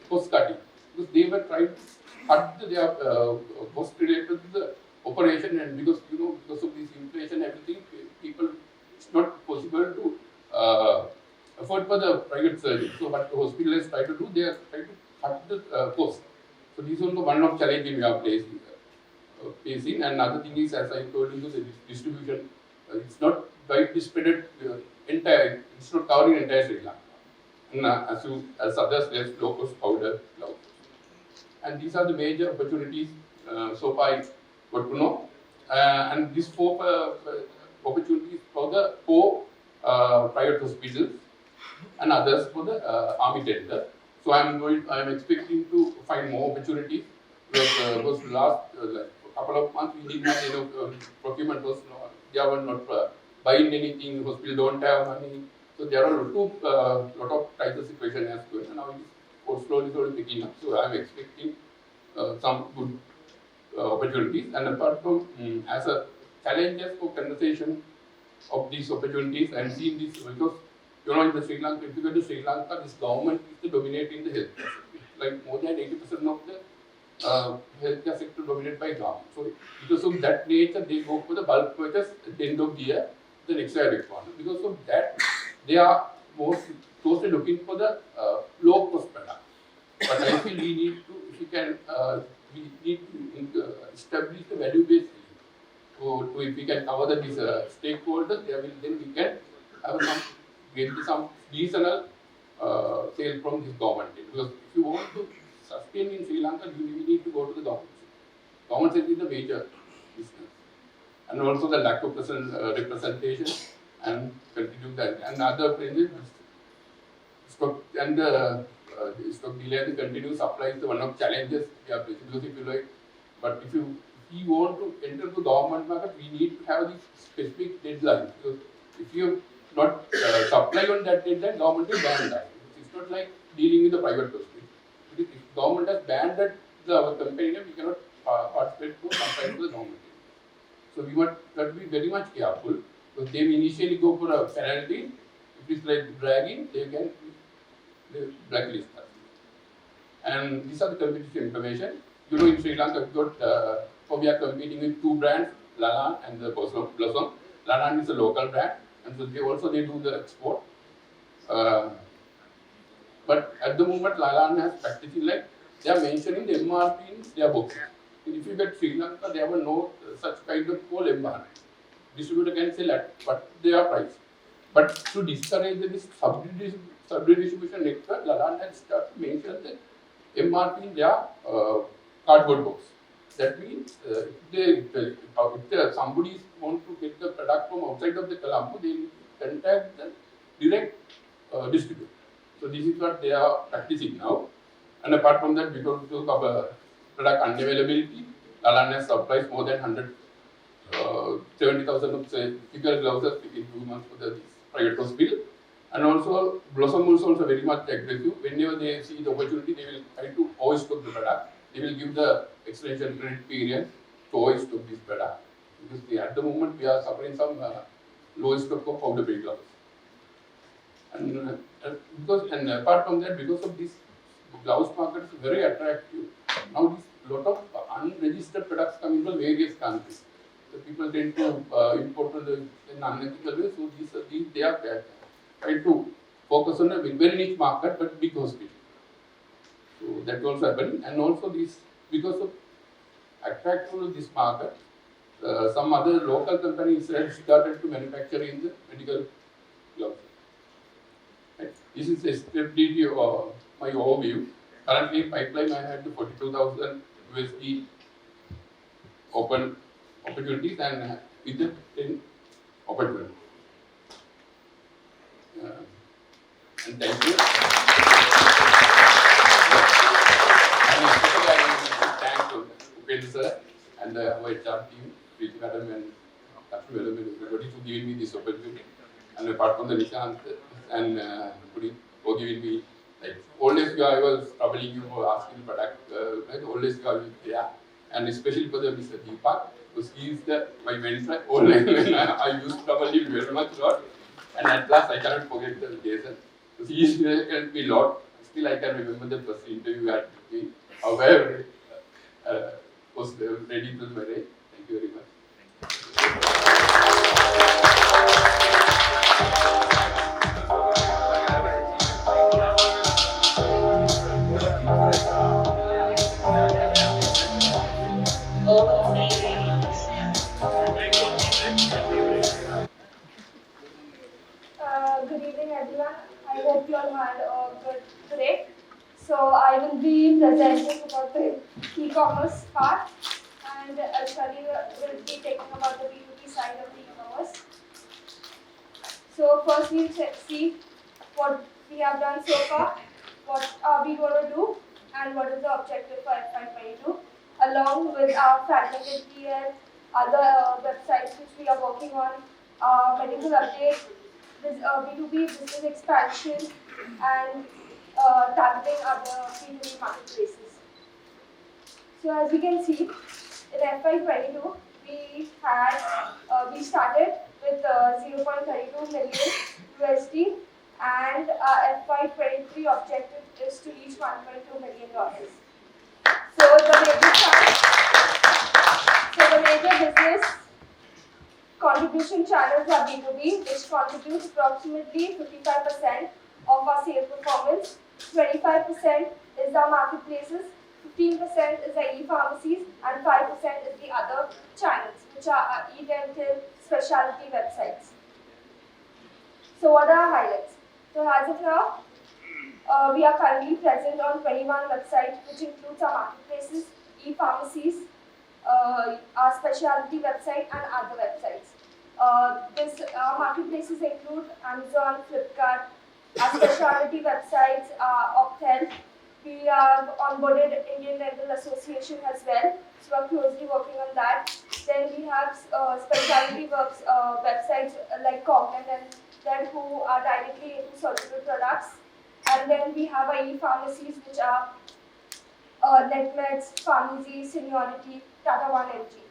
cost cutting because they were trying to cut their cost related to the operation, and because of this inflation, everything, people, it's not possible to afford for the private surgery. So what the hospital has tried to do, they are trying to cut the cost. So this is also one of challenges we are facing. And another thing is, as I told you, the distribution, it's not widely spread entire. It's not covering entire Sri Lanka. And as others, there's low cost powder, and these are the major opportunities so far I got to know. And these 4 opportunities for the 4 private hospitals and others for the army tender. So I'm expecting to find more opportunities because last couple of months we didn't have procurement was they were not buying anything. Hospital don't have money. So there are lot of crisis situation as well. And now it's slowly picking up. So I'm expecting some good opportunities. And apart from as a challenges for conversation of these opportunities, I'm seeing this because in the Sri Lanka, if you go to Sri Lanka, this government is dominating the health. Like more than 80% of the healthcare sector dominated by government. So because of that nature, they go for the bulk purchase at the end of the year, the next year requirement. Because of that, they are more closely looking for the low cost product. But I feel we need to establish the value based. So if we can cover these stakeholders, then we can have get some seasonal sale from this government. Because if you want to sustain in Sri Lanka, you need to go to the government. Government sector is the major business. And also the lack of representation and continue that. And other principles, stock and the stock delay and the continuous supply is one of challenges we are facing. Because if you like, but if you want to enter the government market, we need to have these specific deadlines. Because if you not supply on that deadline, government will ban that. It's not like dealing with the private hospital. If government has banned that our company, we cannot participate to compare to the government. So we must be very much careful. Because they initially go for a penalty. If it's like dragging, they can blacklist us. And these are the competition information. In Sri Lanka, we are competing with 2 brands, Lalan and the Blossom. Lalan is a local brand, and so they do the export. But at the moment, Lalan has practicing like they are mentioning the MRP in their boxes. And if you get Sri Lanka, they have no such kind of full MRP. Distributor can sell at what their price. But to discourage this sub-distribution network, Lalan has started to mention the MRP in their cardboard box. That means if somebody wants to get the product from outside of the Colombo, they will contact the direct distributor. So this is what they are practicing now. And apart from that, because of product unavailability, Lalan has supplies more than 70,000 of thicker gloves in 2 months for the private hospital. And also, Blossom also very much aggressive. Whenever they see the opportunity, they will try to overstock the product. they will give the extension credit period to always stock this product. Because at the moment we are suffering some low stock of powder bed gloves. And apart from that, because of this gloves market is very attractive. Now this lot of unregistered products come from various countries. So people tend to import in unethical way. So these they are trying to focus on a very niche market but big hospital. So that also happening, and also this because of attractive of this market, some other local companies have started to manufacture in the medical gloves. Right. This is a stability of my overview. Currently, pipeline I had 42,000 USD open opportunities and with the 10 opportunities. And thank you. And especially I want to thank Upendra sir and our HR team, Preeti madam and Lakshmi madam and everybody for giving me this opportunity. And apart from the Nishant and for giving me, like, always I was troubling you for asking product, like, always I was there. And especially for the Mr. Deepak, because he is my mentor, when I used to trouble him very much lot. And at last I cannot forget the Jason. Because he used to help me a lot. Still I can remember the first interview you had with me. However, was ready to marry. Thank you very much. Good evening, everyone. I hope you all had a good day. So I will be presenting about the e-commerce part, and Shali will be taking about the B2B side of the e-commerce. So first we'll see what we have done so far, what are we going to do, and what is the objective for FY22, along with our fragmented PL, other websites which we are working on, medical update, B2B business expansion, and targeting other B2B marketplaces. So as we can see, in FY22, we started with 0.32 million USD, and our FY23 objective is to reach $1.2 million. So the major business contribution channels are B2B, which contributes approximately 55% of our sales performance. 25% is our marketplaces, 15% is the e-pharmacies, and 5% is the other channels, which are our e-dental specialty websites. So what are our highlights? So as of now, we are currently present on 21 websites, which includes our marketplaces, e-pharmacies, our specialty website, and other websites. Our marketplaces include Amazon, Flipkart, our specialty websites, Optel. We have onboarded Indian Dental Association as well, so we are closely working on that. Then we have specialty websites like Cognet and then who are directly into surgical products. And then we have our e-pharmacies, which are NetMeds, Pharmacy, Seniority, Tata One MG.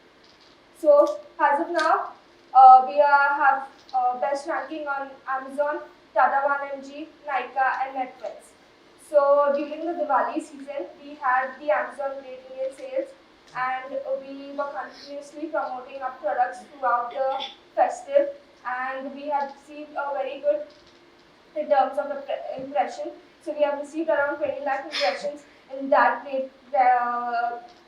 So as of now, we have best ranking on Amazon, Tata One MG, Nykaa, and NetMeds. So during the Diwali season, we had the Amazon Great Indian Sales, and we were continuously promoting our products throughout the festive, and we had received a very good in terms of the impression. So we have received around 20 lakh impressions in that great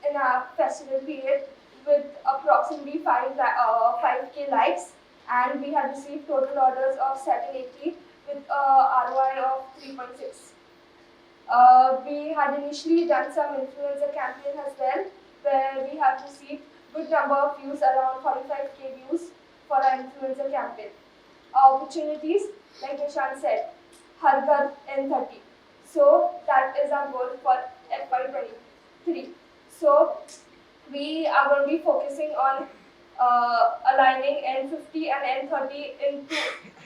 in our festival period, with approximately 5k likes, and we had received total orders of 780 with ROI of 3.6. We had initially done some influencer campaign as well, where we have received good number of views, around 45k views for our influencer campaign. Opportunities, like Nishant said, Har Ghar N30. So that is our goal for FY23. So we are going to be focusing on aligning N50 and N30 into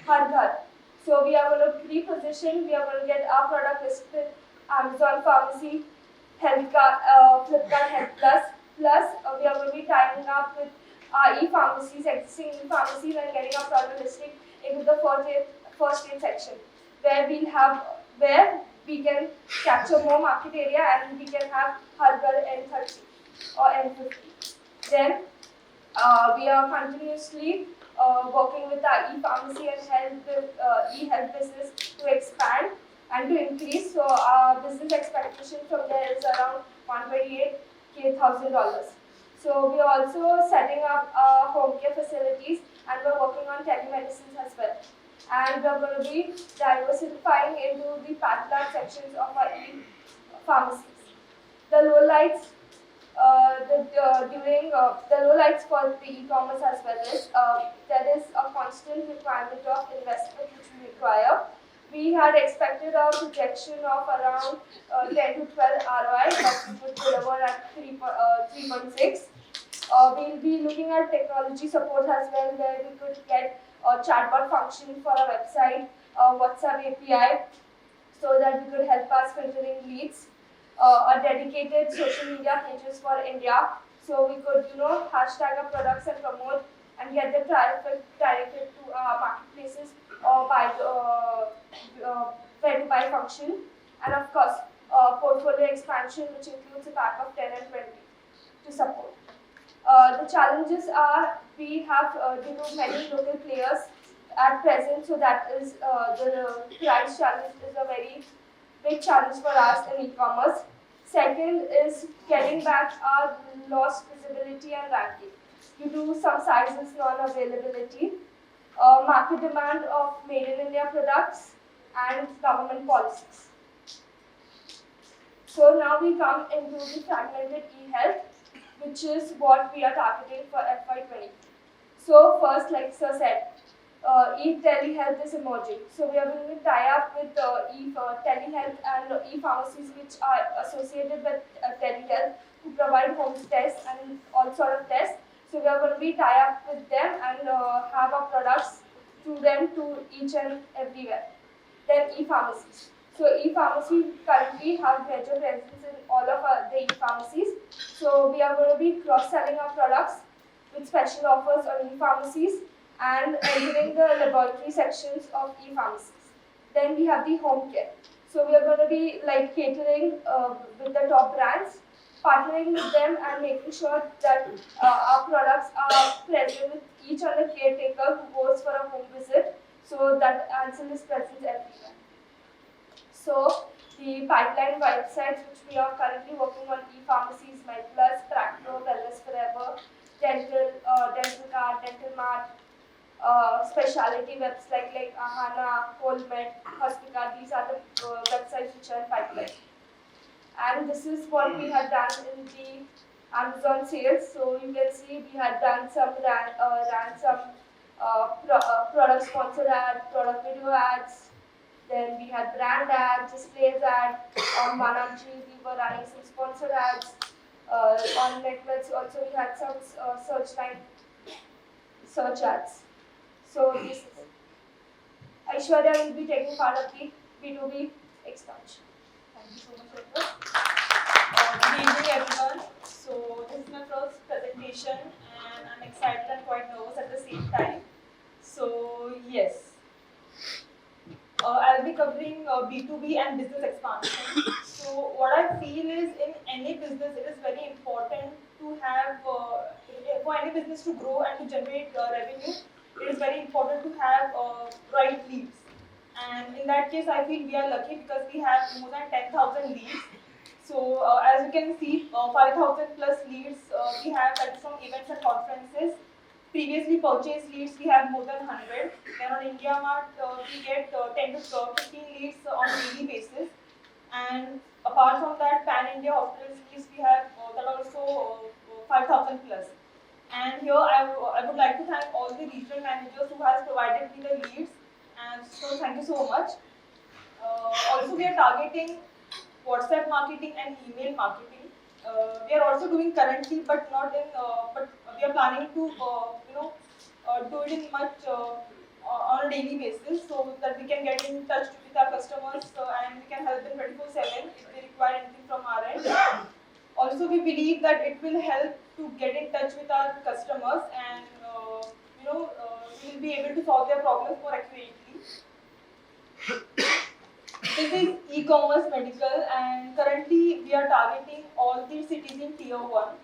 Har Ghar. So we are going to reposition, we are going to get our product listed Amazon Pharmacy, Flipkart Health Plus. Plus, we are going to be tying up with e-pharmacies, existing e-pharmacies, and getting our product listing into the first aid section, where we can capture more market area and we can have herbal N30 or N50. Then we are continuously working with our e-pharmacy and e-health business to expand and to increase. So our business expectation from there is around $128,000. So we are also setting up home care facilities and we're working on telemedicine as well. And we're going to be diversifying into the path lab sections of our e-pharmacies. The lowlights the lowlights for the e-commerce as well is there is a constant requirement of investment which we require. We had expected a projection of around 10 to 12 ROI, but we would deliver at 3.6. We'll be looking at technology support as well, where we could get a chatbot function for our website, WhatsApp API, so that we could help us filtering leads. A dedicated social media pages for India, so we could hashtag our products and promote and get the traffic directed to marketplaces or by where to buy function, and of course portfolio expansion, which includes a pack of 10 and 20 to support. The challenges are we have due to many local players at present, so that is the price challenge is a very big challenge for us in e-commerce. Second is getting back our lost visibility and ranking due to some sizes non-availability, market demand of made in India products, and government policies. So now we come into the fragmented e-health, which is what we are targeting for FY20. So first, like Sir said, e-telehealth is emerging. So we are going to tie up with telehealth and e-pharmacies which are associated with telehealth, who provide home tests and all sort of tests. So we are going to be tie up with them and have our products through them to each and everywhere. Then e-pharmacies. So e-pharmacy currently have major presence in all of the e-pharmacies. So we are going to be cross-selling our products with special offers on e-pharmacies and entering the laboratory sections of e-pharmacies. Then we have the home care. So we are going to be like catering with the top brands, partnering with them and making sure that our products are present with each other caretaker who goes for a home visit, so that Ansell is present everywhere. So the pipeline websites which we are currently working on, e-pharmacies, MedPlus, Practo, Wellness Forever, Dental Card, Dental Mart, specialty websites like Ahana, Colmed, Hospica. These are the websites which are in pipeline. And this is what we had done in the Amazon sales. So you can see we had done some ran some product sponsored ad, product video ads. Then we had brand ads, displays ad. On Manamji, we were running some sponsored ads. On Netflix also we had some search ads. So this is Aishwarya will be taking part of the B2B expansion. Thank you so much, Edward. Good evening, everyone. So this is my first presentation, and I'm excited and quite nervous at the same time. So yes, I'll be covering B2B and business expansion. So what I feel is in any business, it is very important to have, for any business to grow and to generate revenue, it is very important to have right leads. And in that case, I feel we are lucky because we have more than 10,000 leads. So as you can see, 5,000 plus leads we have from events and conferences. Previously purchased leads we have more than 100. Then on India Mart we get 10 to 15 leads on a daily basis. And apart from that, Pan India hospitals leads we have that also 5,000 plus. And here I would like to thank all the regional managers who has provided me the leads. And so thank you so much. Also we are targeting WhatsApp marketing and email marketing. We are also doing currently, but not in. But we are planning to do it in much on a daily basis, so that we can get in touch with our customers and we can help them 24/7 if they require anything from our end. Also, we believe that it will help to get in touch with our customers and we will be able to solve their problems more accurately. This is e-commerce medical, and currently we are targeting all the cities in tier 1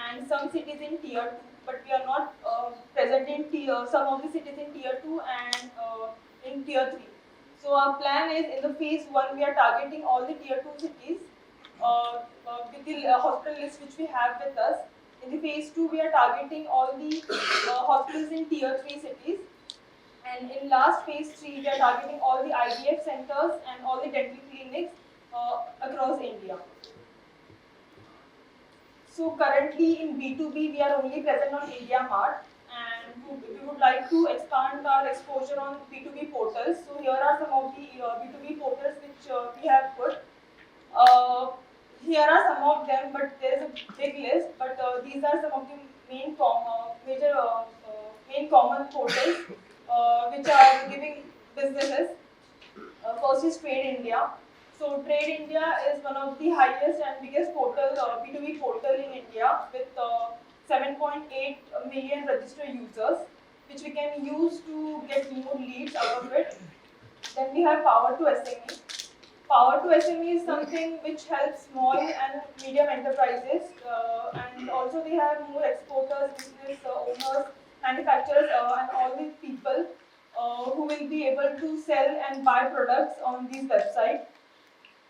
and some cities in tier 2, but we are not present in some of the cities in tier 2 and in tier 3. So our plan is, in the phase 1 we are targeting all the tier 2 cities with the hospital list which we have with us. In the phase 2 we are targeting all the hospitals in tier 3 cities. And in last phase 3, we are targeting all the IVF centers and all the dental clinics across India. So currently in B2B, we are only present on India Mart, and we would like to expand our exposure on B2B portals. So here are some of the B2B portals which we have put. Here are some of them, but there is a big list. But these are some of the main common portals which are giving businesses. First is Trade India. So Trade India is one of the highest and biggest portal, B2B portal in India with 7.8 million registered users, which we can use to get more leads out of it. Then we have Power to SME. Power to SME is something which helps small and medium enterprises, and also they have more exporters, business owners, manufacturers, and all these people who will be able to sell and buy products on these websites.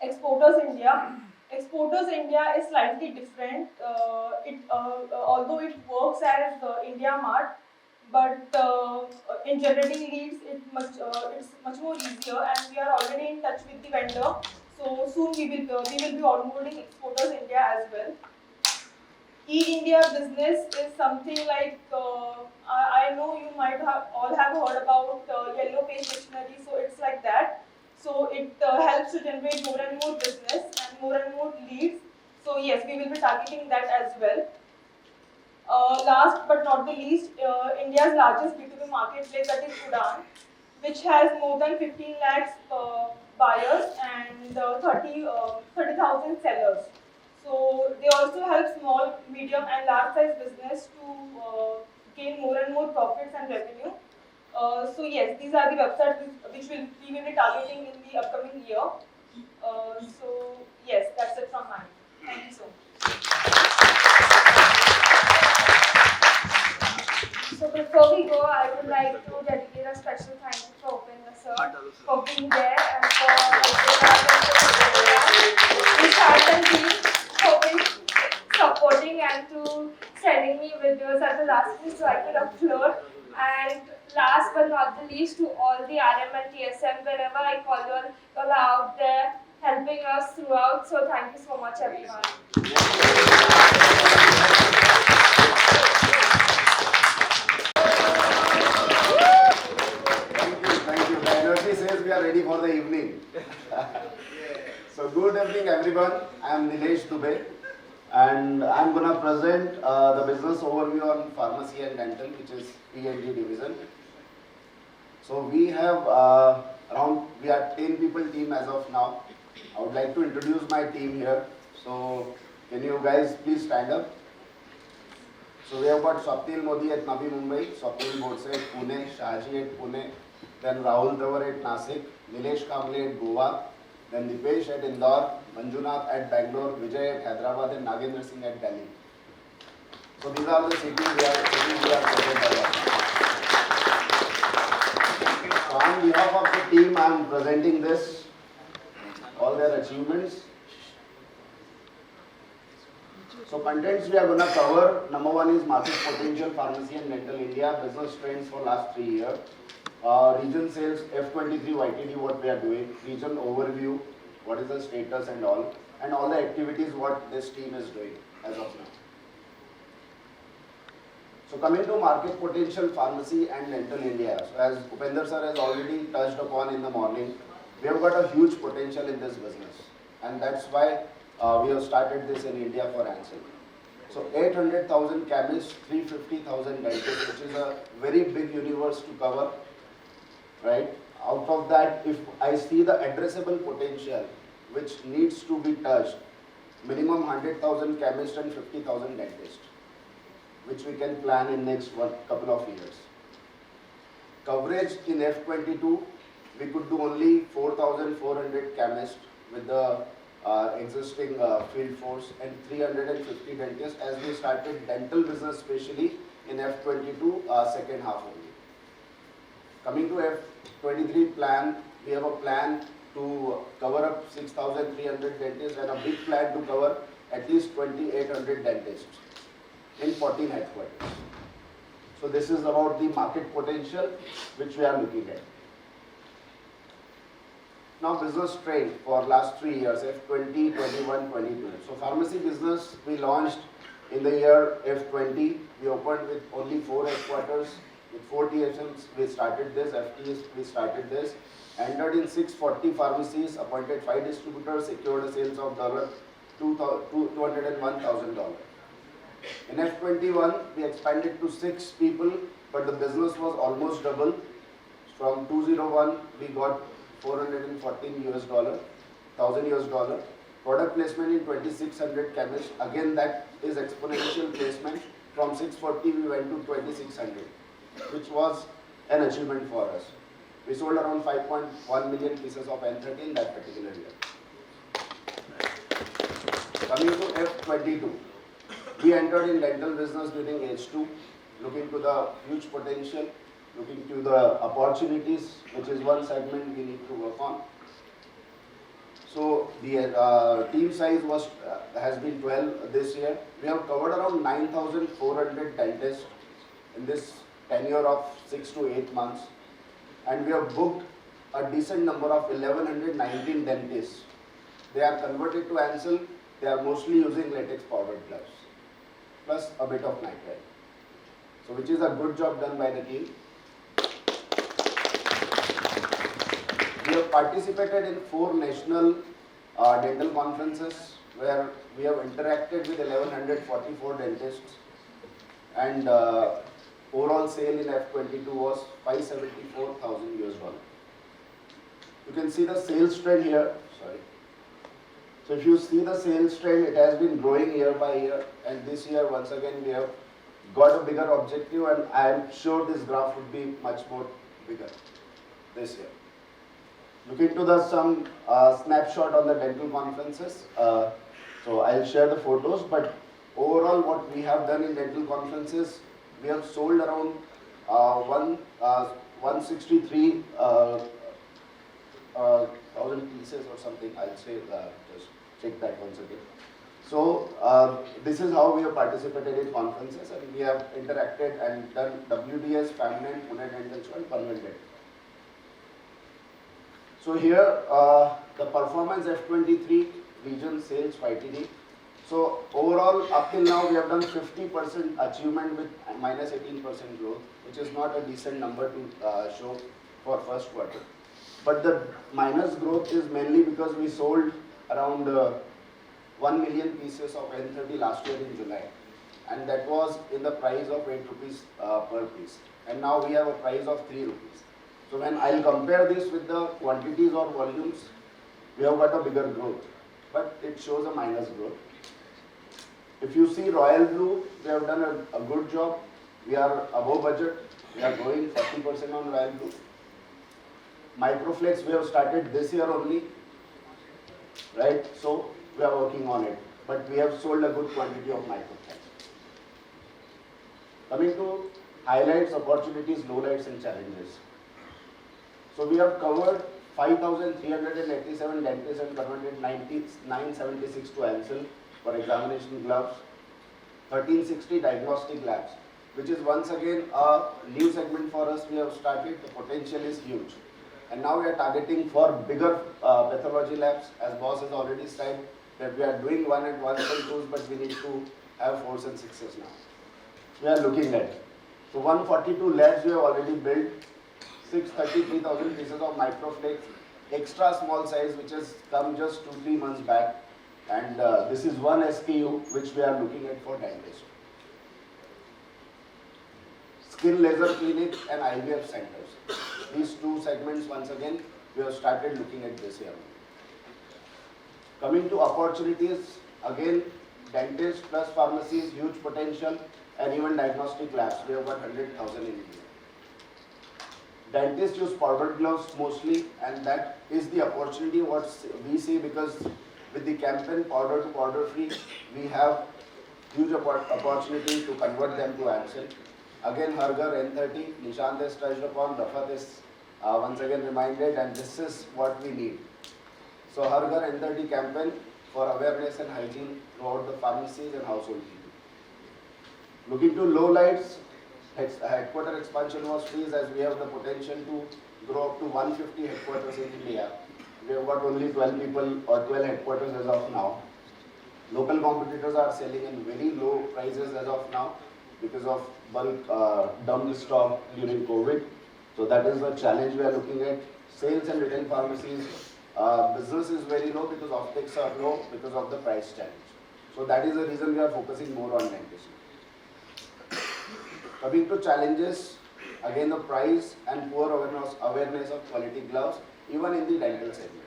Exporters India. Exporters India is slightly different. Although it works as India Mart, but in generating leads, it's much more easier, and we are already in touch with the vendor. So soon we will be onboarding Exporters India as well. E-India business is something like I know you might all have heard about Yellow Page Dictionary. So it's like that. So it helps to generate more and more business and more leads. So yes, we will be targeting that as well. Last but not the least, India's largest B2B marketplace, that is Udaan, which has more than 15 lakhs buyers and 30,000 sellers. So they also help small, medium and large size business to gain more and more profits and revenue. So yes, these are the websites which we will be targeting in the upcoming year. So yes, that's it from mine. Thank you so much. So before we go, I would like to dedicate a special thank you for Upinder sir for being there and for the entire team for being supporting and to sending me videos at the last minute so I could upload. And last but not the least, to all the RM and TSM, wherever I call you all out there helping us throughout. So thank you so much, everyone. Thank you. The energy says we are ready for the evening. So good evening, everyone. I am Nilesh Dubey, and I am going to present the business overview on pharmacy and dental, which is P&D division. So we have we are 10 people team as of now. I would like to introduce my team here. So can you guys please stand up? So we have got Swapnil Modi at Navi Mumbai, Swapnil Godse at Pune, Shaji at Pune, then Rahul Davar at Nasik, Nilesh Kamble at Goa, then Dipesh at Indore, Manjunath at Bangalore, Vijay at Hyderabad, and Nagendra Singh at Delhi. So these are the cities we are present at. So on behalf of the team, I am presenting this, all their achievements. So contents we are going to cover. Number one is market potential, pharmacy and dental India, business trends for last 3 years. Region sales, F23 YTD, what we are doing, region overview, what is the status and all the activities what this team is doing as of now. So coming to market potential, pharmacy and dental India. So as Upinder sir has already touched upon in the morning, we have got a huge potential in this business, and that's why we have started this in India for Ansell. So 800,000 chemists, 350,000 dentists, which is a very big universe to cover. right? Out of that, if I see the addressable potential which needs to be touched, minimum 100,000 chemists and 50,000 dentists, which we can plan in next couple of years. Coverage in F22, we could do only 4,400 chemists with the existing field force and 350 dentists as we started dental business especially in F22 second half only. Coming to F23 plan, we have a plan to cover up 6,300 dentists and a big plan to cover at least 2,800 dentists in 14 headquarters. So this is about the market potential which we are looking at. Now business trend for last 3 years, F20, 21, 22. So pharmacy business we launched in the year F20. We opened with only 4 headquarters. With 4 TSMs we started this, FTs we started this. Entered in 640 pharmacies, appointed 5 distributors, secured a sales of $201,000. In F21, we expanded to 6 people, but the business was almost double. From 201, we got $414 $1,000. Product placement in 2,600 chemists. Again, that is exponential placement. From 640, we went to 2,600, which was an achievement for us. We sold around 5.1 million pieces of N30 in that particular year. Coming to F22, we entered in dental business during H2, looking to the huge potential, looking to the opportunities, which is one segment we need to work on. So the team size has been 12 this year. We have covered around 9,400 dentists in this tenure of 6 to 8 months. And we have booked a decent number of 1,119 dentists. They are converted to Ansell. They are mostly using latex powdered gloves, plus a bit of nitride. So which is a good job done by the team. We have participated in 4 national dental conferences where we have interacted with 1,144 dentists, and overall sale in F22 was $574,000. You can see the sales trend here. Sorry. So if you see the sales trend, it has been growing year by year, and this year once again we have got a bigger objective, and I am sure this graph would be much more bigger this year. Looking to some snapshot on the dental conferences. So I'll share the photos, but overall what we have done in dental conferences, we have sold around 163 thousand pieces or something. I'll say, just check that once again. So this is how we have participated in conferences, and we have interacted and done WDS, Permanent, Pune Dental Show and Convented. So here the performance F23 region sales YTD. So overall up till now we have done 50% achievement with minus 18% growth, which is not a decent number to show for first quarter. But the minus growth is mainly because we sold around 1 million pieces of N30 last year in July, and that was in the price of 8 rupees per piece, and now we have a price of 3 rupees. So when I'll compare this with the quantities or volumes, we have got a bigger growth, but it shows a minus growth. If you see Royal Blue, we have done a good job. We are above budget. We are going 40% on Royal Blue. Microflex we have started this year only, right? So we are working on it, but we have sold a good quantity of Microflex. Coming to highlights, opportunities, lowlights and challenges. So we have covered 5,387 dentists and converted 976 to Ansell for examination gloves, 1,360 diagnostic labs, which is once again a new segment for us. We have started, the potential is huge. And now we are targeting for bigger pathology labs, as boss has already said that we are doing 1 and 1.2s, but we need to have 4s and 6s now. We are looking at. So 142 labs we have already built, 633,000 pieces of Microflex, extra small size which has come just 2-3 months back, and this is one SKU which we are looking at for dentists. Skin laser clinic and IVF centers. these two segments once again we have started looking at this year. Coming to opportunities, again, dentists plus pharmacies, huge potential, and even diagnostic labs. We have got 100,000 in India. Dentists use powdered gloves mostly, and that is the opportunity what we see, because with the campaign powder to powder free, we have huge opportunity to convert them to Ansell. Again, Hargar N30, Nishant has touched upon, Rafat is once again reminded, and this is what we need. So Hargar N30 campaign for awareness and hygiene throughout the pharmacies and household people. Looking to low lights, headquarter expansion was freeze, as we have the potential to grow up to 150 headquarters in India. We have got only 12 people or 12 headquarters as of now. Local competitors are selling in very low prices as of now because of bulk dumped stock during COVID. So that is the challenge we are looking at. Sales and retail pharmacies, business is very low because offtakes are low because of the price challenge. So that is the reason we are focusing more on dentistry. Coming to challenges, again the price and poor awareness of quality gloves, even in the dental segment.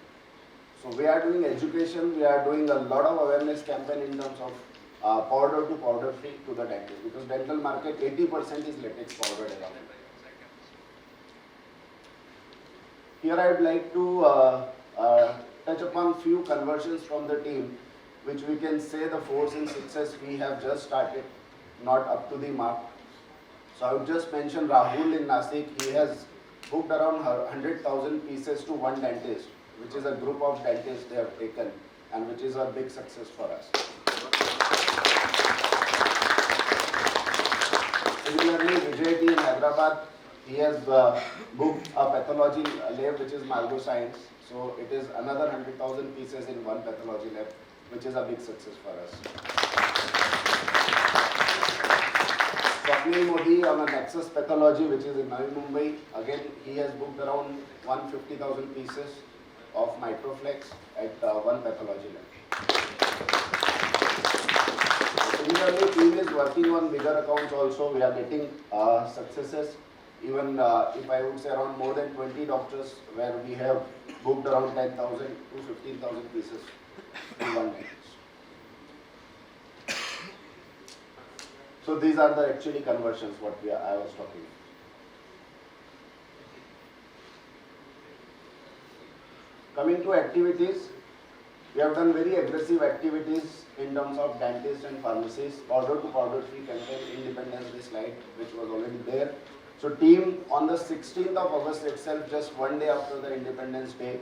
So we are doing education, we are doing a lot of awareness campaign in terms of powder to powder free to the dentist, because dental market 80% is latex powdered around. Here I would like to touch upon few conversions from the team, which we can say the 4s and 6s we have just started, not up to the mark. So I would just mention Rahul in Nasik. He has booked around 100,000 pieces to one dentist, which is a group of dentists they have taken, and which is a big success for us. Similarly, Vijay T in Hyderabad, he has booked a pathology lab, which is Margo Science. So it is another 100,000 pieces in one pathology lab, which is a big success for us. Swapnil Modi on a Nexus Pathology, which is in Navi Mumbai. Again, he has booked around 150,000 pieces of Microflex at one pathology lab. Similarly, team is working on bigger accounts also. We are getting successes. Even if I would say around more than 20 doctors, where we have booked around 10,000 to 15,000 pieces in one day. So these are the actually conversions what I was talking about. Coming to activities, we have done very aggressive activities in terms of dentists and pharmacies. Powder to powder free campaign, Independence Day slide, which was already there. So team on the 16th of August itself, just one day after the Independence Day,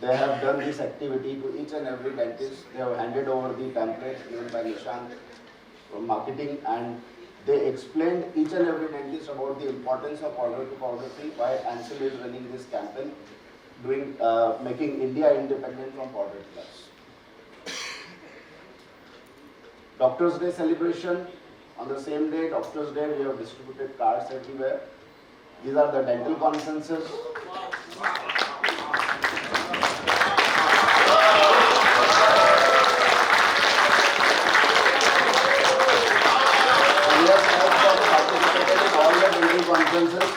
they have done this activity to each and every dentist. They have handed over the template given by Nishant from marketing, and they explained each and every dentist about the importance of powder to powder free, why Ansell is running this campaign, making India independent from powdered gloves. Doctors' Day celebration. On the same day, Doctors' Day, we have distributed cards everywhere. These are the dental conferences. Conferences.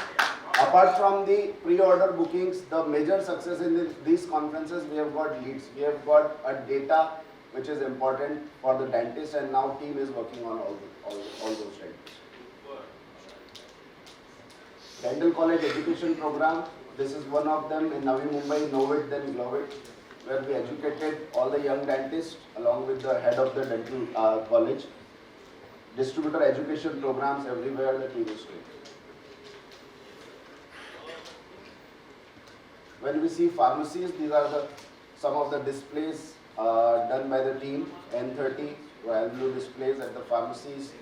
Apart from the pre-order bookings, the major success in these conferences, we have got leads. We have got a data which is important for the dentist, and now team is working on all those dentists. Dental college education program. This is one of them in Navi Mumbai, Know It Then Glow It, where we educated all the young dentists along with the head of the dental college. Distributor education programs everywhere the team is doing. When we see pharmacies, these are some of the displays done by the team. N30, Royal Blue displays at the pharmacies,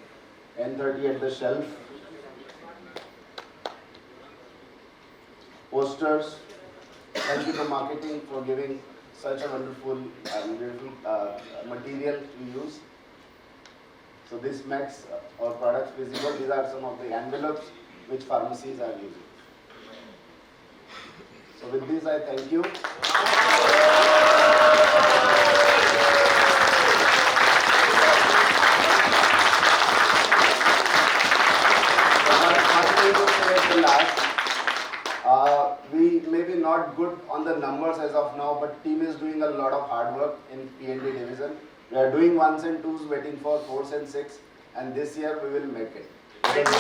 N30 at the shelf. Posters. Thank you to marketing for giving such a wonderful and beautiful material to use. So this makes our products visible. These are some of the envelopes which pharmacies are using. So with this, I thank you. One thing to say at the last, may be not good on the numbers as of now, but team is doing a lot of hard work in P&D division. We are doing 1s and 2s, waiting for 4s and 6, and this year we will make it. Thank you.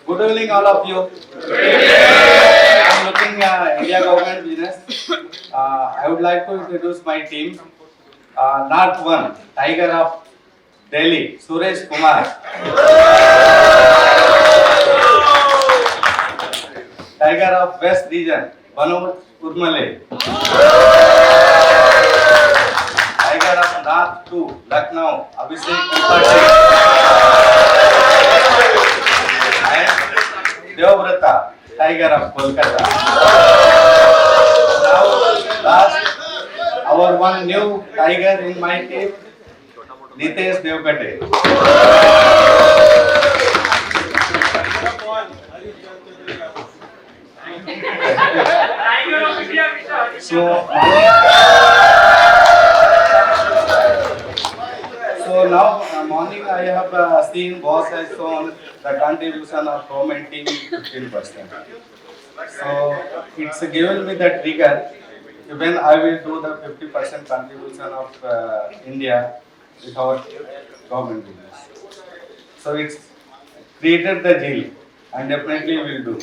Good evening, all of you. I'm looking India government business. I would like to introduce my team. North 1, Tiger of Delhi, Suresh Kumar. Tiger of West Region, Manoj Urmale. Tiger of North 2, Lucknow, Abhishek Tripathi. And Deovrata, Tiger of Kolkata. Now, last, our one new tiger in my team, Nitesh Devkate. So now morning I have seen boss has shown the contribution of government team 15%. So it's given me the trigger when I will do the 50% contribution of India without government business. So it's created the deal and definitely will do.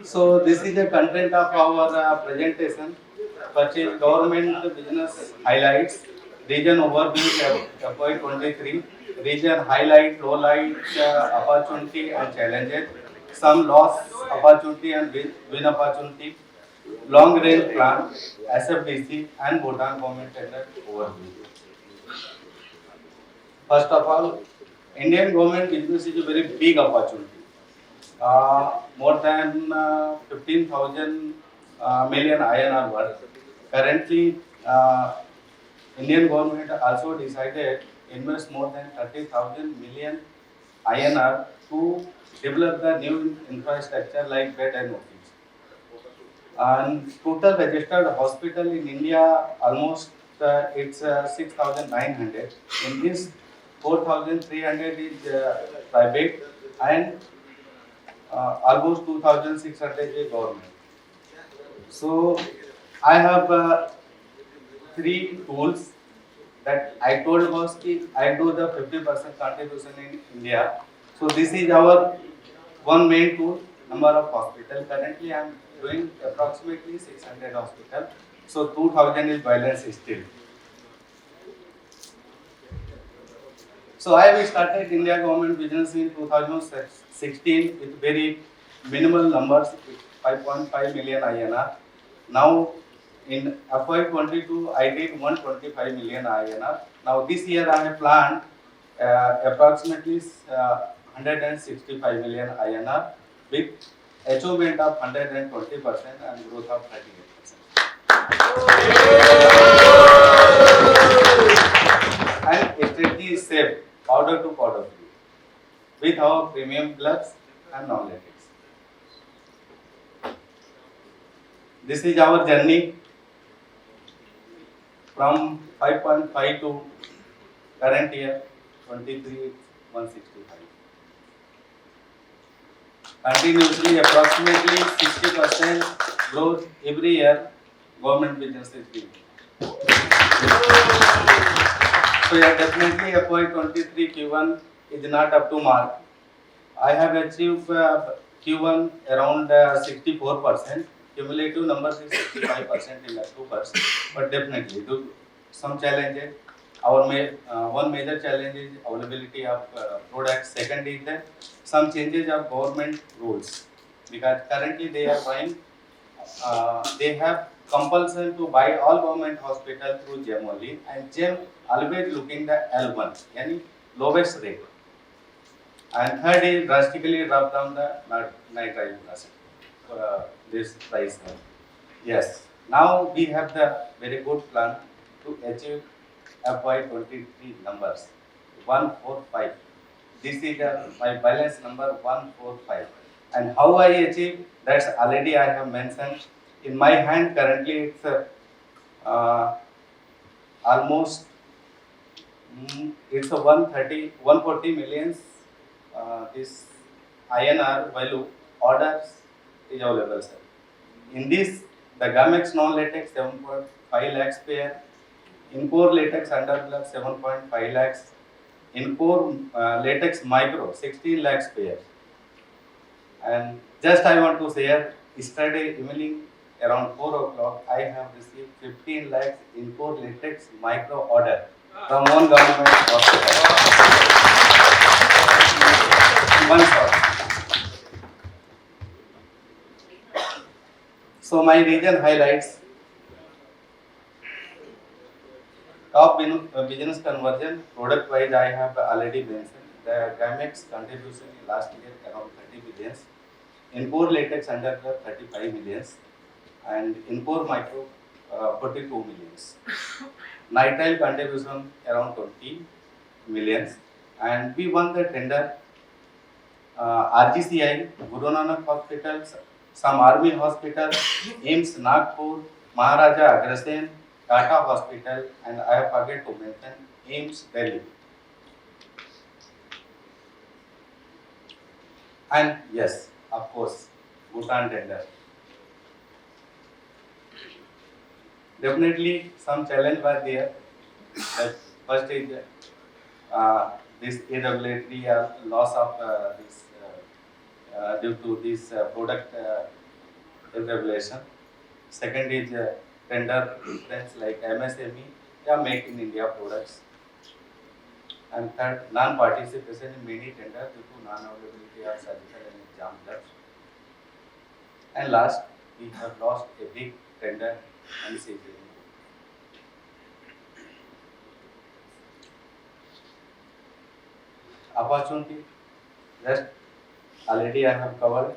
So this is the content of our presentation. Purchase government business highlights, region overview FY23, region highlight, low light, opportunity and challenges, some loss opportunity and win opportunity, long range plan, SFDC and Bhutan government tender overview. First of all, Indian government business is a very big opportunity. More than 15,000 million INR worth. Currently, Indian government also decided invest more than 30,000 million INR to develop the new infrastructure like bed and office. And total registered hospital in India almost it's 6,900. In this 4,300 is private and almost 2,600 is government. So I have 3 tools that I told was that I do the 50% contribution in India. So this is our one main tool, number of hospital. Currently I am doing approximately 600 hospital. So 2,000 is balance still. So I have started India government business in 2016 with very minimal numbers, 5.5 million INR. Now in FY22 I did 125 million INR. Now this year I have planned approximately 165 million INR with achievement of 120% and growth of 38%. And strategy is safe, powder to powder free, with our premium gloves and non-latex. This is our journey from 5.5 to current year 23 165. Continuously approximately 60% growth every year government business is doing. So yeah, definitely FY23 Q1 is not up to mark. I have achieved Q1 around 64%. Cumulative numbers is 65% in October. But definitely, due to some challenges, our one major challenge is availability of products. Second is that some changes of government rules, because currently they are buying, they have compulsion to buy all government hospital through GEM only, and GEM always looking the L1, yani lowest rate. And third is drastically drop down the nitrile acid. This price. Yes. Now we have the very good plan to achieve FY23 numbers 145. This is my balance number 145. And how I achieve? That's already I have mentioned. In my hand currently it's almost it's a 140 millions. This INR value orders is available, sir. In this, the Gamex non-latex 7.5 lakhs pair, in-core latex underglove 7.5 lakhs, in-core latex micro 16 lakhs pair. And just I want to share, yesterday evening around 4 o'clock, I have received 15 lakhs in-core latex micro order from one government hospital. One shot. So my region highlights top business conversion product wise I have already mentioned. The Gamex contribution in last year around 30 millions. In-core latex underglove 35 millions and in-core micro 42 millions. Nitrile contribution around 20 millions and we won the tender RGCI, Guru Nanak hospitals, some army hospitals, AIMS Nagpur, Maharaja Agrasen, Tata Hospital, and I forget to mention AIMS Delhi. And yes, of course, Bhutan tender. Definitely some challenge was there. That first is this irregularity loss of this due to this product irregulation. Second is tender preference like MSME, make in India products. And third, non-participation in many tenders due to non-availability of surgical and exam gloves. And last, we have lost a big tender and CGM. Opportunity, just already I have covered.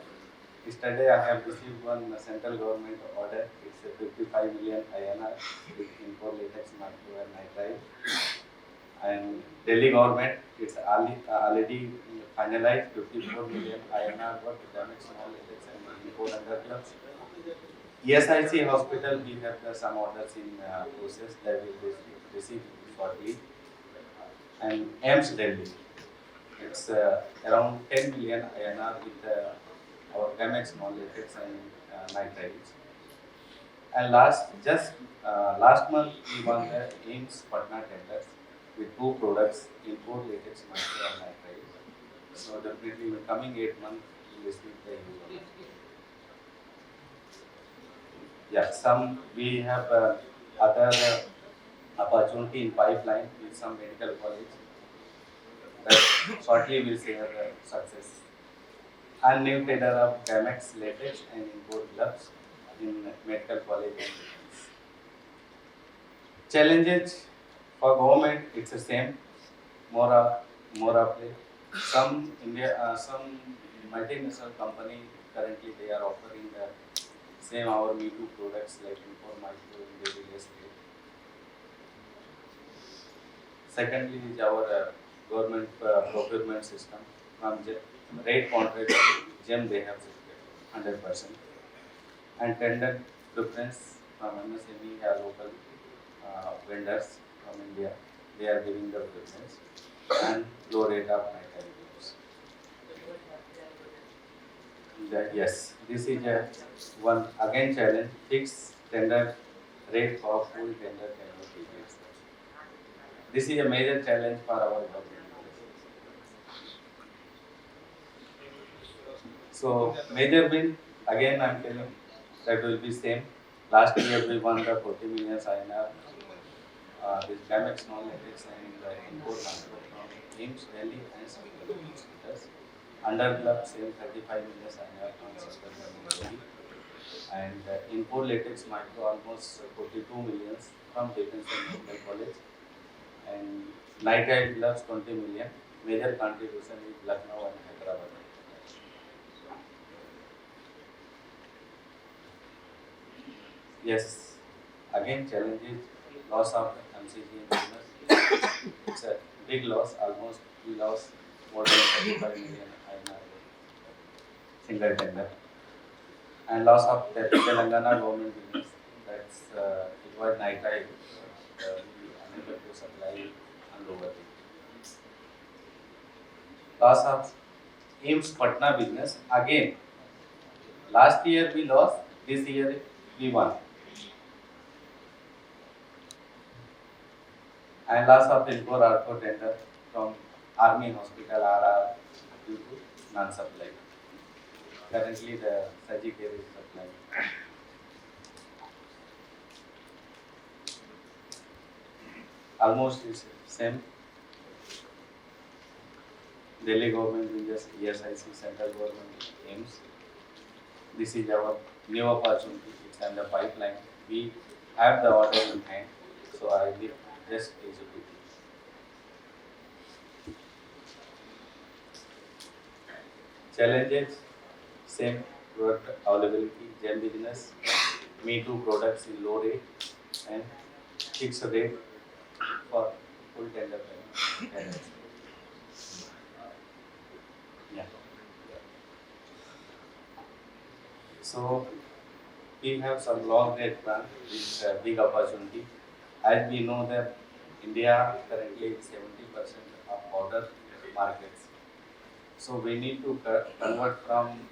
Yesterday I have received one central government order. It's a 55 million INR with import latex micro and nitrile. And Delhi government, it's already finalized 54 million INR worth Gamex small latex and import undergloves. ESIC hospital, we have some orders in process that we will receive shortly. And AIMS Delhi, it's around 10 million INR with our Gamex small latex and nitriles. And last month we won the AIMS Patna tenders with 2 products, import latex micro and nitrile. So definitely in the coming 8 months we will receive the use of it. Yeah, some we have other opportunity in pipeline with some medical college. That shortly we'll share the success. And new tender of Gamex latex and import gloves in medical college. Challenges for government, it's the same, more of play. Some multinational company currently they are offering the same our Me Too products like import micro in their real estate. Secondly is our government procurement system from rate contract GEM they have 100%. And tender preference from MSME local vendors from India, they are giving the preference and low rate of nitrile goods. Yes, this is one again challenge, fixed tender rate for full tender cannot be fixed. This is a major challenge for our government. So major win, again I am telling that will be same. Last year we won the 40 million INR. This Gamex non-latex and import micro from AIMS Delhi and Central hospitals. Underglove same 35 million INR from Central Delhi. And import latex micro almost 42 millions from Defense and Medical College. And Nighttime gloves 20 million. Major contribution is Lucknow and Hyderabad. Yes, again challenges, loss of MCG in business. It's a big loss, almost we lost more than 35 million INR single tender. And loss of the Telangana government business, that's it was night time, we unable to supply and lower it. Loss of AIMS Patna business, again, last year we lost, this year we won. And loss of Ilcor Arco tender from Army Hospital RR due to non-supply. Currently the Sajicare is supplying. Almost is same. Delhi government will just ESIC, central government aims. This is our new opportunity, it's on the pipeline. We have the order in hand, so I will just execute it. Challenges, same product availability, gem business, Me Too products in low rate and fixed rate for full tender payment. Yeah. So we have some long range plan with big opportunity. As we know that India currently is 70% of powder markets. So we need to convert from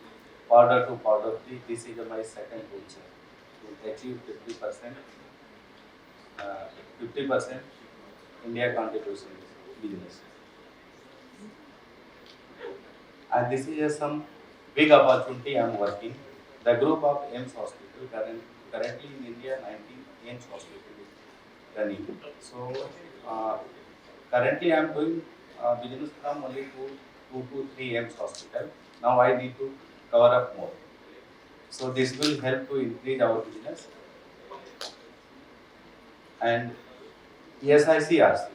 powder to powder free. This is my second goal, sir, to achieve 50%. 50% India contribution business. And this is some big opportunity I am working. The group of AIMS hospital currently in India 19 AIMS hospital is running. So currently I am doing business from only two to three AIMS hospital. Now I need to cover up more. So this will help to increase our business. And ESICRC.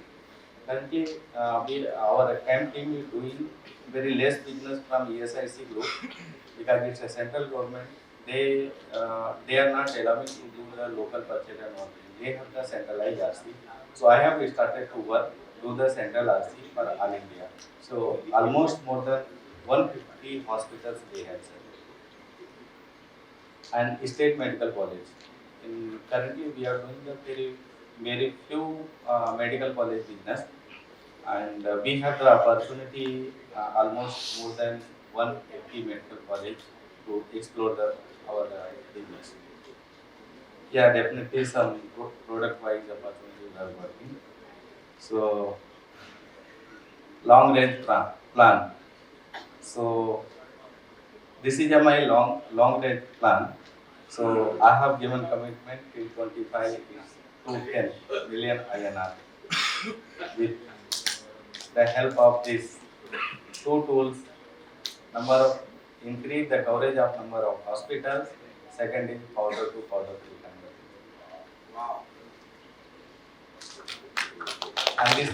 Currently our camp team is doing very less business from ESIC group because it's a central government. They are not allowing to do the local purchase and all. They have the centralized RC. So I have started to do the central RC for all India. So almost more than 150 hospitals they have set. And state medical college. Currently we are doing the very few medical college business, and we have the opportunity almost more than 180 medical college to explore our business. Yeah, definitely some product-wise opportunity we are working. So long range plan. So this is my long range plan. So I have given commitment till 25 is to 10 million INR. With the help of these two tools, increase the coverage of number of hospitals. Second is powder to powder free conversion. Wow. And this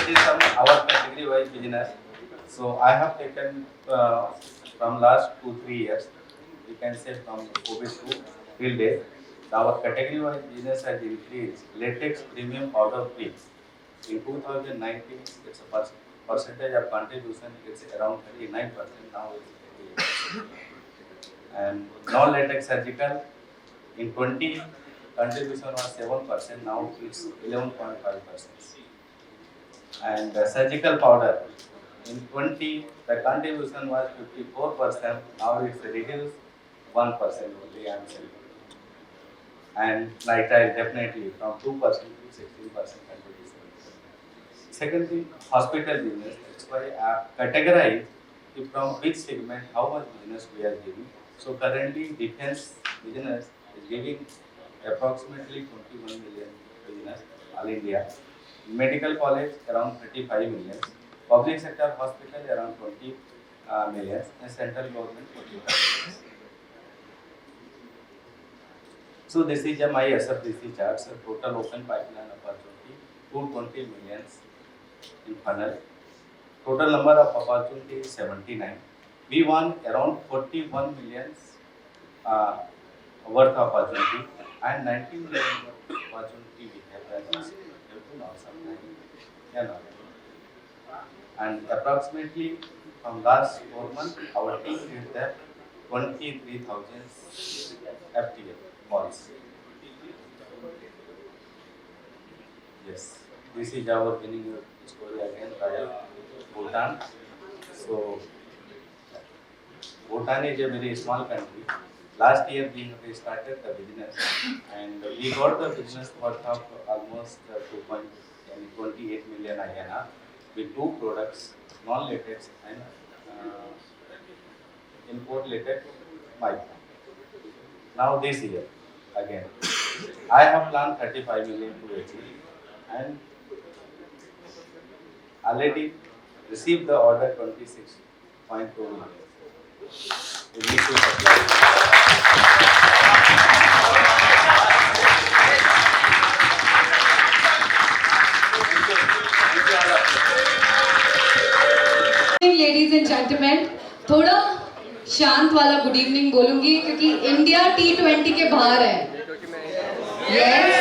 is our category wise business. So I have taken from last 2-3 years, we can say from COVID to till date, our category wise business has increased. Latex premium powder free. In 2019, it's a percentage of contribution, it's around 39%, now it's 38%. And non-latex surgical, in 20, contribution was 7%, now it's 11.5%. And surgical powder, in 20, the contribution was 54%, now it's reduced 1% only, I am saying. And nitrile definitely from 2% to 16% contribution. Second thing, hospital business, that's why I categorize from which segment, how much business we are giving. So currently defense business is giving approximately 21 million business, all India. Medical college around 35 million. Public sector hospital around 20 million. And central government 25 million. So this is my SFDC charts, total open pipeline opportunity, 220 millions in funnel. Total number of opportunity is 79. We won around 41 millions worth of opportunity and 19 million opportunity we have due to non-supply. And approximately from last 4 months, our team did that 23,000 FTA calls. Yes, this is our winning story again, Royal Bhutan. So, Bhutan is a very small country. Last year we started the business and we got the business worth of almost 2.28 million INR with 2 products, non-latex and import latex mic. Now this year again, I have planned 35 million to achieve and already received the order 26.2 million. We need to Ladies and gentlemen, थोड़ा शांत वाला good evening बोलूंगी क्योंकि India T20 के बाहर है. Yes.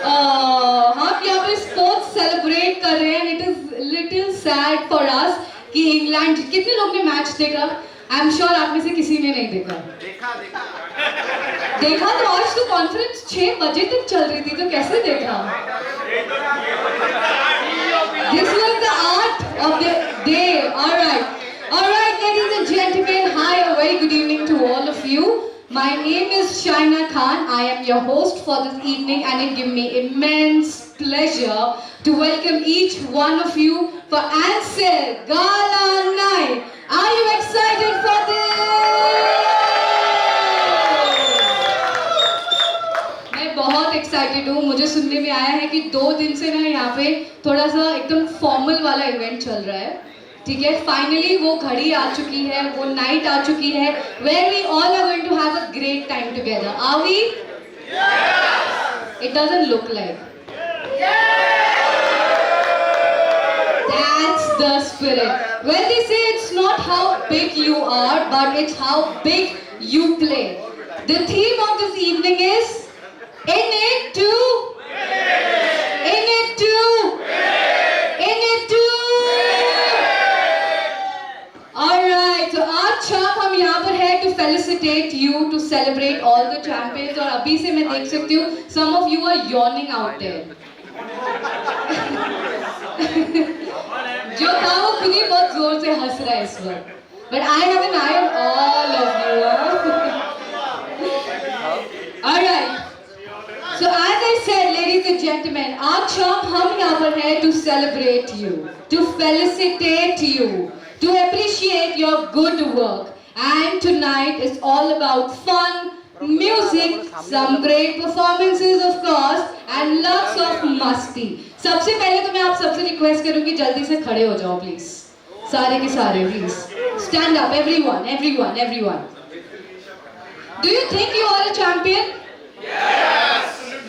हम यहाँ पे स्पोर्ट्स सेलिब्रेट कर रहे हैं. It is little sad for us कि इंग्लैंड, कितने लोग ने मैच देखा? आई एम श्योर आप में से किसी ने नहीं देखा. देखा तो आज तो कॉन्फ्रेंस 6 बजे तक चल रही थी, तो कैसे देखा? This was the art of the day. All right, ladies and gentlemen. Hi, a very good evening to all of you. My name is Shaina Khan. I am your host for this evening, and it gives me immense pleasure to welcome each one of you for Ansell Gala Night. Are you excited for this? मैं बहुत excited हूँ. मुझे सुनने में आया है कि 2 दिन से ना यहाँ पे थोड़ा सा एकदम फॉर्मल वाला इवेंट चल रहा है. ठीक है, फाइनली वो घड़ी आ चुकी है, वो नाइट आ चुकी है, where we all are going to have a great time together. Are we? Yes! It doesn't look like. That's the spirit. Well, they say it's not how big you are, but it's how big you play. The theme of this evening is in it to in it to in it to. Alright, so आज शाम हम यहाँ पर है to felicitate you, to celebrate all the champions. और अभी से मैं देख सकती हूँ some of you are yawning out there. जो था वो खुद ही बहुत जोर से हंस रहा है इस वक्त. But I have an eye on all of you. Alright. So as I said, ladies and gentlemen, आज शाम हम यहाँ पर है to celebrate you, to felicitate you, to appreciate your good work. And tonight is all about fun, music, some great performances of course, and lots of masti. सबसे पहले तो मैं आप सबसे रिक्वेस्ट करूँगी जल्दी से खड़े हो जाओ प्लीज. सारे के सारे please. Stand up, everyone, everyone, everyone. Do you think you are a champion? Yes.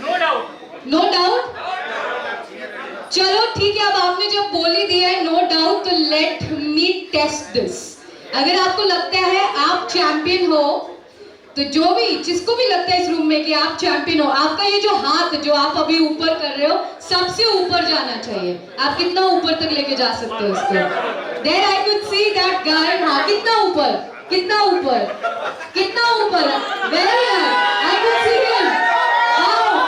No doubt. No doubt? चलो ठीक है, अब आपने जब बोल ही दिया है नो डाउट, तो लेट मी टेस्ट दिस. अगर आपको लगता है आप चैंपियन हो, तो जो भी जिसको भी लगता है इस रूम में कि आप चैंपियन हो, आपका ये जो हाथ जो आप अभी ऊपर कर रहे हो सबसे ऊपर जाना चाहिए. आप कितना ऊपर तक लेके जा सकते हो इसको? There I could see that guy. हाँ, कितना ऊपर, कितना ऊपर, कितना ऊपर? Very high. I could see him.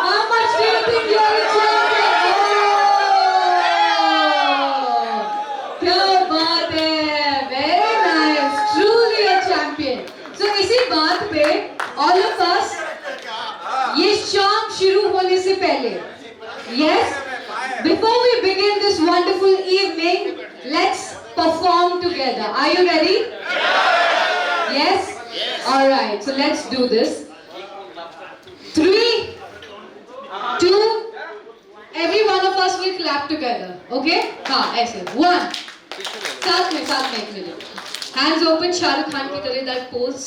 How much do you think you are a champion? क्या बात है, very nice, truly a champion. So इसी बात पे all of us, ये शाम शुरू होने से पहले, yes, before we begin this wonderful evening, let's perform together. Are you ready? Yes? All right, so let's do this. 3, 2, every one of us will clap together. Okay? हाँ, ऐसे. 1. साथ में एक minute. Hands open, Shahrukh Khan की तरह that pose.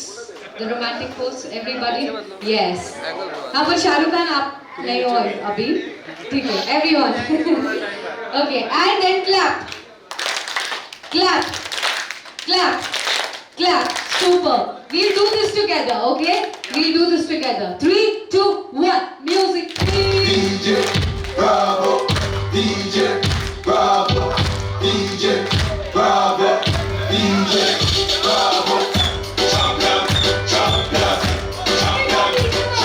The romantic pose, everybody? Yes. How about Shahrukh Khan? आप नहीं हो अभी? ठीक है, everyone. Okay, and then clap. Clap. Clap. Clap. Super. We'll do this together, okay? We'll do this together. 3, 2, 1. Music, please. DJ Bravo, DJ Bravo, DJ Bravo, DJ Bravo. Champion, champion, champion, champion,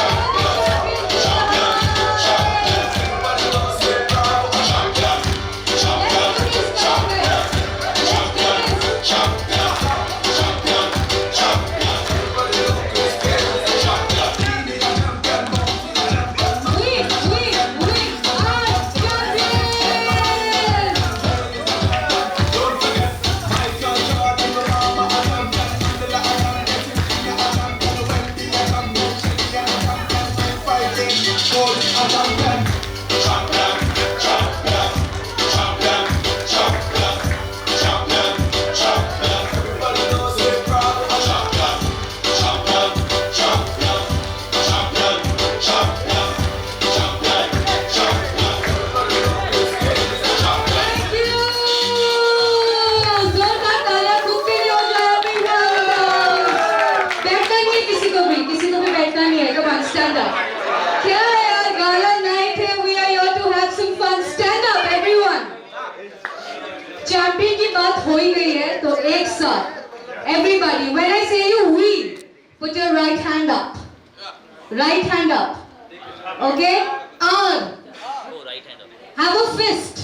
champion, champion. Everybody knows say Bravo, champion, champion, champion, champion, champion, champion, champion. Everybody knows say champion, champion. We are champions! Don't forget, Michael Jordan, Lonavala, जोरदार तालियां खूब के लिए हो जाए everyone! बैठना नहीं है किसी को भी बैठना नहीं है. Come on, stand up. क्या है यार, gala night है. We are here to have some fun. Stand up, everyone. Champion की बात हो ही गई है, तो एक साथ everybody. When I say you, we put your right hand up. Right hand up. Okay? Arm. Have a fist.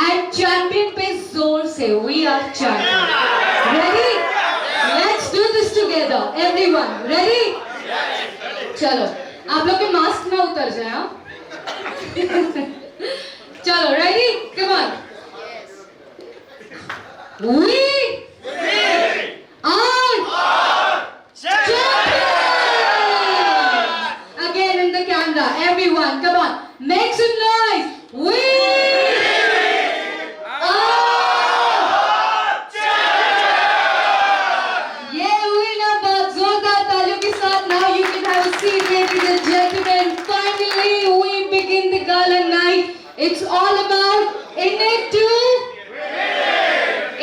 And champion पे जोर से. We are champion. Ready? Let's do this together. Everyone. Ready? चलो. आप लोग के mask ना उतर जाए, हाँ? चलो. Ready? Come on. We are champions. Again in the camera. Everyone. Come on. Make some noise. We ये हुई ना बात. जोरदार तालियों के साथ. Now you can have a seat, ladies and gentlemen. Finally, we begin the gala night. It's all about in it too.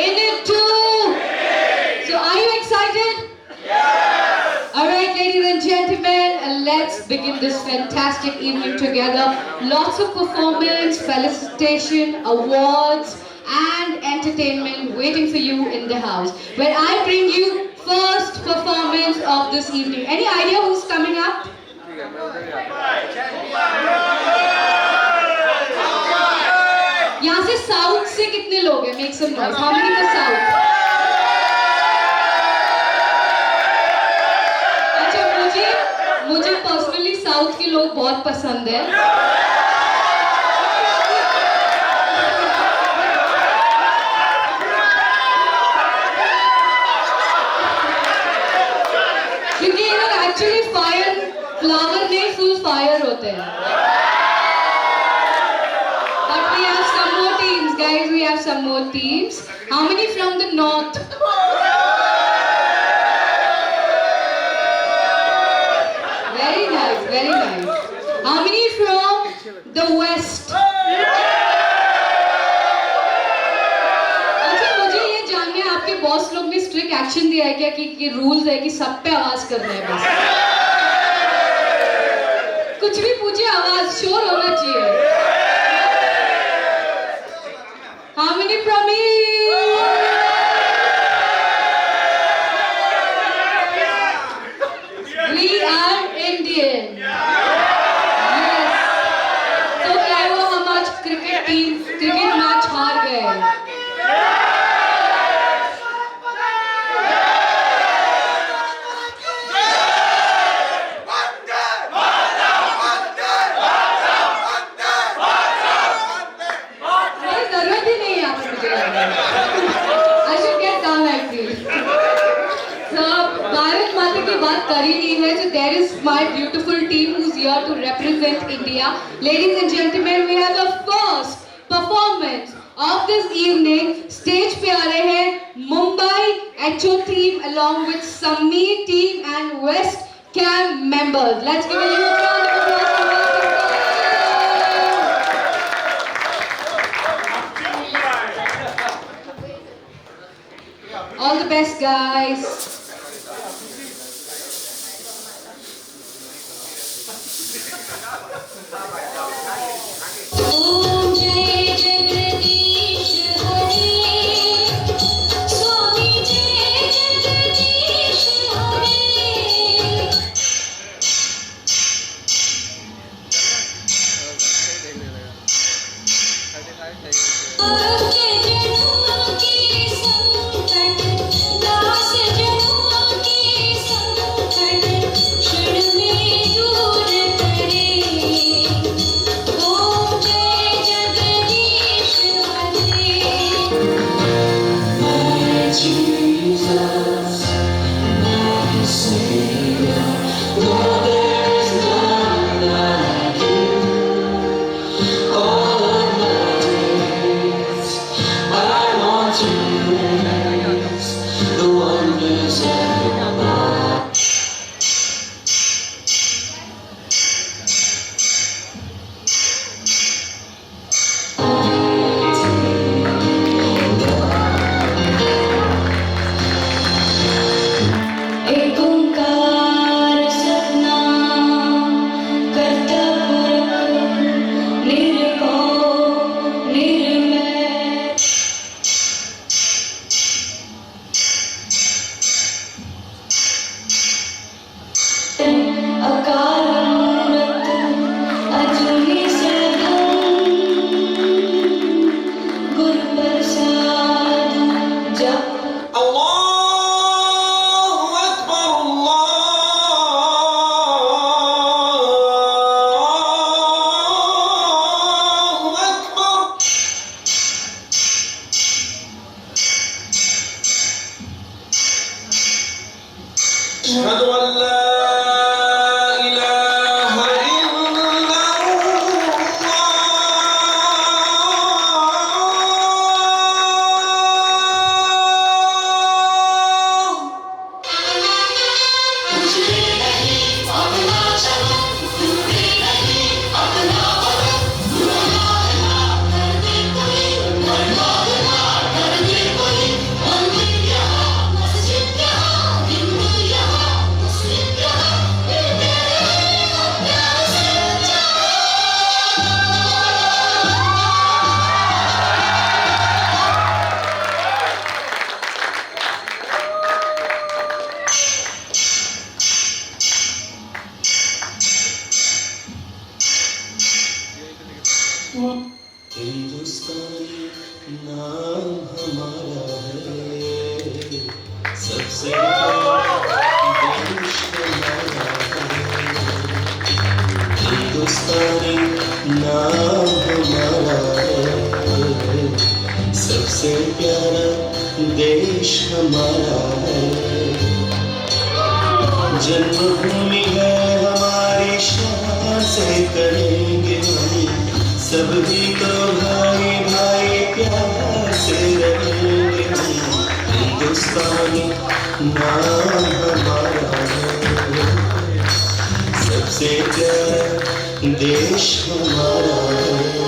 In it too. So are you excited? Yes. All right, ladies and gentlemen, let's begin this fantastic evening together. Lots of performance, felicitation, awards, and entertainment waiting for you in the house. When I bring you first performance of this evening. Any idea who's coming up? यहाँ से south से कितने लोग हैं? Make some noise. How many for South? अच्छा, मुझे personally south के लोग बहुत पसंद हैं. क्योंकि ये लोग एक्चुअली फायर फ्लावर में फुल फायर होते हैं. But we have some more teams, guys. We have some more teams. How many from the north? Very nice, very nice. How many from the west? अच्छा, मुझे ये जानना है, आपके boss लोग ने स्ट्रिक्ट एक्शन दिया है क्या कि रूल्स है कि सब पे आवाज करना है बस? कुछ भी पूछिए, आवाज शोर होना चाहिए. How many from me? We are Indian. Yes. तो क्या हुआ, हम आज क्रिकेट मैच हार गए. जरूरत ही नहीं है आपको, मुझे लग रहा है. I should get down, I feel. So, Bharat माता की बात कर ही नहीं है. So there is my beautiful team who's here to represent India. Ladies and gentlemen, we have the first performance of this evening, stage पे आ रहे हैं Mumbai HO team along with Sammi team and West Cam members. Let's give a huge round of applause for all the best, guys. Om Jai Jagadish Hare, Swami Jai Jagadish Hare. Jesus, my Savior, Lord, there is none like you. All of my days, I want to praise the wonders of your love. एक ओंकार सतनाम करता पुरख निर्भय निर्मय अकाल मूरत अजूनी सरधम गुरु प्रसाद जप أشهد أن لا إله إلا हिंदुस्तानी नाम हमारा है, सबसे देश हमारा है। हिंदुस्तानी नाम हमारा है, सबसे प्यारा देश हमारा है। जन्मभूमि है हमारी, शान से करेंगे हम सभी तो भाई भाई प्यार से रहेंगे हम। हिंदुस्तानी नाम हमारा है, सबसे प्यारा देश हमारा है।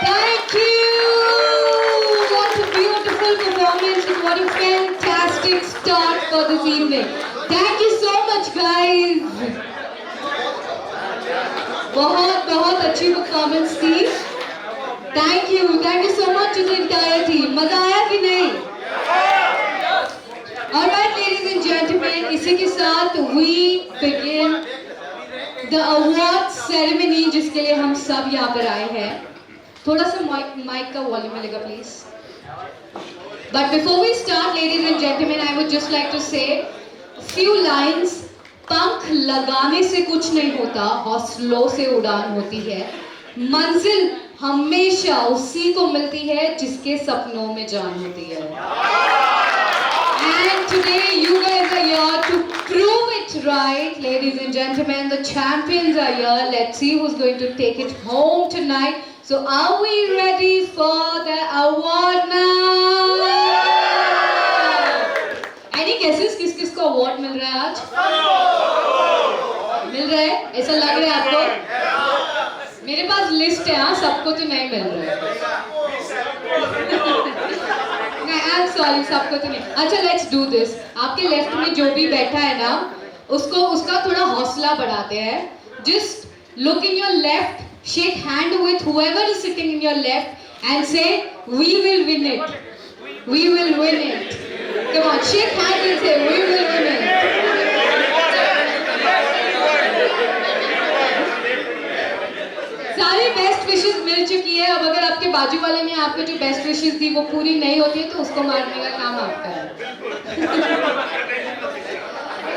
Thank you! What a beautiful performance and what a fantastic start for this evening. Thank you so much, guys. बहुत अच्छी परफॉर्मेंस थी. Thank you so much to the entire team. मजा आया कि नहीं? Alright, ladies and gentlemen, इसी के साथ we begin the award ceremony जिसके लिए हम सब यहाँ पर आए हैं. थोड़ा सा माइक का वॉल्यूम मिलेगा please. But before we start, ladies and gentlemen, I would just like to say a few lines. पंख लगाने से कुछ नहीं होता, हौसलों से उड़ान होती है. मंजिल हमेशा उसी को मिलती है जिसके सपनों में जान होती है. And today you guys are here to prove it right, ladies and gentlemen. The champions are here. Let's see who's going to take it home tonight. So are we ready for the award now? Any guesses किस को award मिल रहा है आज? मिल रहा है? ऐसा लग रहा है आपको? मेरे पास लिस्ट है, हाँ, सबको तो नहीं मिल रहा है. I'm sorry, सबको तो नहीं. अच्छा, let's do this. आपके लेफ्ट में जो भी बैठा है ना, उसका थोड़ा हौसला बढ़ाते हैं. Just look in your left, shake hand with whoever is sitting in your left and say, we will win it. We will win it. Come on, shake hand and say, we will win it. सारी best wishes मिल चुकी है. अब अगर आपके बाजू वाले ने आपको जो बेस्ट विशेस दी वो पूरी नहीं होती है तो उसको मारने का काम आपका है.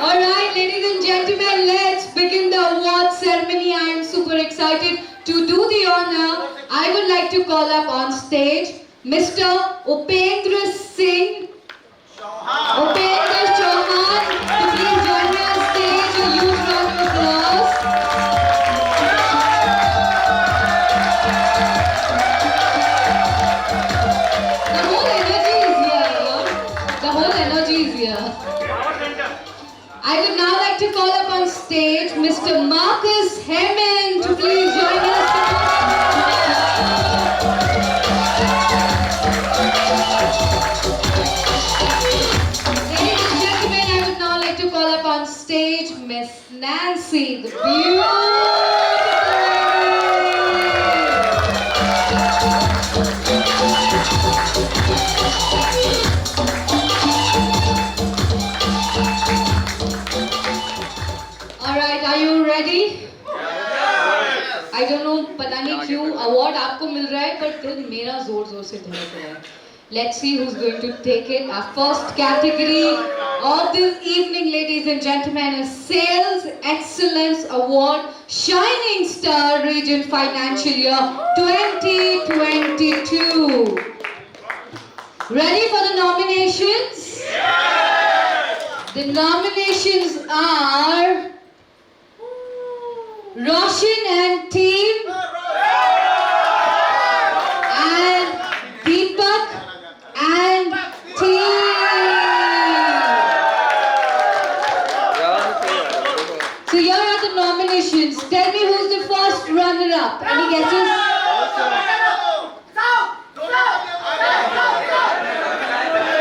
Alright, ladies and gentlemen, let's begin the award ceremony. I am super excited to do the honor. I would like to call up on stage Mr. Upendra Singh. Upendra Chauhan, to please join me on stage. A huge round of applause. I would now like to call up on stage Mr. Marcus Hemming to please join us. Ladies and gentlemen, I would now like to call up on stage Miss Nancy, the beautiful. Are you ready? I don't know, पता नहीं क्यों award आपको मिल रहा है, but दिल मेरा जोर से धड़क रहा है. Let's see who's going to take it. Our first category of this evening, ladies and gentlemen, is Sales Excellence Award, Shining Star Region Financial Year 2022. Ready for the nominations? The nominations are Roshan and team and Deepak and team. So here are the nominations. Tell me who's the first runner-up. Any guesses?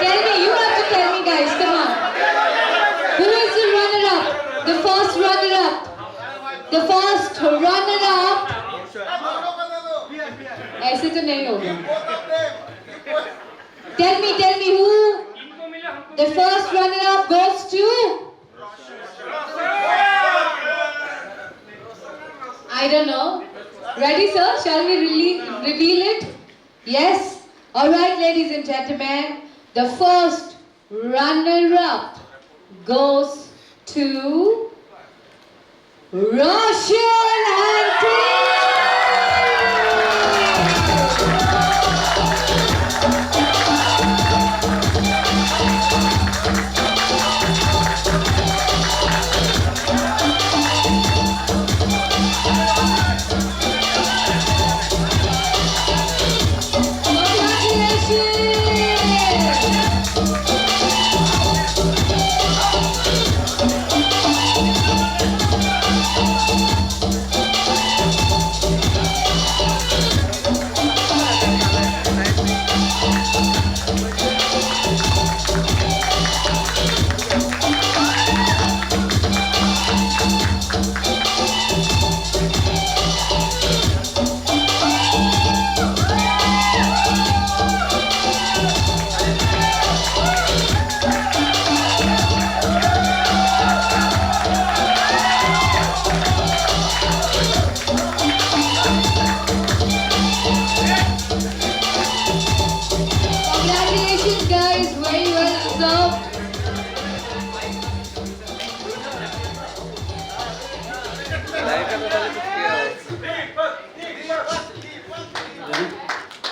Tell me, you have to tell me guys, come on. Who is the runner-up? The first runner-up. The first runner-up. ऐसे तो नहीं होगा. Tell me who the first runner-up goes to? I don't know. Ready, sir? Shall we reveal it? Yes. All right, ladies and gentlemen, the first runner-up goes to Roshan and team.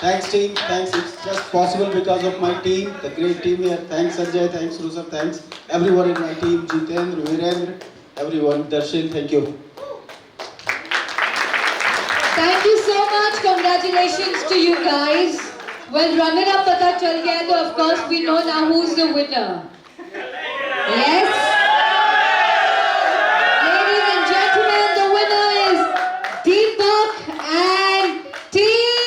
Thanks team, thanks. It's just possible because of my team, the great team here. Thanks Sanjay, thanks Rusar, thanks everyone in my team, Jitendra, Virendra, everyone. Darshan, thank you. Thank you so much. Congratulations to you guys. Well, runner-up pata chal gaya, so of course we know now who's the winner. Yes. Ladies and gentlemen, the winner is Deepak and team.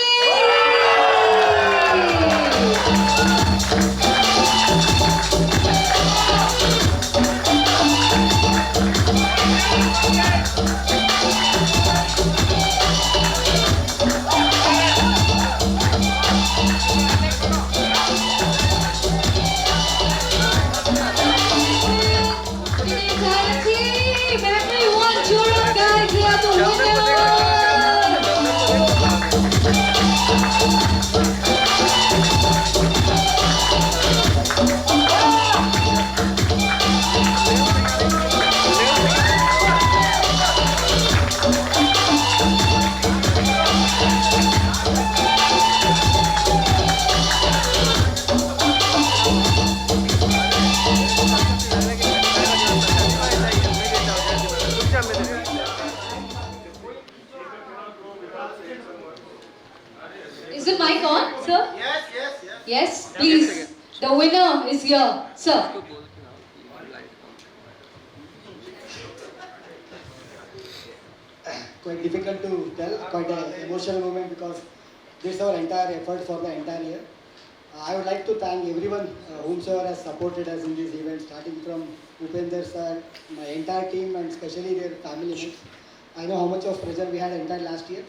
Everyone, cheer up, guys! We are the winner! Is the mic on, sir? Yes, please. The winner is here, sir. Quite difficult to tell, quite an emotional moment because this is our entire effort for the entire year. I would like to thank everyone whomsoever has supported us in this event, starting from Upender sir, my entire team and especially their family members. I know how much of pressure we had entire last year.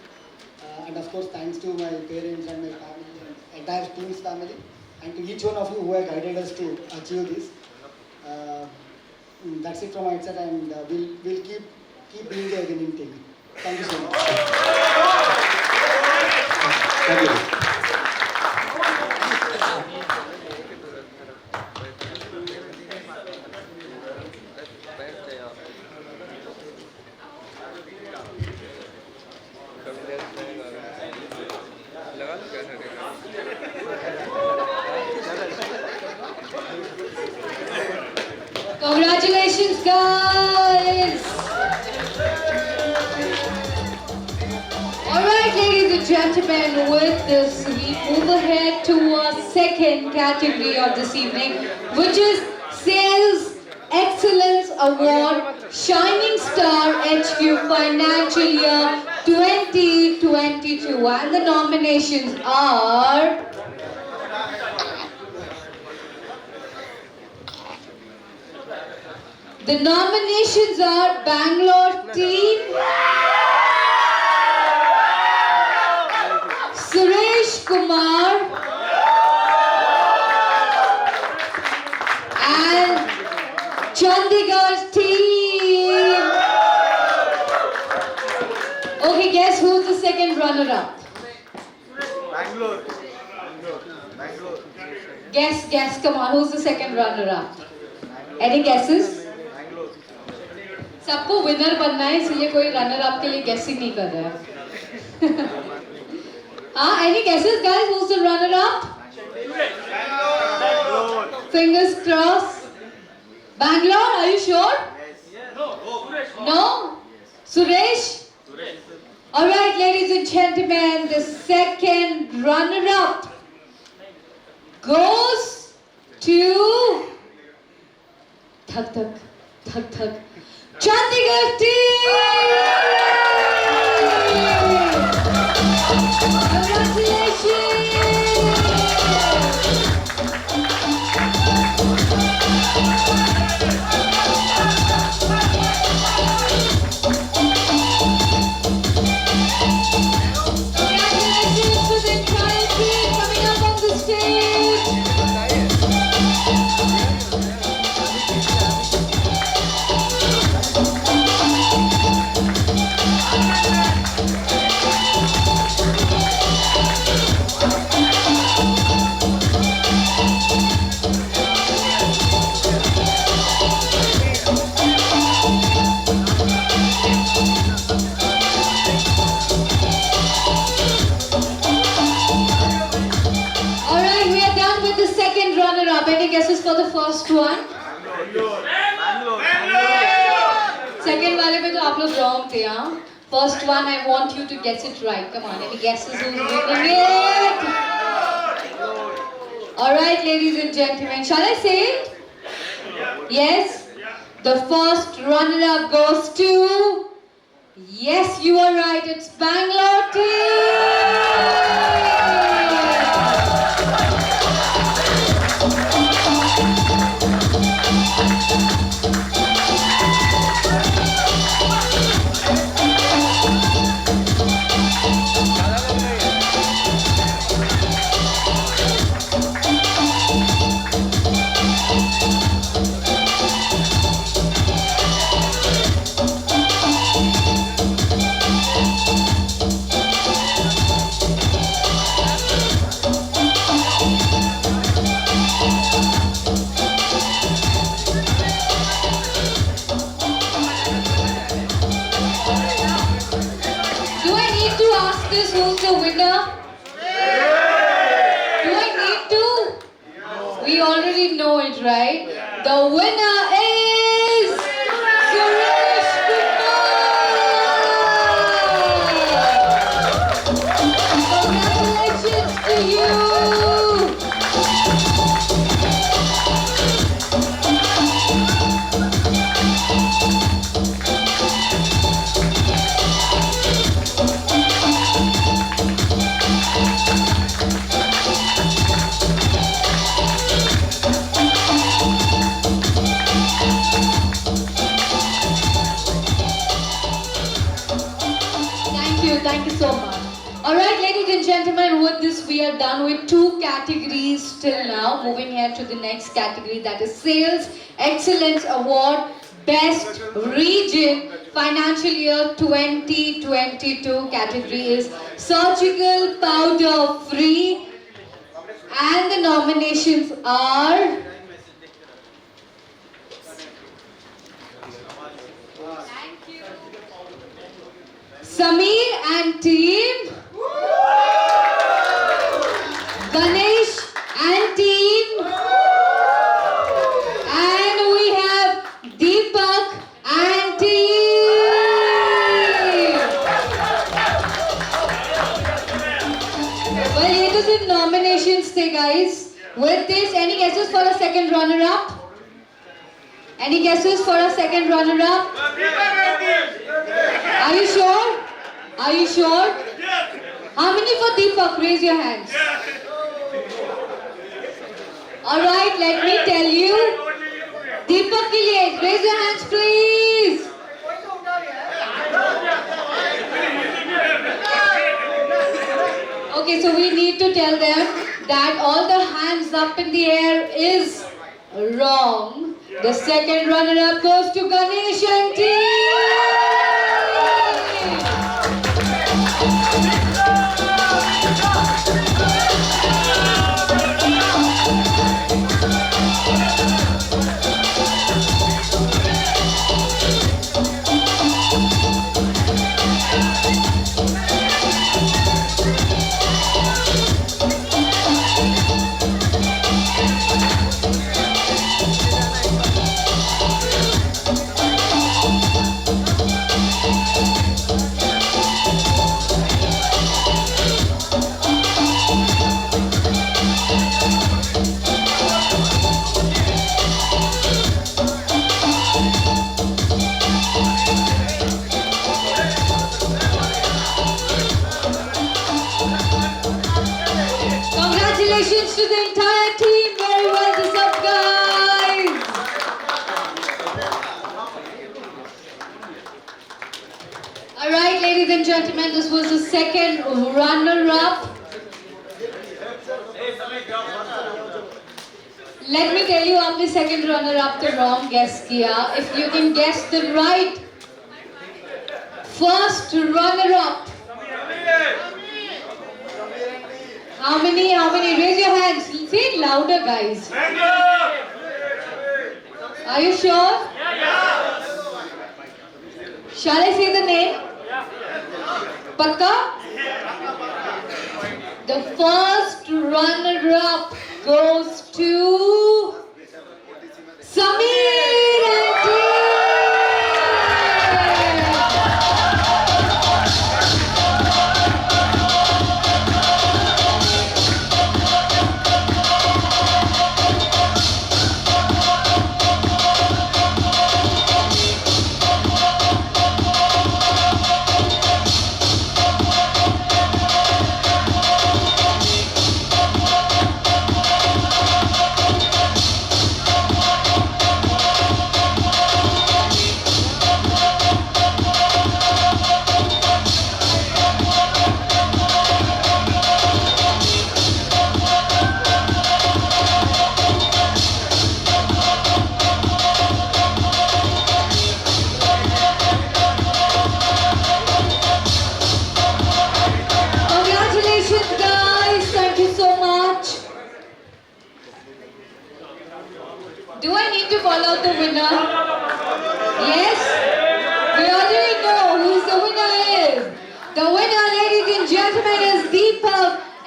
And of course thanks to my parents and my family and entire team's family and to each one of you who have guided us to achieve this. That's it from my side and we'll keep being the winning team. Thank you so much. Thank you. Congratulations, guys! Alright, ladies and gentlemen, with this, we move ahead to our second category of this evening, which is Sales Excellence Award Shining Star HQ Financial Year 2022. And the nominations are... The nominations are Bangalore team, Suresh Kumar, and Chandigarh team. Okay, guess who's the second runner-up? Bangalore. Guess, come on, who's the second runner-up? Any guesses? सबको winner बनना है इसलिए कोई runner up के लिए गेसिंग नहीं कर रहा है हाँ any guesses guys who's the runner up fingers crossed Bangalore are you sure no Suresh alright ladies and gentlemen the second runner up goes to thak thak thak thak Chandigarh team! Congratulations to the entire team coming up on the stage! the first one? Second वाले पे तो आप लोग wrong थे हाँ. First one, I want you to guess it right. Come on, any guesses who's winning it? Alright, ladies and gentlemen, shall I say it? Yes? The first runner-up goes to... Yes, you are right, it's Bangalore who's the winner? Do I need to? We already know it, right? The winner is Suresh Kumar! Congratulations to you! Thank you so much. Alright, ladies and gentlemen, with this we are done with 2 categories till now. Moving ahead to the next category, that is Sales Excellence Award, Best Region, Financial Year 2022 category is Surgical Powder Free, and the nominations are... Sameer and team, Ganesh and team, and we have Deepak and team. Well, ये तो सिर्फ nominations थे guys. With this, any guesses for a second runner-up? Any guesses for a second runner-up? Are you sure? Are you sure? How many for Deepak? Raise your hands. Alright, let me tell you. Deepak ke liye, raise your hands please. Okay, so we need to tell them that all the hands up in the air is wrong. The second runner-up goes to Ganesh and team. Congratulations to the entire team. Very well deserved, guys. Alright, ladies and gentlemen, this was the second runner-up. Let me tell you, आपने second runner-up तो wrong guess किया. If you can guess the right first runner-up. How many? Raise your hands. Say it louder, guys. Are you sure? Shall I say the name? Pakka? The first runner-up goes to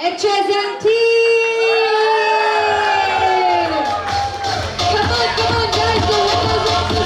HSM team! Come on, guys, the winners of the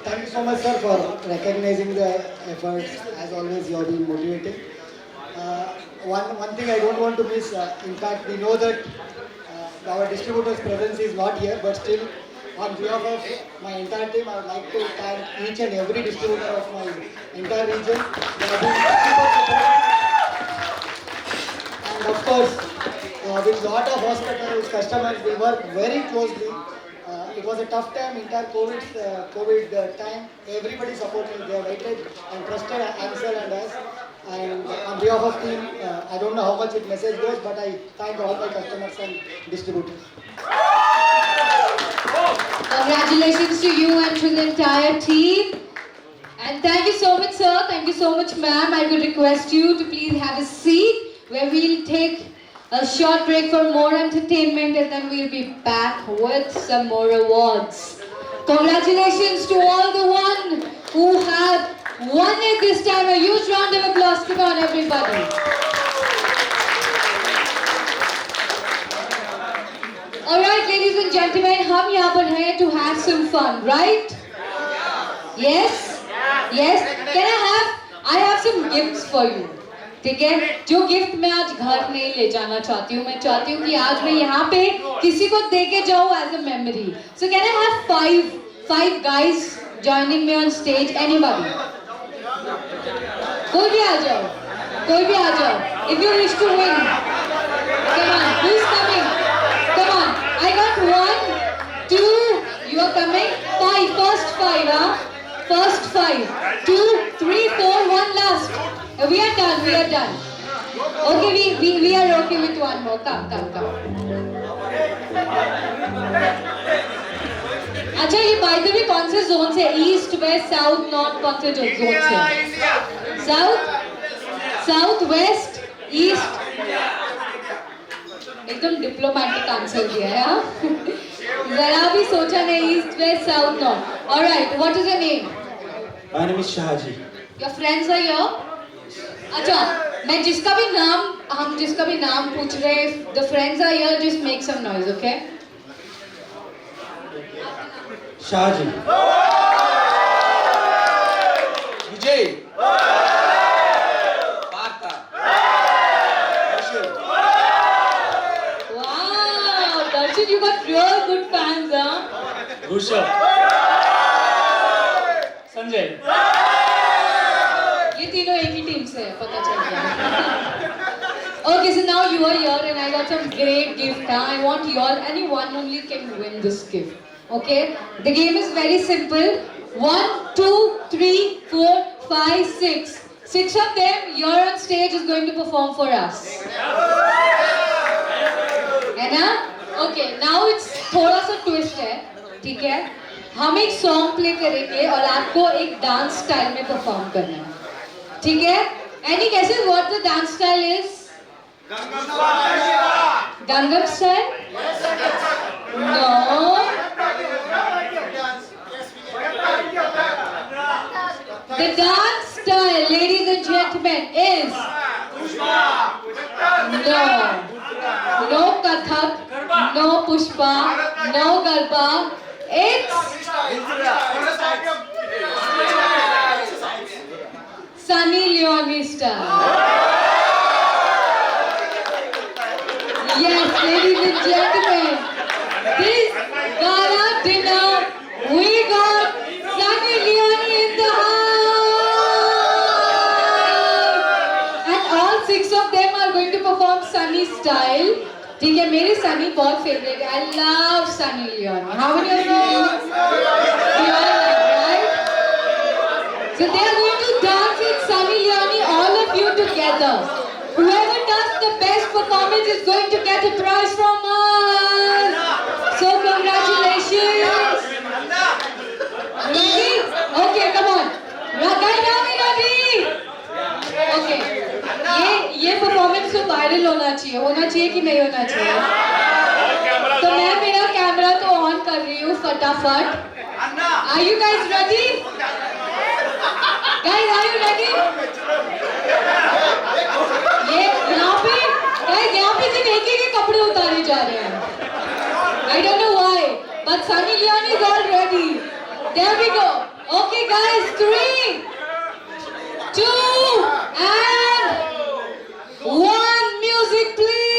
Thank you so much, sir, for recognizing the efforts. As always, you have been motivating. One thing I don't want to miss. In fact, we know that our distributor's presence is not here, but still, on behalf of my entire team, I would like to thank each and every distributor of my entire region. They have been super supportive. And of course, with lot of hospitals, customers, we work very closely. It was a tough time, entire COVID time. Everybody supported, they waited and trusted Ansell and us. And on behalf of team, I don't know how much it message goes, but I thank all my customers and distributors. Congratulations to you and to the entire team. And thank you so much, sir. Thank you so much, ma'am. I would request you to please have a seat where we'll take a short break for more entertainment and then we'll be back with some more awards. Congratulations to all the one who have won it this time. A huge round of applause. Come on, everybody. Alright, ladies and gentlemen, हम यहाँ पर हैं to have some fun, right? Yes? Yes? Can I have some gifts for you. ठीक है? जो gift मैं आज घर नहीं ले जाना चाहती हूँ, मैं चाहती हूँ कि आज मैं यहाँ पे किसी को दे के जाऊँ as a memory. So can I have five guys joining me on stage? Anybody? कोई भी आ जाओ. कोई भी आ जाओ. If you wish to win. Come on. Who's coming? Come on. I got 1, 2. You are coming. 5. First 5, huh? First 5. 2, 3, 4. 1 last. We are done. We are done. Okay, we are okay with one more. Come. अच्छा ये by the way कौन से zone से? East, west, south, north कौन से zone से? South, west, east. एकदम diplomatic answer दिया है हाँ? जरा भी सोचा नहीं. East, west, south, north. Alright, what is your name? My name is Shahaji. Your friends are here? अच्छा, मैं जिसका भी नाम पूछ रहे हैं, the friends are here, just make some noise, okay? Shahaji. Vijay. Partha. Darshan. Wow, Darshan, you got real good fans, huh? Rushabh. Sanjay. ये तीनों एक ही टीम से है, पता चल गया. Okay, so now you are here and I got some great gift. I want anyone only can win this gift. Okay, the game is very simple. 1, 2, 3, 4, 5, 6. 6 of them here on stage is going to perform for us. है ना? Okay, now it's थोड़ा सा twist है, ठीक है? हम एक song play करेंगे और आपको एक dance style में perform करना है. ठीक है? Any guesses what the dance style is? Gangnam style? No. The dance style, ladies and gentlemen, is no Kathak, no Pushpa, no Garba. It's Sunny Leone style. Yes, ladies and gentlemen, this gala dinner, we got Sunny Leone in the house. And all 6 of them are going to perform Sunny style. ठीक है, मेरे Sunny बहुत favorite. I love Sunny Leone. How many of you? You all like, right? So they are going to dance with Sunny Leone, all of you together. Whoever does the best performance is going to get a prize from us. So congratulations. Ready? Okay, come on. Guys, are we ready? Okay. ये performance तो viral होना चाहिए कि नहीं होना चाहिए? तो मैं मेरा कैमरा तो ऑन कर रही हूँ फटाफट. Are you guys ready? Guys, are you ready? ये यहाँ पे सिर्फ एक ही के कपड़े उतारे जा रहे हैं. I don't know why, but Sunny Leone is all ready. There we go. Okay, guys, 3, 2, and 1. Music, please.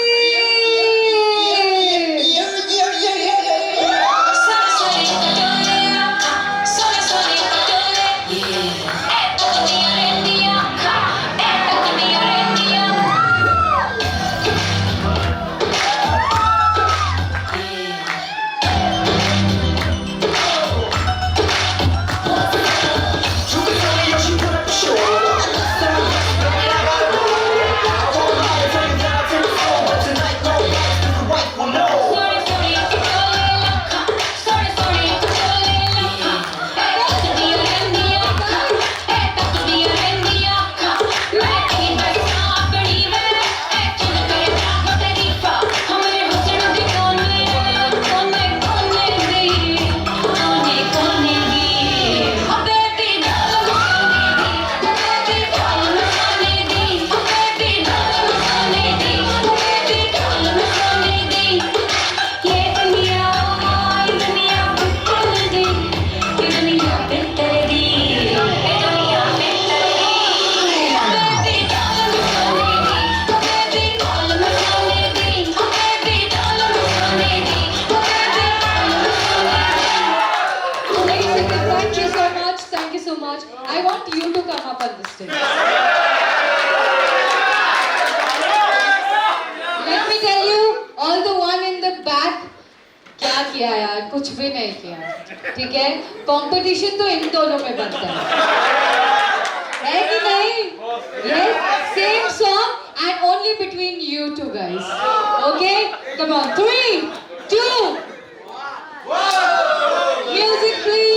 I want you to come up on this stage. Let me tell you, all the one in the back, क्या किया यार, कुछ भी नहीं किया, ठीक है? Competition तो इन दोनों में बनता है कि नहीं? Yes, same song and only between you two guys. Okay, come on, 3, 2, music please.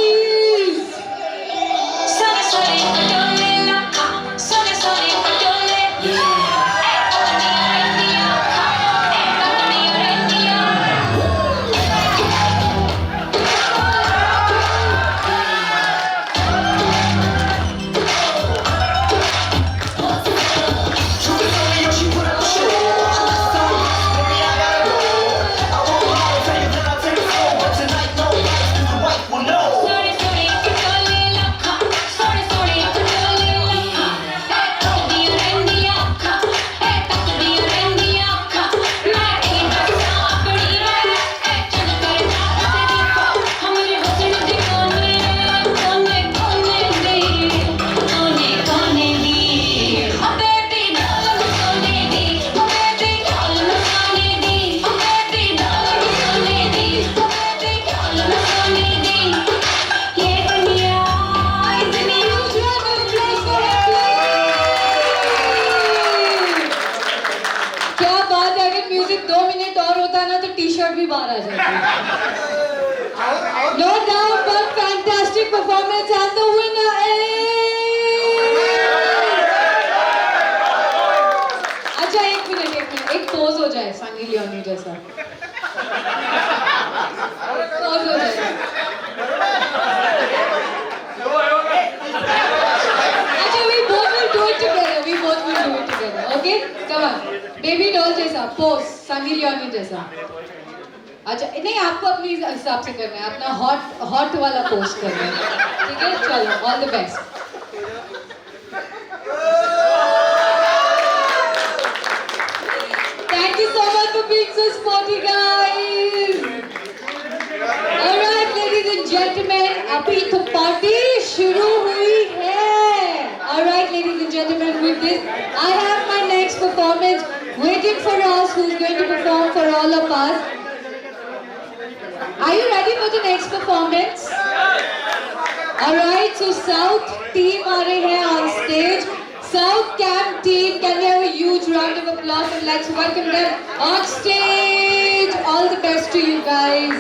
No doubt, but fantastic performance, and the winner is. अच्छा एक मिनट, एक पोज हो जाए सनी लियोनी जैसा. पोज हो जाए. अच्छा, we both will do it together. Okay, come on. Baby doll जैसा पोज, सनी लियोनी जैसा. अच्छा नहीं, आपको अपने हिसाब से करना है, अपना हॉट वाला पोस्ट करना है, ठीक है? चलो, all the best. Thank you so much for being so sporty, guys. All right, ladies and gentlemen, अभी तो पार्टी शुरू हुई है. All right, ladies and gentlemen, with this, I have my next performance waiting for us, who's going to perform for all of us. Are you ready for the next performance? All right, so South team aa rahe hain on stage. South Camp team, can we have a huge round of applause and let's welcome them on stage. All the best to you guys.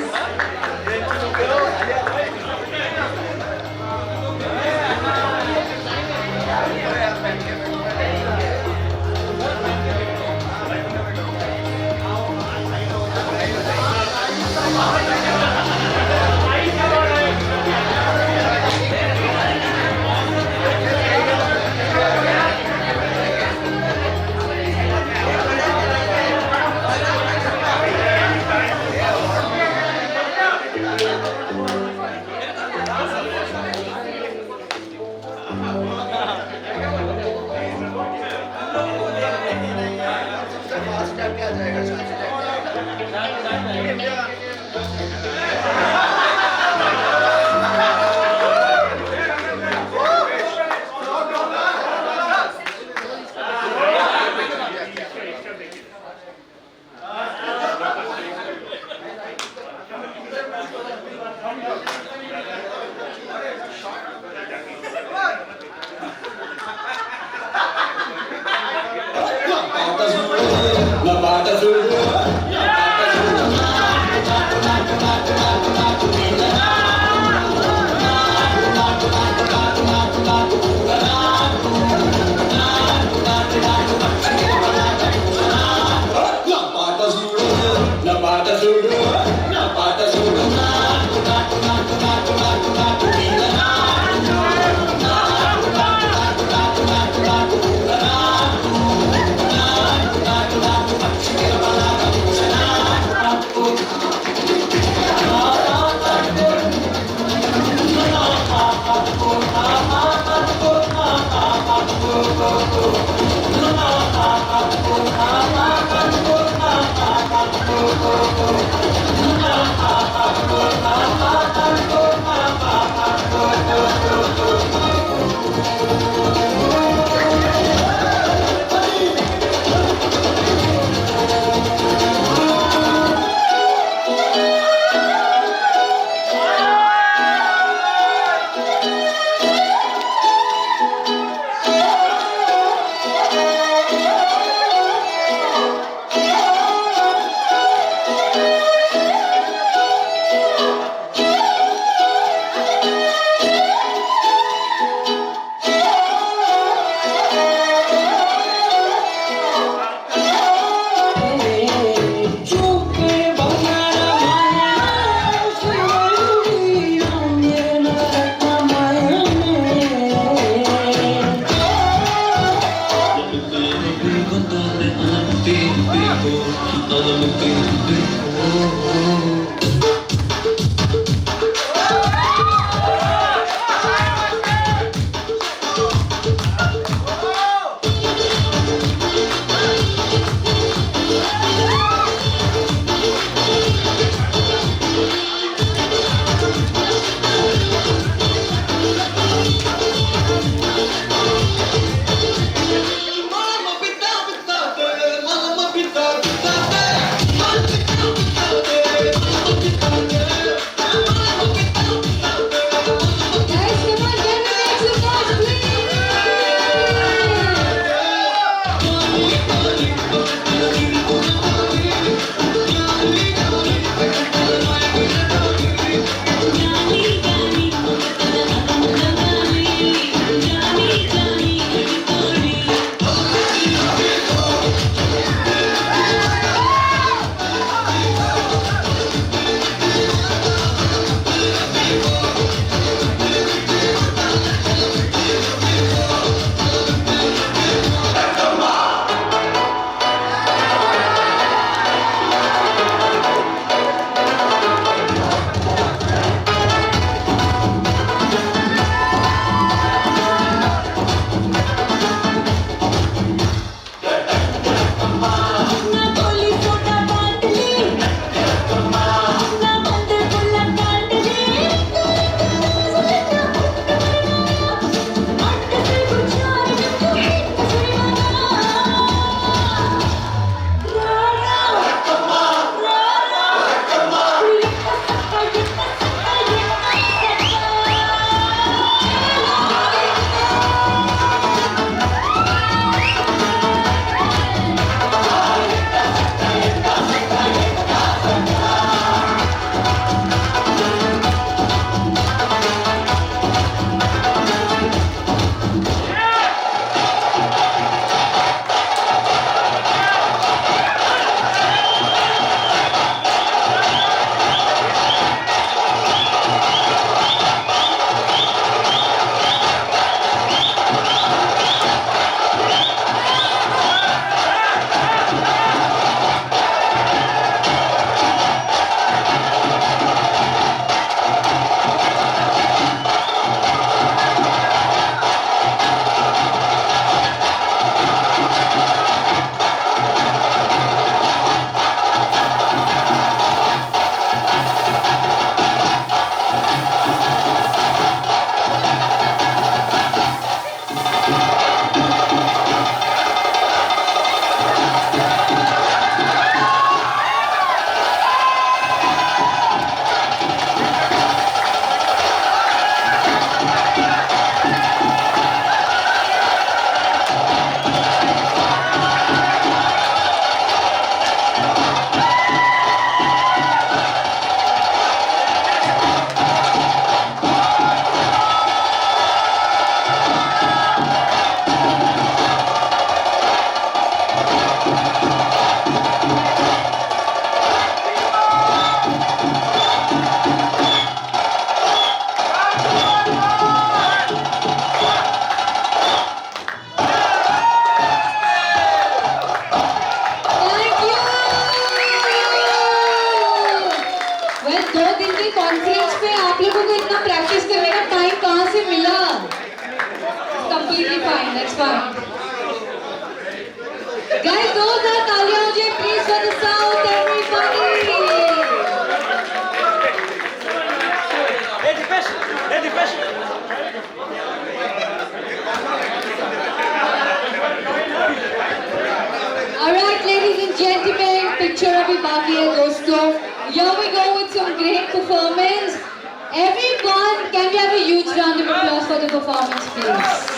can we have a huge round of applause for the performance, please?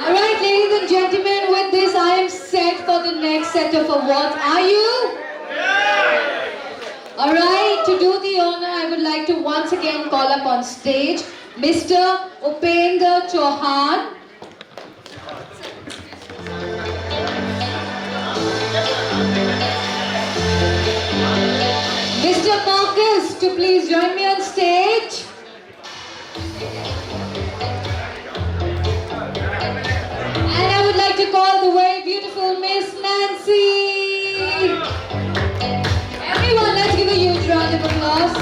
Alright, ladies and gentlemen, with this I am set for the next set of awards. Are you? Alright, to do the honor, I would like to once again call up on stage Mr. Upendra Chauhan. Mr. Marcus, to please join me on stage. And I would like to call the very beautiful Miss Nancy. Everyone, let's give a huge round of applause.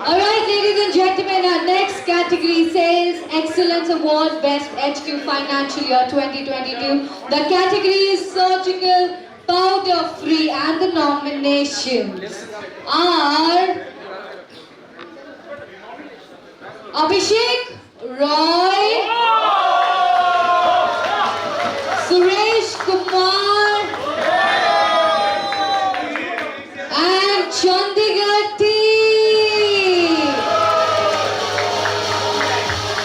Alright, ladies and gentlemen, our next category Sales Excellence Award Best HQ Financial Year 2022. The category is Surgical Powder Free and the nominations are Abhishek Roy, Suresh Kumar and Chandigarh team.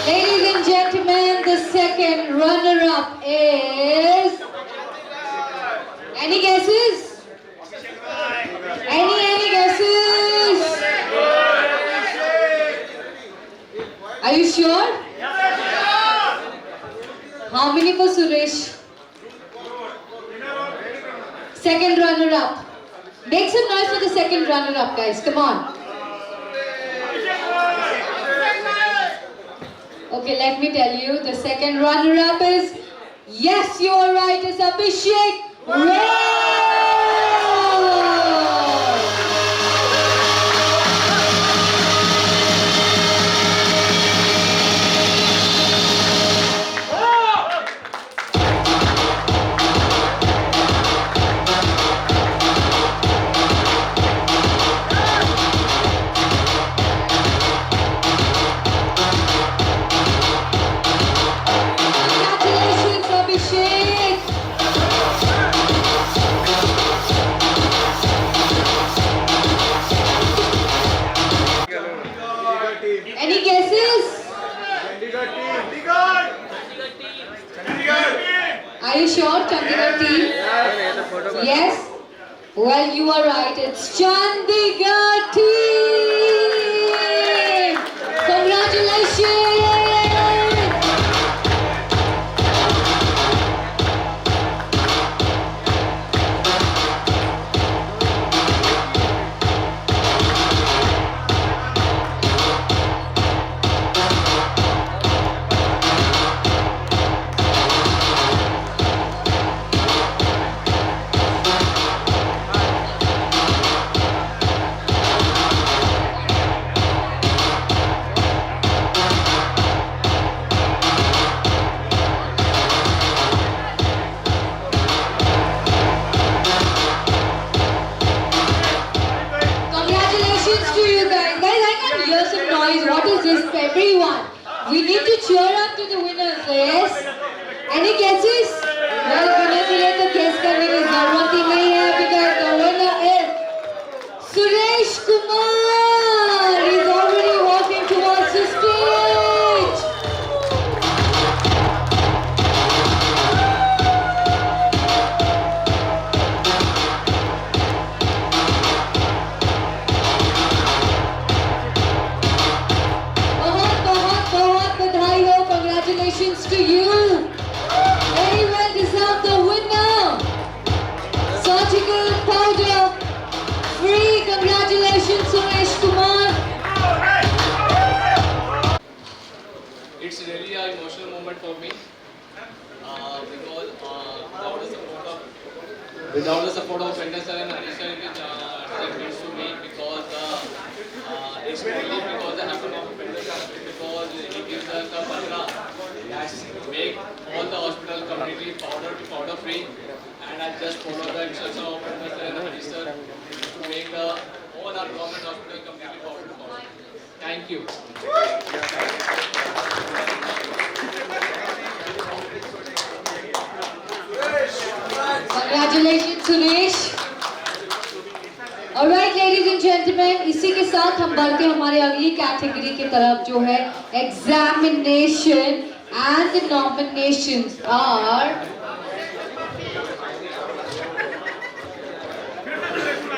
Ladies and gentlemen, the second runner-up is... Any guesses? Any guesses? Are you sure? How many for Suresh? Second runner-up. Make some noise for the second runner-up, guys. Come on. Okay, let me tell you. The second runner-up is... Yes, you are right. It's Abhishek Roy. Congratulations, Abhishek. Any guesses? Are you sure, Chandigarh team? Yes? Well, you are right. It's Chandigarh team. Congratulations. Congratulations to you guys. Guys, I can hear some noise. What is this? Everyone. We need to cheer up to the winners, yes? Any guesses? Well, winner के लिए तो guess करने की जरूरत ही नहीं है because the winner is Suresh Kumar. He's already walking towards the stage. बहुत बधाई हो. Congratulations to you. Very well deserved the winner. Surgical powder free. Congratulations, Suresh Kumar. It's really an emotional moment for me because without the support of Ansell and Harish sir, it means to me because it's only because the happen of Ansell because he gives us the mantra that make all the hospital completely powder free, and I just follow the instruction of Ansell and Harish sir to make all our government hospital completely powder free. Thank you. Congratulations Suresh. Alright, ladies and gentlemen, इसी के साथ हम बढ़ते हमारे अगली category की तरफ जो है examination and the nominations are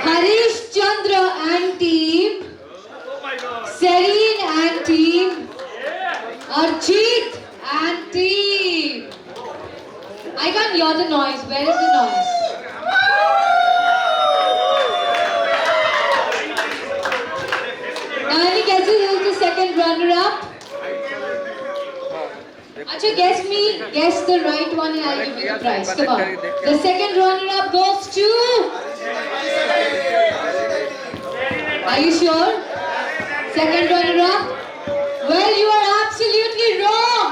Harish Chandra and team, Serene and team, Arjit and team. I can't hear the noise. Where is the noise? Any guesses who's the second runner-up? Acha, guess the right one and I'll give you the prize. Come on. The second runner-up goes to... Are you sure? Second runner-up? Well, you are absolutely wrong.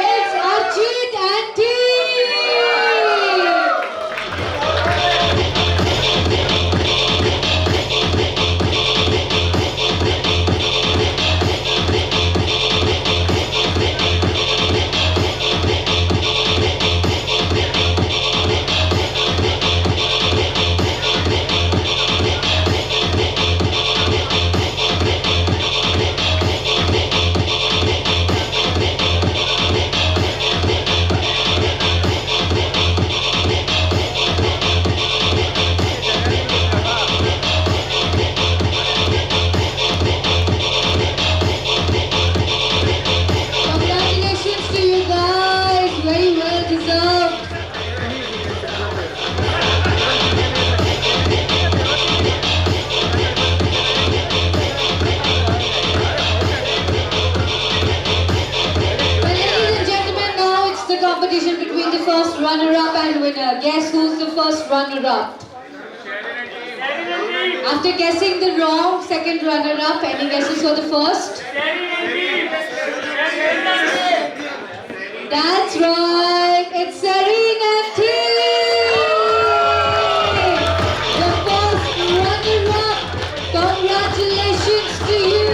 It's Arjit and team. Congratulations to you guys. Very well deserved. Well, ladies and gentlemen, now it's the competition between the first runner-up and winner. Guess who's the first runner-up? After guessing the wrong second runner-up, any guesses for the first? That's right, it's Serene and team! The first runner-up, congratulations to you!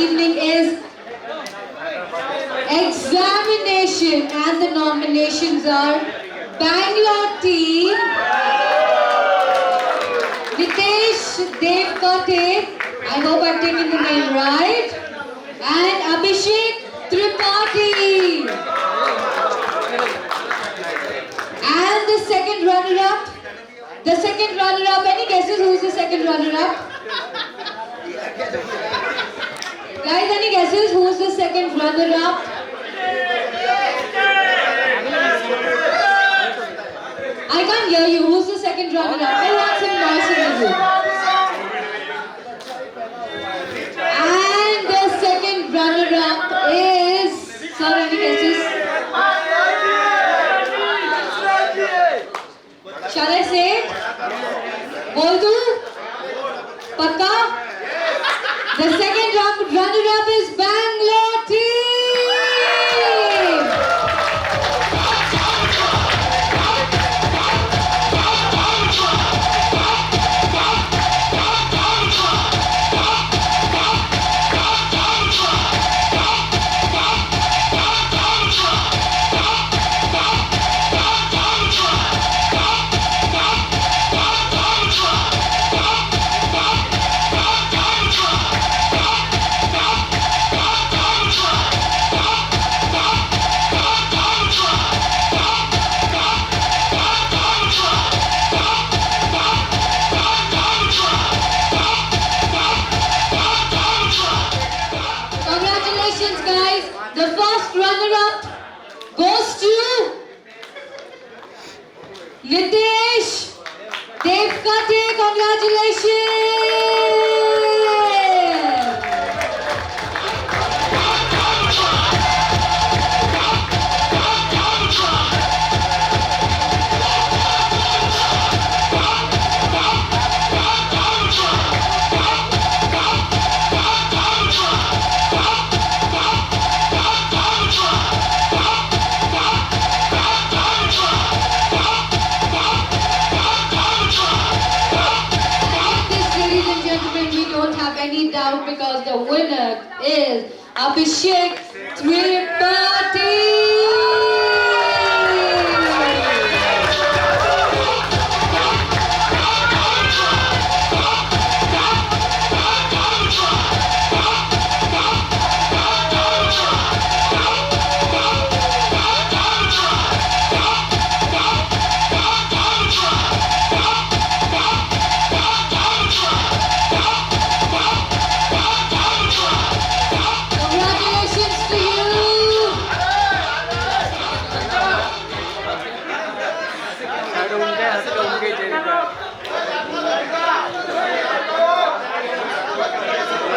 evening is examination, and the nominations are Bangalore team, Nitesh Devkate, I hope I've taken the name right, and Abhishek Tripathi. And the second runner-up, any guesses who's the second runner-up? Guys, any guesses who's the second runner-up? I can't hear you. Who's the second runner-up? I want some noise in the room. And the second runner-up is... Sir, any guesses? Shall I say it? Bol do? Pakka? The second runner-up is Bangalore team! Congratulations, guys. The first runner-up goes to Nitesh Devkate. Congratulations. Any doubt, because the winner is Abhishek Tripathi.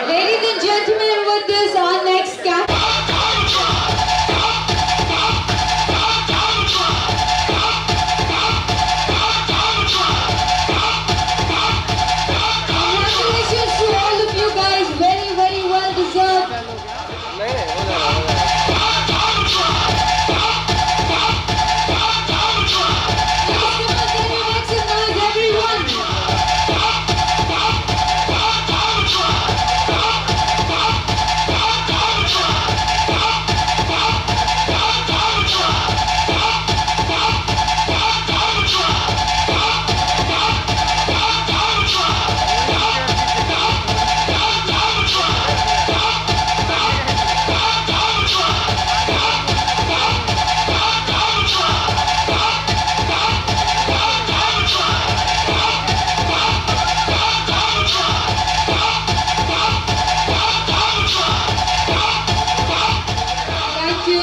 Ladies and gentlemen, with this, our next congratulations to all of you guys. Very, very well deserved.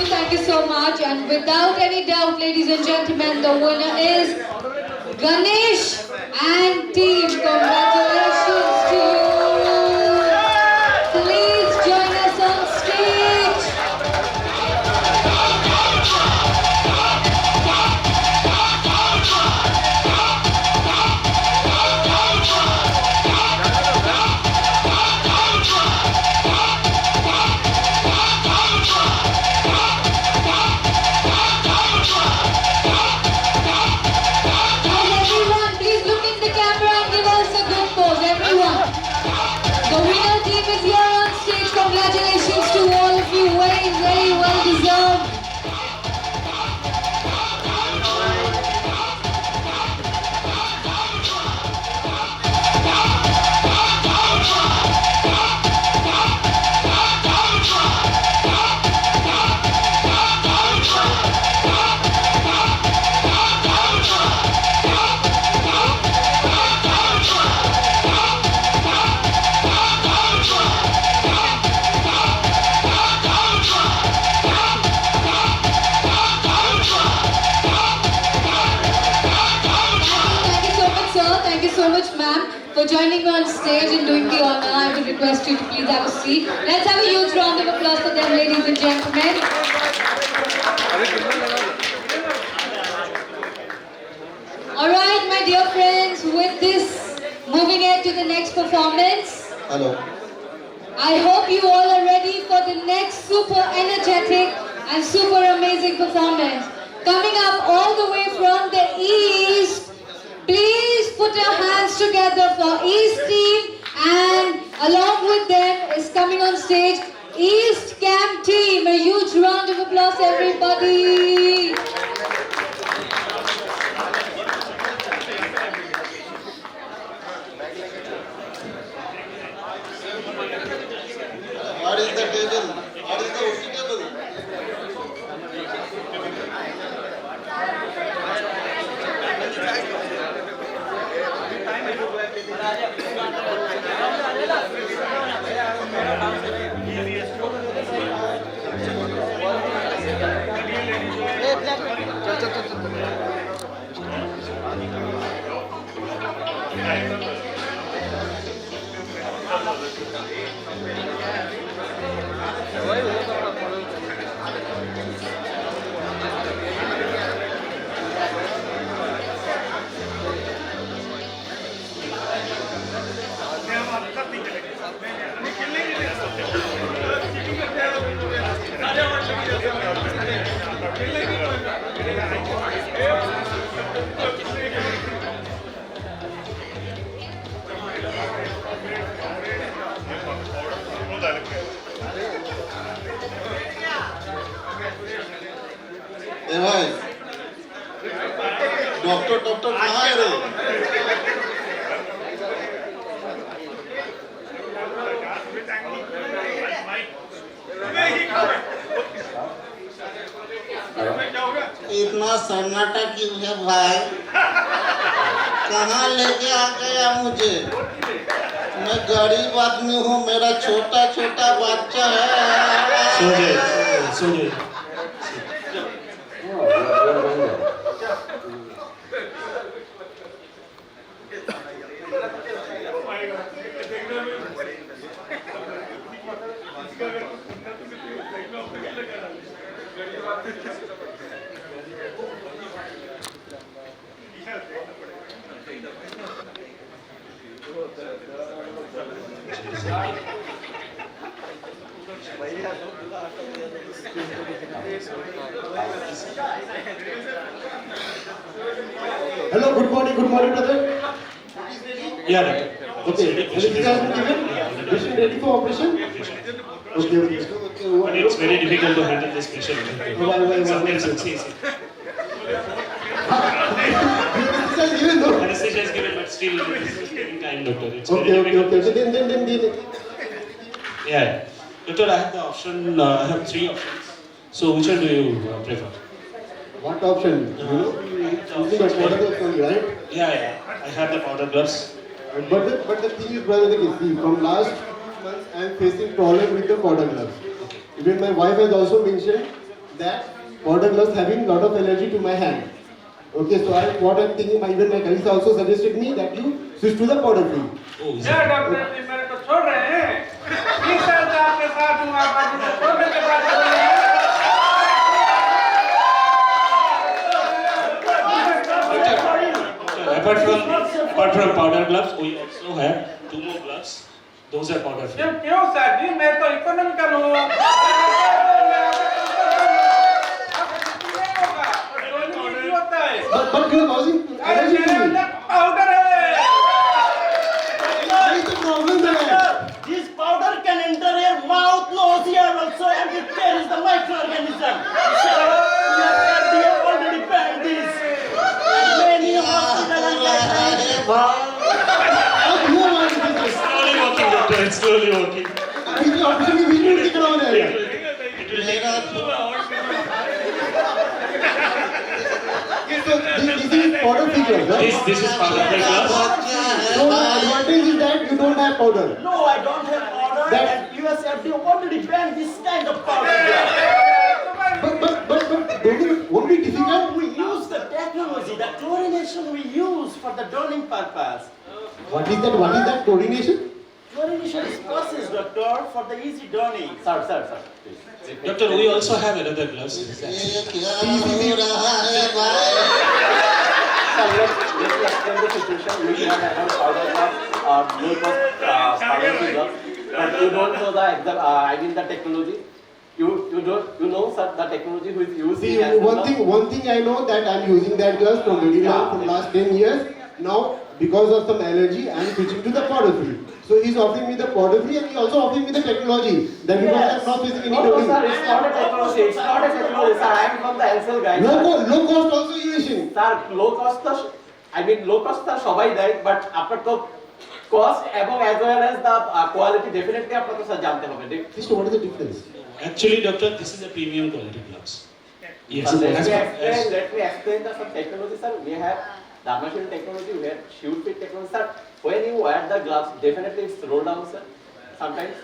Thank you so much, and without any doubt, ladies and gentlemen, the winner is Ganesh and team. Congratulations to you. Please join us on stage. Everyone, please look in the camera and give us a good pose. joining me on stage and doing the honor. I would request you to please have a seat. Let's have a huge round of applause for them, ladies and gentlemen. Alright, my dear friends, with this, moving ahead to the next performance. Hello. I hope you all are ready for the next super energetic and super amazing performance. Coming up all the way from the East, please put your hands together for East team, and along with them is coming on stage East Camp team. A huge round of applause, everybody. What is the table? What is the OC table? ए भाई doctor कहाँ है रे? इतना सन्नाटा क्यों है भाई? कहाँ लेके आ गया मुझे? मैं गरीब आदमी हूँ, मेरा छोटा छोटा बच्चा है। सो जाइए। Hello, good morning, brother. Yeah. Okay, everything has been given? Mission ready for operation? Okay. But it's very difficult to handle this pressure. Why? Sometimes it's easy. Anesthesia is given, but still it's taking time, doctor. It's very difficult. Okay. Then. Yeah. Doctor, I have the option, I have 3 options. So which one do you prefer? What option? Using a powder gloves only, right? Yeah. I have the powder gloves. But the thing is, brother, see, from last few months I am facing problem with the powder gloves. Even my wife has also mentioned that powder gloves having lot of allergy to my hand. Okay, so what I'm thinking, even my colleagues also suggested me that you switch to the powder free. Oh, is Yeah, doctor, मेरे को छोड़ रहे हैं। 20 साल से आपके साथ हूँ, आप मुझे छोड़ने के बाद बोल रहे हैं। Apart from powder gloves, we also have 2 more gloves. Those are powder free. क्यों सर जी, मैं तो इकोनॉमिकल हूँ। But you are causing allergy to me. Powder है। What is the problem there? This powder can enter your mouth, nose, ear also, and it carries the microorganism. We have already banned this. Many hospitals and Slowly working, doctor. It's slowly working. This is powder free gloves, right? This is powder free gloves. So the advantage is that you don't have powder. No, I don't have powder. And USFD already banned this kind of powder. But don't it won't be difficult? We use the technology. technology, the chlorination we use for the droning purpose. What is that? What is that coordination? Chlorination is process, doctor, for the easy droning. Sir. Doctor, we also have another gloves. Sir, let me explain the situation. We have another powder gloves, low cost powder gloves, but you don't know the technology. You know sir, the technology which is used. See, one thing I know that I'm using that gloves from very long, from last 10 years. Now, because of some allergy, I'm switching to the powder free. So he's offering me the powder free and he's also offering me the technology. That because I'm not facing any No, sir, it's not a technology. It's not a technology, sir. I am from the Ansell guys. Low cost also using. Sir, low cost the সবাই দেয়, but আপনার তো cost এবং as well as the quality definitely আপনাকে sir জানতে হবে। So what is the difference? Actually, doctor, this is a premium quality gloves. Yes. Let me explain the some technology, sir. We have dermatology technology, we have shoot fit technology, sir. When you wear the gloves, definitely it's roll down, sir. Sometimes,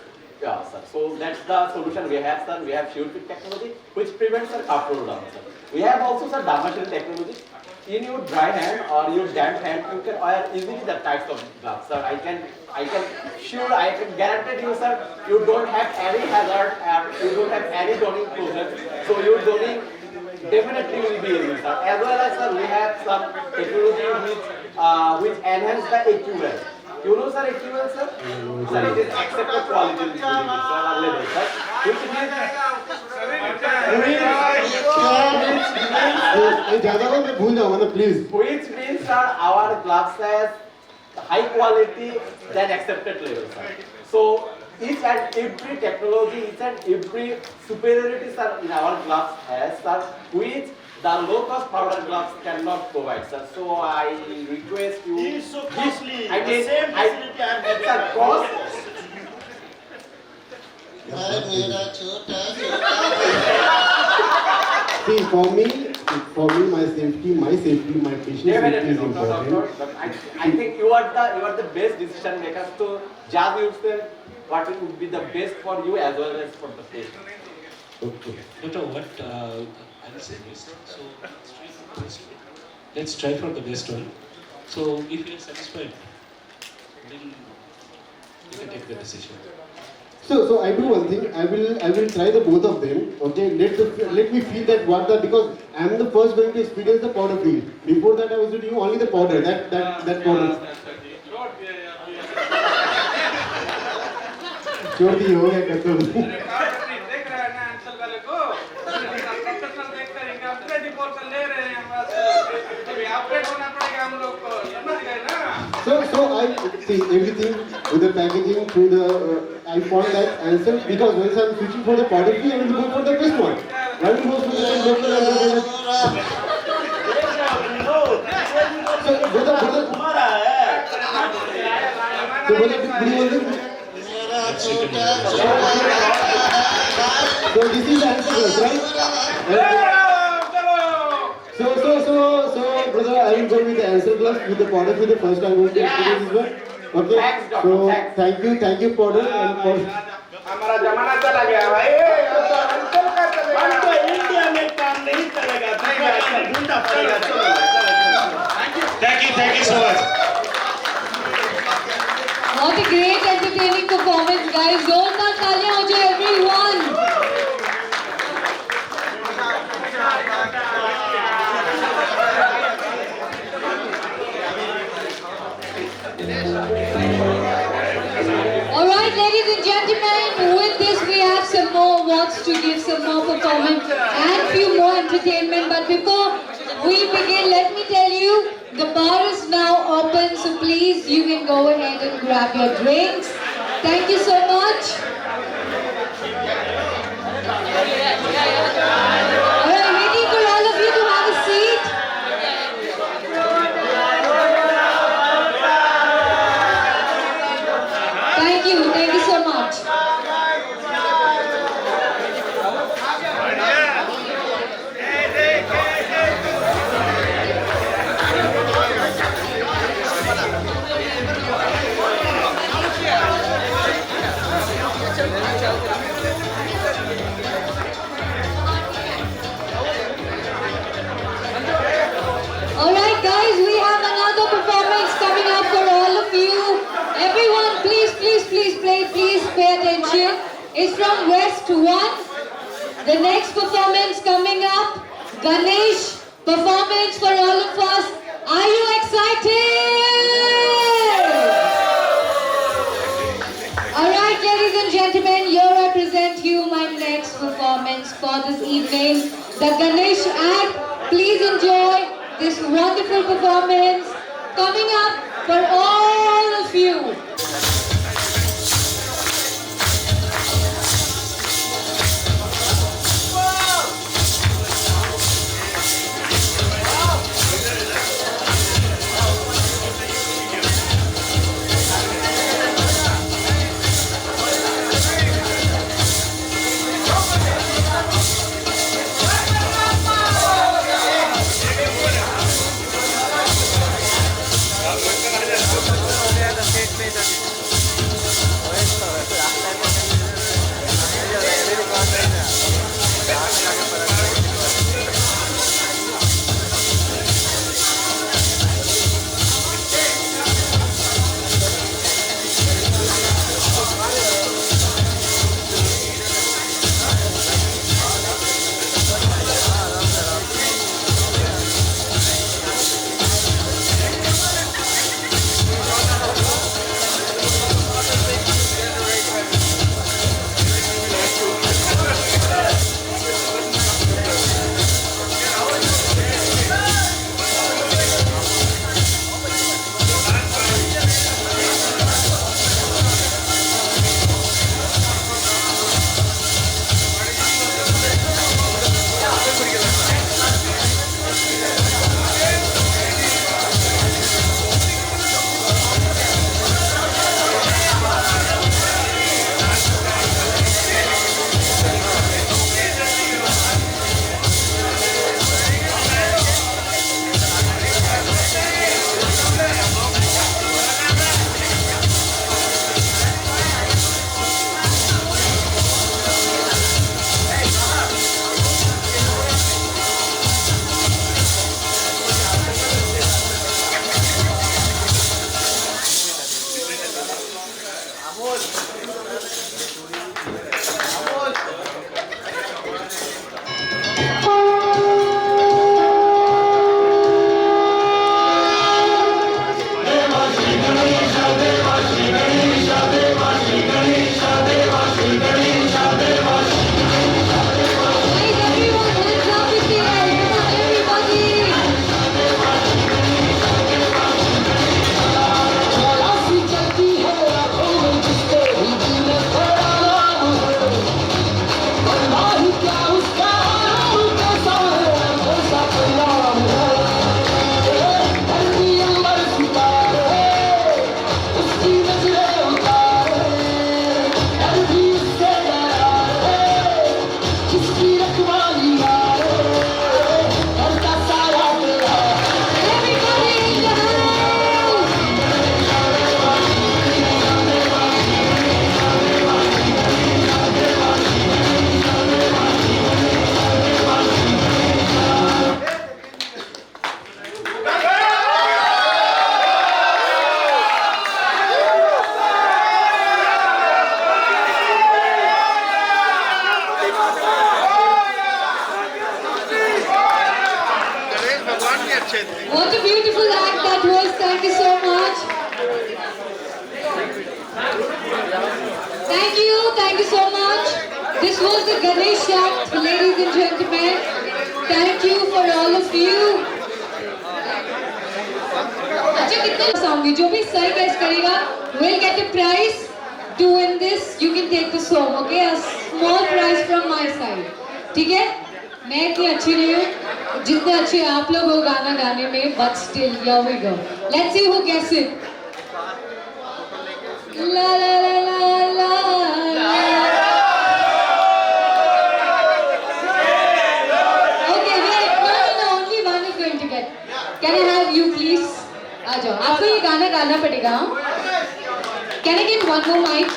yeah, sir. So that's the solution we have, sir. We have shoot fit technology, which prevents the cup roll down, sir. We have also, sir, dermatology technology. In your dry hand or your damp hand, you can wear easily the types of gloves, sir. I can guarantee you, sir, you don't have any hazard and you don't have any donning problem. So your donning definitely will be easy, sir. As well as, sir, we have some technology which enhance the AQL. You know, sir, AQL, sir? Sir, it is accepted quality, sir, available, sir. Which means Which means, sir, our gloves has high quality than accepted level, sir. So each and every technology, each and every superiority, sir, in our gloves has, sir, which the low cost powder gloves cannot provide, sir. So I request you. It is so costly. I mean, the same facility I am getting. Sir, cost. See, for me, my safety, my patient safety is important. I think you are the best decision makers to judge yourself what it would be the best for you as well as for the patient. Okay. Doctor, what I'll say is, so let's try for the best one. So if you're satisfied, then you can take the decision. So I do one thing. I will try the both of them. Okay, let me feel that because I am the first going to experience the powder feel. Before that, I was doing only the powder. That powder. छोड़ दी हो गया खत्म. So I see everything with the packaging through the. I found that Ansell because once I'm switching for the powder fee, I will go for the best one. I will go for the local and So this is Ansell, right? So brother, I will go with the Ansell gloves with the powder for the first time going to experience this one. Okay. So thank you powder and for. हमारा जमाना चला गया भाई India में काम नहीं चलेगा ढूंढना पड़ेगा Thank you so much. What a great entertaining performance, guys. Zordaar taaliyan ho jaye everyone. Alright, ladies and gentlemen, with this we have some more awards to give, some more performance and few more entertainment. But before we begin, let me tell you, the bar is now open, so please you can go ahead and grab your drinks. Thank you so much. Alright, waiting for all of you to have a seat. Thank you so much. Alright. please pay attention. It's from West 1. The next performance coming up, Ganesh performance for all of us. Are you excited? Alright, ladies and gentlemen, here I present you my next performance for this evening, the Ganesh Act. Please enjoy this wonderful performance coming up for all of you. What a beautiful act that was. Thank you so much. Thank you so much. This was the Ganesh Act, ladies and gentlemen. Thank you for all of you. अच्छा कितना sound जो भी सही gas करेगा will get a prize to win this. You can take this home, okay? A small prize from my side. ठीक है? मैं इतनी अच्छी नहीं हूँ जितने अच्छे आप लोग हो गाना गाने में, but still, here we go. Let's see who gets it. La la la la la la. Okay, wait. No. Only one is going to get. Can I have you, please? आ जाओ. आपको ये गाना गाना पड़ेगा. Can I get one more mic?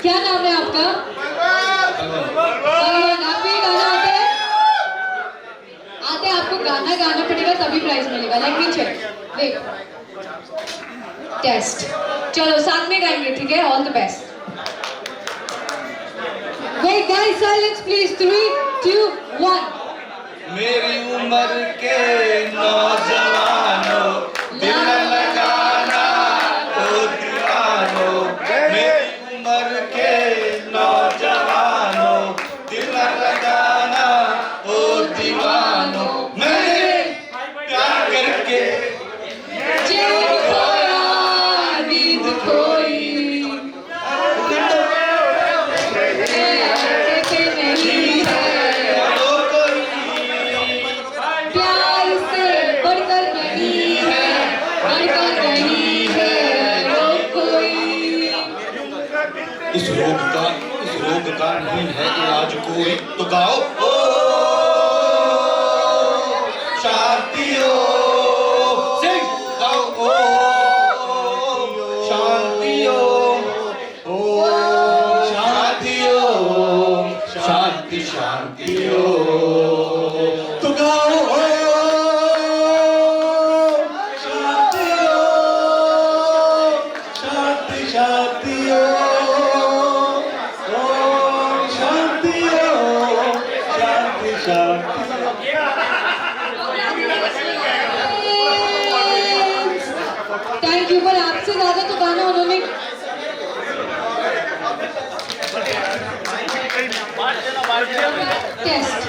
क्या नाम है आपका? आपको ये गाना आता है? आते आपको गाना गाना पड़ेगा तभी प्राइज मिलेगा. Let me check. Wait. Test. चलो साथ में गाएंगे, ठीक है? All the best. Wait guys, silence please. 3, 2, 1. मेरी उम्र के नौजवानों दिल न लगाना ओ दीवानों, मेरी उम्र के नौजवानों दिल न लगाना ओ दीवानों, मैंने प्यार करके चैन खोया, नींद खोई, कहते नहीं है प्यार से बढ़कर नहीं है, बढ़कर नहीं है वो कोई. इस रोग का नहीं है इलाज कोई, तो गाओ ओ शांतियों, सिंग गाओ ओ शांतियों, ओ शांतियों, शांति शांतियों, तो गाओ ओ शांतियों, शांति शांतियों, थैंक यू. पर आपसे ज्यादा तो गाना उन्होंने test.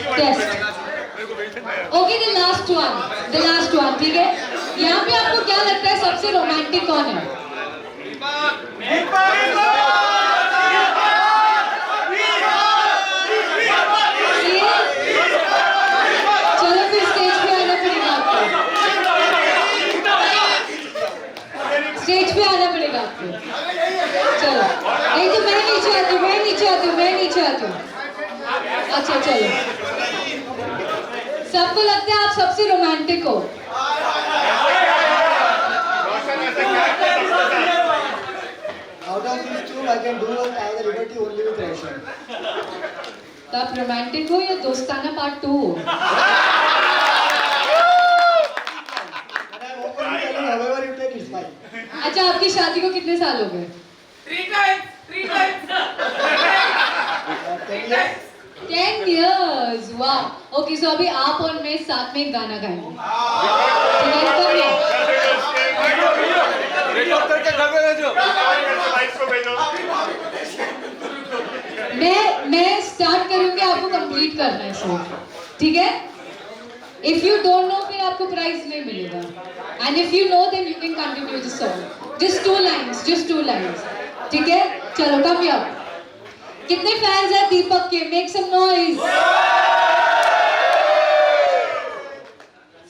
Okay, the last one, ठीक है? यहाँ पे आपको क्या लगता है सबसे रोमांटिक कौन है? चलो फिर स्टेज पे आना पड़ेगा आपको. स्टेज पे आना पड़ेगा आपको. चलो, नहीं तो मैं नीचे आती हूँ. अच्छा चलो. सबको लगता है आप सबसे रोमांटिक हो. Out of these two, I can do a liberty only with Russian. तो आप रोमांटिक हो या दोस्ताना पार्ट 2 हो? However you take, it's fine. अच्छा, आपकी शादी को कितने साल हो गए? 3 times. 10 years. वाह. ओके, सो अभी आप और मैं साथ में एक गाना गाएंगे. मैं स्टार्ट करूंगी, आपको कंप्लीट करना है सो, ठीक है? इफ यू डोंट नो फिर आपको प्राइज नहीं मिलेगा. And if you know then you can continue the song. Just 2 lines, ठीक है? चलो, कम हियर. कितने फैंस हैं दीपक के? Make some noise.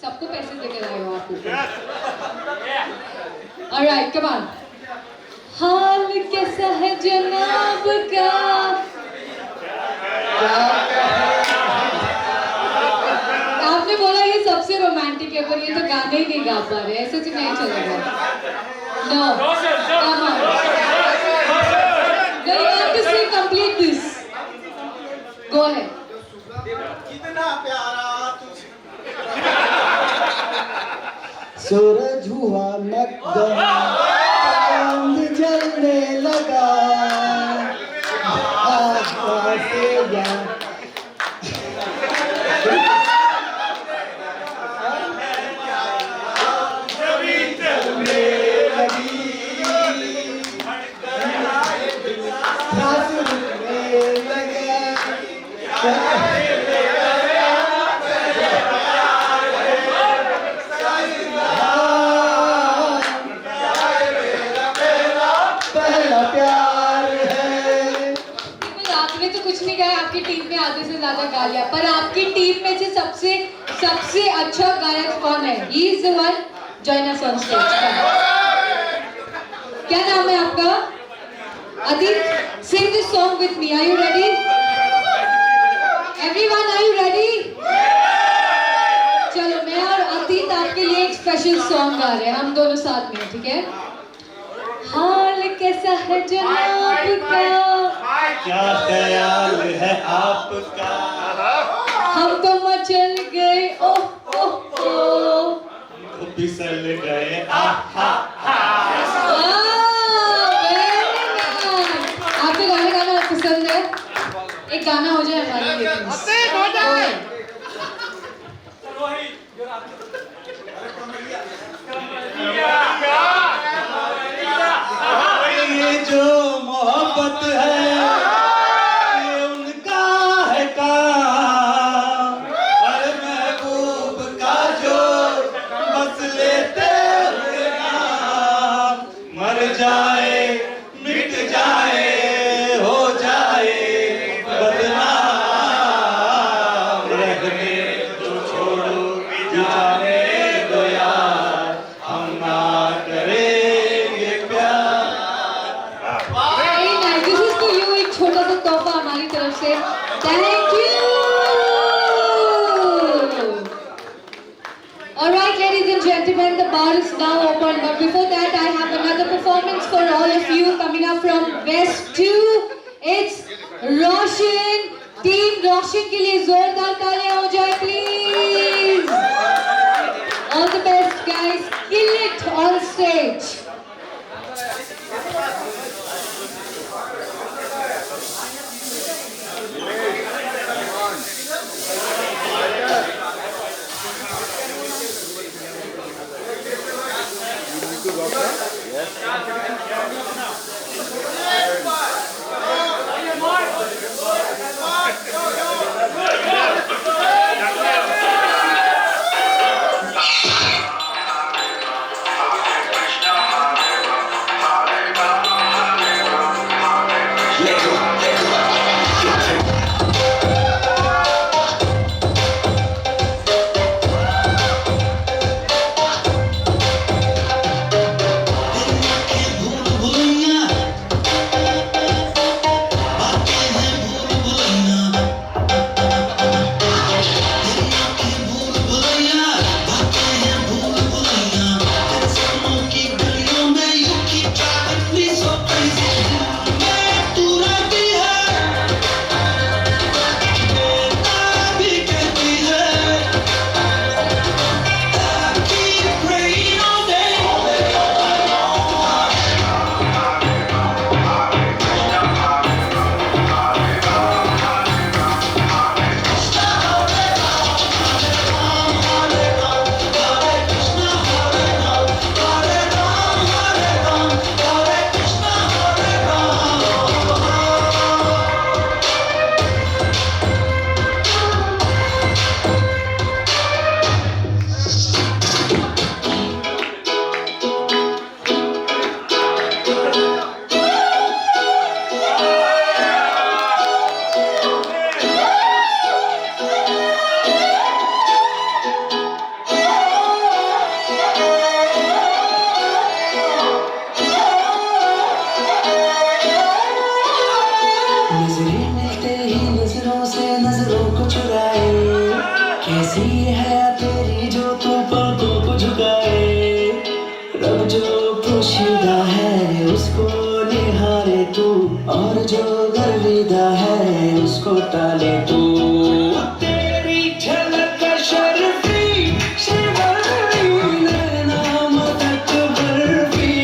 सबको पैसे देकर आए हो आप ऊपर. Alright, come on. हाल कैसा है जनाब का, आपने बोला ये सबसे रोमांटिक है, पर ये तो गाने ही नहीं गा पा रहे. ऐसे तो नहीं चलेगा. No, come on. No, you have to sing complete this. Go ahead. कितना प्यारा सूरज हुआ मक्दम, चांद जलने लगा, आसमान से आपकी टीम में आधे से ज्यादा गा लिया, पर आपकी टीम में से सबसे अच्छा गायक कौन है? He is the one. Join us on stage. क्या नाम है आपका? Adit, sing this song with me. Are you ready? Everyone, are you ready? चलो, मैं और अदित आपके लिए एक स्पेशल सॉन्ग गा रहे हैं, हम दोनों साथ में, ठीक है? हाल कैसा है जनाब का, क्या ख्याल है आपका, हम तो मचल गए ओह ओह ओह, फिसल गए एक गाना हो जाए हमारे लिए ये जो मोहब्बत है ये उनका है काम, अरे महबूब का जो बस लेते हुए नाम, मर जाए मिट जाए हो जाए बदनाम, रहने तो छोड़ो जाने दो यार, हम ना करेंगे प्यार। Very nice. This is for you. एक छोटा सा तोहफा हमारी तरफ से. Thank you. All right, ladies and gentlemen, the bar is now open. But before that, I have another performance for all of you coming up from West 2. It's Roshan. Team Roshan के लिए जोरदार तालियां हो जाए, please. All the best, guys. Kill it on stage. कैसी है तेरी जो तू पलकों को झुकाए, रब जो पोशीदा है उसको निहारे तू, और जो गर्विदा है उसको टाले तू। तेरी झलक शर्फी शिवरी नैना मदक बर्फी,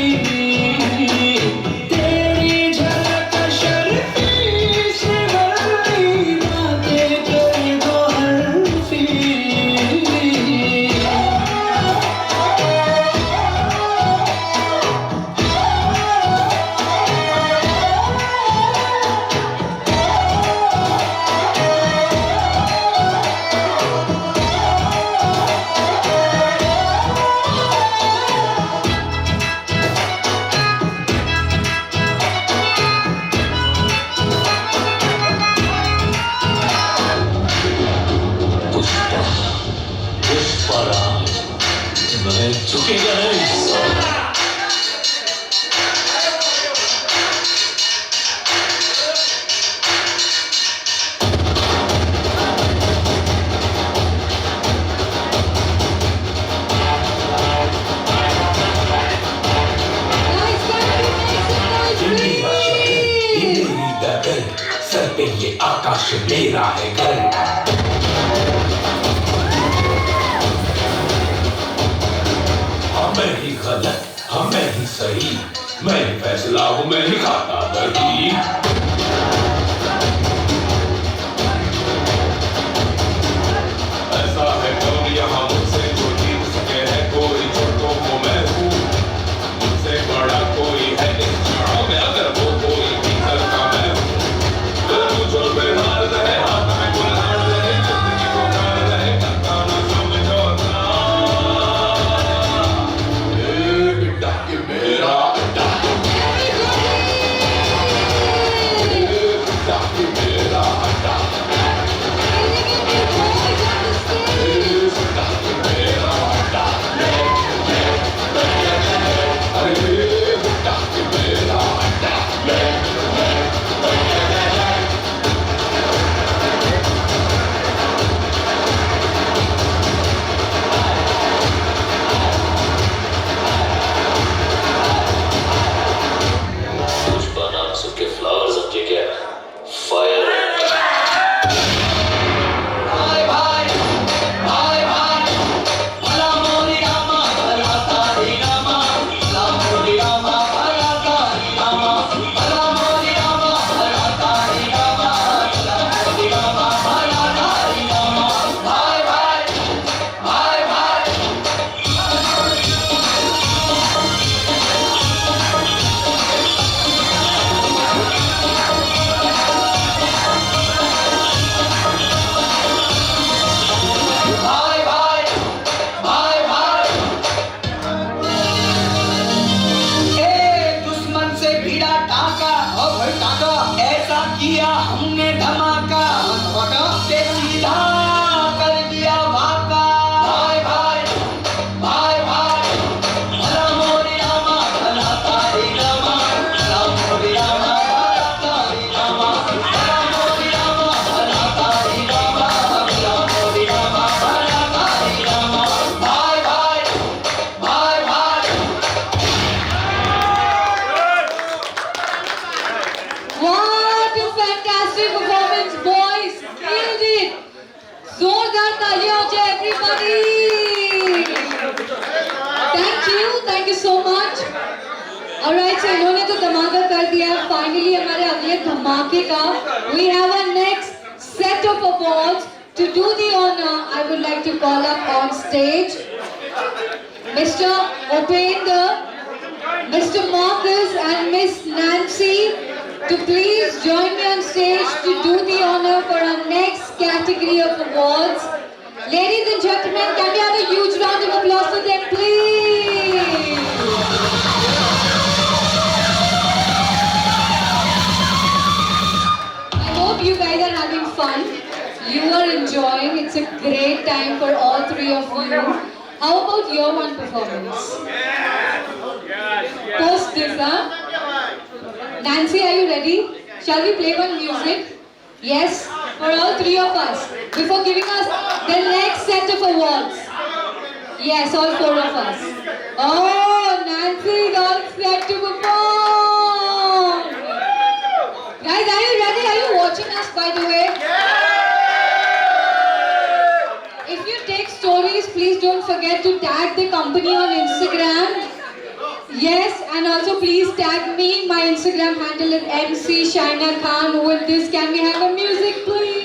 तेरी झलक शर्फी शिवरी बातें करे दो हर्फी। मैं झुकेगा नहीं साला। सर पे ये आकाश मेरा है घर। मैं ही गलत हम मैं ही सही, मैं ही फैसला हूँ मैं ही खाता दही। टाका भाई टाका ऐसा किया हमने धमाका धमाका के सीधा कर दिया भाका भाई भाई भाई भाई भला मोरी रामा भला तारी रामा भला मोरी रामा भला तारी रामा भला मोरी रामा भला तारी रामा भला मोरी रामा भला तारी रामा भाई भाई भाई भाई What a fantastic performance, boys! Killed it! जोरदार तालियां हो जाए everybody! Thank you so much. Alright, so इन्होंने तो धमाका कर दिया. Finally हमारे अगले धमाके का we have our next set of awards. To do the honor, I would like to call up on stage Mr. Upender, Mr. Marcus and Miss Nancy to please join me on stage to do the honor for our next category of awards. Ladies and gentlemen, can we have a huge round of applause for them, please? I hope you guys are having fun. You are enjoying. It's a great time for all three of you. How about your one performance? Post this, huh? Nancy, are you ready? Shall we play one music? Yes, for all three of us. Before giving us the next set of awards. Yes, all four of us. Oh, Nancy is all set to perform. Guys, are you ready? Are you watching us, by the way? If you take stories, please don't forget to tag the company on Instagram. Yes, and also please tag me. My Instagram handle is MC Shaina Khan. With this, can we have a music, please?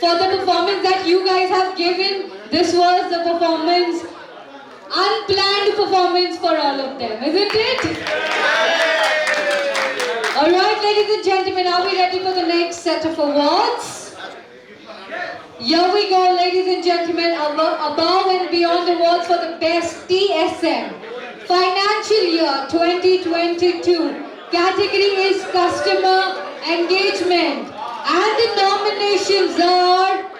For the performance that you guys have given, this was the performance, unplanned performance for all of them, isn't it? Alright, ladies and gentlemen, are we ready for the next set of awards? Here we go, ladies and gentlemen, above and beyond awards for the best TSM financial year 2022. Category is customer engagement. And the nominations are...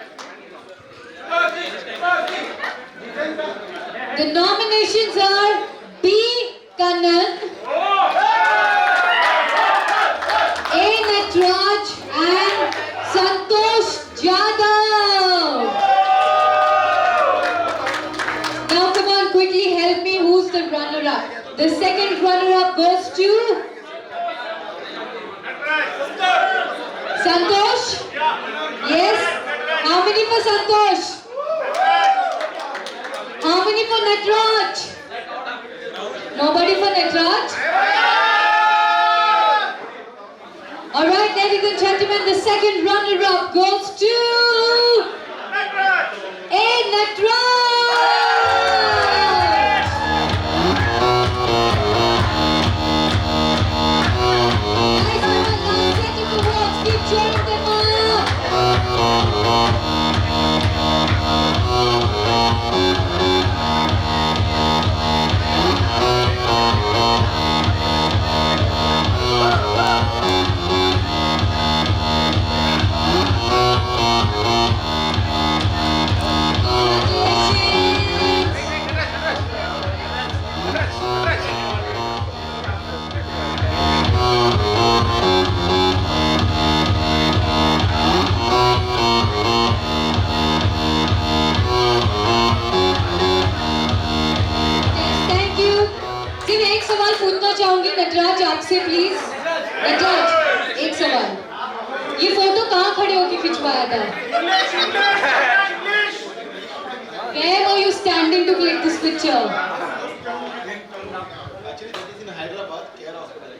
The nominations are B. Kannan, A. Natraj and Santosh Jadhav. Now come on, quickly help me, who's the runner-up? The second runner-up goes to... Santosh? Yes? How many for Santosh? How many for Natraj? Nobody for Natraj? Alright, ladies and gentlemen, the second runner-up goes to... A. Natraj! से please. Nataraj, एक सवाल, ये photo कहाँ खड़े होके खिंचवाया था? Where were you standing to click this picture? Actually, that is in Hyderabad, Care Hospital.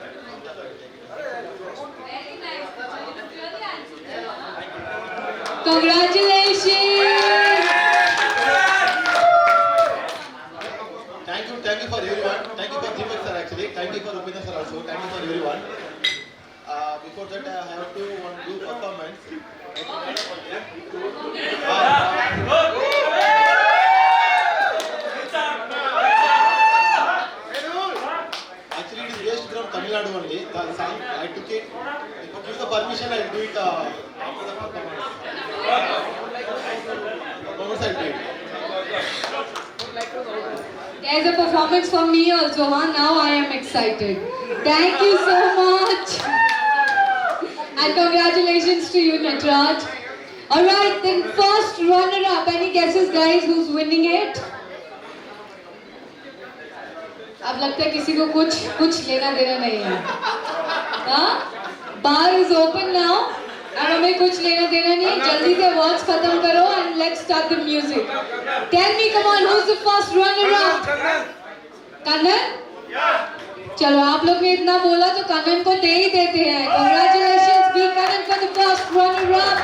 Congratulations! Thank you for everyone. Thank you for Deepak sir actually. Thank you for Upendra sir also. Thank you for everyone. Before that, I have to do performance. Actually, it is based from Tamil Nadu only. The song, I took it. If you give the permission, I'll do it after the performance. Performance, I'll do it. There's a performance for me also, huh? Now I am excited. Thank you so much. And congratulations to you, Natraj. Alright, then first runner-up. Any guesses, guys, who's winning it? अब लगता है किसी को कुछ लेना देना नहीं है. हाँ? Bar is open now. अब हमें कुछ लेना देना नहीं. जल्दी से awards खत्म करो and let's start the music. Tell me, come on, who's the first runner-up? Kannan? चलो आप लोग ने इतना बोला तो कन्नन को दे ही देते हैं. Congratulations, B. Kannan for the first runner-up.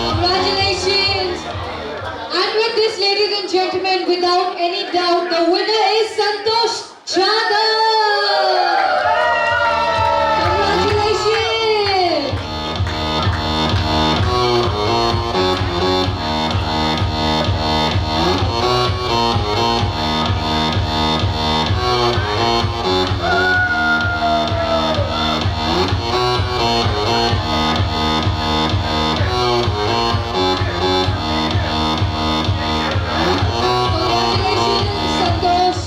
Congratulations! And with this, ladies and gentlemen, without any doubt, the winner is Santosh Chadha! Congratulations! Santosh!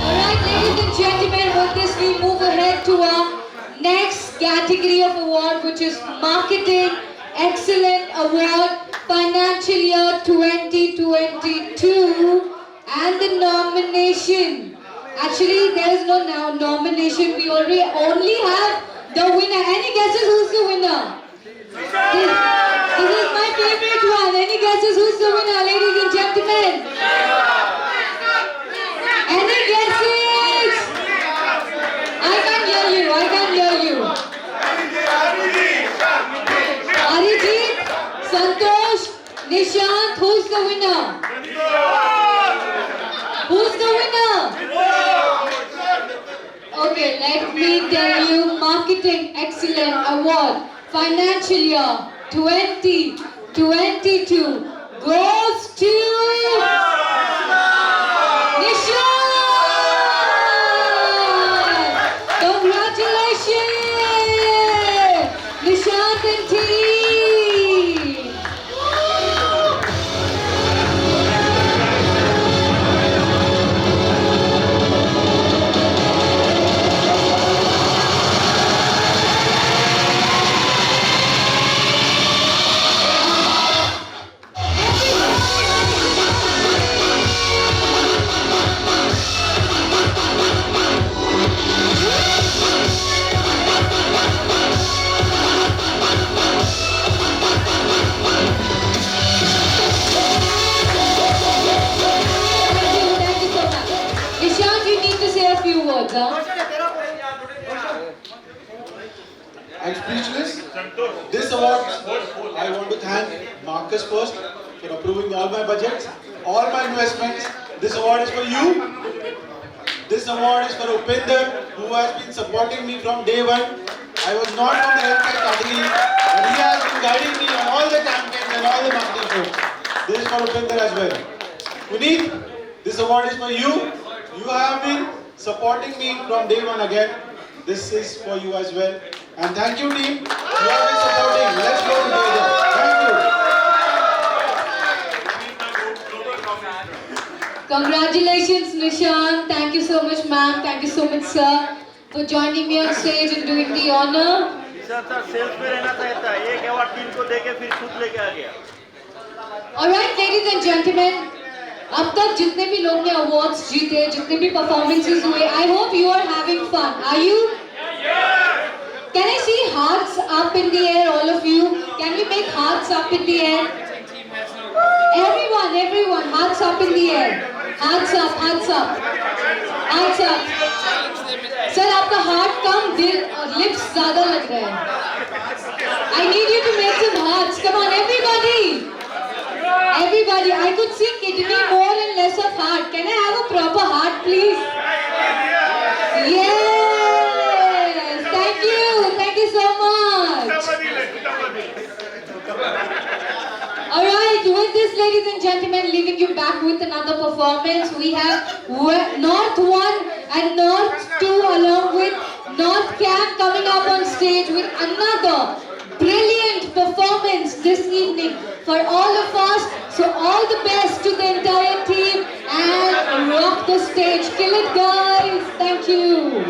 Alright, ladies and gentlemen, with this we move ahead to our next category of award, which is Marketing Excellent Award Financial Year 2022, and the nomination. Actually, there is no nomination. We only have the winner. Any guesses who's the winner? This is my favorite one. Any guesses who's the winner, ladies and gentlemen? Any guesses? I can't hear you. Arijit, Santosh, Nishant, who's the winner? Who's the winner? Okay, let me tell you, Marketing Excellent Award Financial Year 2022 goes to Nishant! Congratulations! Nishant and team! I'm speechless. This award, I want to thank Marcus first for approving all my budgets, all my investments. This award is for you. This award is for Upender, who has been supporting me from day one. I was not from the healthcare category, but he has been guiding me on all the campaigns and all the marketing shows. This is for Upinder as well. Puneet, this award is for you. You have been supporting me from day one again. This is for you as well. And thank you, team. You have been supporting. Let's go together. Thank you. Congratulations, Nishan. Thank you so much, ma'am. Thank you so much, sir, for joining me on stage and doing the honor. Alright, ladies and gentlemen, अब तक जितने भी लोग ने awards जीते, जितने भी performances हुए, I hope you are having fun. Are you? Can I see hearts up in the air, all of you? Can we make hearts up in the air? Everyone, hearts up in the air. Hearts up, hearts up. Hearts up. Sir, आपका heart कम, दिल और lips ज़्यादा लग रहे हैं. I need you to make some hearts. Come on, everybody. Everybody, I could see kidney more and less of heart. Can I have a proper heart, please? Yes. Thank you so much. Alright, with this, ladies and gentlemen, leaving you back with another performance. We have North 1 and North 2 along with North Camp coming up on stage with another brilliant performance this evening for all of us. So all the best to the entire team and rock the stage. Kill it, guys. Thank you.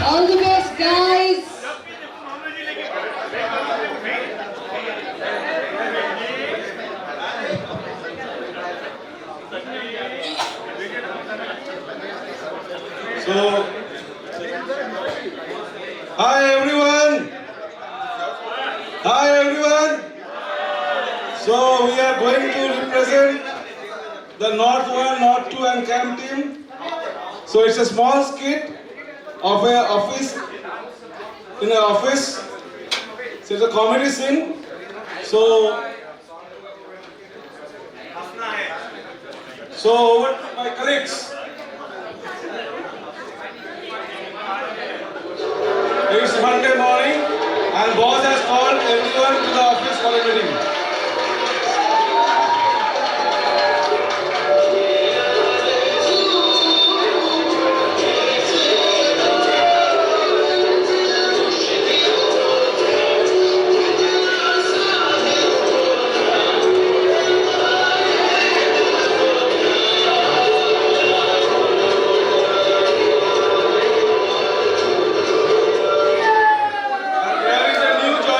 All the best, guys. So, hi everyone. Hi everyone. So we are going to represent the North 1, North 2 and Camp team. So it's a small skit of an office, in an office. So it's a comedy scene. So over to my colleagues. It's Monday morning and boss has called everyone to the office for a meeting. There is a new joiner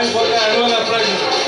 time for the annual appraisal.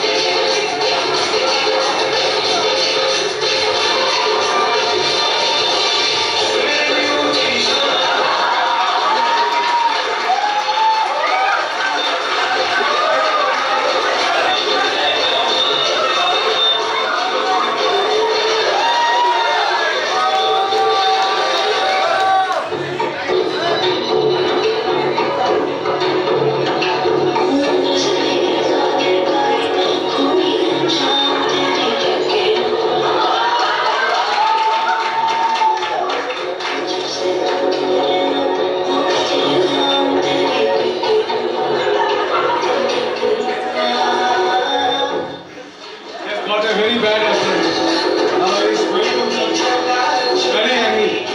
Got a very bad approach. Now he's going to very angry.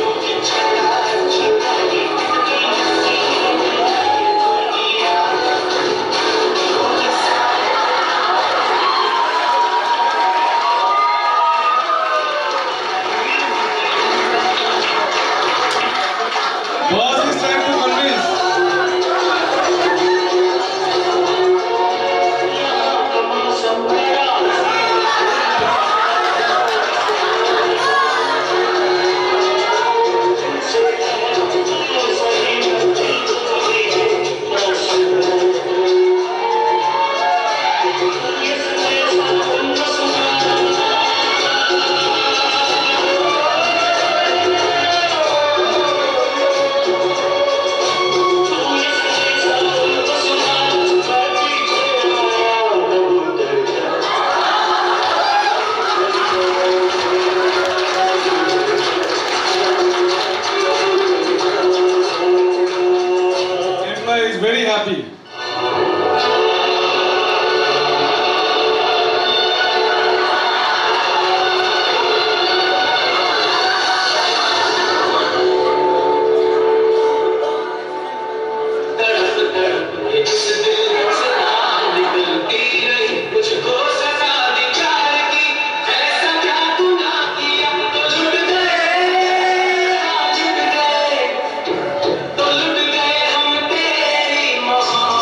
Boss is trying to convince. Employee is very happy. तो लुट गए हम तेरी मोहब्बत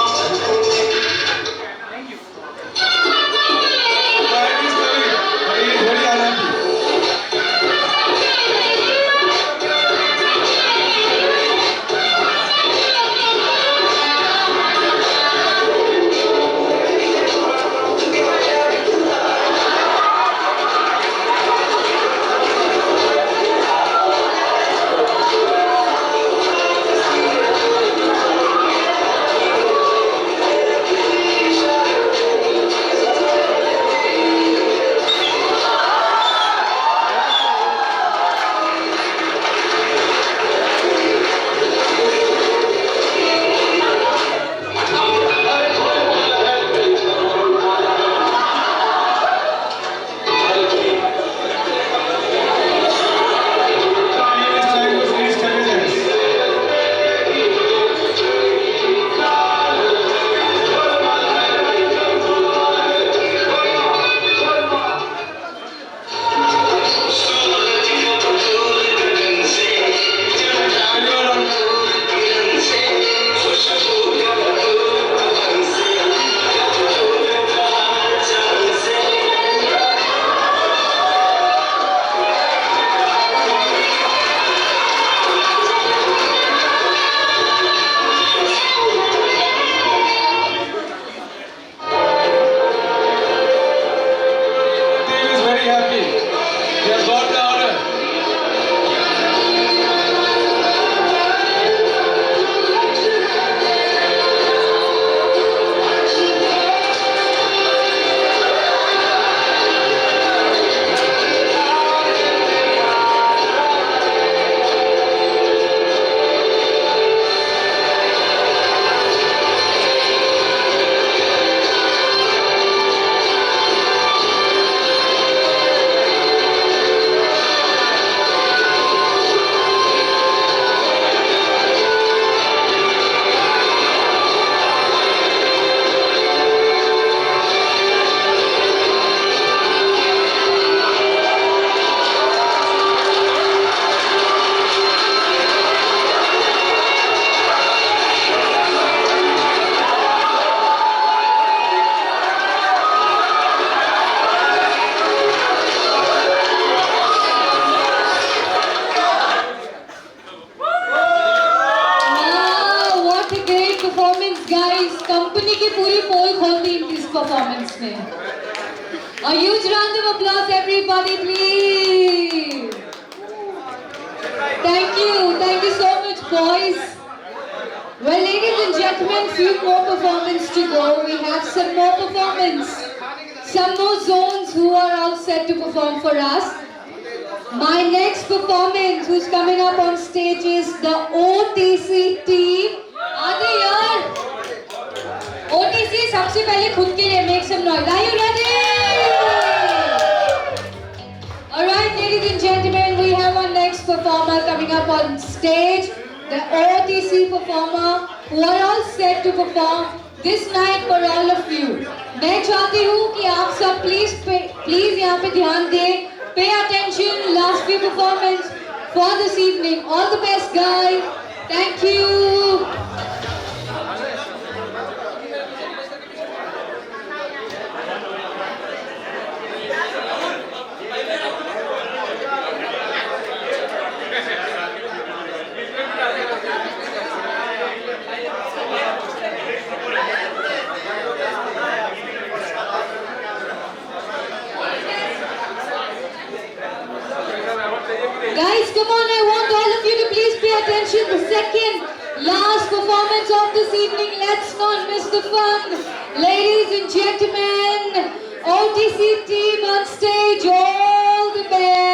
performance में. A huge round of applause, everybody, please. Thank you so much, boys. Well, ladies and gentlemen, few more performance to go. We have some more performance. Some more zones who are all set to perform for us. My next performance who's coming up on stage is the OTC team. Are they here? OTC, सबसे पहले खुद के लिए make some noise. Are you ready? Alright, ladies and gentlemen, we have our next performer coming up on stage. The OTC performer who are all set to perform this night for all of you. मैं चाहती हूँ कि आप सब please यहाँ पे ध्यान दें. Pay attention, last few performance for this evening. All the best, guys. Thank you. Guys, come on, I want all of you to please pay attention. The second last performance of this evening. Let's not miss the fun. Ladies and gentlemen, OTC team on stage, all the best.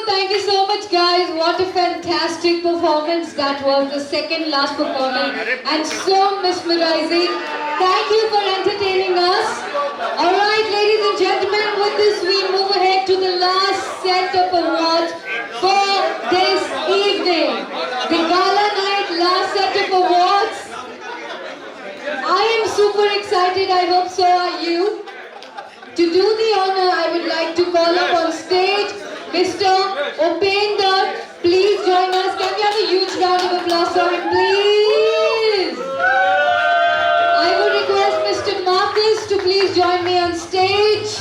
Thank you so much, guys. What a fantastic performance that was, the second last performance, and so mesmerizing. Thank you for entertaining us. All right, ladies and gentlemen, with this we move ahead to the last set of awards for this evening. The Gala Night last set of awards. I am super excited. I hope so are you. To do the honor, I would like to call up on stage Mr. Upender. Please join us. Can we have a huge round of applause for him, please? I would request Mr. Marcus to please join me on stage.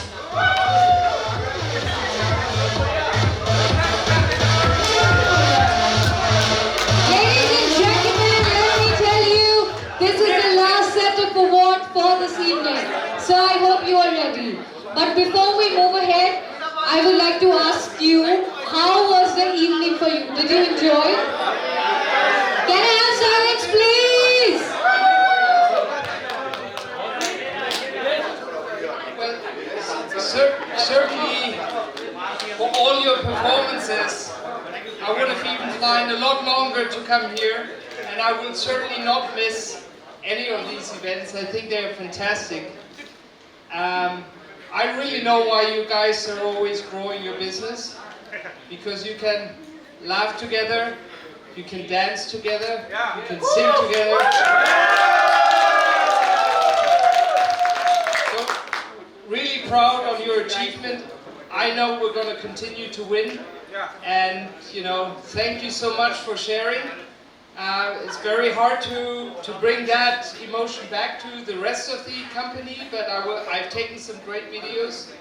Ladies and gentlemen, let me tell you, this is the last set of awards for this evening. So I hope you are ready. But before we move ahead, I would like to ask you, how was the evening for you? Did you enjoy? Can I have silence, please? Well, certainly for all your performances, I would have even flown a lot longer to come here, and I will certainly not miss any of these events. I think they are fantastic. I really know why you guys are always growing your business, because you can laugh together, you can dance together, you can sing together. So, really proud of your achievement. I know we're going to continue to win. And, thank you so much for sharing. It's very hard to bring that emotion back to the rest of the company, but I've taken some great videos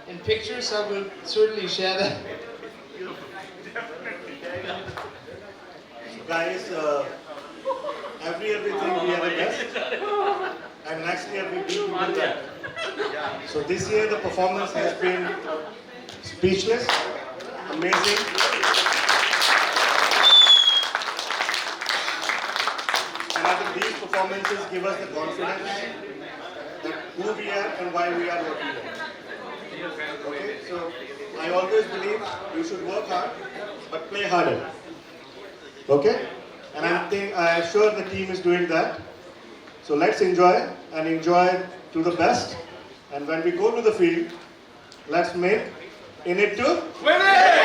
and pictures. I will certainly share them. Guys, every year we think we are the best, and next year we beat even that. So this year the performance has been speechless, amazing. And I think these performances give us the confidence that who we are and why we are what we are. Okay, so I always believe you should work hard, but play harder. Okay? And I'm sure the team is doing that. So let's enjoy and enjoy to the best. And when we go to the field, let's make in it to win it!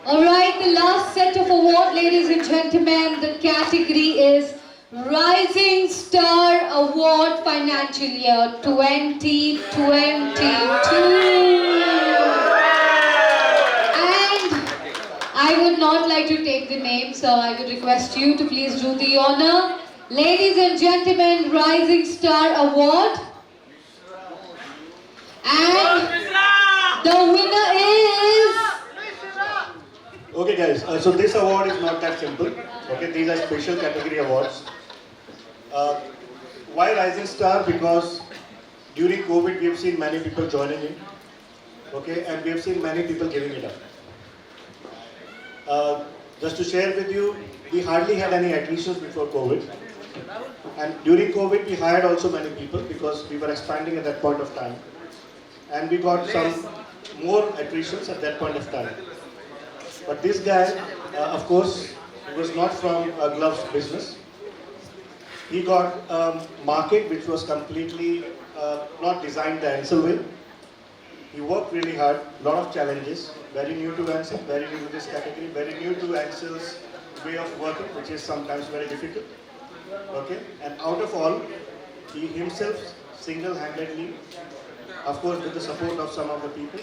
Alright, the last set of award, ladies and gentlemen, the category is Rising Star Award Financial Year 2022. And I would not like to take the name, so I would request you to please do the honor. Ladies and gentlemen, Rising Star Award. And the winner is... Okay guys, so this award is not that simple. Okay, these are special category awards. Why Rising Star? Because during COVID we have seen many people joining in. Okay, and we have seen many people giving it up. Just to share with you, we hardly had any attritions before COVID. And during COVID we hired also many people because we were expanding at that point of time. And we got some more attritions at that point of time. But this guy, of course, he was not from a gloves business. He got a market which was completely not designed the Ansell way. He worked really hard, lot of challenges, very new to Ansell, very new to this category, very new to Ansell's way of working, which is sometimes very difficult. Okay, and out of all, he himself single-handedly, of course with the support of some of the people,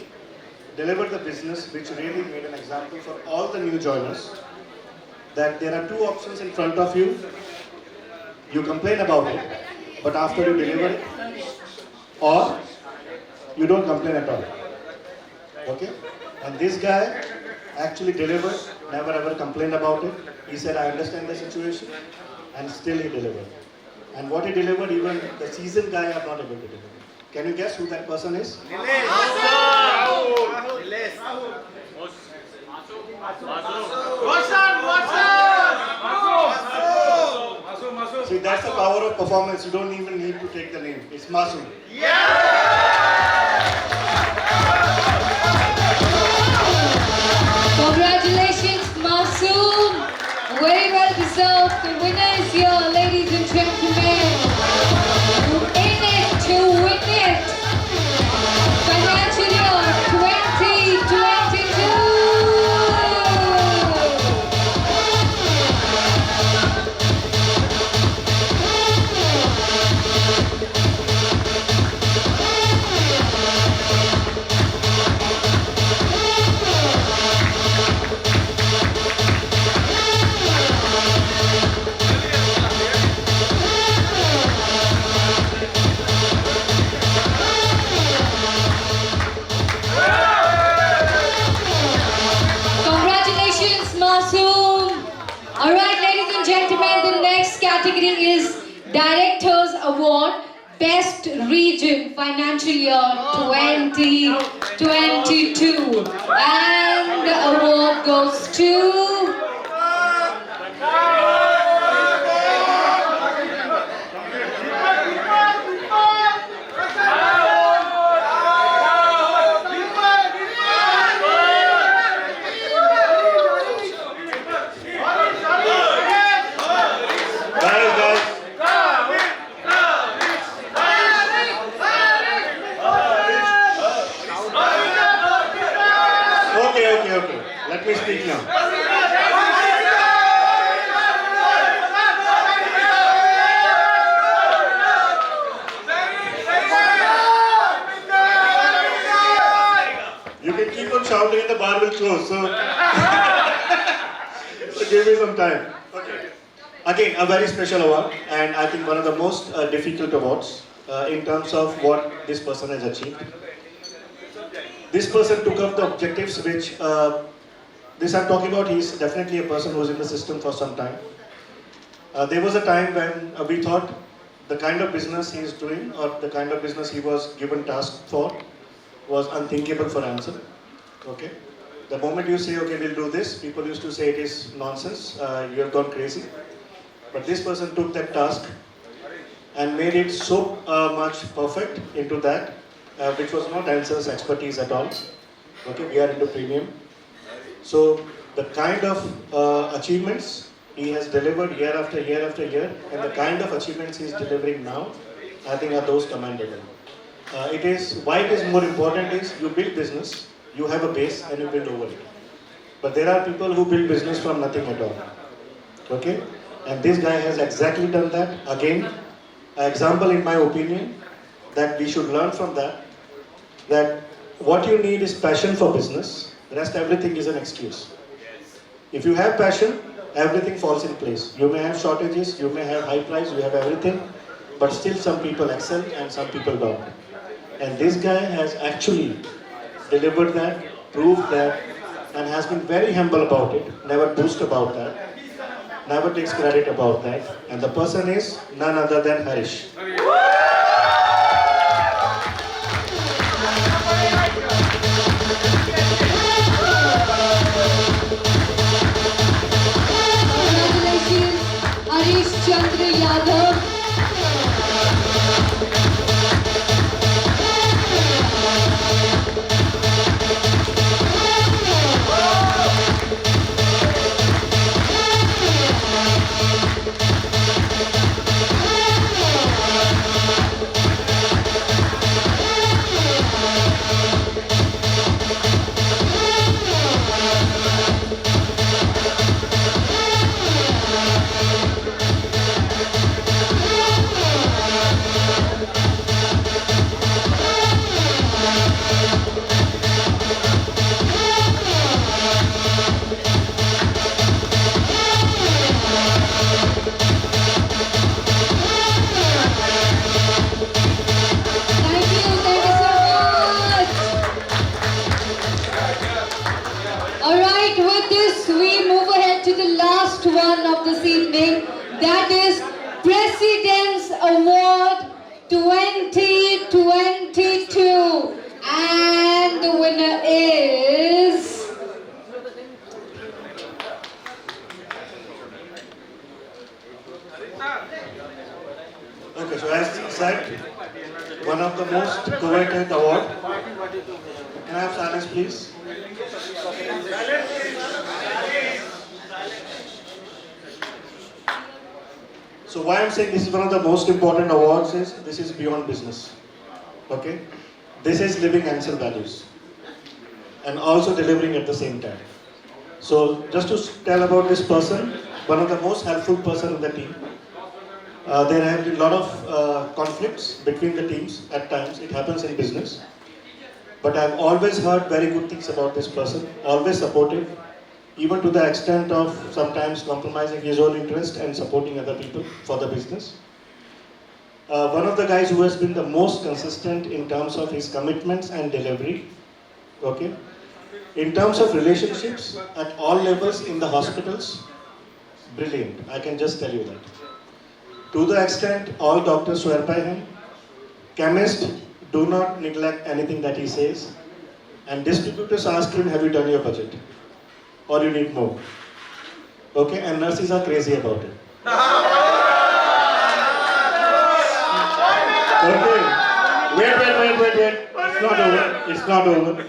delivered the business which really made an example for all the new joiners that there are two options in front of you. You complain about it, but after you deliver it, or you don't complain at all. Okay? And this guy actually delivered, never ever complained about it. He said, I understand the situation, and still he delivered. And what he delivered, even the seasoned guy are not able to deliver. Can you guess who that person is? See, that's the power of performance. You don't even need to take the name. It's Masoom. Congratulations, Masoom. Very well deserved. The winner is here, ladies and gentlemen. In it to win it. Financial year 2022. Alright, ladies and gentlemen, the next category is Directors Award Best Region Financial Year 2022. And the award goes to... me speak now. You can keep on shouting and the bar will close. So, so give me some time. Okay. Again, a very special award, and I think one of the most difficult awards in terms of what this person has achieved. This person took up the objectives which, this I'm talking about, he's definitely a person who's in the system for some time. There was a time when we thought the kind of business he is doing or the kind of business he was given task for was unthinkable for Ansell. Okay. The moment you say, okay, we'll do this, people used to say it is nonsense, you have gone crazy. But this person took that task and made it so much perfect into that, which was not Ansell's expertise at all. Okay, we are into premium. So the kind of achievements he has delivered year after year after year, and the kind of achievements he is delivering now, I think are those commendable. Why it is more important is you build business, you have a base and you build over it. But there are people who build business from nothing at all. Okay? And this guy has exactly done that. Again, an example in my opinion that we should learn from that what you need is passion for business. Rest everything is an excuse. If you have passion, everything falls in place. You may have shortages, you may have high price, you have everything, but still some people excel and some people don't. And this guy has actually delivered that, proved that, and has been very humble about it, never boast about that, never takes credit about that. And the person is none other than Harish. Congratulations, Harish Chandra Yadav. Alright, with this we move ahead to the last one of this evening. That is President's Award 2022. And the winner is... Okay, so as said, one of the most coveted award. Can I have silence, please? So why I'm saying this is one of the most important awards is this is beyond business. Okay? This is living Ansell values and also delivering at the same time. So just to tell about this person, one of the most helpful person in the team. There have been a lot of conflicts between the teams at times. It happens in business. But I've always heard very good things about this person, always supportive, even to the extent of sometimes compromising his own interest and supporting other people for the business. One of the guys who has been the most consistent in terms of his commitments and delivery. Okay. In terms of relationships at all levels in the hospitals, brilliant. I can just tell you that. To the extent all doctors swear by him, chemists do not neglect anything that he says, and distributors ask him, have you done your budget? Or you need more? Okay, and nurses are crazy about it. Okay, wait. It's not over.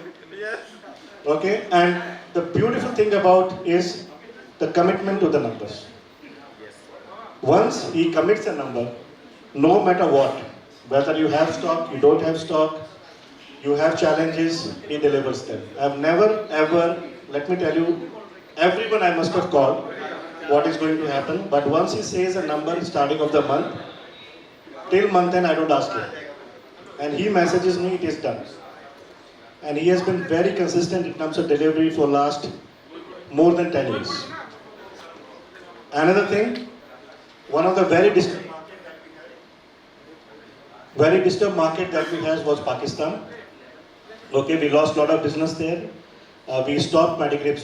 Okay, and the beautiful thing about is the commitment to the numbers. Once he commits a number, no matter what, whether you have stock, you don't have stock, you have challenges, he delivers them. I've never ever let me tell you, everyone I must have called what is going to happen. But once he says a number starting of the month, till month end I don't ask him. And he messages me, it is done. And he has been very consistent in terms of delivery for last more than 10 years. Another thing, one of the very disturbed market that we had was Pakistan. Okay, we lost a lot of business there. We stopped Medigrape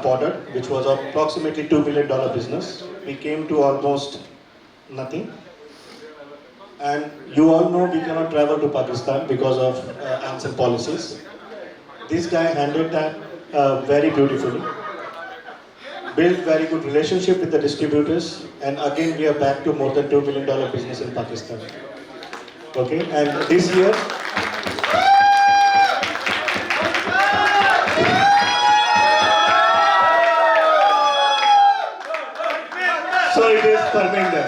powder, which was approximately $2 million business. We came to almost nothing. And you all know we cannot travel to Pakistan because of Ansell policies. This guy handled that very beautifully. Built very good relationship with the distributors, and again we are back to more than $2 million business in Pakistan. Okay, and this year, so it is Parminder.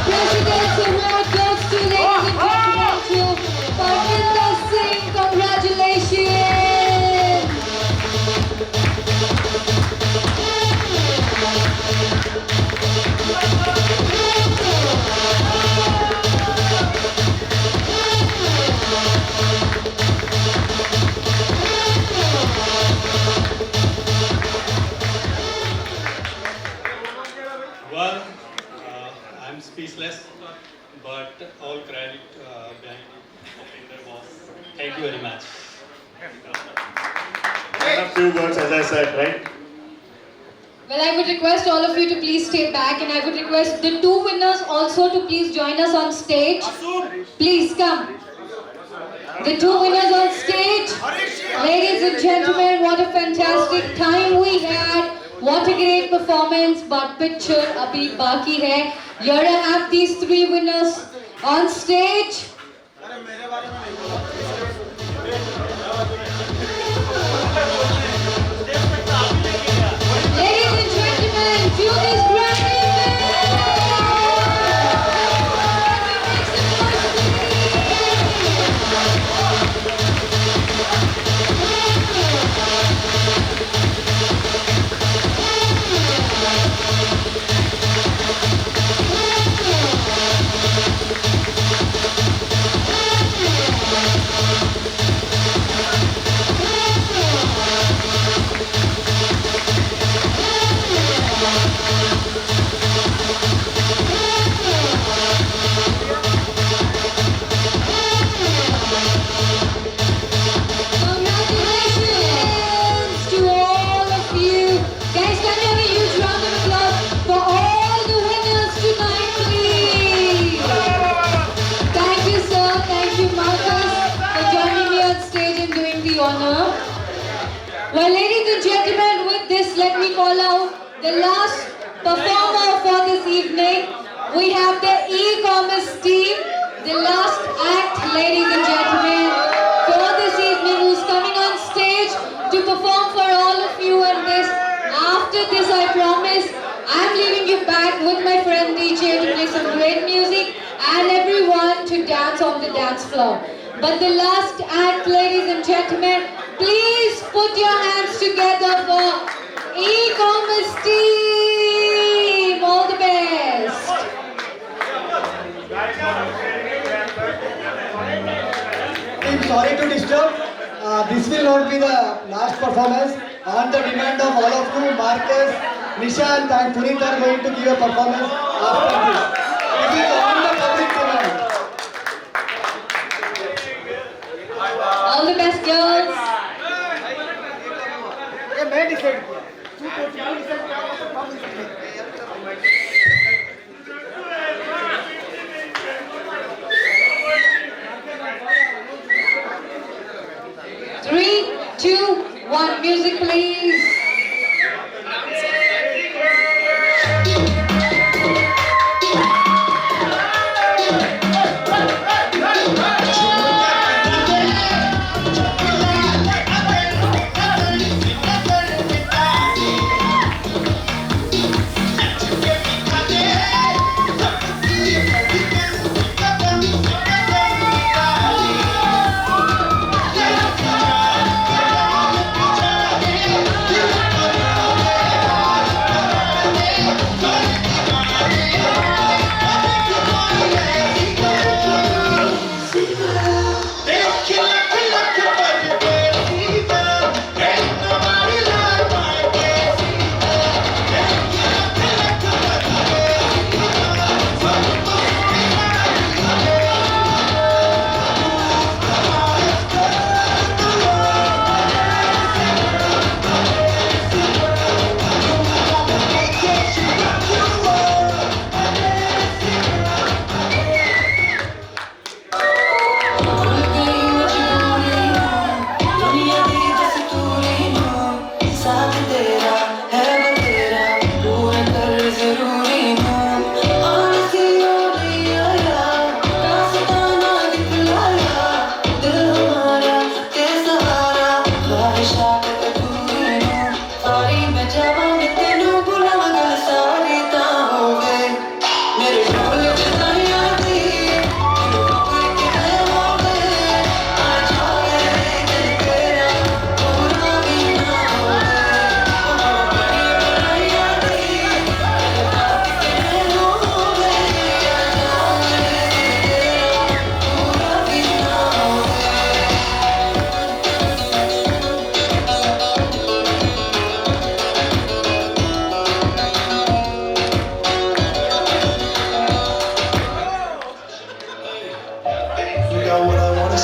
President's Award goes to, ladies and gentlemen, to Parminder Singh. Congratulations! Well, I'm speechless, but all credit behind Bhupinder boss. Thank you very much. A few words, as I said, right? Well, I would request all of you to please stay back, and I would request the two winners also to please join us on stage. Please come. The two winners on stage. Ladies and gentlemen, what a fantastic time we had. What a great performance, but picture abhi baki hai. Here I have these three winners on stage. Ladies and gentlemen, to this grand Well, ladies and gentlemen, with this, let me call out the last performer for this evening. We have the e-commerce team, the last act, ladies and gentlemen, for this evening, who's coming on stage to perform for all of you. And this, after this, I promise, I'm leaving you back with my friend DJ to play some great music and everyone to dance on the dance floor. But the last act, ladies and gentlemen, please put your hands together for e-commerce team. All the best. I'm sorry to disturb. This will not be the last performance. On the demand of all of you, Marcus, Nishant and Puneet are going to give a performance after this. This is on the public demand. All the best, girls. Three, two, one, music please.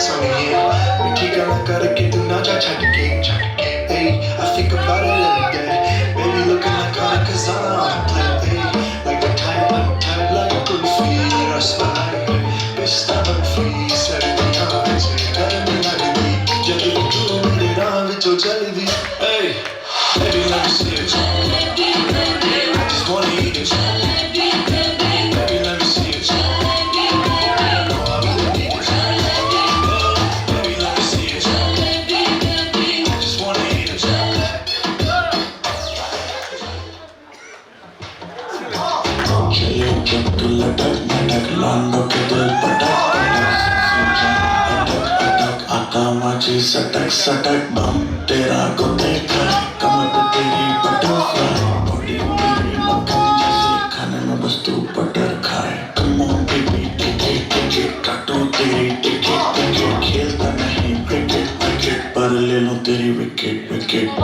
सोनिए मिठी गल्लां करके तू ना जा छड्ड के hey I think about it every day baby looking like Kana Kazana on a plate hey like the type like kulfi rasmalai pista barfi sardiyan vich garmi lagdi jab tu mere raah vichon chaldi hey baby let me see it I just wanna eat it baby let me see it सटक सटक बम तेरा को देखा कमर पे तेरी butterfly body तेरी मक्खन जैसे खाने में बस तू बटर खाए come on baby ticket ticket काटो तेरी टिकट टिकट खेलता नहीं क्रिकेट क्रिकेट पर ले लो तेरी wicket wicket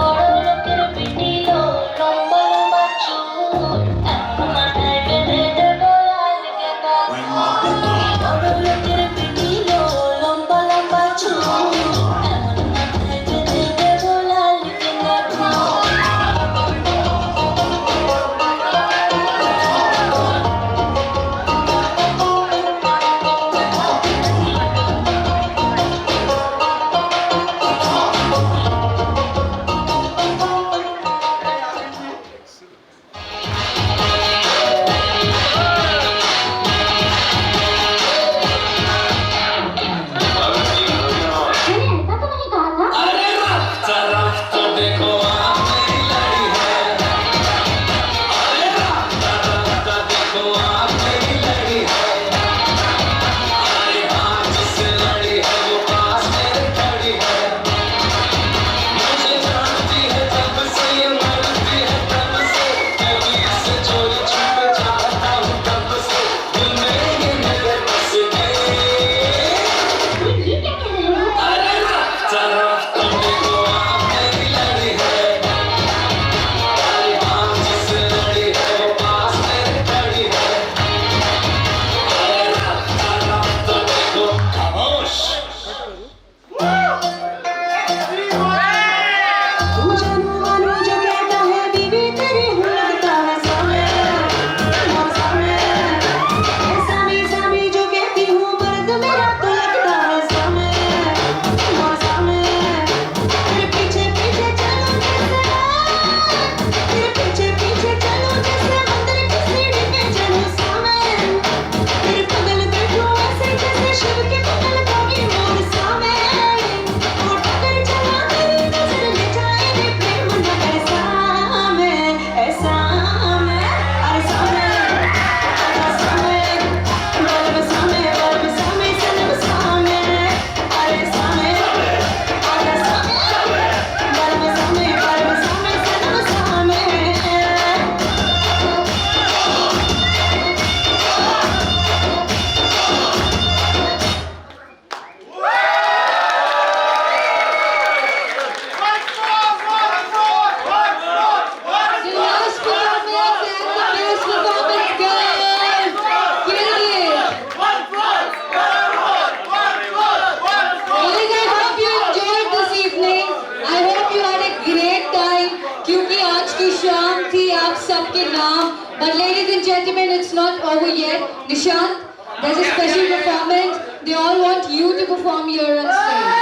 But ladies and gentlemen, it's not over yet. Nishant, there's a special performance. They all want you to perform here on stage.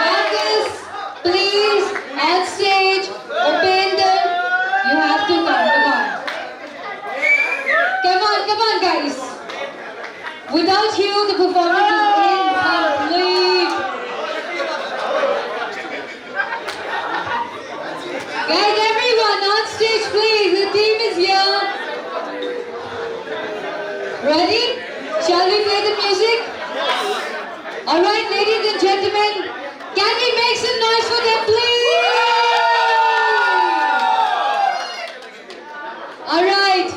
Marcus, please, on stage. Upender, you have to come. Come on, guys. Without you, the performance is incomplete. Guys, everyone on stage, please. The team is here. Ready? Shall we play the music? Alright, ladies and gentlemen, can we make some noise for them, please? Alright,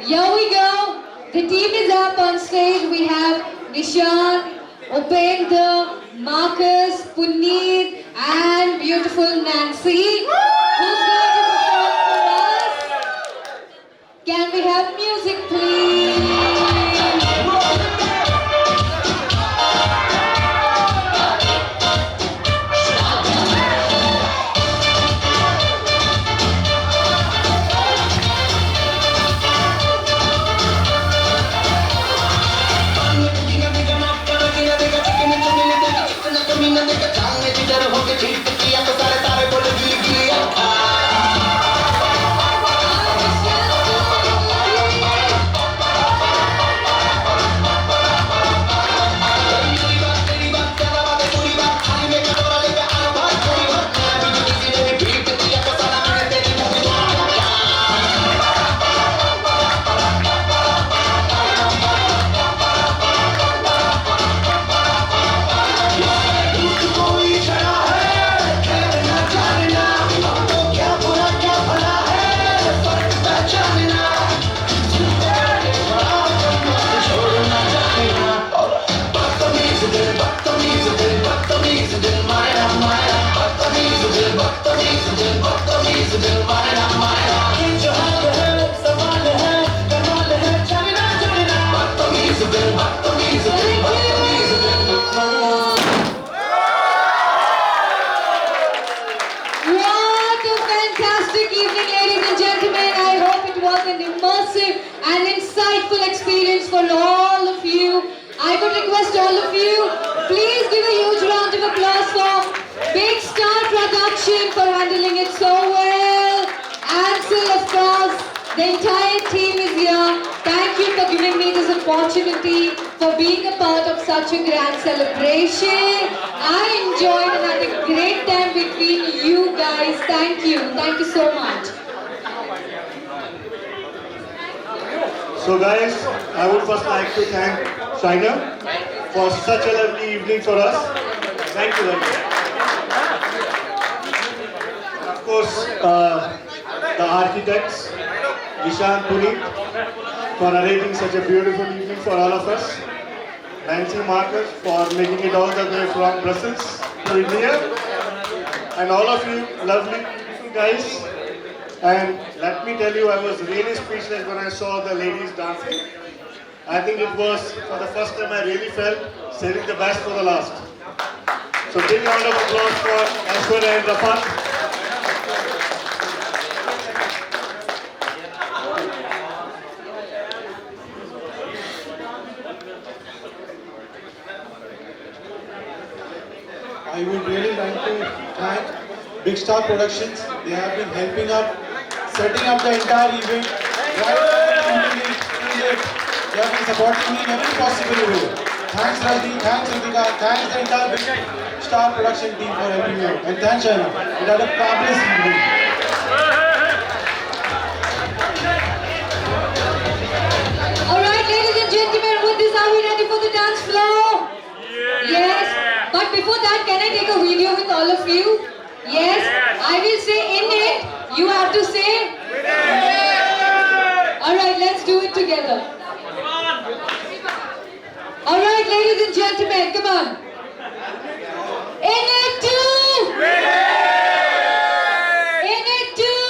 here we go. The team is up on stage. We have Nishant, Upender, Marcus, Puneet, and beautiful Nancy. Who's going to perform for us? Can we have music, please? जीत किया तो सारे सारे बोले गिली गिली अखा What a fantastic evening, ladies and gentlemen. I hope it was an immersive and insightful experience for all of you. I would request all of you, please give a huge round of applause for Big Star Production for handling it so well. Ansell, of course, the entire team is here. Thank you for giving me this opportunity, for being a part of such a grand celebration. I enjoyed and had a great time between you guys. Thank you. Thank you so much. So guys, I would first like to thank China for such a lovely evening for us. Thank you very much. And of course, the architects, Ishan, Puneet, for arranging such a beautiful evening for all of us. Nancy, Marcus, for making it all the way from Brussels to India. And all of you lovely, beautiful guys. And let me tell you, I was really speechless when I saw the ladies dancing. I think it was for the first time I really felt saving the best for the last. So big round of applause for Ashwarya and Rafat. I would really like to thank Big Star Productions. They have been helping up, setting up the entire event, right from the beginning till date. They have been supporting me in every possible way. Thanks Ravi, thanks Ritika, thanks the entire Big Star Production team for helping me out. And thanks Shaina. It had a fabulous evening. Alright, ladies and gentlemen, with this, are we ready for the dance floor? Yes. But before that, can I take a video with all of you? Yes. I will say in it, you have to say. Alright, let's do it together. Alright, ladies and gentlemen, come on. In it too! In it too!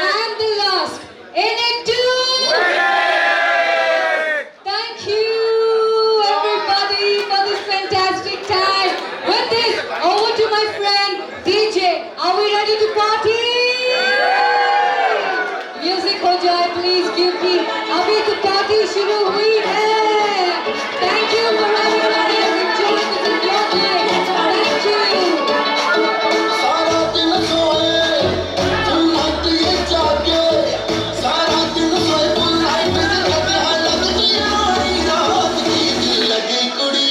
And the last. In it too! Thank you everybody for this fantastic time. With this, over to my friend DJ. Are we ready to party? Music ho jaye, please give me. Abhi to party shuru hui hai. Thank you for everybody. Enjoy this in your life. Thank you. सारा दिन सोए तुम मत ये जागे सारा दिन सोए फुल नाइट में लगे हालत की आई रात की दिल लगी कुड़ी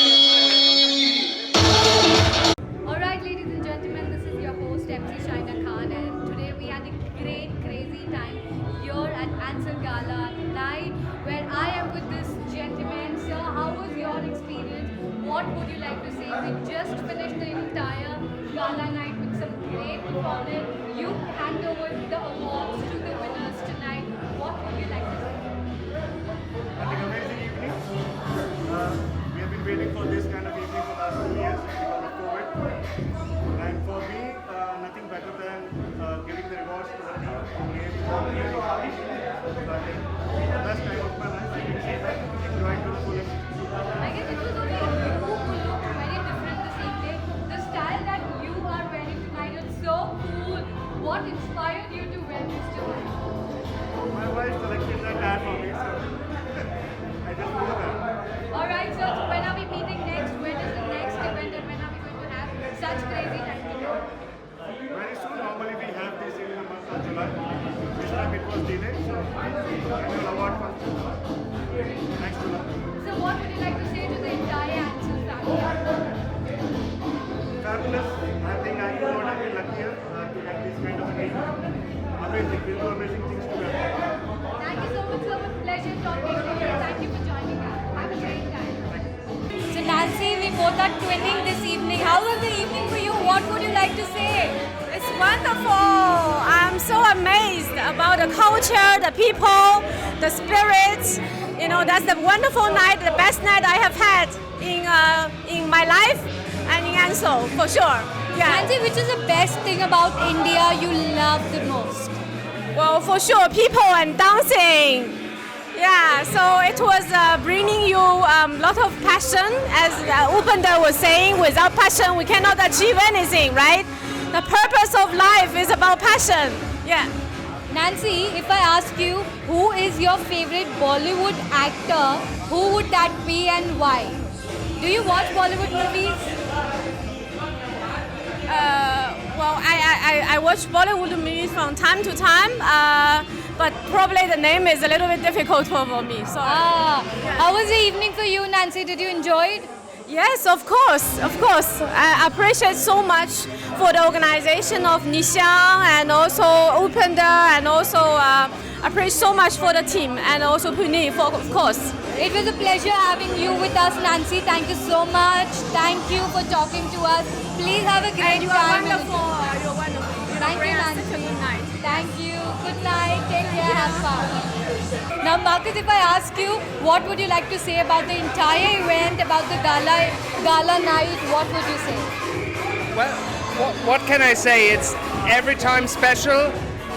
Alright, ladies and gentlemen, this is your host MC Shaina Khan, and today we had a great, crazy time here at Ansell Gala night, where I am with this gentleman. Sir, how was your experience? What would you like to say? We just finished the entire gala night with some great performance. You hand over the awards to the winners tonight. What would you like to say? I think amazing evening. We have been waiting for this kind of evening for the last 2 years because of COVID. And for me, nothing better than giving the rewards to the team who really worked really hard. So I think the best time of my life, I can say that, enjoying to the fullest. I guess it was only you who looked very different this evening. The style that you are wearing tonight is so cool. What inspired you to wear this tonight? for that twinning this evening. How was the evening for you? What would you like to say? It's wonderful. I'm so amazed about the culture, the people, the spirits. You know, that's the wonderful night, the best night I have had in my life and in Ansell, for sure. Yeah. Nancy, which is the best thing about India you love the most? Well, for sure, people and dancing. Yeah, so it was bringing you a lot of passion. As Upender was saying, without passion, we cannot achieve anything, right? The purpose of life is about passion. Yeah. Nancy, if I ask you who is your favorite Bollywood actor, who would that be and why? Do you watch Bollywood movies? Well, I watch Bollywood movies from time to time, but probably the name is a little bit difficult for me. So. How was the evening for you, Nancy? Did you enjoy it? Yes, of course, of course. I appreciate so much for the organization of Nishan and also Upender, and also appreciate so much for the team and also Pune, of course. It was a pleasure having you with us, Nancy. Thank you so much. Thank you for talking to us. Please have a great you time. are wonderful. You're wonderful. Thank you, Nancy. Such a good night. Thank you. Good night. Take care. Have fun. Now, Marcus, if I ask you, what would you like to say about the entire event, about the gala night? What would you say? Well, what can I say? It's every time special.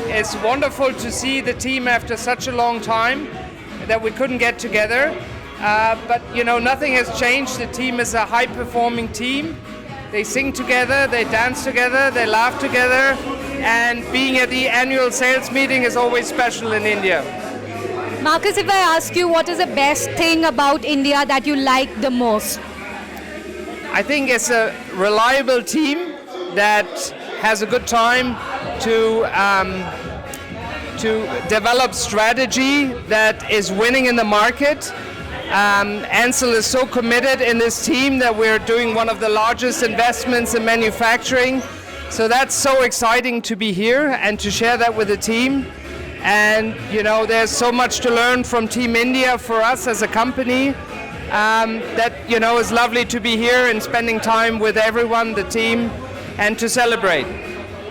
It's wonderful to see the team after such a long time that we couldn't get together. But, you know, nothing has changed. The team is a high-performing team. They sing together, they dance together, they laugh together, and being at the annual sales meeting is always special in India. Marcus, if I ask you what is the best thing about India that you like the most? I think it's a reliable team that has a good time to develop strategy that is winning in the market. Ansell is so committed in this team that we're doing one of the largest investments in manufacturing. So that's so exciting to be here and to share that with the team. And, you know, there's so much to learn from Team India for us as a company. That, you know, is lovely to be here and spending time with everyone, the team, and to celebrate.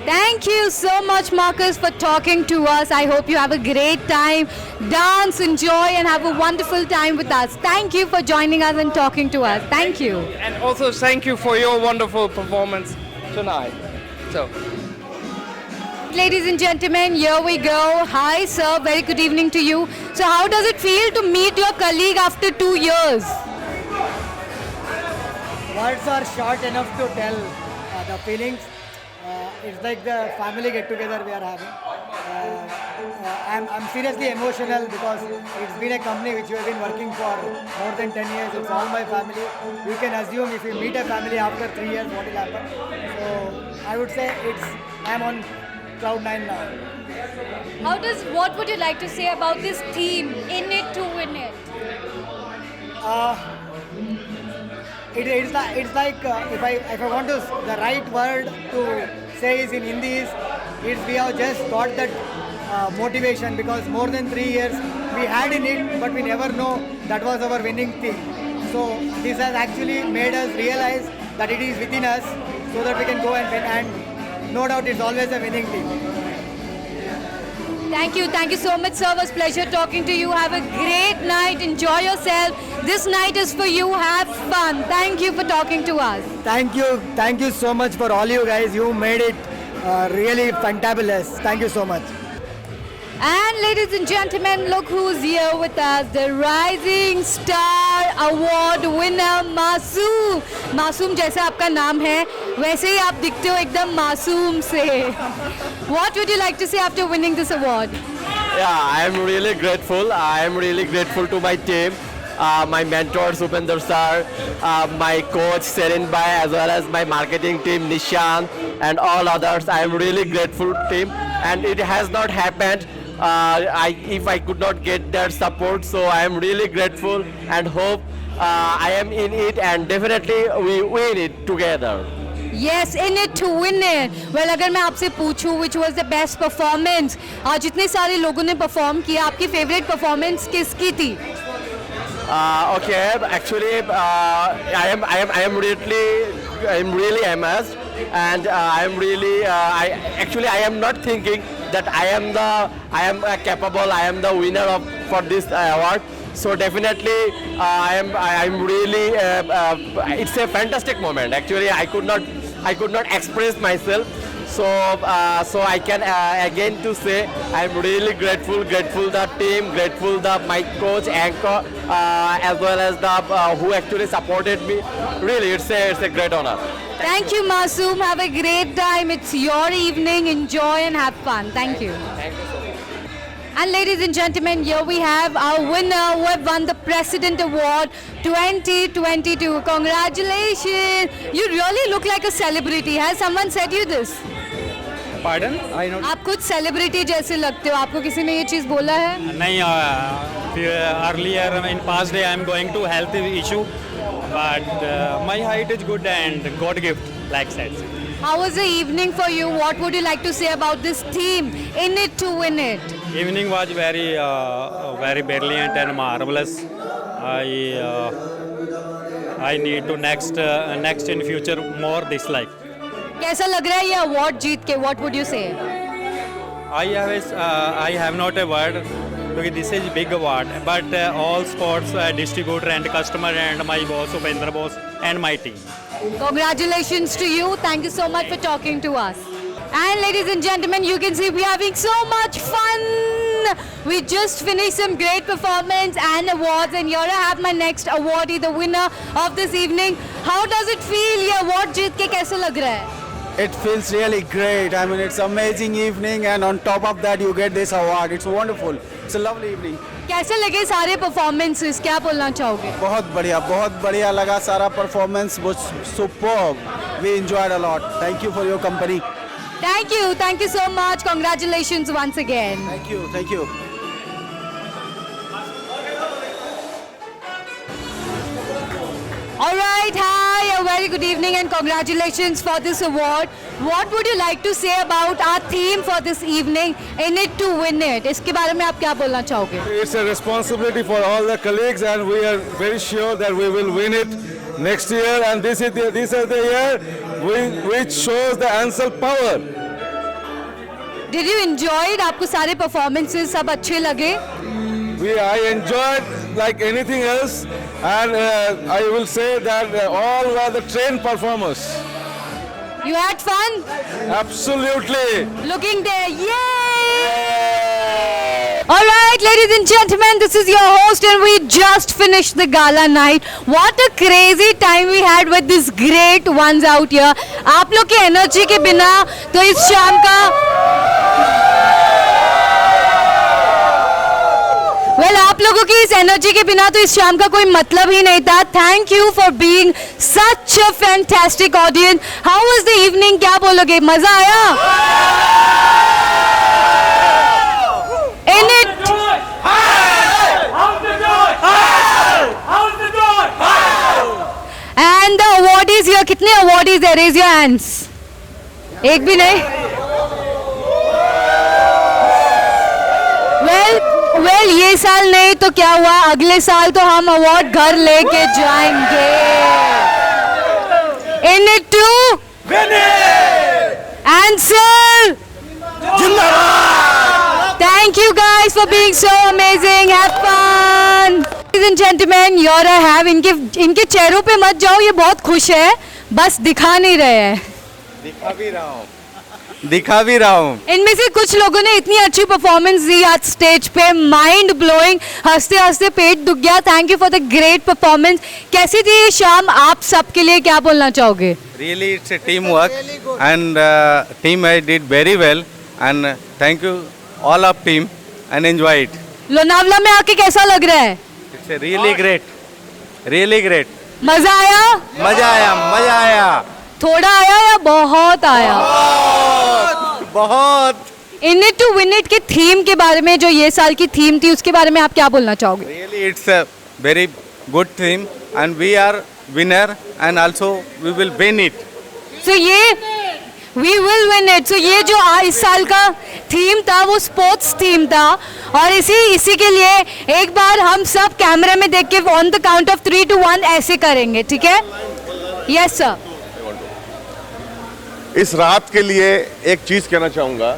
Thank you so much, Marcus, for talking to us. I hope you have a great time. Dance, enjoy, and have a wonderful time with us. Thank you for joining us and talking to us. Thank you. And also thank you for your wonderful performance tonight. So. Ladies and gentlemen, here we go. Hi, sir. Very good evening to you. So how does it feel to meet your colleague after 2 years? Words are short enough to tell the feelings. It's like the family get-together we are having. I'm seriously emotional because it's been a company which we have been working for more than 10 years. It's all my family. You can assume if you meet a family after 3 years, what will happen. So I would say I'm on cloud 9 now. What would you like to say about this theme, in it to win it? It's like if I want to, the right word to say is in Hindi is we have just got that motivation because more than 3 years we had in it, but we never know that was our winning theme. So this has actually made us realize that it is within us so that we can go and win, and no doubt it's always a winning team. Thank you so much, sir. It was a pleasure talking to you. Have a great night. Enjoy yourself. This night is for you. Have fun. Thank you for talking to us. Thank you so much for all you guys. You made it really fantabulous. Thank you so much. And ladies and gentlemen, look who's here with us, the Rising Star Award winner मासूम. मासूम जैसा आपका नाम है वैसे ही आप दिखते हो एकदम मासूम से. What would you like to say after winning this award? Yeah, I am really grateful. I am really grateful to my team, my mentor Supender sir, my coach Serin Bhai, as well as my marketing team Nishan and all others. I am really grateful team, and it has not happened if I could not get their support. So I am really grateful and hope I am in it, and definitely we win it together. Yes, in it to win it. Well, अगर मैं आपसे पूछूं which was the best performance, जितने सारे लोगों ने perform किया, आपकी favorite performance किसकी थी? Okay, actually, I am really amazed, and I am not thinking that I am capable, I am the winner for this award. So definitely, I'm really. It's a fantastic moment. Actually, I could not express myself. So I can again to say I'm really grateful the team, grateful my coach, anchor, as well as the who actually supported me. Really, it's a great honor. Thank you, Masoom. Have a great time. It's your evening. Enjoy and have fun. Thank you. Thank you so much. And ladies and gentlemen, here we have our winner who have won the President Award 2022. Congratulations! You really look like a celebrity. Has someone said you this? Pardon? I know. आप कुछ celebrity जैसे लगते हो. आपको किसी ने ये चीज़ बोला है? नहीं, earlier in past day I am going to health issue, but my height is good and God gift, like said. How was the evening for you? What would you like to say about this theme? In it to win it. Evening was very brilliant and marvelous. I need to next in future more this life. कैसा लग रहा है ये award जीत के? What would you say? I have not a word because this is big award, but all sports distributor and customer and my boss Upendra boss and my team. Congratulations to you. Thank you so much for talking to us. And ladies and gentlemen, you can see we are having so much fun. We just finished some great performance and awards, and here I have my next awardee, the winner of this evening. How does it feel? ये award जीत के कैसे लग रहा है? It feels really great. I mean, it's an amazing evening, and on top of that, you get this award. It's wonderful. It's a lovely evening. कैसे लगे सारे performances? क्या बोलना चाहोगे? बहुत बढ़िया लगा सारा performance. Was superb. We enjoyed a lot. Thank you for your company. Thank you so much. Congratulations once again. Thank you. All right, hi, a very good evening and congratulations for this award. What would you like to say about our theme for this evening, in it to win it? इसके बारे में आप क्या बोलना चाहोगे? It's a responsibility for all the colleagues, and we are very sure that we will win it next year. And this is the year which shows the Ansell power. Did you enjoy it? आपको सारे performances सब अच्छे लगे? I enjoyed like anything else, and I will say that all were the trained performers. You had fun? Absolutely. Looking there, yay! All right, ladies and gentlemen, this is your host, and we just finished the gala night. What a crazy time we had with these great ones out here. आप लोग की energy के बिना तो इस शाम का आप लोगों की इस एनर्जी के बिना तो इस शाम का कोई मतलब ही नहीं था. Thank you for being such a fantastic audience. How was the evening? क्या बोलोगे? मजा आया? In it. And the awardees here. कितने awardees there? Raise your hands. एक भी नहीं? Well, ये साल नहीं तो क्या हुआ, अगले साल तो हम अवार्ड घर लेके जाएंगे. In it to win it. Ansell. Thank you guys for being so amazing. Have fun. Ladies and gentlemen, here I have इनके चेहरों पे मत जाओ, ये बहुत खुश है, बस दिखा नहीं रहे हैं. दिखा भी रहा हूँ. इनमें से कुछ लोगों ने इतनी अच्छी परफॉर्मेंस दी आज स्टेज पे, माइंड ब्लोइंग, हंसते हंसते पेट दुख गया. Thank you for the great performance. कैसी थी ये शाम? आप सबके लिए क्या बोलना चाहोगे? Really, it's a teamwork, and team I did very well, and thank you all of team, and enjoy it. Lonavala में आके कैसा लग रहा है? It's a really great. मजा आया? मजा आया. थोड़ा आया या बहुत आया? बहुत. In it to win it के थीम के बारे में, जो ये साल की थीम थी, उसके बारे में आप क्या बोलना चाहोगे? Really, it's a very good theme, and we are winner, and also we will win it. So ये We will win it. So ये जो इस साल का थीम था वो स्पोर्ट्स थीम था और इसी के लिए एक बार हम सब कैमरे में देख के on the count of 3 to 1 ऐसे करेंगे, ठीक है? Yes sir. इस रात के लिए एक चीज कहना चाहूंगा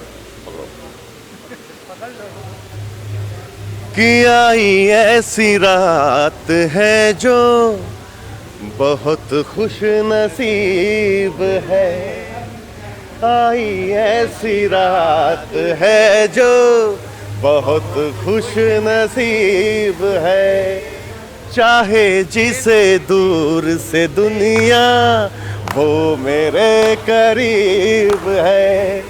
कि आई ऐसी रात है जो बहुत खुश नसीब है, आई ऐसी रात है जो बहुत खुश नसीब है, चाहे जिसे दूर से दुनिया वो मेरे करीब है,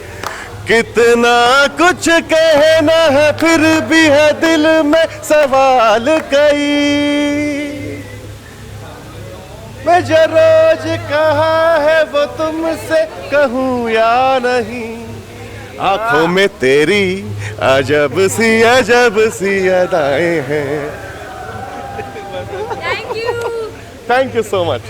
कितना कुछ कहना है फिर भी है दिल में सवाल कई, मैं जो रोज कहा है वो तुमसे कहूँ या नहीं, आंखों में तेरी अजब सी अदाएं हैं। Thank you so much.